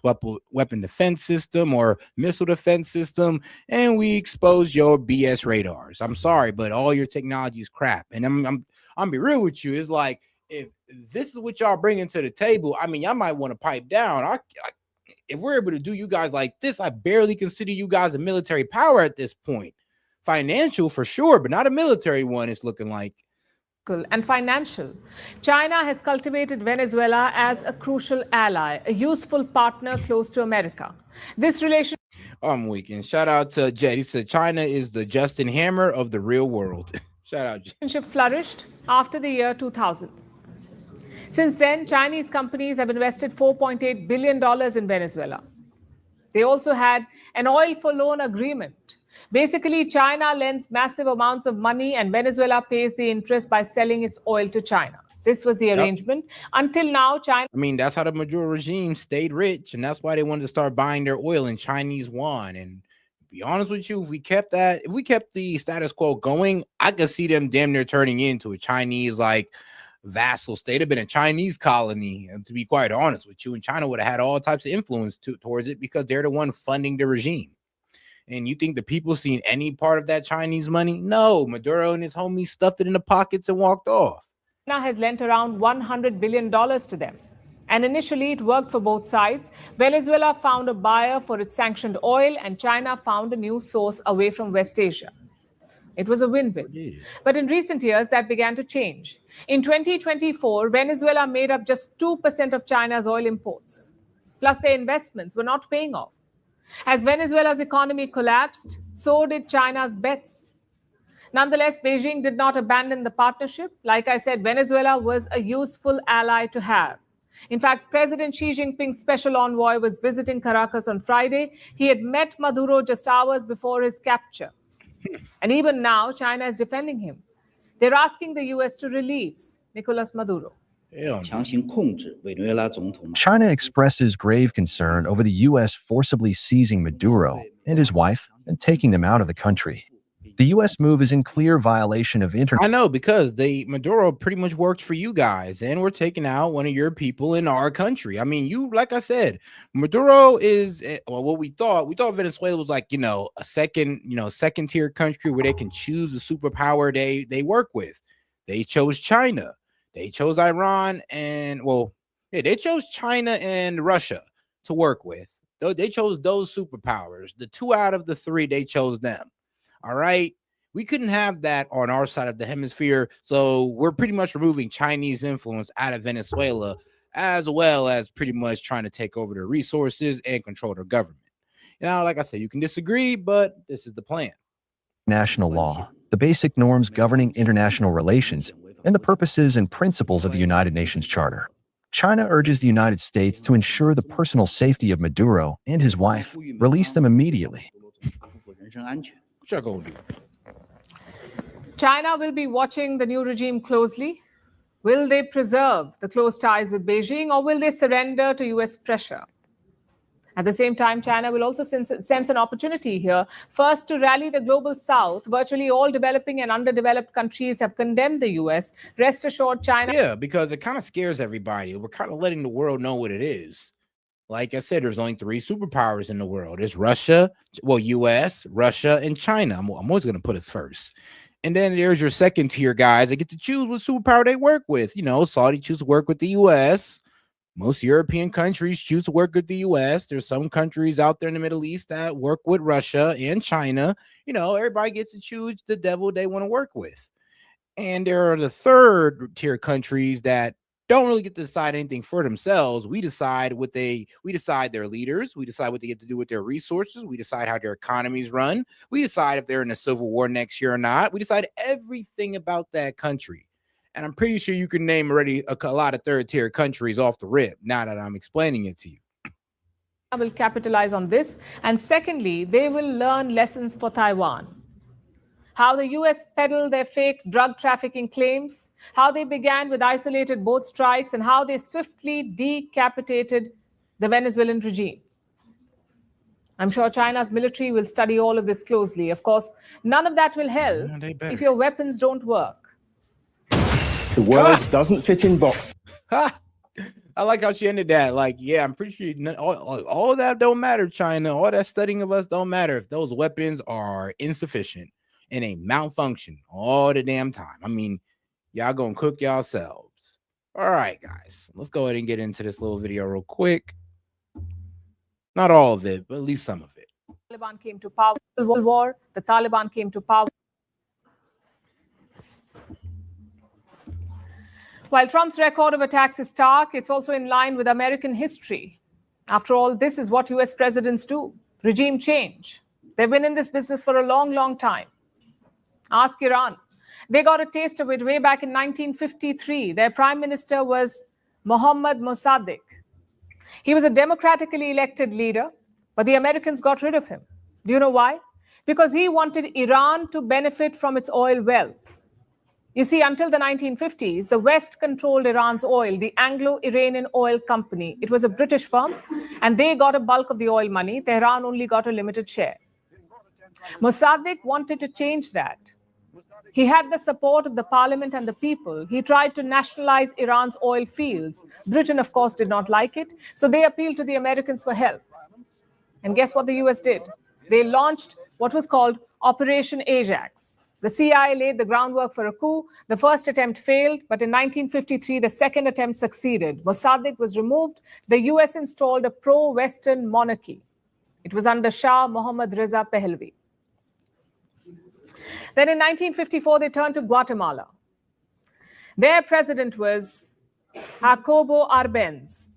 weapon defense system or missile defense system. And we expose your BS radars. I'm sorry, but all your technology is crap. And I'm be real with you. It's like, if this is what y'all bringing to the table, I mean, y'all might want to pipe down. If we're able to do you guys like this, I barely consider you guys a military power at this point. Financial for sure, but not a military one, it's looking like. and financial. China has cultivated Venezuela as a crucial ally, a useful partner close to America. This relationship. I'm weak. And shout out to Jet. He said China is the Justin Hammer of the real world. Shout out, Jet. Relationship flourished after the year 2000. Since then, Chinese companies have invested $4.8 billion in Venezuela. They also had an oil for loan agreement. Basically, China lends massive amounts of money and Venezuela pays the interest by selling its oil to China. This was the arrangement. Until now, China. I mean, that's how the Maduro regime stayed rich, and that's why they wanted to start buying their oil in Chinese yuan. And to be honest with you, if we kept the status quo going, I could see them damn near turning into a Chinese like vassal state. Have been a Chinese colony, and to be quite honest with you, and China would have had all types of influence towards it because they're the one funding the regime. And you think the people seen any part of that Chinese money? No, Maduro and his homies stuffed it in the pockets and walked off. China has lent around $100 billion to them. And initially, it worked for both sides. Venezuela found a buyer for its sanctioned oil, and China found a new source away from West Asia. It was a win-win. But in recent years, that began to change. In 2024, Venezuela made up just 2% of China's oil imports. Plus, their investments were not paying off. As Venezuela's economy collapsed, so did China's bets. Nonetheless, Beijing did not abandon the partnership. Like I said, Venezuela was a useful ally to have. In fact, President Xi Jinping's special envoy was visiting Caracas on Friday. He had met Maduro just hours before his capture. And even now, China is defending him. They're asking the U.S. to release Nicolas Maduro. China expresses grave concern over the U.S. forcibly seizing Maduro and his wife and taking them out of the country. The U.S. move is in clear violation of international. I know, because Maduro pretty much worked for you guys, and we're taking out one of your people in our country. I mean, like I said, Maduro is what we thought. We thought Venezuela was like, a second tier country where they can choose the superpower they work with. They chose China. They chose Iran they chose China and Russia to work with. They chose those superpowers. The 2 out of the 3, they chose them. All right. We couldn't have that on our side of the hemisphere. So we're pretty much removing Chinese influence out of Venezuela, as well as pretty much trying to take over their resources and control their government. Like I said, you can disagree, but this is the plan. National law, the basic norms governing international relations, and the purposes and principles of the United Nations Charter. China urges the United States to ensure the personal safety of Maduro and his wife. Release them immediately. China will be watching the new regime closely. Will they preserve the close ties with Beijing, or will they surrender to U.S. pressure? At the same time, China will also sense an opportunity here. First, to rally the global south. Virtually all developing and underdeveloped countries have condemned the U.S. Rest assured, China. Yeah, because it kind of scares everybody. We're kind of letting the world know what it is. Like I said, there's only 3 superpowers in the world. It's Russia, U.S., Russia, and China. I'm always going to put us first. And then there's your second tier guys that get to choose what superpower they work with. Saudi choose to work with the U.S. Most European countries choose to work with the U.S. There's some countries out there in the Middle East that work with Russia and China. Everybody gets to choose the devil they want to work with. And there are the third tier countries that don't really get to decide anything for themselves. We decide we decide their leaders. We decide what they get to do with their resources. We decide how their economies run. We decide if they're in a civil war next year or not. We decide everything about that country. And I'm pretty sure you can name already a lot of third tier countries off the rip now that I'm explaining it to you. Will capitalize on this. And secondly, they will learn lessons for Taiwan. How the U.S. peddled their fake drug trafficking claims, how they began with isolated boat strikes, and how they swiftly decapitated the Venezuelan regime. I'm sure China's military will study all of this closely. Of course, none of that will help if your weapons don't work. The world doesn't fit in box. I like how she ended that. I'm pretty sure all that don't matter, China. All that studying of us don't matter if those weapons are insufficient and they malfunction all the damn time. I mean, y'all gonna cook yourselves. All right, guys, let's go ahead and get into this little video real quick. Not all of it, but at least some of it. The Taliban came to power. The Taliban came to power. While Trump's record of attacks is stark, it's also in line with American history. After all, this is what US presidents do: regime change. They've been in this business for a long, long time. Ask Iran. They got a taste of it way back in 1953. Their prime minister was Mohammad Mossadegh. He was a democratically elected leader, but the Americans got rid of him. Do you know why? Because he wanted Iran to benefit from its oil wealth. You see, until the 1950s, the West controlled Iran's oil, the Anglo-Iranian Oil Company. It was a British firm, and they got a bulk of the oil money. Tehran only got a limited share. Mossadegh wanted to change that. He had the support of the parliament and the people. He tried to nationalize Iran's oil fields. Britain, of course, did not like it, so they appealed to the Americans for help. And guess what the US did? They launched what was called Operation Ajax. The CIA laid the groundwork for a coup. The first attempt failed, but in 1953, the second attempt succeeded. Mossadegh was removed. The US installed a pro-Western monarchy. It was under Shah Mohammad Reza Pahlavi. Then in 1954, they turned to Guatemala. Their president was Jacobo Arbenz.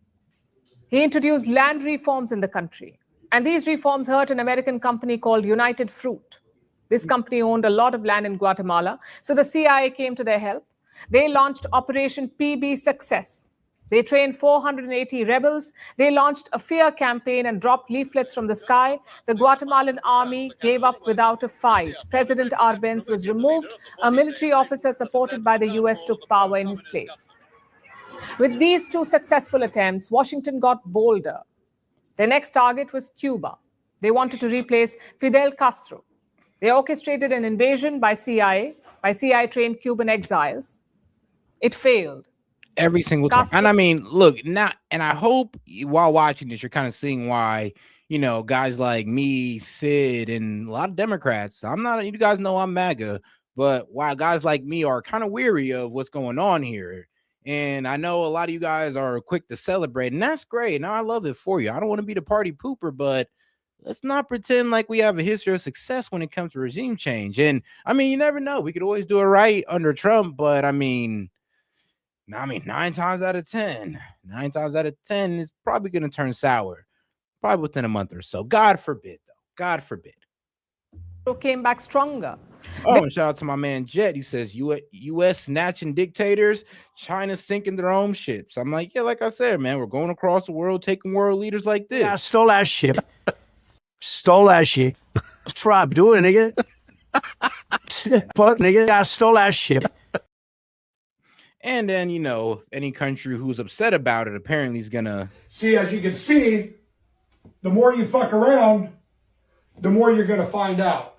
He introduced land reforms in the country. And these reforms hurt an American company called United Fruit. This company owned a lot of land in Guatemala, so the CIA came to their help. They launched Operation PB Success. They trained 480 rebels. They launched a fear campaign and dropped leaflets from the sky. The Guatemalan army gave up without a fight. President Arbenz was removed. A military officer supported by the US took power in his place. With these two successful attempts, Washington got bolder. Their next target was Cuba. They wanted to replace Fidel Castro. They orchestrated an invasion by CIA-trained Cuban exiles. It failed. Every single time. And I mean, look, now, and I hope while watching this, you're kind of seeing why, you know, guys like me, Sid, and a lot of Democrats, you guys know I'm MAGA, but why guys like me are kind of weary of what's going on here. And I know a lot of you guys are quick to celebrate, and that's great. Now I love it for you. I don't want to be the party pooper, but let's not pretend like we have a history of success when it comes to regime change. And I mean, you never know. We could always do it right under Trump, but I mean, 9 times out of 10 is probably going to turn sour, probably within a month or so. God forbid, though. God forbid. Came back stronger. Oh, and shout out to my man Jet. He says, U.S. snatching dictators, China sinking their own ships. I'm like, yeah, like I said, man, we're going across the world, taking world leaders like this. Yeah, stole that shit. Stole that shit. That's what I'm doing, nigga. But, nigga, I stole that shit. And then, you know, any country who's upset about it apparently is going to... See, as you can see, the more you fuck around, the more you're going to find out.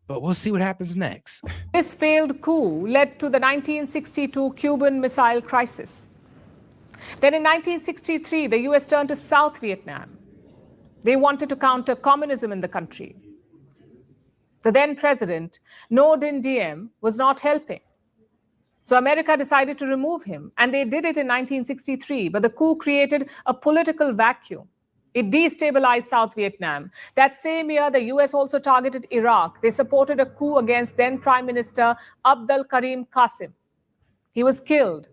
But we'll see what happens next. This failed coup led to the 1962 Cuban Missile Crisis. Then in 1963, the US turned to South Vietnam. They wanted to counter communism in the country. The then president, Ngo Dinh Diem, was not helping. So America decided to remove him, and they did it in 1963, but the coup created a political vacuum. It destabilized South Vietnam. That same year, the US also targeted Iraq. They supported a coup against then Prime Minister Abdul Karim Qasim. He was killed.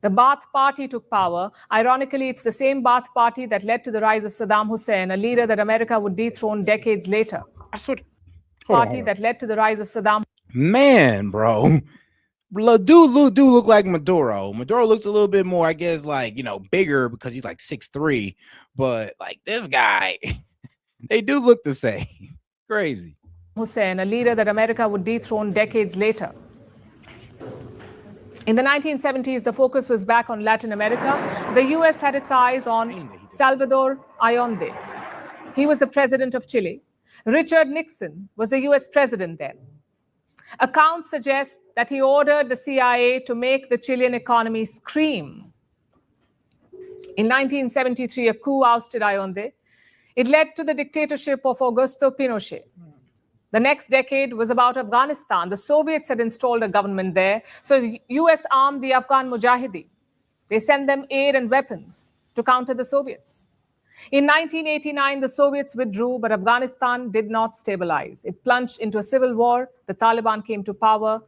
The Ba'ath Party took power. Ironically, it's the same Ba'ath Party that led to the rise of Saddam Hussein, a leader that America would dethrone decades later. That's what... Party that led to the rise of Saddam. Man, bro. Do look like Maduro. Maduro looks a little bit more, I guess, like, you know, bigger because he's like 6'3", but like this guy, they do look the same. Crazy. Hussein, a leader that America would dethrone decades later. In the 1970s, the focus was back on Latin America. The US had its eyes on Salvador Allende. He was the president of Chile. Richard Nixon was the US president then. Accounts suggest that he ordered the CIA to make the Chilean economy scream. In 1973, a coup ousted Allende. It led to the dictatorship of Augusto Pinochet. The next decade was about Afghanistan. The Soviets had installed a government there, so the US armed the Afghan Mujahideen. They sent them aid and weapons to counter the Soviets. In 1989, the Soviets withdrew, but Afghanistan did not stabilize. It plunged into a civil war. The Taliban came to power.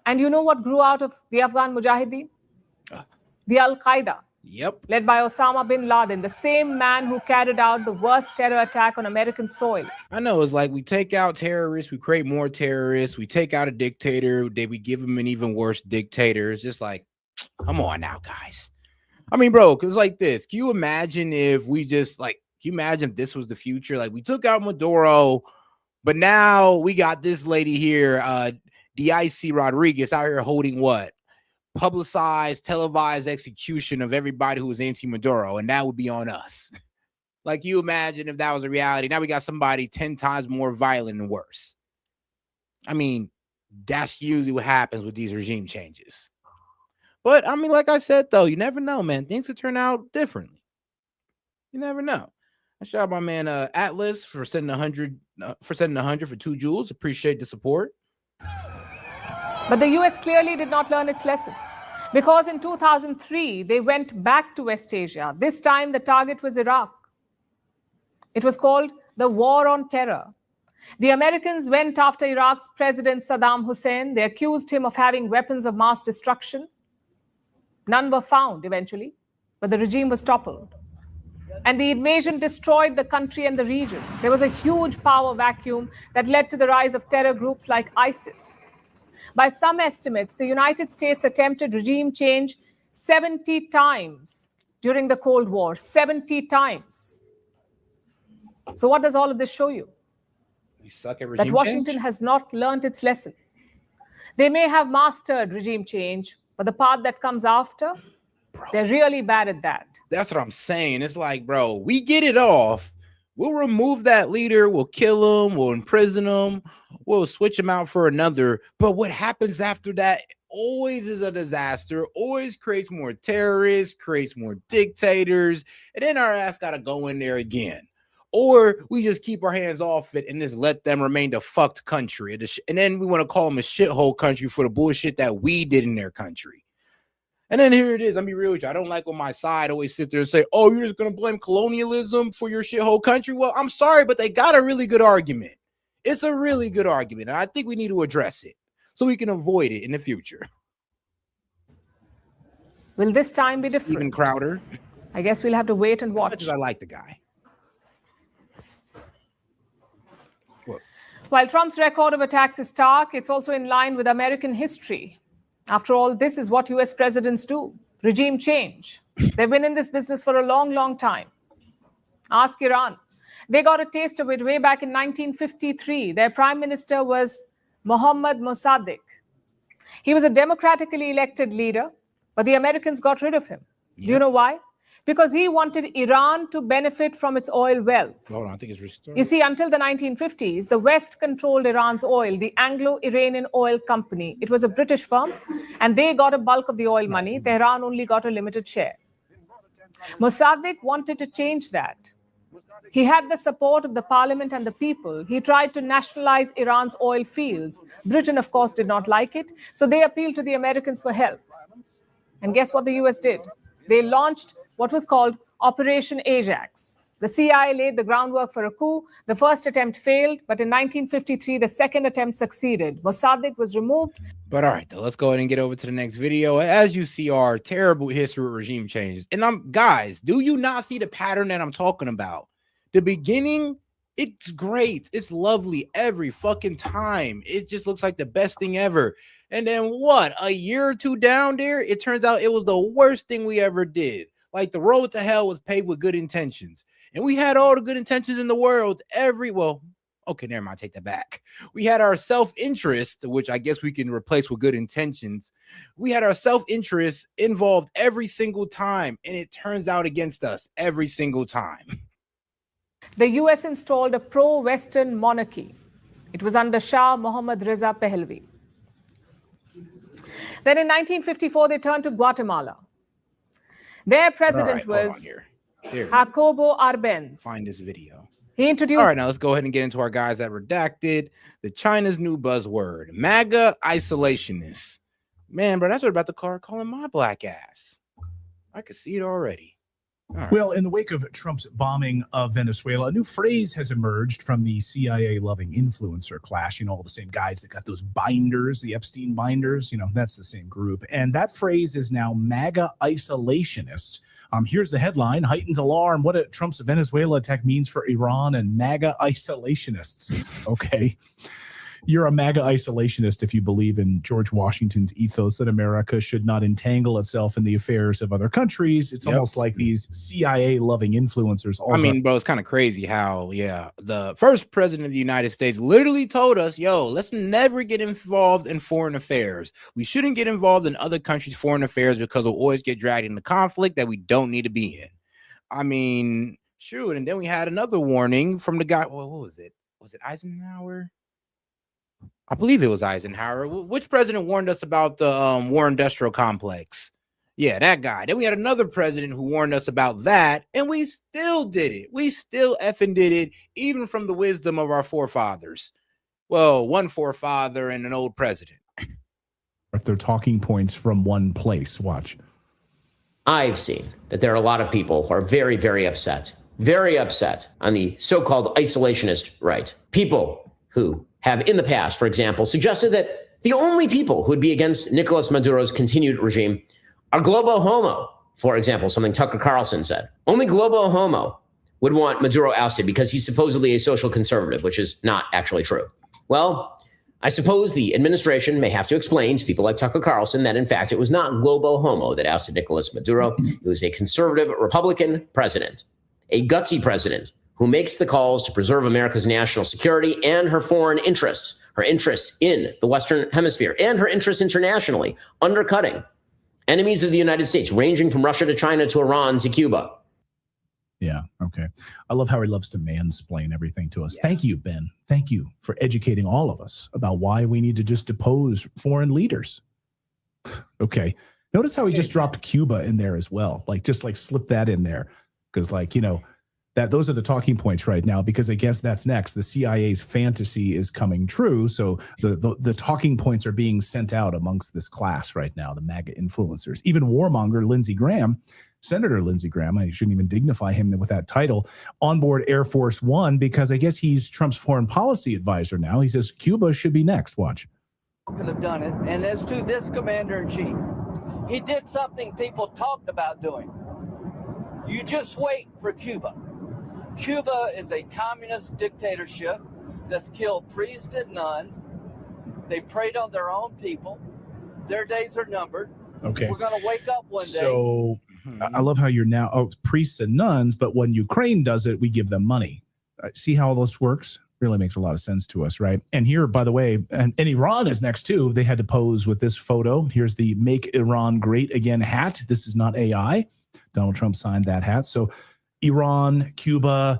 And you know what grew out of the Afghan Mujahideen? The Al-Qaeda. Yep. Led by Osama bin Laden, the same man who carried out the worst terror attack on American soil. I know, it's like we take out terrorists, we create more terrorists, we take out a dictator, then we give him an even worse dictator. It's just like, come on now, guys. I mean, bro, because like this, can you imagine if we just like, can you imagine if this was the future? Like we took out Maduro, but now we got this lady here, DIC Rodriguez out here holding what? Publicized, televised execution of everybody who was anti-Maduro, and that would be on us. Like, you imagine if that was a reality. Now we got somebody 10 times more violent and worse. I mean, that's usually what happens with these regime changes. But I mean, like I said, though, you never know, man. Things could turn out differently. You never know. I shout out my man Atlas for sending 100 for 2 jewels. Appreciate the support. But the US clearly did not learn its lesson, because in 2003, they went back to West Asia. This time, the target was Iraq. It was called the War on Terror. The Americans went after Iraq's President Saddam Hussein. They accused him of having weapons of mass destruction. None were found eventually, but the regime was toppled. And the invasion destroyed the country and the region. There was a huge power vacuum that led to the rise of terror groups like ISIS. By some estimates, the United States attempted regime change 70 times during the Cold War. 70 times. So what does all of this show you? We suck at regime that Washington change? has not learned its lesson. They may have mastered regime change, but the part that comes after, they're really bad at that. That's what I'm saying. It's like, bro, we get it off. We'll remove that leader. We'll kill him. We'll imprison him. We'll switch him out for another. But what happens after that always is a disaster, always creates more terrorists, creates more dictators. And then our ass got to go in there again. Or we just keep our hands off it and just let them remain the fucked country. And then we want to call them a shithole country for the bullshit that we did in their country. And then here it is. I'll be real with you. I don't like when my side always sit there and say, oh, you're just going to blame colonialism for your shithole country. Well, I'm sorry, but they got a really good argument. It's a really good argument. And I think we need to address it so we can avoid it in the future. Will this time be different? Steven Crowder. I guess we'll have to wait and watch. I like the guy. While Trump's record of attacks is stark, it's also in line with American history. After all, this is what US presidents do. Regime change. They've been in this business for a long, long time. Ask Iran. They got a taste of it way back in 1953. Their prime minister was Mohammad Mossadegh. He was a democratically elected leader, but the Americans got rid of him. Do you know why? Because he wanted Iran to benefit from its oil wealth. Hold on, I think it's restored. You see, until the 1950s, the West controlled Iran's oil, the Anglo-Iranian Oil Company. It was a British firm, and they got a bulk of the oil money. Tehran only got a limited share. Mossadegh wanted to change that. He had the support of the parliament and the people. He tried to nationalize Iran's oil fields. Britain, of course, did not like it, so they appealed to the Americans for help. And guess what the US did? They launched what was called Operation Ajax. The CIA laid the groundwork for a coup. The first attempt failed, but in 1953, the second attempt succeeded. Mossadegh was removed. But all right, though, let's go ahead and get over to the next video. As you see, our terrible history of regime changes. And guys, do you not see the pattern that I'm talking about? The beginning, it's great. It's lovely every fucking time. It just looks like the best thing ever. And then what? A year or two down there, it turns out it was the worst thing we ever did. Like the road to hell was paved with good intentions. And we had all the good intentions in the world. Okay, never mind, take that back. We had our self-interest, which I guess we can replace with good intentions. We had our self-interest involved every single time, and it turns out against us every single time. The US installed a pro-Western monarchy. It was under Shah Mohammad Reza Pahlavi. Then in 1954, they turned to Guatemala. Their president was Jacobo Arbenz. Find this video. He introduced. All right, now let's go ahead and get into our guys that redacted. The China's new buzzword, MAGA isolationists. Man, bro, that's what about the car calling my black ass. I could see it already. Well, in the wake of Trump's bombing of Venezuela, a new phrase has emerged from the CIA-loving influencer clash. You know, all the same guys that got those binders, the Epstein binders, you know, that's the same group. And that phrase is now MAGA isolationists. Here's the headline: heightens alarm. What Trump's Venezuela attack means for Iran and MAGA isolationists. Okay. You're a MAGA isolationist if you believe in George Washington's ethos that America should not entangle itself in the affairs of other countries. It's almost like these CIA-loving influencers. I mean, bro, it's kind of crazy how, the first president of the United States literally told us, yo, let's never get involved in foreign affairs. We shouldn't get involved in other countries' foreign affairs because we'll always get dragged into conflict that we don't need to be in. I mean, shoot. And then we had another warning from the guy. Well, what was it? Was it Eisenhower? I believe it was Eisenhower. Which president warned us about the war industrial complex? Yeah, that guy. Then we had another president who warned us about that, and we still did it. We still effing did it, even from the wisdom of our forefathers. Well, one forefather and an old president. They're talking points from one place. Watch. I've seen that there are a lot of people who are very, very upset on the so-called isolationist right. People who have in the past, for example, suggested that the only people who would be against Nicolas Maduro's continued regime are globo homo. For example, something Tucker Carlson said. Only globo homo would want Maduro ousted because he's supposedly a social conservative, which is not actually true. Well, I suppose the administration may have to explain to people like Tucker Carlson that, in fact, it was not globo homo that ousted Nicolas Maduro. It was a conservative Republican president, a gutsy president who makes the calls to preserve America's national security and her foreign interests, her interests in the Western Hemisphere, and her interests internationally, undercutting enemies of the United States, ranging from Russia to China to Iran to Cuba. Yeah, okay. I love how he loves to mansplain everything to us. Yeah. Thank you, Ben. Thank you for educating all of us about why we need to just depose foreign leaders. Okay. Notice how he just dropped Cuba in there as well. Just slip that in there. Because that those are the talking points right now, because I guess that's next. The CIA's fantasy is coming true. So the talking points are being sent out amongst this class right now, the MAGA influencers. Even warmonger Lindsey Graham, Senator Lindsey Graham, I shouldn't even dignify him with that title, on board Air Force One, because I guess he's Trump's foreign policy advisor now. He says Cuba should be next. Watch. Could have done it. And as to this commander-in-chief, he did something people talked about doing. You just wait for Cuba. Cuba is a communist dictatorship that's killed priests and nuns. They've preyed on their own people. Their days are numbered. Okay. We're going to wake up one day. So I love how you're now, priests and nuns, but when Ukraine does it, we give them money. See how all this works? Really makes a lot of sense to us, right? And here, by the way, and Iran is next too. They had to pose with this photo. Here's the Make Iran Great Again hat. This is not AI. Donald Trump signed that hat. So Iran, Cuba,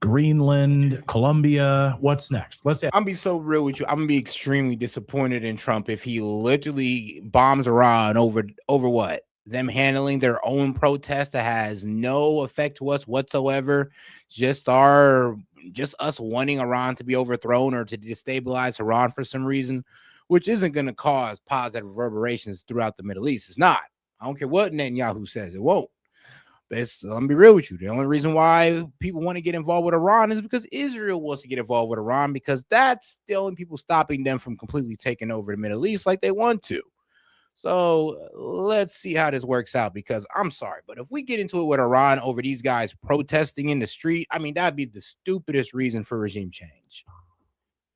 Greenland, Colombia. What's next? Let's say I'm gonna be so real with you. I'm gonna be extremely disappointed in Trump if he literally bombs Iran over what? Them handling their own protest that has no effect to us whatsoever. Just us wanting Iran to be overthrown or to destabilize Iran for some reason, which isn't gonna cause positive reverberations throughout the Middle East. It's not. I don't care what Netanyahu says, it won't. But let me be real with you. The only reason why people want to get involved with Iran is because Israel wants to get involved with Iran, because that's the only people stopping them from completely taking over the Middle East like they want to. So let's see how this works out, because I'm sorry, but if we get into it with Iran over these guys protesting in the street, I mean, that'd be the stupidest reason for regime change.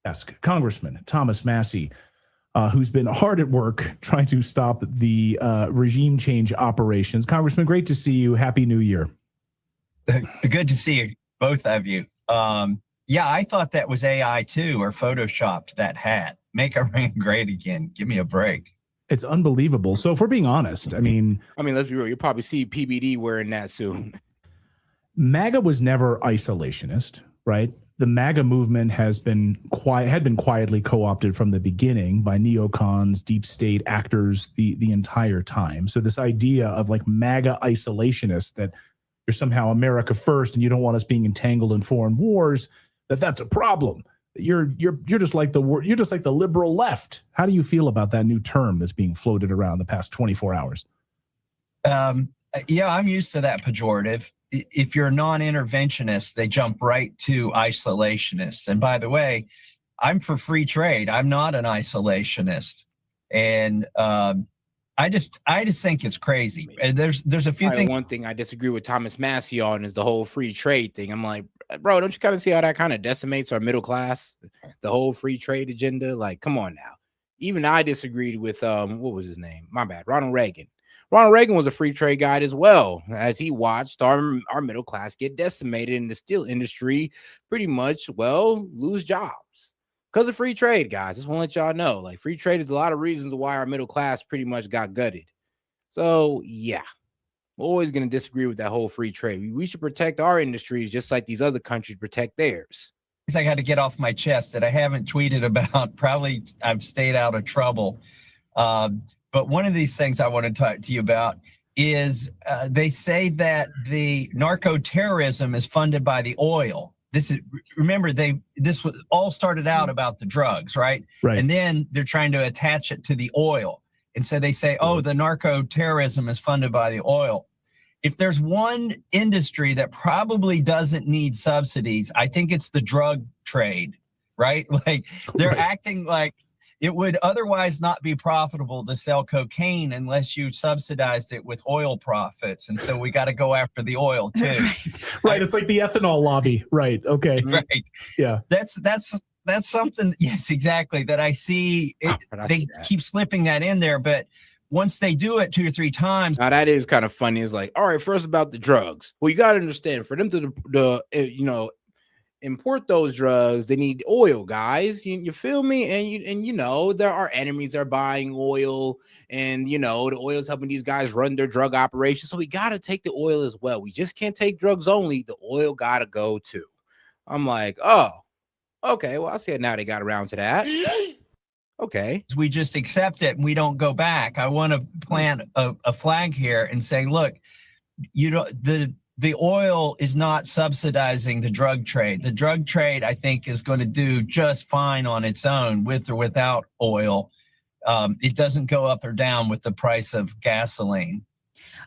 Ask Congressman Thomas Massey, who's been hard at work trying to stop the regime change operations. Congressman, great to see you. Happy New Year. Good to see you, both of you. Yeah, I thought that was AI too, or photoshopped that hat. Make Iran great again. Give me a break. It's unbelievable. So if we're being honest, I mean, let's be real. You'll probably see PBD wearing that soon. MAGA was never isolationist, right? The MAGA movement had been quietly co-opted from the beginning by neocons, deep state actors the entire time. So this idea of MAGA isolationists, that you're somehow America first and you don't want us being entangled in foreign wars, that's a problem. You're just like the liberal left. How do you feel about that new term that's being floated around the past 24 hours? Yeah, I'm used to that pejorative. If you're a non-interventionist, they jump right to isolationist. And by the way, I'm for free trade. I'm not an isolationist. And I just think it's crazy. And there's a few things. One thing I disagree with Thomas Massey on is the whole free trade thing. I'm like, bro, don't you kind of see how that kind of decimates our middle class? The whole free trade agenda. Like, come on now. Even I disagreed with what was his name? My bad, Ronald Reagan. Ronald Reagan was a free trade guy as well, as he watched our middle class get decimated in the steel industry, pretty much, well, lose jobs because of free trade, guys. Just want to let y'all know, like, free trade is a lot of reasons why our middle class pretty much got gutted. So, yeah, I'm always going to disagree with that whole free trade. We should protect our industries just like these other countries protect theirs. I got to get off my chest that I haven't tweeted about. Probably I've stayed out of trouble. But one of these things I want to talk to you about is they say that the narco-terrorism is funded by the oil. Remember, this was all started out about the drugs, right? Right. And then they're trying to attach it to the oil. And so they say, oh, the narco-terrorism is funded by the oil. If there's one industry that probably doesn't need subsidies, I think it's the drug trade, right? Like they're acting like it would otherwise not be profitable to sell cocaine unless you subsidized it with oil profits. And so we got to go after the oil too. Right. It's like the ethanol lobby. Right. Okay. Right. Yeah. That's something. Yes, exactly. That I see. They keep slipping that in there, but once they do it 2 or 3 times. Now that is kind of funny. It's like, all right, first about the drugs. Well, you got to understand, for them to import those drugs, they need oil, guys. You feel me? And there are enemies that are buying oil, and the oil is helping these guys run their drug operations. So we got to take the oil as well. We just can't take drugs only. The oil got to go too. I'm like, oh, okay. Well, I see it now. They got around to that. Okay. We just accept it and we don't go back. I want to plant a flag here and say, look, the oil is not subsidizing the drug trade. The drug trade, I think, is going to do just fine on its own with or without oil. It doesn't go up or down with the price of gasoline.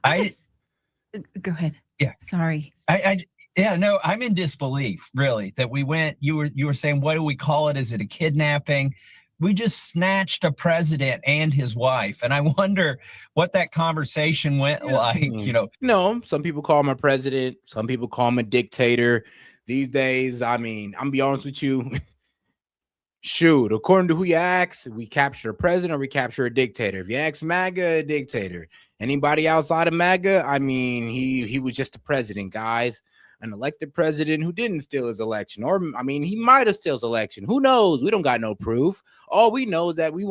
Go ahead. Yeah. Sorry. I'm in disbelief, really, that we went, you were saying, what do we call it? Is it a kidnapping? We just snatched a president and his wife. And I wonder what that conversation went like, No, some people call him a president. Some people call him a dictator. These days, I mean, I'm gonna be honest with you. Shoot, according to who you ask, we capture a president or we capture a dictator. If you ask MAGA, a dictator. Anybody outside of MAGA, I mean, he was just a president, guys. An elected president who didn't steal his election, or I mean, he might have steals election. Who knows? We don't got no proof. All we know is that we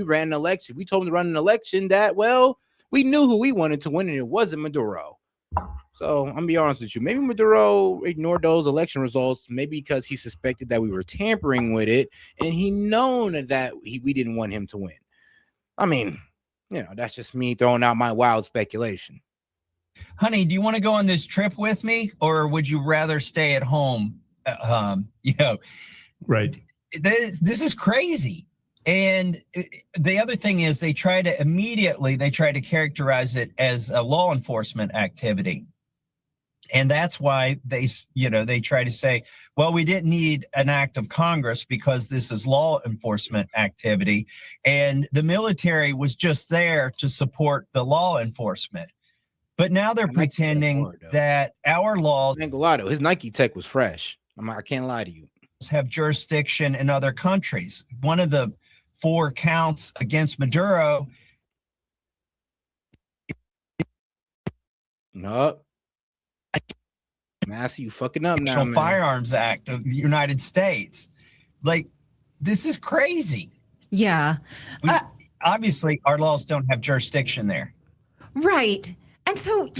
ran an election. We told him to run an election that, well, we knew who we wanted to win, and it wasn't Maduro. So I'm gonna be honest with you. Maybe Maduro ignored those election results, maybe because he suspected that we were tampering with it, and he known that we didn't want him to win. I mean, that's just me throwing out my wild speculation. Honey, do you want to go on this trip with me, or would you rather stay at home? Right. This is crazy. And the other thing is they try to characterize it as a law enforcement activity. And that's why they try to say, well, we didn't need an act of Congress because this is law enforcement activity. And the military was just there to support the law enforcement. But now they're pretending that our laws, his Nike tech was fresh. I can't lie to you. Have jurisdiction in other countries. One of the 4 counts against Maduro. No. Massey, you fucking up now. National Firearms Act of the United States. Like, this is crazy. Yeah. Obviously, our laws don't have jurisdiction there. Right. And so,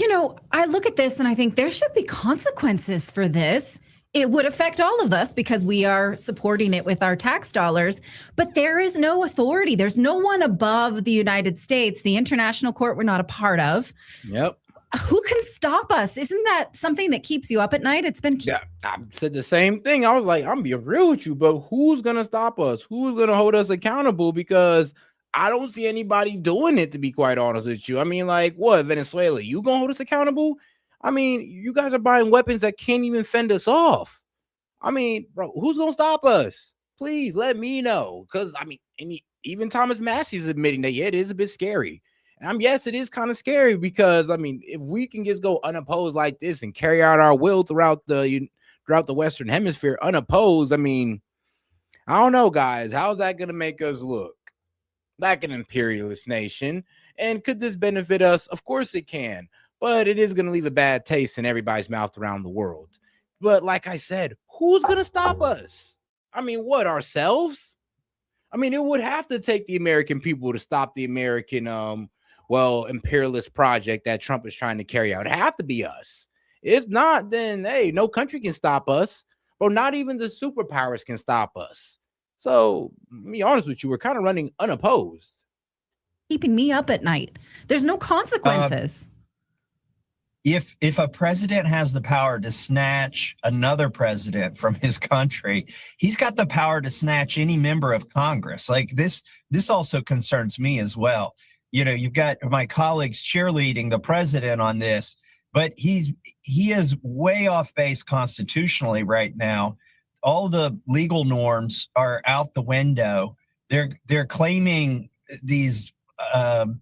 I look at this and I think there should be consequences for this. It would affect all of us because we are supporting it with our tax dollars, but there is no authority. There's no one above the United States, the international court we're not a part of. Yep. Who can stop us? Isn't that something that keeps you up at night? It's been. Yeah, I said the same thing. I was like, I'm being real with you, but who's going to stop us? Who's going to hold us accountable? Because I don't see anybody doing it, to be quite honest with you. I mean, like, what, Venezuela? You gonna hold us accountable? I mean, you guys are buying weapons that can't even fend us off. I mean, bro, who's gonna stop us? Please let me know. Because I mean, even Thomas Massey's admitting that, yeah, it is a bit scary. And yes, it is kind of scary because I mean, if we can just go unopposed like this and carry out our will throughout the Western Hemisphere unopposed, I mean, I don't know, guys. How's that gonna make us look like an imperialist nation? And could this benefit us? Of course it can, but it is gonna leave a bad taste in everybody's mouth around the world. But like I said, who's gonna stop us? I mean, what, ourselves? I mean, it would have to take the American people to stop the American imperialist project that Trump is trying to carry out. It have to be us. If not, then hey, no country can stop us. Or not even the superpowers can stop us. So, to be honest with you, we're kind of running unopposed. Keeping me up at night. There's no consequences. If a president has the power to snatch another president from his country, he's got the power to snatch any member of Congress. Like this also concerns me as well. You know, you've got my colleagues cheerleading the president on this, but he is way off base constitutionally right now. All the legal norms are out the window. They're claiming these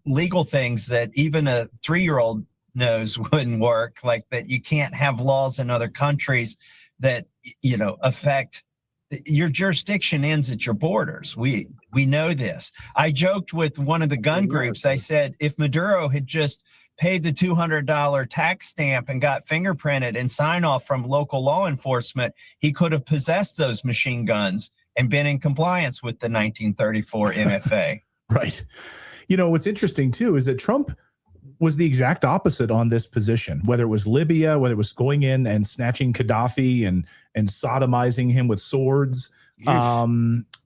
legal things that even a 3-year-old knows wouldn't work, like that you can't have laws in other countries that, you know, affect your jurisdiction ends at your borders. We know this. I joked with one of the gun groups. I said, if Maduro had just paid the $200 tax stamp and got fingerprinted and sign off from local law enforcement, he could have possessed those machine guns and been in compliance with the 1934 NFA. Right. You know, what's interesting too is that Trump was the exact opposite on this position, whether it was Libya, whether it was going in and snatching Gaddafi and sodomizing him with swords,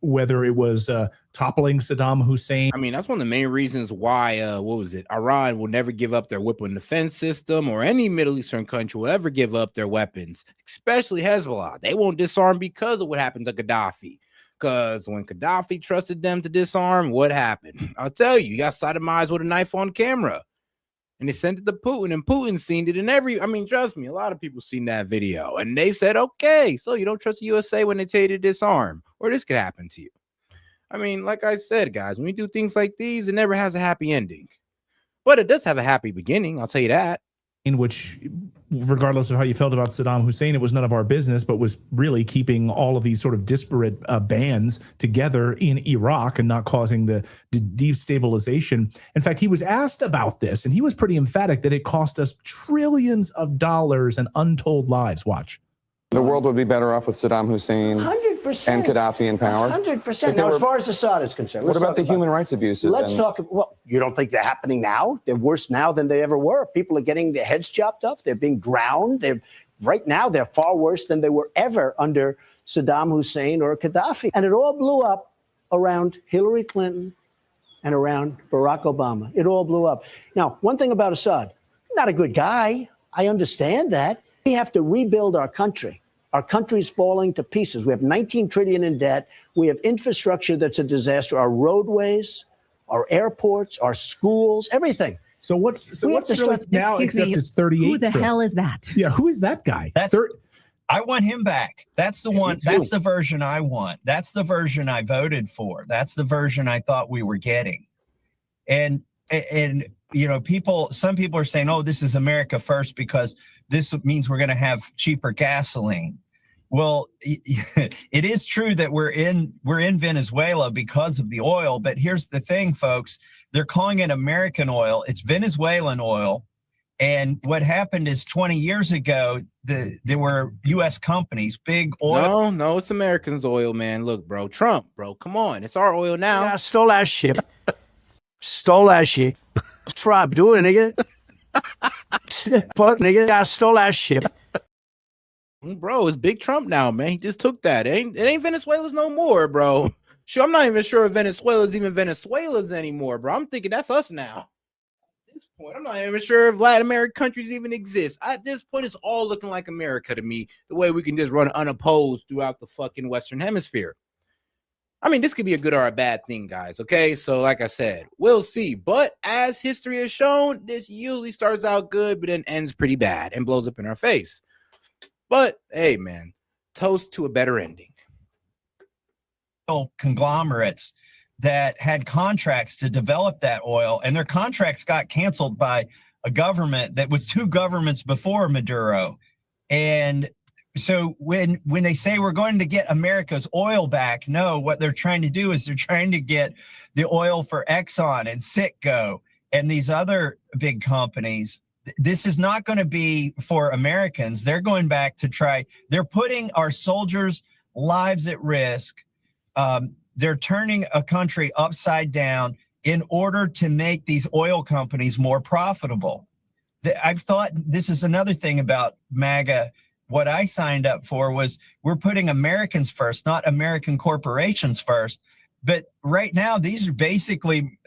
whether it was toppling Saddam Hussein. I mean, that's one of the main reasons why, Iran will never give up their weapon defense system, or any Middle Eastern country will ever give up their weapons, especially Hezbollah. They won't disarm because of what happened to Gaddafi. Because when Gaddafi trusted them to disarm, what happened? I'll tell you, he got sodomized with a knife on camera. And they sent it to Putin, and Putin seen it in trust me, a lot of people seen that video. And they said, okay, so you don't trust the USA when they tell you to disarm, or this could happen to you. I mean, like I said, guys, when we do things like these, it never has a happy ending. But it does have a happy beginning, I'll tell you that. In which, regardless of how you felt about Saddam Hussein, it was none of our business, but was really keeping all of these sort of disparate bands together in Iraq and not causing the destabilization. In fact, he was asked about this, and he was pretty emphatic that it cost us trillions of dollars and untold lives. Watch. The world would be better off with Saddam Hussein 100%. and Gaddafi in power. 100%. Now, as far as Assad is concerned, what about the human rights abuses? Let's talk. Well, you don't think they're happening now? They're worse now than they ever were. People are getting their heads chopped off. They're being drowned. Right now, they're far worse than they were ever under Saddam Hussein or Gaddafi. And it all blew up around Hillary Clinton and around Barack Obama. It all blew up. Now, one thing about Assad, not a good guy. I understand that. We have to rebuild our country. Our country's falling to pieces. We have 19 trillion in debt. We have infrastructure that's a disaster. Our roadways, our airports, our schools, everything. So what's now except it's 38 Who the hell is that? Yeah, who is that guy? I want him back. That's the one. That's the version I want. That's the version I voted for. That's the version I thought we were getting. And you know, some people are saying, oh, this is America first because this means we're going to have cheaper gasoline. Well, it is true that we're in Venezuela because of the oil. But here's the thing, folks. They're calling it American oil. It's Venezuelan oil. And what happened is 20 years ago, there were U.S. companies, big oil. No, it's Americans' oil, man. Look, bro, Trump, bro, come on. It's our oil now. Yeah, stole that shit. Stole that shit. That's what I'm doing, nigga. But, nigga, I stole that shit. Bro, it's Big Trump now, man. He just took that. It ain't Venezuela's no more, bro. Sure, I'm not even sure if Venezuela's even Venezuela's anymore, bro. I'm thinking that's us now. At this point, I'm not even sure if Latin American countries even exist. At this point, it's all looking like America to me, the way we can just run unopposed throughout the fucking Western Hemisphere. I mean, this could be a good or a bad thing, guys. Okay, so like I said, we'll see. But as history has shown, this usually starts out good, but then ends pretty bad and blows up in our face. But hey, man, toast to a better ending. Conglomerates that had contracts to develop that oil, and their contracts got canceled by a government that was two governments before Maduro. And so when they say we're going to get America's oil back, no, what they're trying to do is they're trying to get the oil for Exxon and Citgo and these other big companies. This is not going to be for Americans. They're going back to they're putting our soldiers' lives at risk. They're turning a country upside down in order to make these oil companies more profitable. I've thought this is another thing about MAGA. What I signed up for was we're putting Americans first, not American corporations first. But right now, these are basically,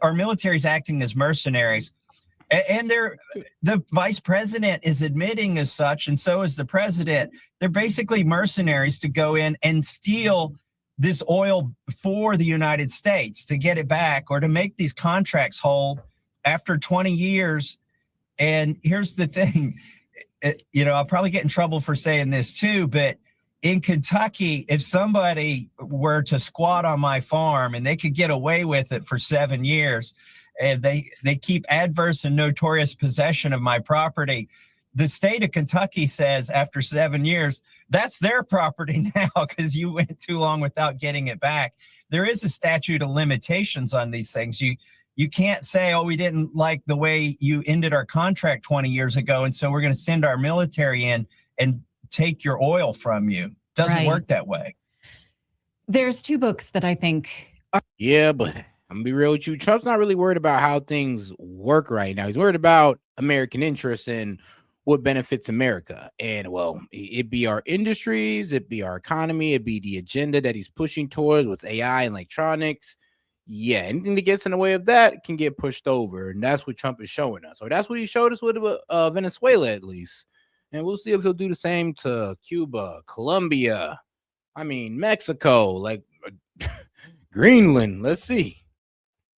our military's acting as mercenaries. And the vice president is admitting as such, and so is the president. They're basically mercenaries to go in and steal this oil for the United States to get it back or to make these contracts whole after 20 years. And here's the thing, I'll probably get in trouble for saying this too, but in Kentucky, if somebody were to squat on my farm and they could get away with it for 7 years, and they keep adverse and notorious possession of my property, the state of Kentucky says after 7 years, that's their property now because you went too long without getting it back. There is a statute of limitations on these things. You can't say, oh, we didn't like the way you ended our contract 20 years ago, and so we're going to send our military in and take your oil from you. Doesn't work that way. There's two books that I think are... Yeah, but I'm going to be real with you. Trump's not really worried about how things work right now. He's worried about American interests and what benefits America. And, well, it be our industries, it be our economy, it be the agenda that he's pushing towards with AI and electronics. Yeah, anything that gets in the way of that can get pushed over. And that's what Trump is showing us. Or that's what he showed us with Venezuela, at least. And we'll see if he'll do the same to Cuba, Colombia, Mexico, Greenland. Let's see.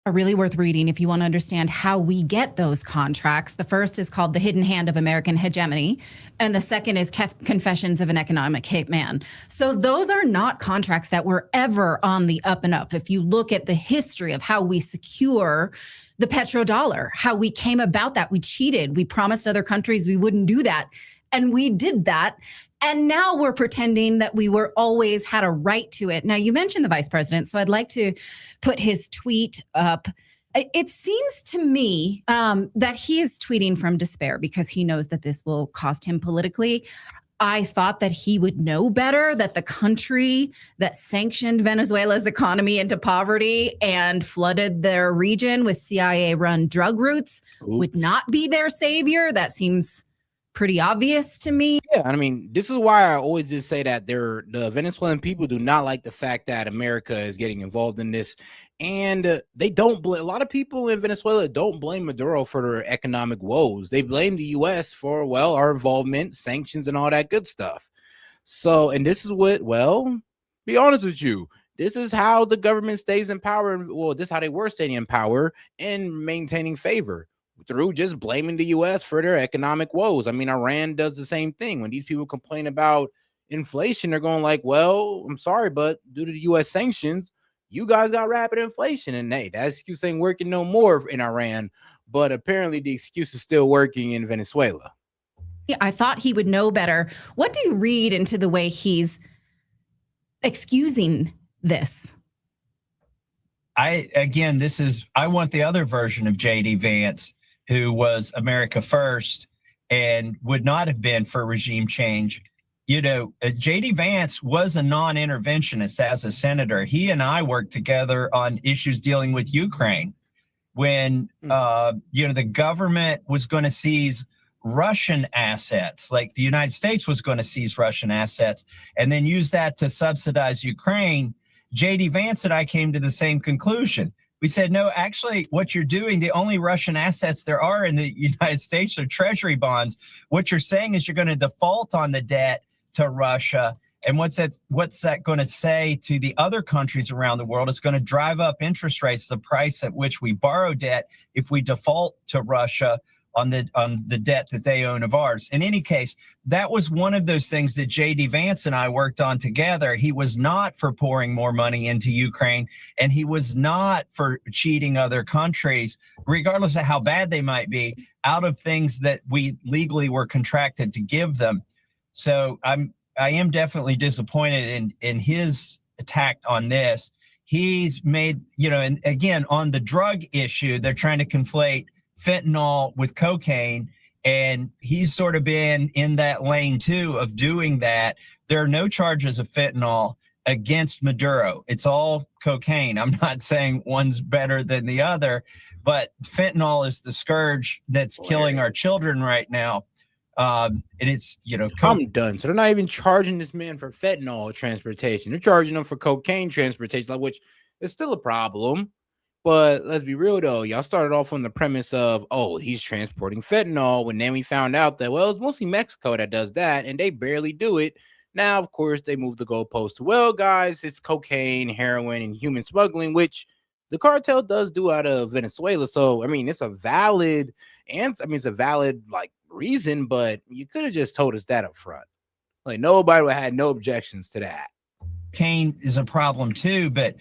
Are really worth reading if you want to understand how we get those contracts. The first is called The Hidden Hand of American Hegemony, and the second is Confessions of an Economic Hitman. So those are not contracts that were ever on the up and up. If you look at the history of how we secure the petrodollar, how we came about that, we cheated. We promised other countries we wouldn't do that, and we did that. And now we're pretending that we were always had a right to it. Now, you mentioned the vice president, so I'd like to put his tweet up. It seems to me that he is tweeting from despair because he knows that this will cost him politically. I thought that he would know better, that the country that sanctioned Venezuela's economy into poverty and flooded their region with CIA-run drug routes would not be their savior. That seems pretty obvious to me. Yeah, this is why I always just say that the Venezuelan people do not like the fact that America is getting involved in this. And they don't blame, a lot of people in Venezuela don't blame Maduro for their economic woes. They blame the U.S. for, well, our involvement, sanctions, and all that good stuff. So, and this is what, well, be honest with you, this is how the government stays in power. Well, this is how they were staying in power and maintaining favor, through just blaming the U.S. for their economic woes. Iran does the same thing. When these people complain about inflation, they're going like, well, I'm sorry, but due to the U.S. sanctions, you guys got rapid inflation. And hey, that excuse ain't working no more in Iran, but apparently the excuse is still working in Venezuela. Yeah, I thought he would know better. What do you read into the way he's excusing this? I want the other version of J.D. Vance, who was America first and would not have been for regime change. J.D. Vance was a non-interventionist as a senator. He and I worked together on issues dealing with Ukraine when, the government was going to seize Russian assets, like the United States was going to seize Russian assets and then use that to subsidize Ukraine. J.D. Vance and I came to the same conclusion. We said, no, actually, what you're doing, the only Russian assets there are in the United States are treasury bonds. What you're saying is you're going to default on the debt to Russia, And what's that going to say to the other countries around the world? It's going to drive up interest rates, the price at which we borrow debt if we default to Russia on the debt that they own of ours. In any case, that was one of those things that J.D. Vance and I worked on together. He was not for pouring more money into Ukraine, and he was not for cheating other countries, regardless of how bad they might be, out of things that we legally were contracted to give them. So I am definitely disappointed in his attack on this. He's made, and again, on the drug issue, they're trying to conflate fentanyl with cocaine, and he's sort of been in that lane too of doing that. There are no charges of fentanyl against Maduro. It's all cocaine. I'm not saying one's better than the other, but fentanyl is the scourge that's killing our children right now. And it's, I'm done. So they're not even charging this man for fentanyl transportation. They're charging him for cocaine transportation, which is still a problem. But let's be real, though. Y'all started off on the premise of, oh, he's transporting fentanyl. When then we found out that, well, it's mostly Mexico that does that, and they barely do it. Now, of course, they moved the goalpost to, well, guys, it's cocaine, heroin, and human smuggling, which the cartel does do out of Venezuela. So, I mean, it's a valid answer. I mean, it's a valid, reason, but you could have just told us that up front. Nobody would have had no objections to that. Cocaine is a problem, too, but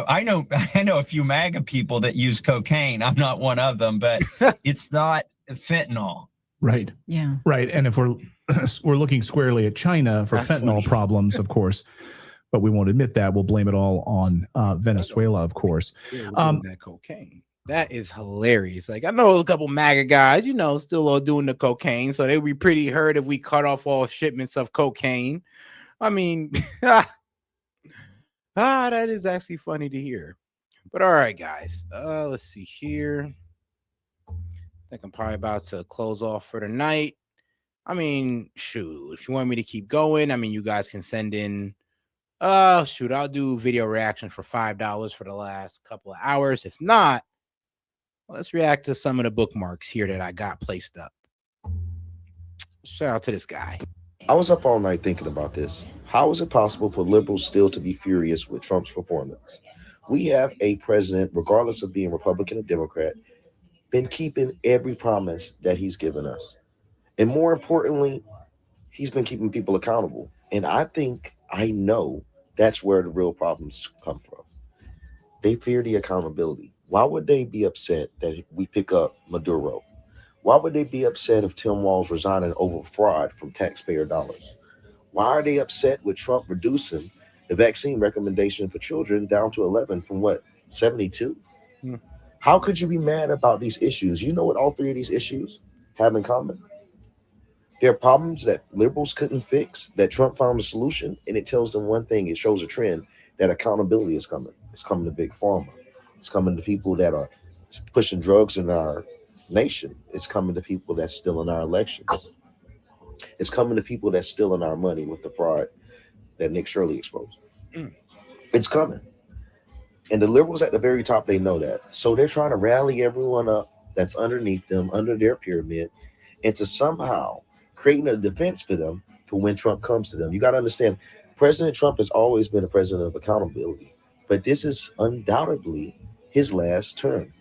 I know a few MAGA people that use cocaine. I'm not one of them, but it's not fentanyl. Right. Yeah. Right. And if we're looking squarely at China for fentanyl problems, of course, but we won't admit that. We'll blame it all on Venezuela, of course. That cocaine. That is hilarious. I know a couple MAGA guys, still all doing the cocaine, so they'd be pretty hurt if we cut off all shipments of cocaine. I mean, that is actually funny to hear. But all right, guys. Let's see here. I think I'm probably about to close off for the night. I mean, shoot, if you want me to keep going, I mean, you guys can send in. I'll do video reactions for $5 for the last couple of hours. If not, let's react to some of the bookmarks here that I got placed up. Shout out to this guy. I was up all night thinking about this. How is it possible for liberals still to be furious with Trump's performance? We have a president, regardless of being Republican or Democrat, been keeping every promise that he's given us. And more importantly, he's been keeping people accountable. And I know that's where the real problems come from. They fear the accountability. Why would they be upset that we pick up Maduro? Why would they be upset if Tim Walz resigning over fraud from taxpayer dollars? Why are they upset with Trump reducing the vaccine recommendation for children down to 11 from 72? How could you be mad about these issues? You know what all three of these issues have in common? They're problems that liberals couldn't fix, that Trump found a solution, and it tells them one thing. It shows a trend that accountability is coming. It's coming to Big Pharma. It's coming to people that are pushing drugs in our nation. It's coming to people that's stealing our elections. It's coming to people that's stealing our money with the fraud that Nick Shirley exposed. It's coming. And the liberals at the very top, they know that. So they're trying to rally everyone up that's underneath them, under their pyramid, and to somehow creating a defense for them for when Trump comes to them. You got to understand, President Trump has always been a president of accountability, but this is undoubtedly his last term.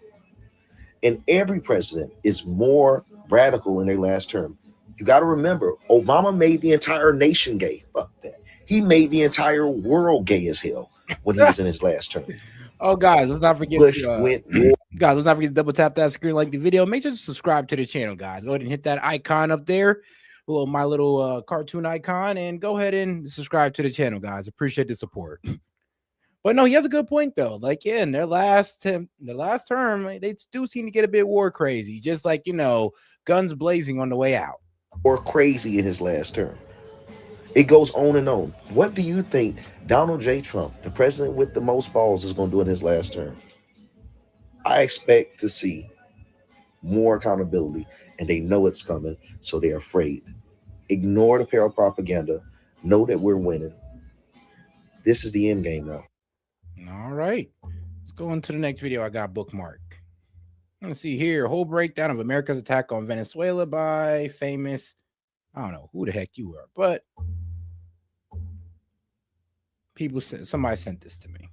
And every president is more radical in their last term. You got to remember, Obama made the entire nation gay. Fuck that. He made the entire world gay as hell when he was in his last term. Oh, guys, let's not forget. Bush went war. Guys, let's not forget to double tap that screen, like the video. Make sure to subscribe to the channel, guys. Go ahead and hit that icon up there, my little cartoon icon, and go ahead and subscribe to the channel, guys. Appreciate the support. But no, he has a good point though. In their last term, they do seem to get a bit war crazy, just guns blazing on the way out. Or crazy in his last term. It goes on and on. What do you think Donald J. Trump, the president with the most balls, is going to do in his last term? I expect to see more accountability, and they know it's coming, so they're afraid. Ignore the peril propaganda. Know that we're winning. This is the end game now. All right. Let's go into the next video I got bookmarked. Let's see here. A whole breakdown of America's attack on Venezuela by famous, I don't know who the heck you are, but Somebody sent this to me.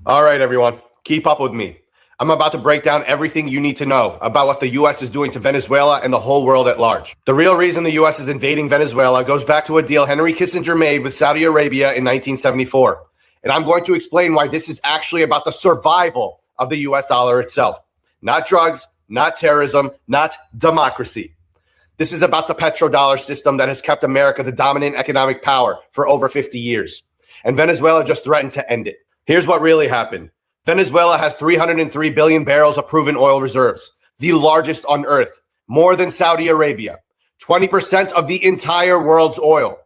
All right, everyone, keep up with me. I'm about to break down everything you need to know about what the U.S. is doing to Venezuela and the whole world at large. The real reason the U.S. is invading Venezuela goes back to a deal Henry Kissinger made with Saudi Arabia in 1974. And I'm going to explain why this is actually about the survival of the U.S. dollar itself. Not drugs, not terrorism, not democracy. This is about the petrodollar system that has kept America the dominant economic power for over 50 years. And Venezuela just threatened to end it. Here's what really happened. Venezuela has 303 billion barrels of proven oil reserves, the largest on earth, more than Saudi Arabia, 20% of the entire world's oil.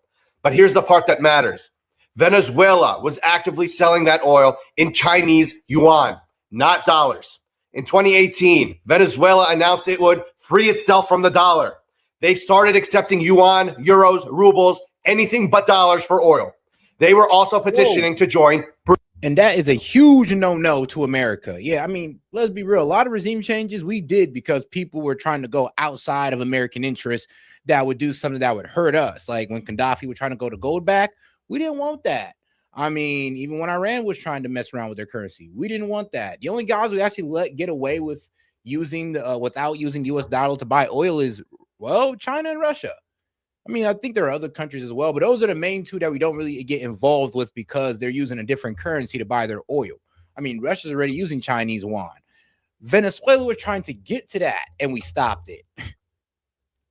But here's the part that matters. Venezuela was actively selling that oil in Chinese yuan, not dollars. In 2018, Venezuela announced it would free itself from the dollar. They started accepting yuan, euros, rubles, anything but dollars for oil. They were also petitioning to join. And that is a huge no-no to America. Yeah, I mean, let's be real. A lot of regime changes we did because people were trying to go outside of American interests that would do something that would hurt us. Like when Gaddafi was trying to go to gold back, we didn't want that. I mean, even when Iran was trying to mess around with their currency, we didn't want that. The only guys we actually let get away with using without using the U.S. dollar to buy oil is, well, China and Russia. I mean, I think there are other countries as well, but those are the main two that we don't really get involved with because they're using a different currency to buy their oil. I mean, Russia's already using Chinese yuan. Venezuela was trying to get to that, and we stopped it.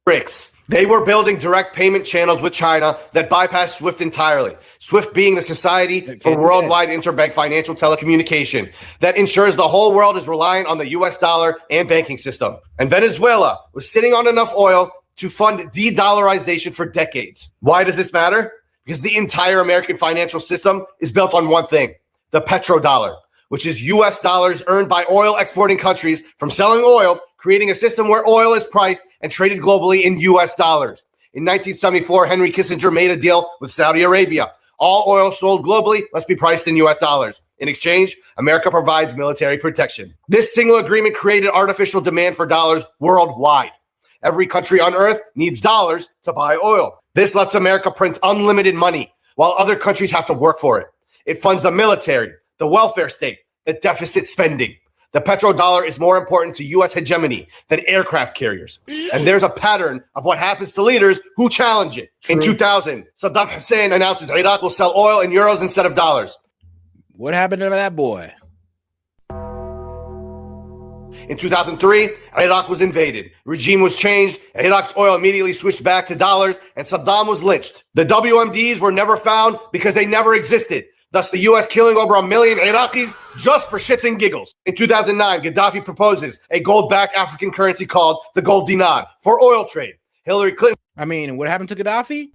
BRICS. They were building direct payment channels with China that bypass SWIFT entirely. SWIFT being the Society for Worldwide Interbank Financial Telecommunication that ensures the whole world is reliant on the U.S. dollar and banking system. And Venezuela was sitting on enough oil to fund de-dollarization for decades. Why does this matter? Because the entire American financial system is built on one thing, the petrodollar, which is U.S. dollars earned by oil exporting countries from selling oil, creating a system where oil is priced and traded globally in U.S. dollars. In 1974, Henry Kissinger made a deal with Saudi Arabia. All oil sold globally must be priced in U.S. dollars. In exchange, America provides military protection. This single agreement created artificial demand for dollars worldwide. Every country on earth needs dollars to buy oil. This lets America print unlimited money while other countries have to work for it. It funds the military, the welfare state, the deficit spending. The petrodollar is more important to U.S. hegemony than aircraft carriers. And there's a pattern of what happens to leaders who challenge it. In 2000, Saddam Hussein announces Iraq will sell oil in euros instead of dollars. What happened to that boy? In 2003, Iraq was invaded. Regime was changed. Iraq's oil immediately switched back to dollars, and Saddam was lynched. The WMDs were never found because they never existed. Thus, the U.S. killing over 1 million Iraqis just for shits and giggles. In 2009, Gaddafi proposes a gold-backed African currency called the gold dinar for oil trade. Hillary Clinton. I mean, what happened to Gaddafi?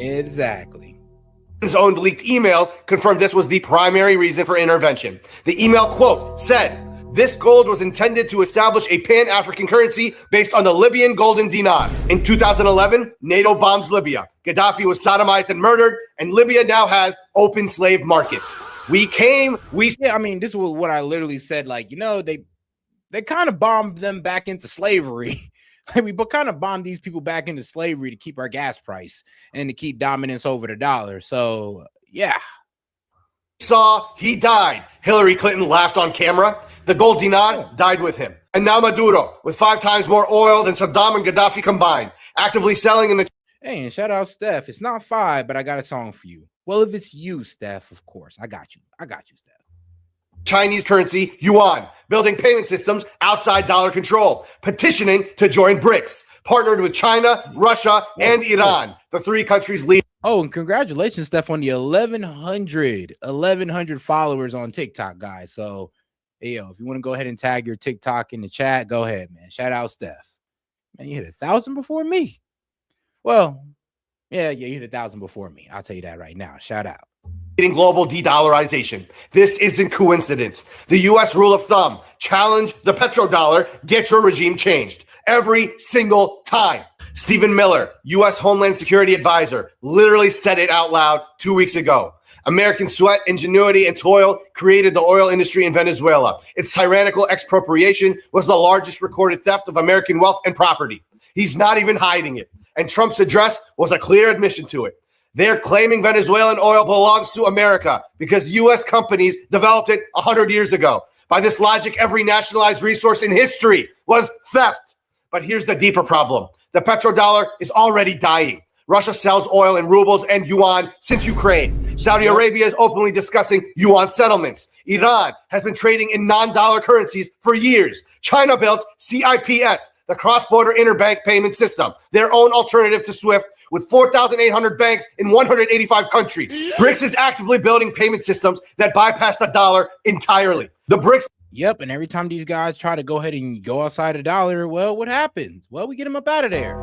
Exactly. His own leaked emails confirmed this was the primary reason for intervention. The email quote said, "This gold was intended to establish a pan-African currency based on the Libyan golden dinar." In 2011, NATO bombs Libya. Gaddafi was sodomized and murdered, and Libya now has open slave markets. Yeah, I mean, this was what I literally said. Like, you know, they kind of bombed them back into slavery. Like, we kind of bombed these people back into slavery to keep our gas price and to keep dominance over the dollar. So, yeah. He died. Hillary Clinton laughed on camera. The gold dinar died with him. And now Maduro, with 5 times more oil than Saddam and Gaddafi combined, actively selling in the... Hey, and shout out Steph. It's not 5, but I got a song for you. Well, if it's you, Steph, of course. I got you, Steph. Chinese currency, yuan, building payment systems outside dollar control, petitioning to join BRICS, partnered with China, Russia, and Iran, the 3 countries leading. Oh, and congratulations, Steph, on the 1,100 followers on TikTok, guys. So, hey, yo, if you want to go ahead and tag your TikTok in the chat, go ahead, man. Shout out, Steph. Man, you hit 1,000 before me. Well, yeah, you hit 1,000 before me. I'll tell you that right now. Shout out. Global de-dollarization. This isn't coincidence. The U.S. rule of thumb, challenge the petrodollar, get your regime changed. Every single time. Stephen Miller, U.S. Homeland Security Advisor, literally said it out loud 2 weeks ago. American sweat, ingenuity, and toil created the oil industry in Venezuela. Its tyrannical expropriation was the largest recorded theft of American wealth and property. He's not even hiding it. And Trump's address was a clear admission to it. They're claiming Venezuelan oil belongs to America because U.S. companies developed it 100 years ago. By this logic, every nationalized resource in history was theft. But here's the deeper problem. The petrodollar is already dying. Russia sells oil in rubles and yuan since Ukraine. Saudi Arabia is openly discussing yuan settlements. Iran has been trading in non-dollar currencies for years. China built CIPS, the cross-border interbank payment system, their own alternative to SWIFT, with 4,800 banks in 185 countries. BRICS is actively building payment systems that bypass the dollar entirely. The BRICS. Yep, and every time these guys try to go ahead and go outside the dollar, well, what happens? Well, we get them up out of there.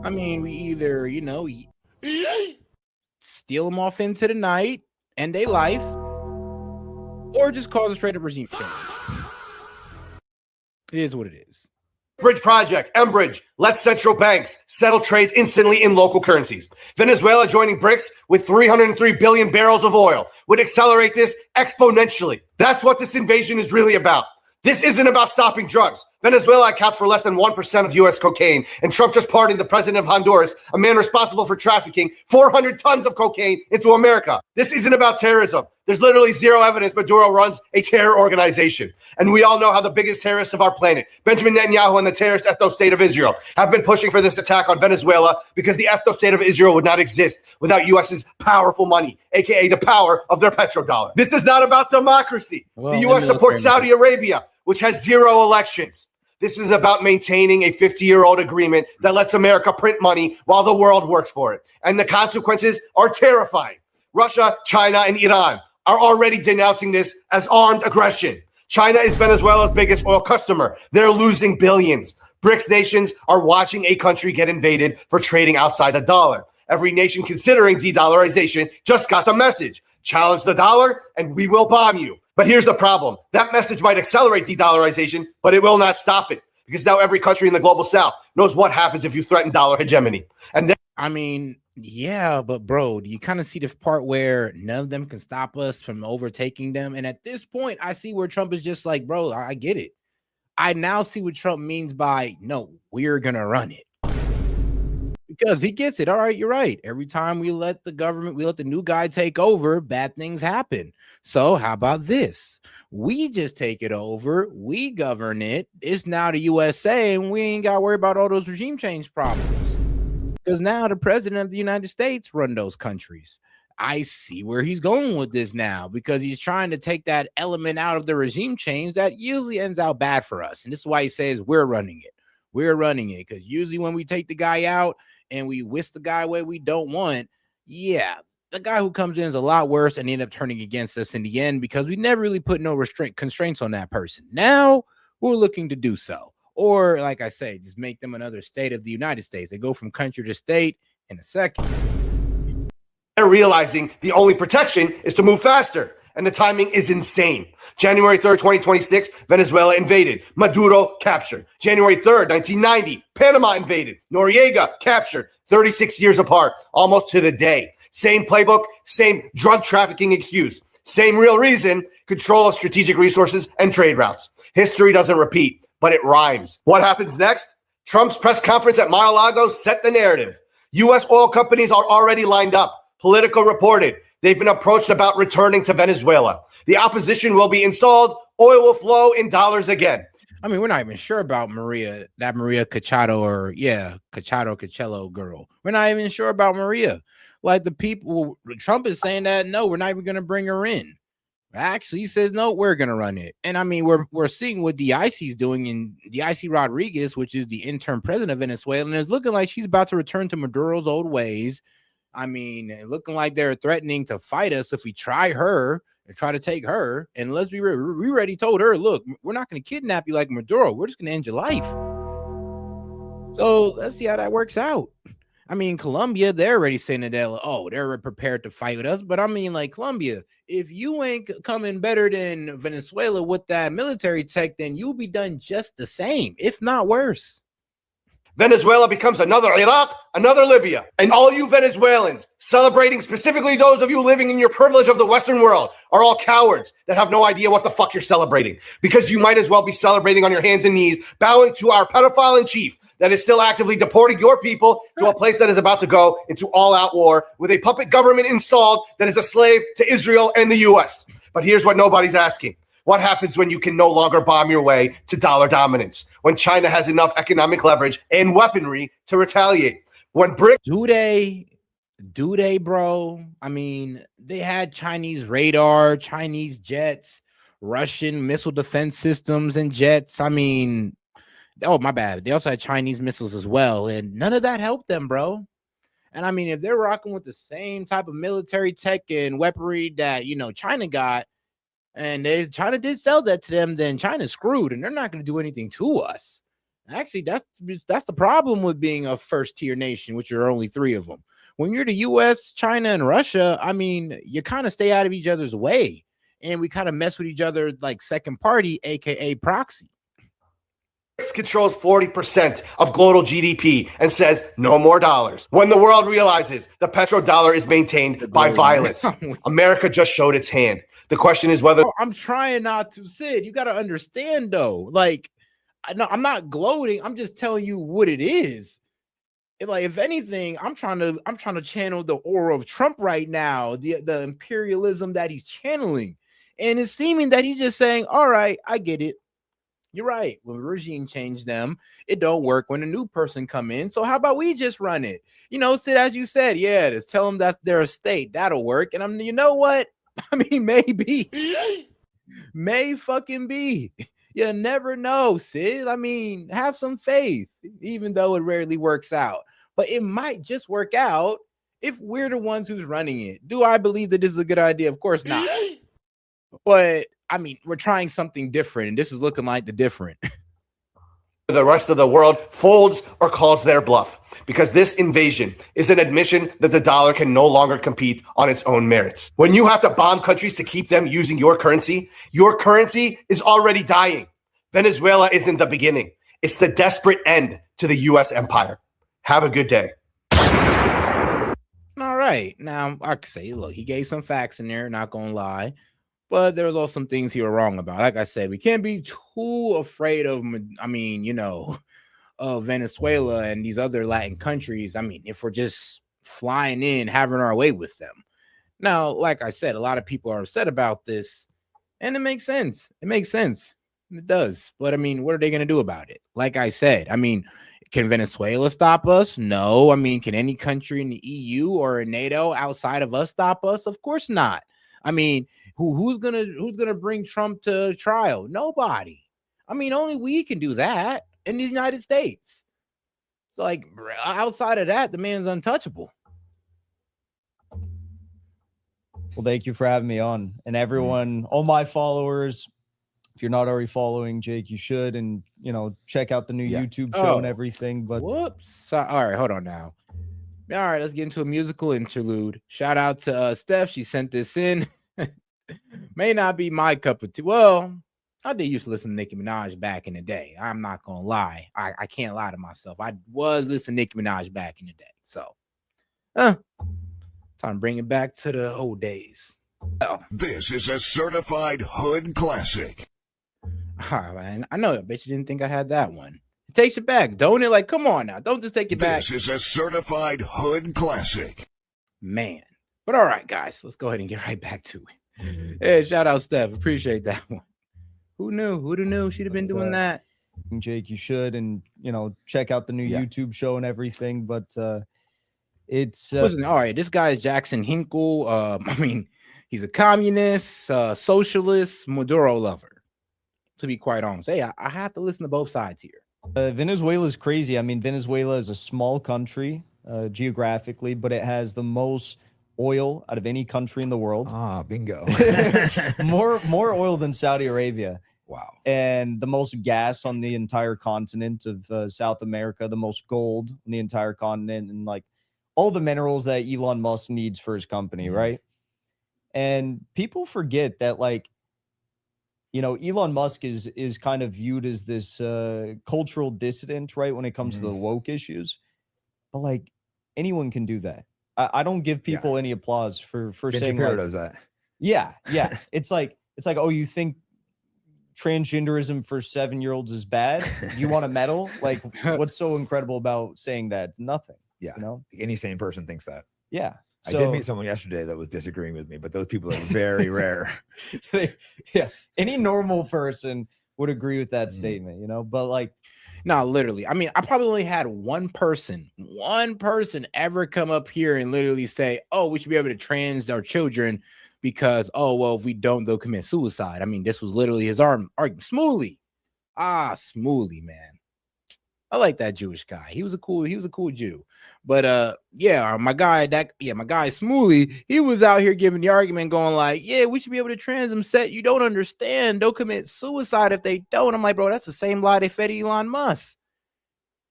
I mean, we either, steal them off into the night and they life, or just cause a straight up regime change. It is what it is. Bridge project, M-Bridge, lets central banks settle trades instantly in local currencies. Venezuela joining BRICS with 303 billion barrels of oil would accelerate this exponentially. That's what this invasion is really about. This isn't about stopping drugs. Venezuela accounts for less than 1% of U.S. cocaine, and Trump just pardoned the president of Honduras, a man responsible for trafficking 400 tons of cocaine into America. This isn't about terrorism. There's literally zero evidence Maduro runs a terror organization. And we all know how the biggest terrorists of our planet, Benjamin Netanyahu and the terrorist ethno-state of Israel, have been pushing for this attack on Venezuela because the ethno-state of Israel would not exist without U.S.'s powerful money, a.k.a. the power of their petrodollar. This is not about democracy. Well, the U.S. supports Saudi Arabia, which has zero elections. This is about maintaining a 50-year-old agreement that lets America print money while the world works for it. And the consequences are terrifying. Russia, China, and Iran are already denouncing this as armed aggression. China is Venezuela's biggest oil customer. They're losing billions. BRICS nations are watching a country get invaded for trading outside the dollar. Every nation considering de-dollarization just got the message. Challenge the dollar and we will bomb you. But here's the problem. That message might accelerate de-dollarization, but it will not stop it because now every country in the global south knows what happens if you threaten dollar hegemony. And then, I mean, yeah, but bro, you kind of see the part where none of them can stop us from overtaking them. And at this point, I see where Trump is just like, bro, I get it. I now see what Trump means by, no, we're going to run it. Because he gets it. All right, you're right. Every time we let the new guy take over, bad things happen. So how about this? We just take it over. We govern it. It's now the USA, and we ain't got to worry about all those regime change problems. Because now the president of the United States run those countries. I see where he's going with this now, because he's trying to take that element out of the regime change that usually ends out bad for us. And this is why he says we're running it. We're running it, because usually when we take the guy out and we whisk the guy away we don't want, yeah, the guy who comes in is a lot worse and end up turning against us in the end because we never really put no constraints on that person. Now we're looking to do so. Or, like I say, just make them another state of the United States. They go from country to state in a second. they're realizing the only protection is to move faster. And the timing is insane. January 3rd, 2026, Venezuela invaded. Maduro captured. January 3rd, 1990, Panama invaded. Noriega captured. 36 years apart, almost to the day. Same playbook, same drug trafficking excuse. Same real reason, control of strategic resources and trade routes. History doesn't repeat, but it rhymes. What happens next? Trump's press conference at Mar-a-Lago set the narrative. U.S. oil companies are already lined up. Politico reported. They've been approached about returning to Venezuela. The opposition will be installed. Oil will flow in dollars again. I mean, we're not even sure about Maria Caccello girl. We're not even sure about Maria. Like the people, Trump is saying that, no, we're not even going to bring her in. Actually, he says, no, we're going to run it. And I mean, we're seeing what DIC is doing in DIC Rodriguez, which is the interim president of Venezuela. And it's looking like she's about to return to Maduro's old ways. I mean, looking like they're threatening to fight us if we try her and try to take her. And let's be real, we already told her, look, we're not going to kidnap you like Maduro. We're just going to end your life. So let's see how that works out. I mean, Colombia, they're already saying that they're prepared to fight with us. But I mean, like, Colombia, if you ain't coming better than Venezuela with that military tech, then you'll be done just the same, if not worse. Venezuela becomes another Iraq, another Libya. And all you Venezuelans celebrating, specifically those of you living in your privilege of the Western world, are all cowards that have no idea what the fuck you're celebrating. Because you might as well be celebrating on your hands and knees, bowing to our pedophile in chief that is still actively deporting your people to a place that is about to go into all-out war with a puppet government installed that is a slave to Israel and the U.S. But here's what nobody's asking. What happens when you can no longer bomb your way to dollar dominance? When China has enough economic leverage and weaponry to retaliate? When BRICS... Do they, bro? I mean, they had Chinese radar, Chinese jets, Russian missile defense systems and jets. I mean, oh, my bad. They also had Chinese missiles as well, and none of that helped them, bro. And I mean, if they're rocking with the same type of military tech and weaponry that, you know, China got, and China did sell that to them, then China's screwed, and they're not going to do anything to us. Actually, that's the problem with being a first-tier nation, which are only 3 of them. When you're the U.S., China, and Russia, I mean, you kind of stay out of each other's way, and we kind of mess with each other like second party, aka proxy. Controls 40% of global GDP and says no more dollars. When the world realizes the petrodollar is maintained by violence, America just showed its hand. The question is whether... I'm trying not to, Sid. You got to understand, though. Like, I'm not gloating. I'm just telling you what it is. Like, if anything, I'm trying to channel the aura of Trump right now, the imperialism that he's channeling, and it's seeming that he's just saying, "All right, I get it. You're right. When the regime changed them, it don't work when a new person come in. So how about we just run it? You know, Sid, as you said, yeah, just tell them that's their estate. That'll work." And you know what? I mean, maybe, may fucking be. You never know, Sid. I mean, have some faith, even though it rarely works out. But it might just work out if we're the ones who's running it. Do I believe that this is a good idea? Of course not. But I mean, we're trying something different, and this is looking like the different. The rest of the world folds or calls their bluff, because this invasion is an admission that the dollar can no longer compete on its own merits. When you have to bomb countries to keep them using your currency is already dying. Venezuela isn't the beginning. It's the desperate end to the U.S. empire. Have a good day. All right. Now, I could say, look, he gave some facts in there, not going to lie. But there was also some things he was wrong about. Like I said, we can't be too afraid of, I mean, you know, of Venezuela and these other Latin countries. I mean, if we're just flying in, having our way with them. Now, like I said, a lot of people are upset about this, and it makes sense. It makes sense. It does. But I mean, what are they going to do about it? Like I said, I mean, can Venezuela stop us? No. I mean, can any country in the EU or in NATO outside of us stop us? Of course not. I mean, who's gonna bring Trump to trial? Nobody. I mean, only we can do that in the United States. So, like, outside of that, the man's untouchable. Well, thank you for having me on. And everyone, all my followers, if you're not already following Jake, you should, and you know, check out the new YouTube show and everything. But whoops. All right, hold on now. All right, let's get into a musical interlude. Shout out to Steph. She sent this in. May not be my cup of tea. Well, I did used to listen to Nicki Minaj back in the day. I'm not gonna lie. I can't lie to myself. I was listening to Nicki Minaj back in the day. So time to bring it back to the old days. This is a certified hood classic. Man, I know. I bet you didn't think I had that one. It takes you back, don't it? Like, come on now. Don't just take it back. This is a certified hood classic. Man. But all right, guys, let's go ahead and get right back to it. Hey, shout out Steph. Appreciate that one. Who knew? Who'd have knew she'd have been doing that? Jake, you should, and you know, check out the new YouTube show and everything. But it's listen, all right. This guy is Jackson Hinkle. I mean, he's a communist, socialist, Maduro lover. To be quite honest, hey, I have to listen to both sides here. Venezuela is crazy. I mean, Venezuela is a small country geographically, but it has the most oil out of any country in the world. Ah, bingo. more oil than Saudi Arabia. Wow. And the most gas on the entire continent of South America, the most gold on the entire continent, and like all the minerals that Elon Musk needs for his company, right? And people forget that, like, you know, Elon Musk is kind of viewed as this cultural dissident, right, when it comes to the woke issues. But like, anyone can do that. I don't give people any applause for saying Shapiro like, does that. Yeah. It's like, oh, you think transgenderism for 7-year-olds is bad. You want a medal? Like, what's so incredible about saying that? Nothing. Yeah. You know? Any sane person thinks that. Yeah. I did meet someone yesterday that was disagreeing with me, but those people are very rare. Yeah. Any normal person would agree with that statement, you know? But like, no, literally. I mean, I probably only had one person ever come up here and literally say, oh, we should be able to trans our children because, oh, well, if we don't, they'll commit suicide. I mean, this was literally his argument. Smoothly. Smoothly, man. I like that Jewish guy. He was a cool Jew. But my guy Smoothly, he was out here giving the argument, going like, yeah, we should be able to trans them. Set, you don't understand. They'll commit suicide if they don't. I'm like, bro, that's the same lie they fed Elon Musk.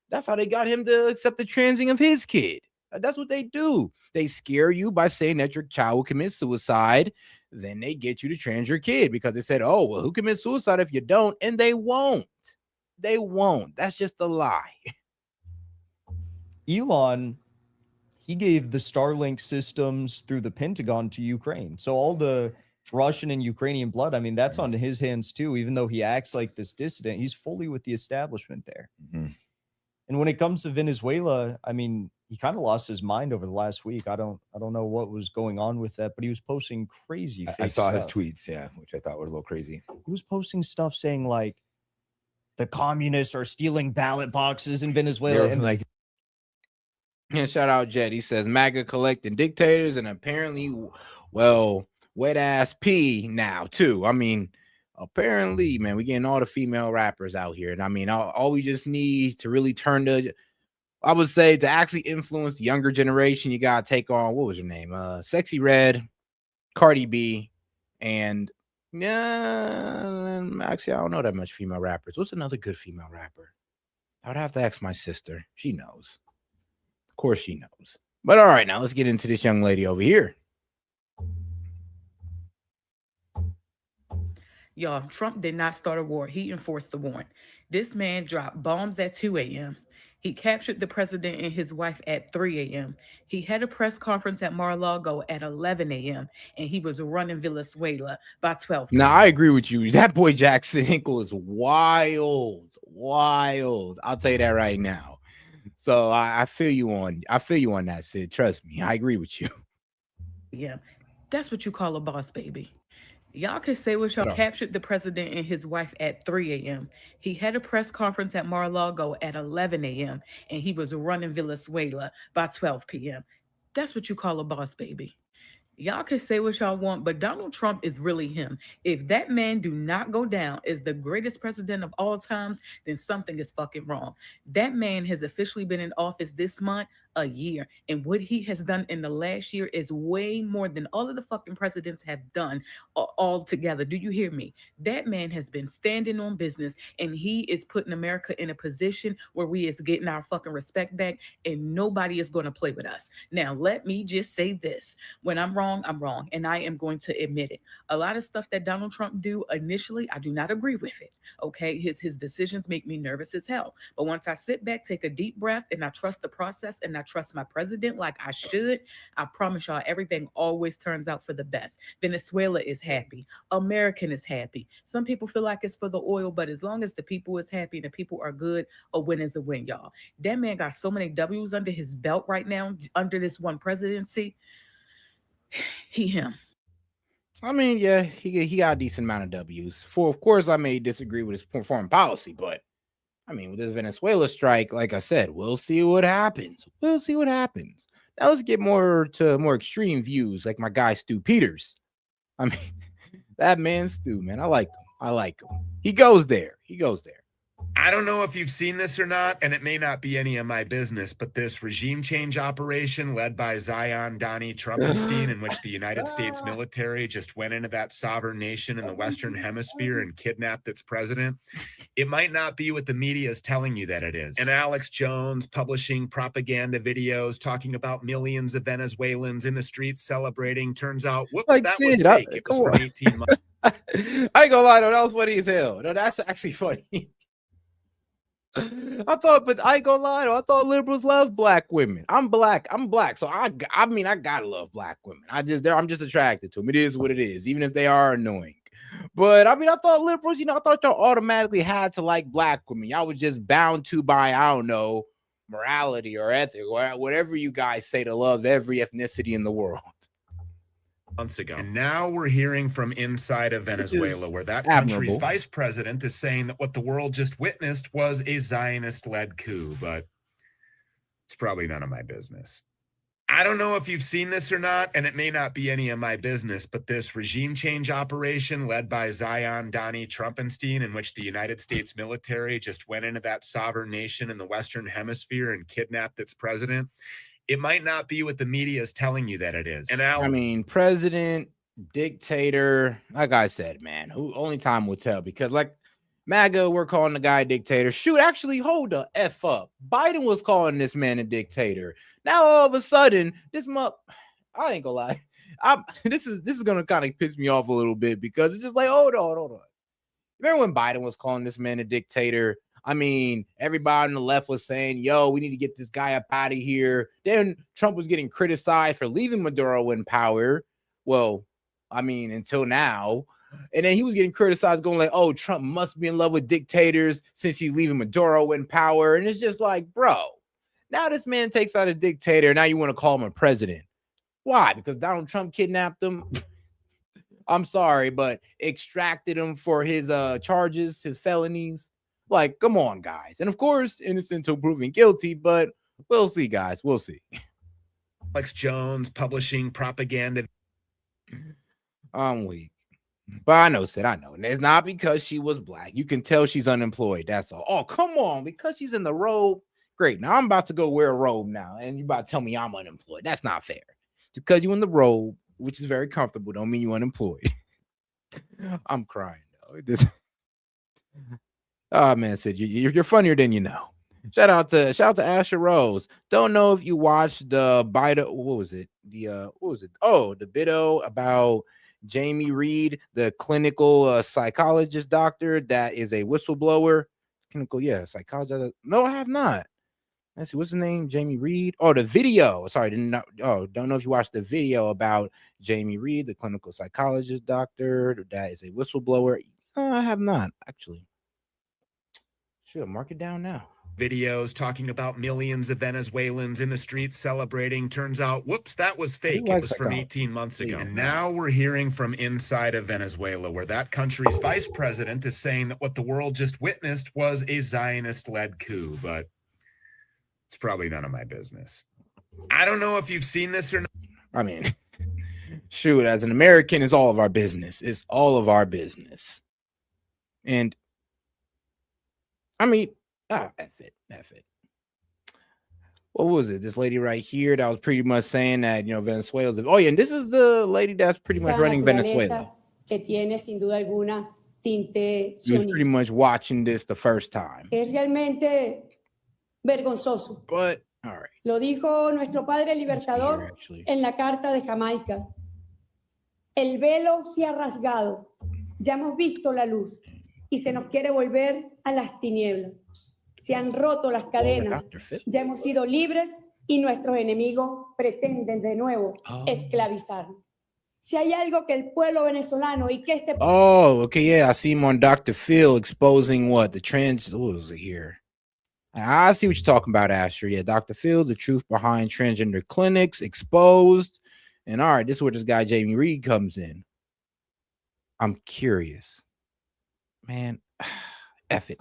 That's how they got him to accept the transing of his kid. That's what they do. They scare you by saying that your child will commit suicide. Then they get you to trans your kid because they said, oh, well, who commits suicide if you don't? And they won't. They won't. That's just a lie. Elon, he gave the Starlink systems through the Pentagon to Ukraine. So all the Russian and Ukrainian blood, I mean, that's on his hands too. Even though he acts like this dissident, he's fully with the establishment there. Mm-hmm. And when it comes to Venezuela, I mean, he kind of lost his mind over the last week. I don't know what was going on with that, but he was posting crazy fake I saw stuff. his tweets, yeah, which I thought was a little crazy. He was posting stuff saying like the communists are stealing ballot boxes in Venezuela. And like, and shout out Jet. He says MAGA collecting dictators and apparently, well, wet ass P now too. I mean, apparently, man, we getting all the female rappers out here, and I mean, all we just need to really turn to, I would say, to actually influence the younger generation, you gotta take on, what was your name? Sexy Red, Cardi B, and actually, I don't know that much female rappers. What's another good female rapper? I would have to ask my sister. She knows. Of course she knows. But all right, now let's get into this young lady over here. Y'all, Trump did not start a war. He enforced the war. This man dropped bombs at 2 a.m. He captured the president and his wife at 3 a.m. He had a press conference at Mar-a-Lago at 11 a.m. and he was running Venezuela by 12 p.m. Now, I agree with you. That boy Jackson Hinkle is wild. I'll tell you that right now. So I feel you on that, Sid. Trust me. I agree with you. Yeah, that's what you call a boss, baby. Y'all can say what y'all captured the president and his wife at 3 a.m. He had a press conference at Mar-a-Lago at 11 a.m. and he was running Venezuela by 12 p.m. That's what you call a boss, baby. Y'all can say what y'all want, but Donald Trump is really him. If that man do not go down as the greatest president of all times, then something is fucking wrong. That man has officially been in office this month, a year. And what he has done in the last year is way more than all of the fucking presidents have done all together. Do you hear me? That man has been standing on business and he is putting America in a position where we is getting our fucking respect back and nobody is going to play with us. Now, let me just say this. When I'm wrong, I'm wrong. And I am going to admit it. A lot of stuff that Donald Trump do initially, I do not agree with it. Okay. His decisions make me nervous as hell. But once I sit back, take a deep breath, and I trust the process and I trust my president like I should, I promise y'all everything always turns out for the best. Venezuela is happy. American is happy. Some people feel like it's for the oil, but as long as the people is happy and the people are good, a win is a win, y'all. That man got so many W's under his belt right now, under this one presidency. He him. I mean, yeah, he got a decent amount of W's. Of course, I may disagree with his foreign policy, but I mean, with this Venezuela strike, like I said, we'll see what happens. Now let's get more extreme views, like my guy Stu Peters. I mean, that man Stu, man, I like him. He goes there. I don't know if you've seen this or not, and it may not be any of my business, but this regime change operation led by Zion Donnie Trumpenstein, in which the United States military just went into that sovereign nation in the Western Hemisphere and kidnapped its president, it might not be what the media is telling you that it is. And Alex Jones publishing propaganda videos talking about millions of Venezuelans in the streets celebrating. Turns out, whoops, Like that Sid, was fake. It was for 18 months. I ain't gonna lie, though, that was funny as hell. No, that's actually funny. I thought liberals love black women. I'm black, so I mean I gotta love black women. I'm just attracted to them. It is what it is, even if they are annoying. But I mean, I thought liberals, I thought y'all automatically had to like black women. Y'all was just bound to by, I don't know, morality or ethic or whatever you guys say to love every ethnicity in the world. Months ago. And now we're hearing from inside of Venezuela, where that country's vice president is saying that what the world just witnessed was a Zionist-led coup, but it's probably none of my business. I don't know if you've seen this or not, and it may not be any of my business, but this regime change operation led by Zion Donnie Trumpenstein, in which the United States military just went into that sovereign nation in the Western Hemisphere and kidnapped its president, it might not be what the media is telling you that it is. And I mean, president, dictator, like I said, man, who only time will tell, because like MAGA, we're calling the guy a dictator. Shoot, actually, hold the F up. Biden was calling this man a dictator. Now all of a sudden, I ain't gonna lie. This is gonna kind of piss me off a little bit, because it's just like, hold on. Remember when Biden was calling this man a dictator? I mean, everybody on the left was saying, yo, we need to get this guy up out of here. Then Trump was getting criticized for leaving Maduro in power. Well, I mean, until now. And then he was getting criticized, going like, oh, Trump must be in love with dictators since he's leaving Maduro in power. And it's just like, bro, now this man takes out a dictator. Now you want to call him a president. Why? Because Donald Trump kidnapped him. I'm sorry, but extracted him for his charges, his felonies. Like, come on, guys. And of course, innocent until proven guilty, but we'll see, guys. We'll see. Alex Jones publishing propaganda. I'm weak. But I know, Sid, I know. And it's not because she was black. You can tell she's unemployed. That's all. Oh, come on. Because she's in the robe. Great. Now I'm about to go wear a robe now. And you about to tell me I'm unemployed. That's not fair. Just because you're in the robe, which is very comfortable, don't mean you're unemployed. I'm crying, though. Oh, man, Sid, you're funnier than you know. Shout out to Asher Rose. Don't know if you watched the Biden. What was it? Oh, the video about Jamie Reed, the clinical psychologist doctor that is a whistleblower. Psychologist. No, I have not. Let's see, what's the name? Jamie Reed. Oh, the video. Sorry, don't know if you watched the video about Jamie Reed, the clinical psychologist doctor that is a whistleblower. I have not, actually. Should mark it down now. Videos talking about millions of Venezuelans in the streets celebrating. Turns out, whoops, that was fake. It was from 18 months ago. And now we're hearing from inside of Venezuela, where that country's vice president is saying that what the world just witnessed was a Zionist-led coup, but it's probably none of my business. I don't know if you've seen this or not. I mean, shoot, as an American, it's all of our business. It's all of our business. And I mean, F it. What was it? This lady right here that was pretty much saying that, Venezuela's. Oh, yeah, and this is the lady that's pretty much running Venezuela. Que tiene, sin duda alguna, tinte She was pretty much watching this the first time. Es realmente vergonzoso. But, all right. Lo dijo nuestro padre libertador en la Carta de Jamaica. El velo se ha rasgado. Ya hemos visto la luz. Y se nos quiere volver a las tinieblas. Se han roto las cadenas. Ya hemos sido libres y nuestros enemigos pretenden de nuevo esclavizarnos. Si hay algo que el pueblo venezolano y que este... Oh, okay, yeah. I see him on Dr. Phil exposing what? What was it here? I see what you're talking about, Asher. Yeah, Dr. Phil, the truth behind transgender clinics exposed. And all right, this is where this guy, Jamie Reed, comes in. I'm curious. Man, F it.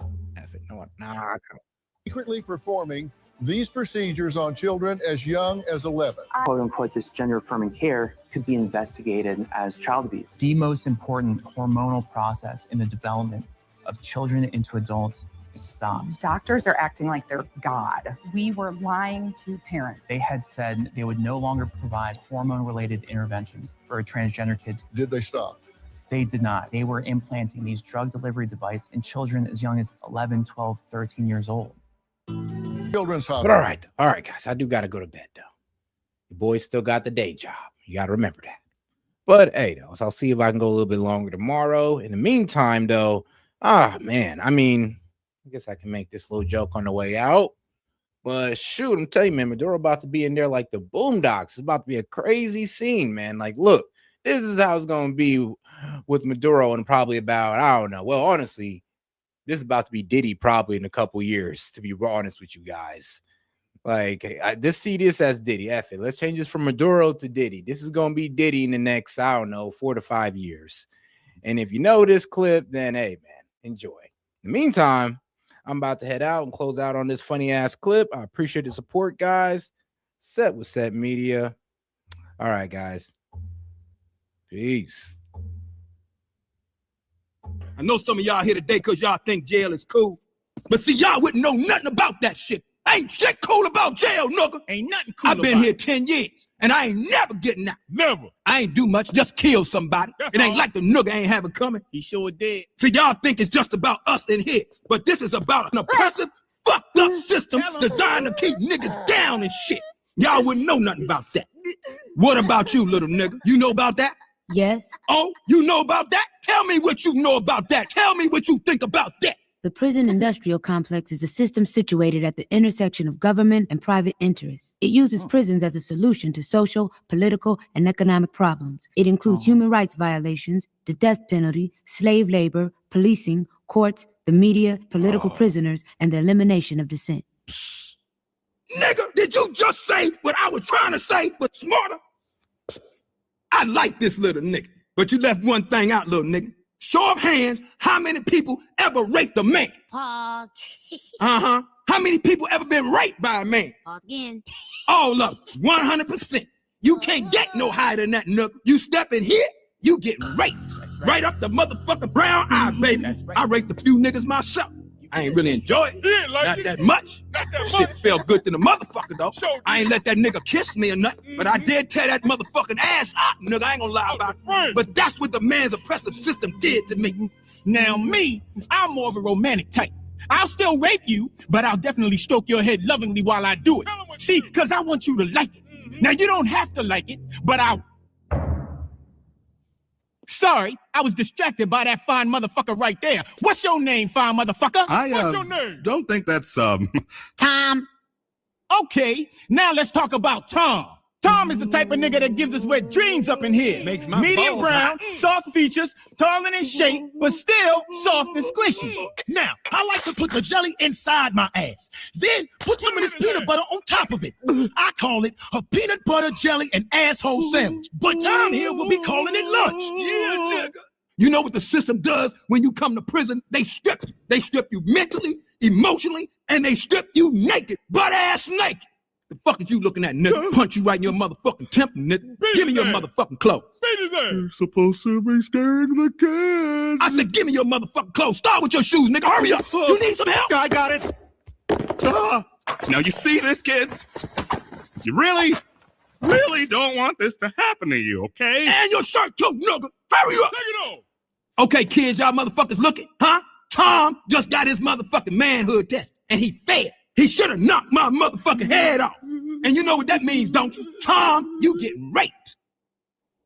No, I can't. Secretly performing these procedures on children as young as 11. Quote unquote, this gender affirming care could be investigated as child abuse. The most important hormonal process in the development of children into adults is stopped. Doctors are acting like they're God. We were lying to parents. They had said they would no longer provide hormone-related interventions for transgender kids. Did they stop? They did not. They were implanting these drug delivery devices in children as young as 11, 12, 13 years old. Children's hospital. But all right, guys, I do got to go to bed, though. The boys still got the day job. You got to remember that. But, hey, though, so I'll see if I can go a little bit longer tomorrow. In the meantime, though, man, I mean, I guess I can make this little joke on the way out. But, shoot, I'm telling you, man, Maduro about to be in there like the Boondocks. It's about to be a crazy scene, man. Like, look. this is how it's going to be with Maduro in probably about, I don't know. Well, honestly, this is about to be Diddy probably in a couple years, to be honest with you guys. Like, I just see this as Diddy. F it. Let's change this from Maduro to Diddy. This is going to be Diddy in the next, I don't know, 4 to 5 years. And if you know this clip, then hey, man, enjoy. In the meantime, I'm about to head out and close out on this funny ass clip. I appreciate the support, guys. Set with S.E.T Media. All right, guys. Peace. I know some of y'all here today because y'all think jail is cool. But see, y'all wouldn't know nothing about that shit. Ain't shit cool about jail, nigga. Ain't nothing cool. I've been here 10 years, and I ain't never getting out. Never. I ain't do much, just kill somebody. That's it ain't all. Like the nigga ain't have it coming. He sure did. See, y'all think it's just about us in here, but this is about an oppressive, fucked up system designed to keep niggas down and shit. Y'all wouldn't know nothing about that. What about you, little nigga? You know about that? Yes. Oh, you know about that? Tell me what you know about that. Tell me what you think about that. The prison industrial complex is a system situated at the intersection of government and private interests. It uses prisons as a solution to social, political, and economic problems. It includes human rights violations, the death penalty, slave labor, policing, courts, the media, political prisoners, and the elimination of dissent. Nigga, did you just say what I was trying to say, but smarter? I like this little nigga, but you left one thing out, little nigga. Show of hands, how many people ever raped a man? Pause. Uh-huh. How many people ever been raped by a man? Pause again. All up, 100%. You can't get no higher than that, nigga. You step in here, you get raped. Right up the motherfucking brown eye, baby. I raped a few niggas myself. I ain't really enjoy it. Not that much. Shit felt good to the motherfucker, though. I ain't let that nigga kiss me or nothing, but I did tear that motherfucking ass up, nigga. I ain't gonna lie about it. But that's what the man's oppressive system did to me. Now, me, I'm more of a romantic type. I'll still rape you, but I'll definitely stroke your head lovingly while I do it. See, because I want you to like it. Now, you don't have to like it, but I'll... Sorry, I was distracted by that fine motherfucker right there. What's your name, fine motherfucker? What's your name? Don't think that's, Tom. Okay, now let's talk about Tom. Tom is the type of nigga that gives us wet dreams up in here. Makes my medium brown, soft features, tall and in shape, but still soft and squishy. Now, I like to put the jelly inside my ass. Then put some of this peanut butter on top of it. I call it a peanut butter jelly and asshole sandwich. But Tom here will be calling it lunch. Yeah, nigga. You know what the system does when you come to prison? They strip you. They strip you mentally, emotionally, and they strip you naked, butt ass naked. The fuck is you looking at, nigga? Punch you right in your motherfucking temple, nigga. Give me your motherfucking clothes. You're supposed to be staring the kids. I said, give me your motherfucking clothes. Start with your shoes, nigga. Hurry up. You need some help? I got it. Now you see this, kids? You really don't want this to happen to you, okay? And your shirt too, nigga. Hurry up. Take it off. Okay, kids, y'all motherfuckers looking, huh? Tom just got his motherfucking manhood test, and he failed. He should have knocked my motherfucking head off. And you know what that means, don't you? Tom, you get raped.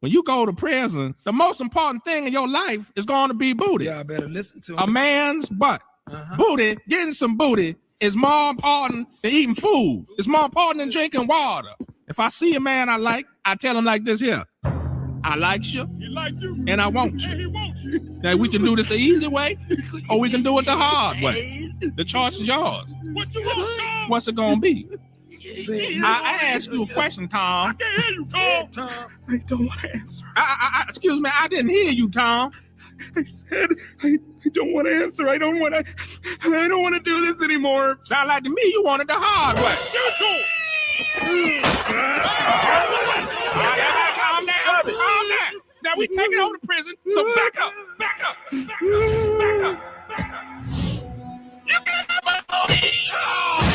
When you go to prison, the most important thing in your life is going to be booty. Y'all better listen to him. A man's butt. Booty, getting some booty is more important than eating food. It's more important than drinking water. If I see a man I like, I tell him like this here. I like you, and I want you. Now, we can do this the easy way, or we can do it the hard way. The choice is yours. What you want, Tom? What's it gonna be? I asked you a question, Tom. I can't hear you, Tom. I don't want to answer. Excuse me, I didn't hear you, Tom. I said I don't want to answer. I don't want to do this anymore. Sound like to me you wanted the hard way. Give it to him. Calm down. Now we take it over to prison. So back up. You got my booty.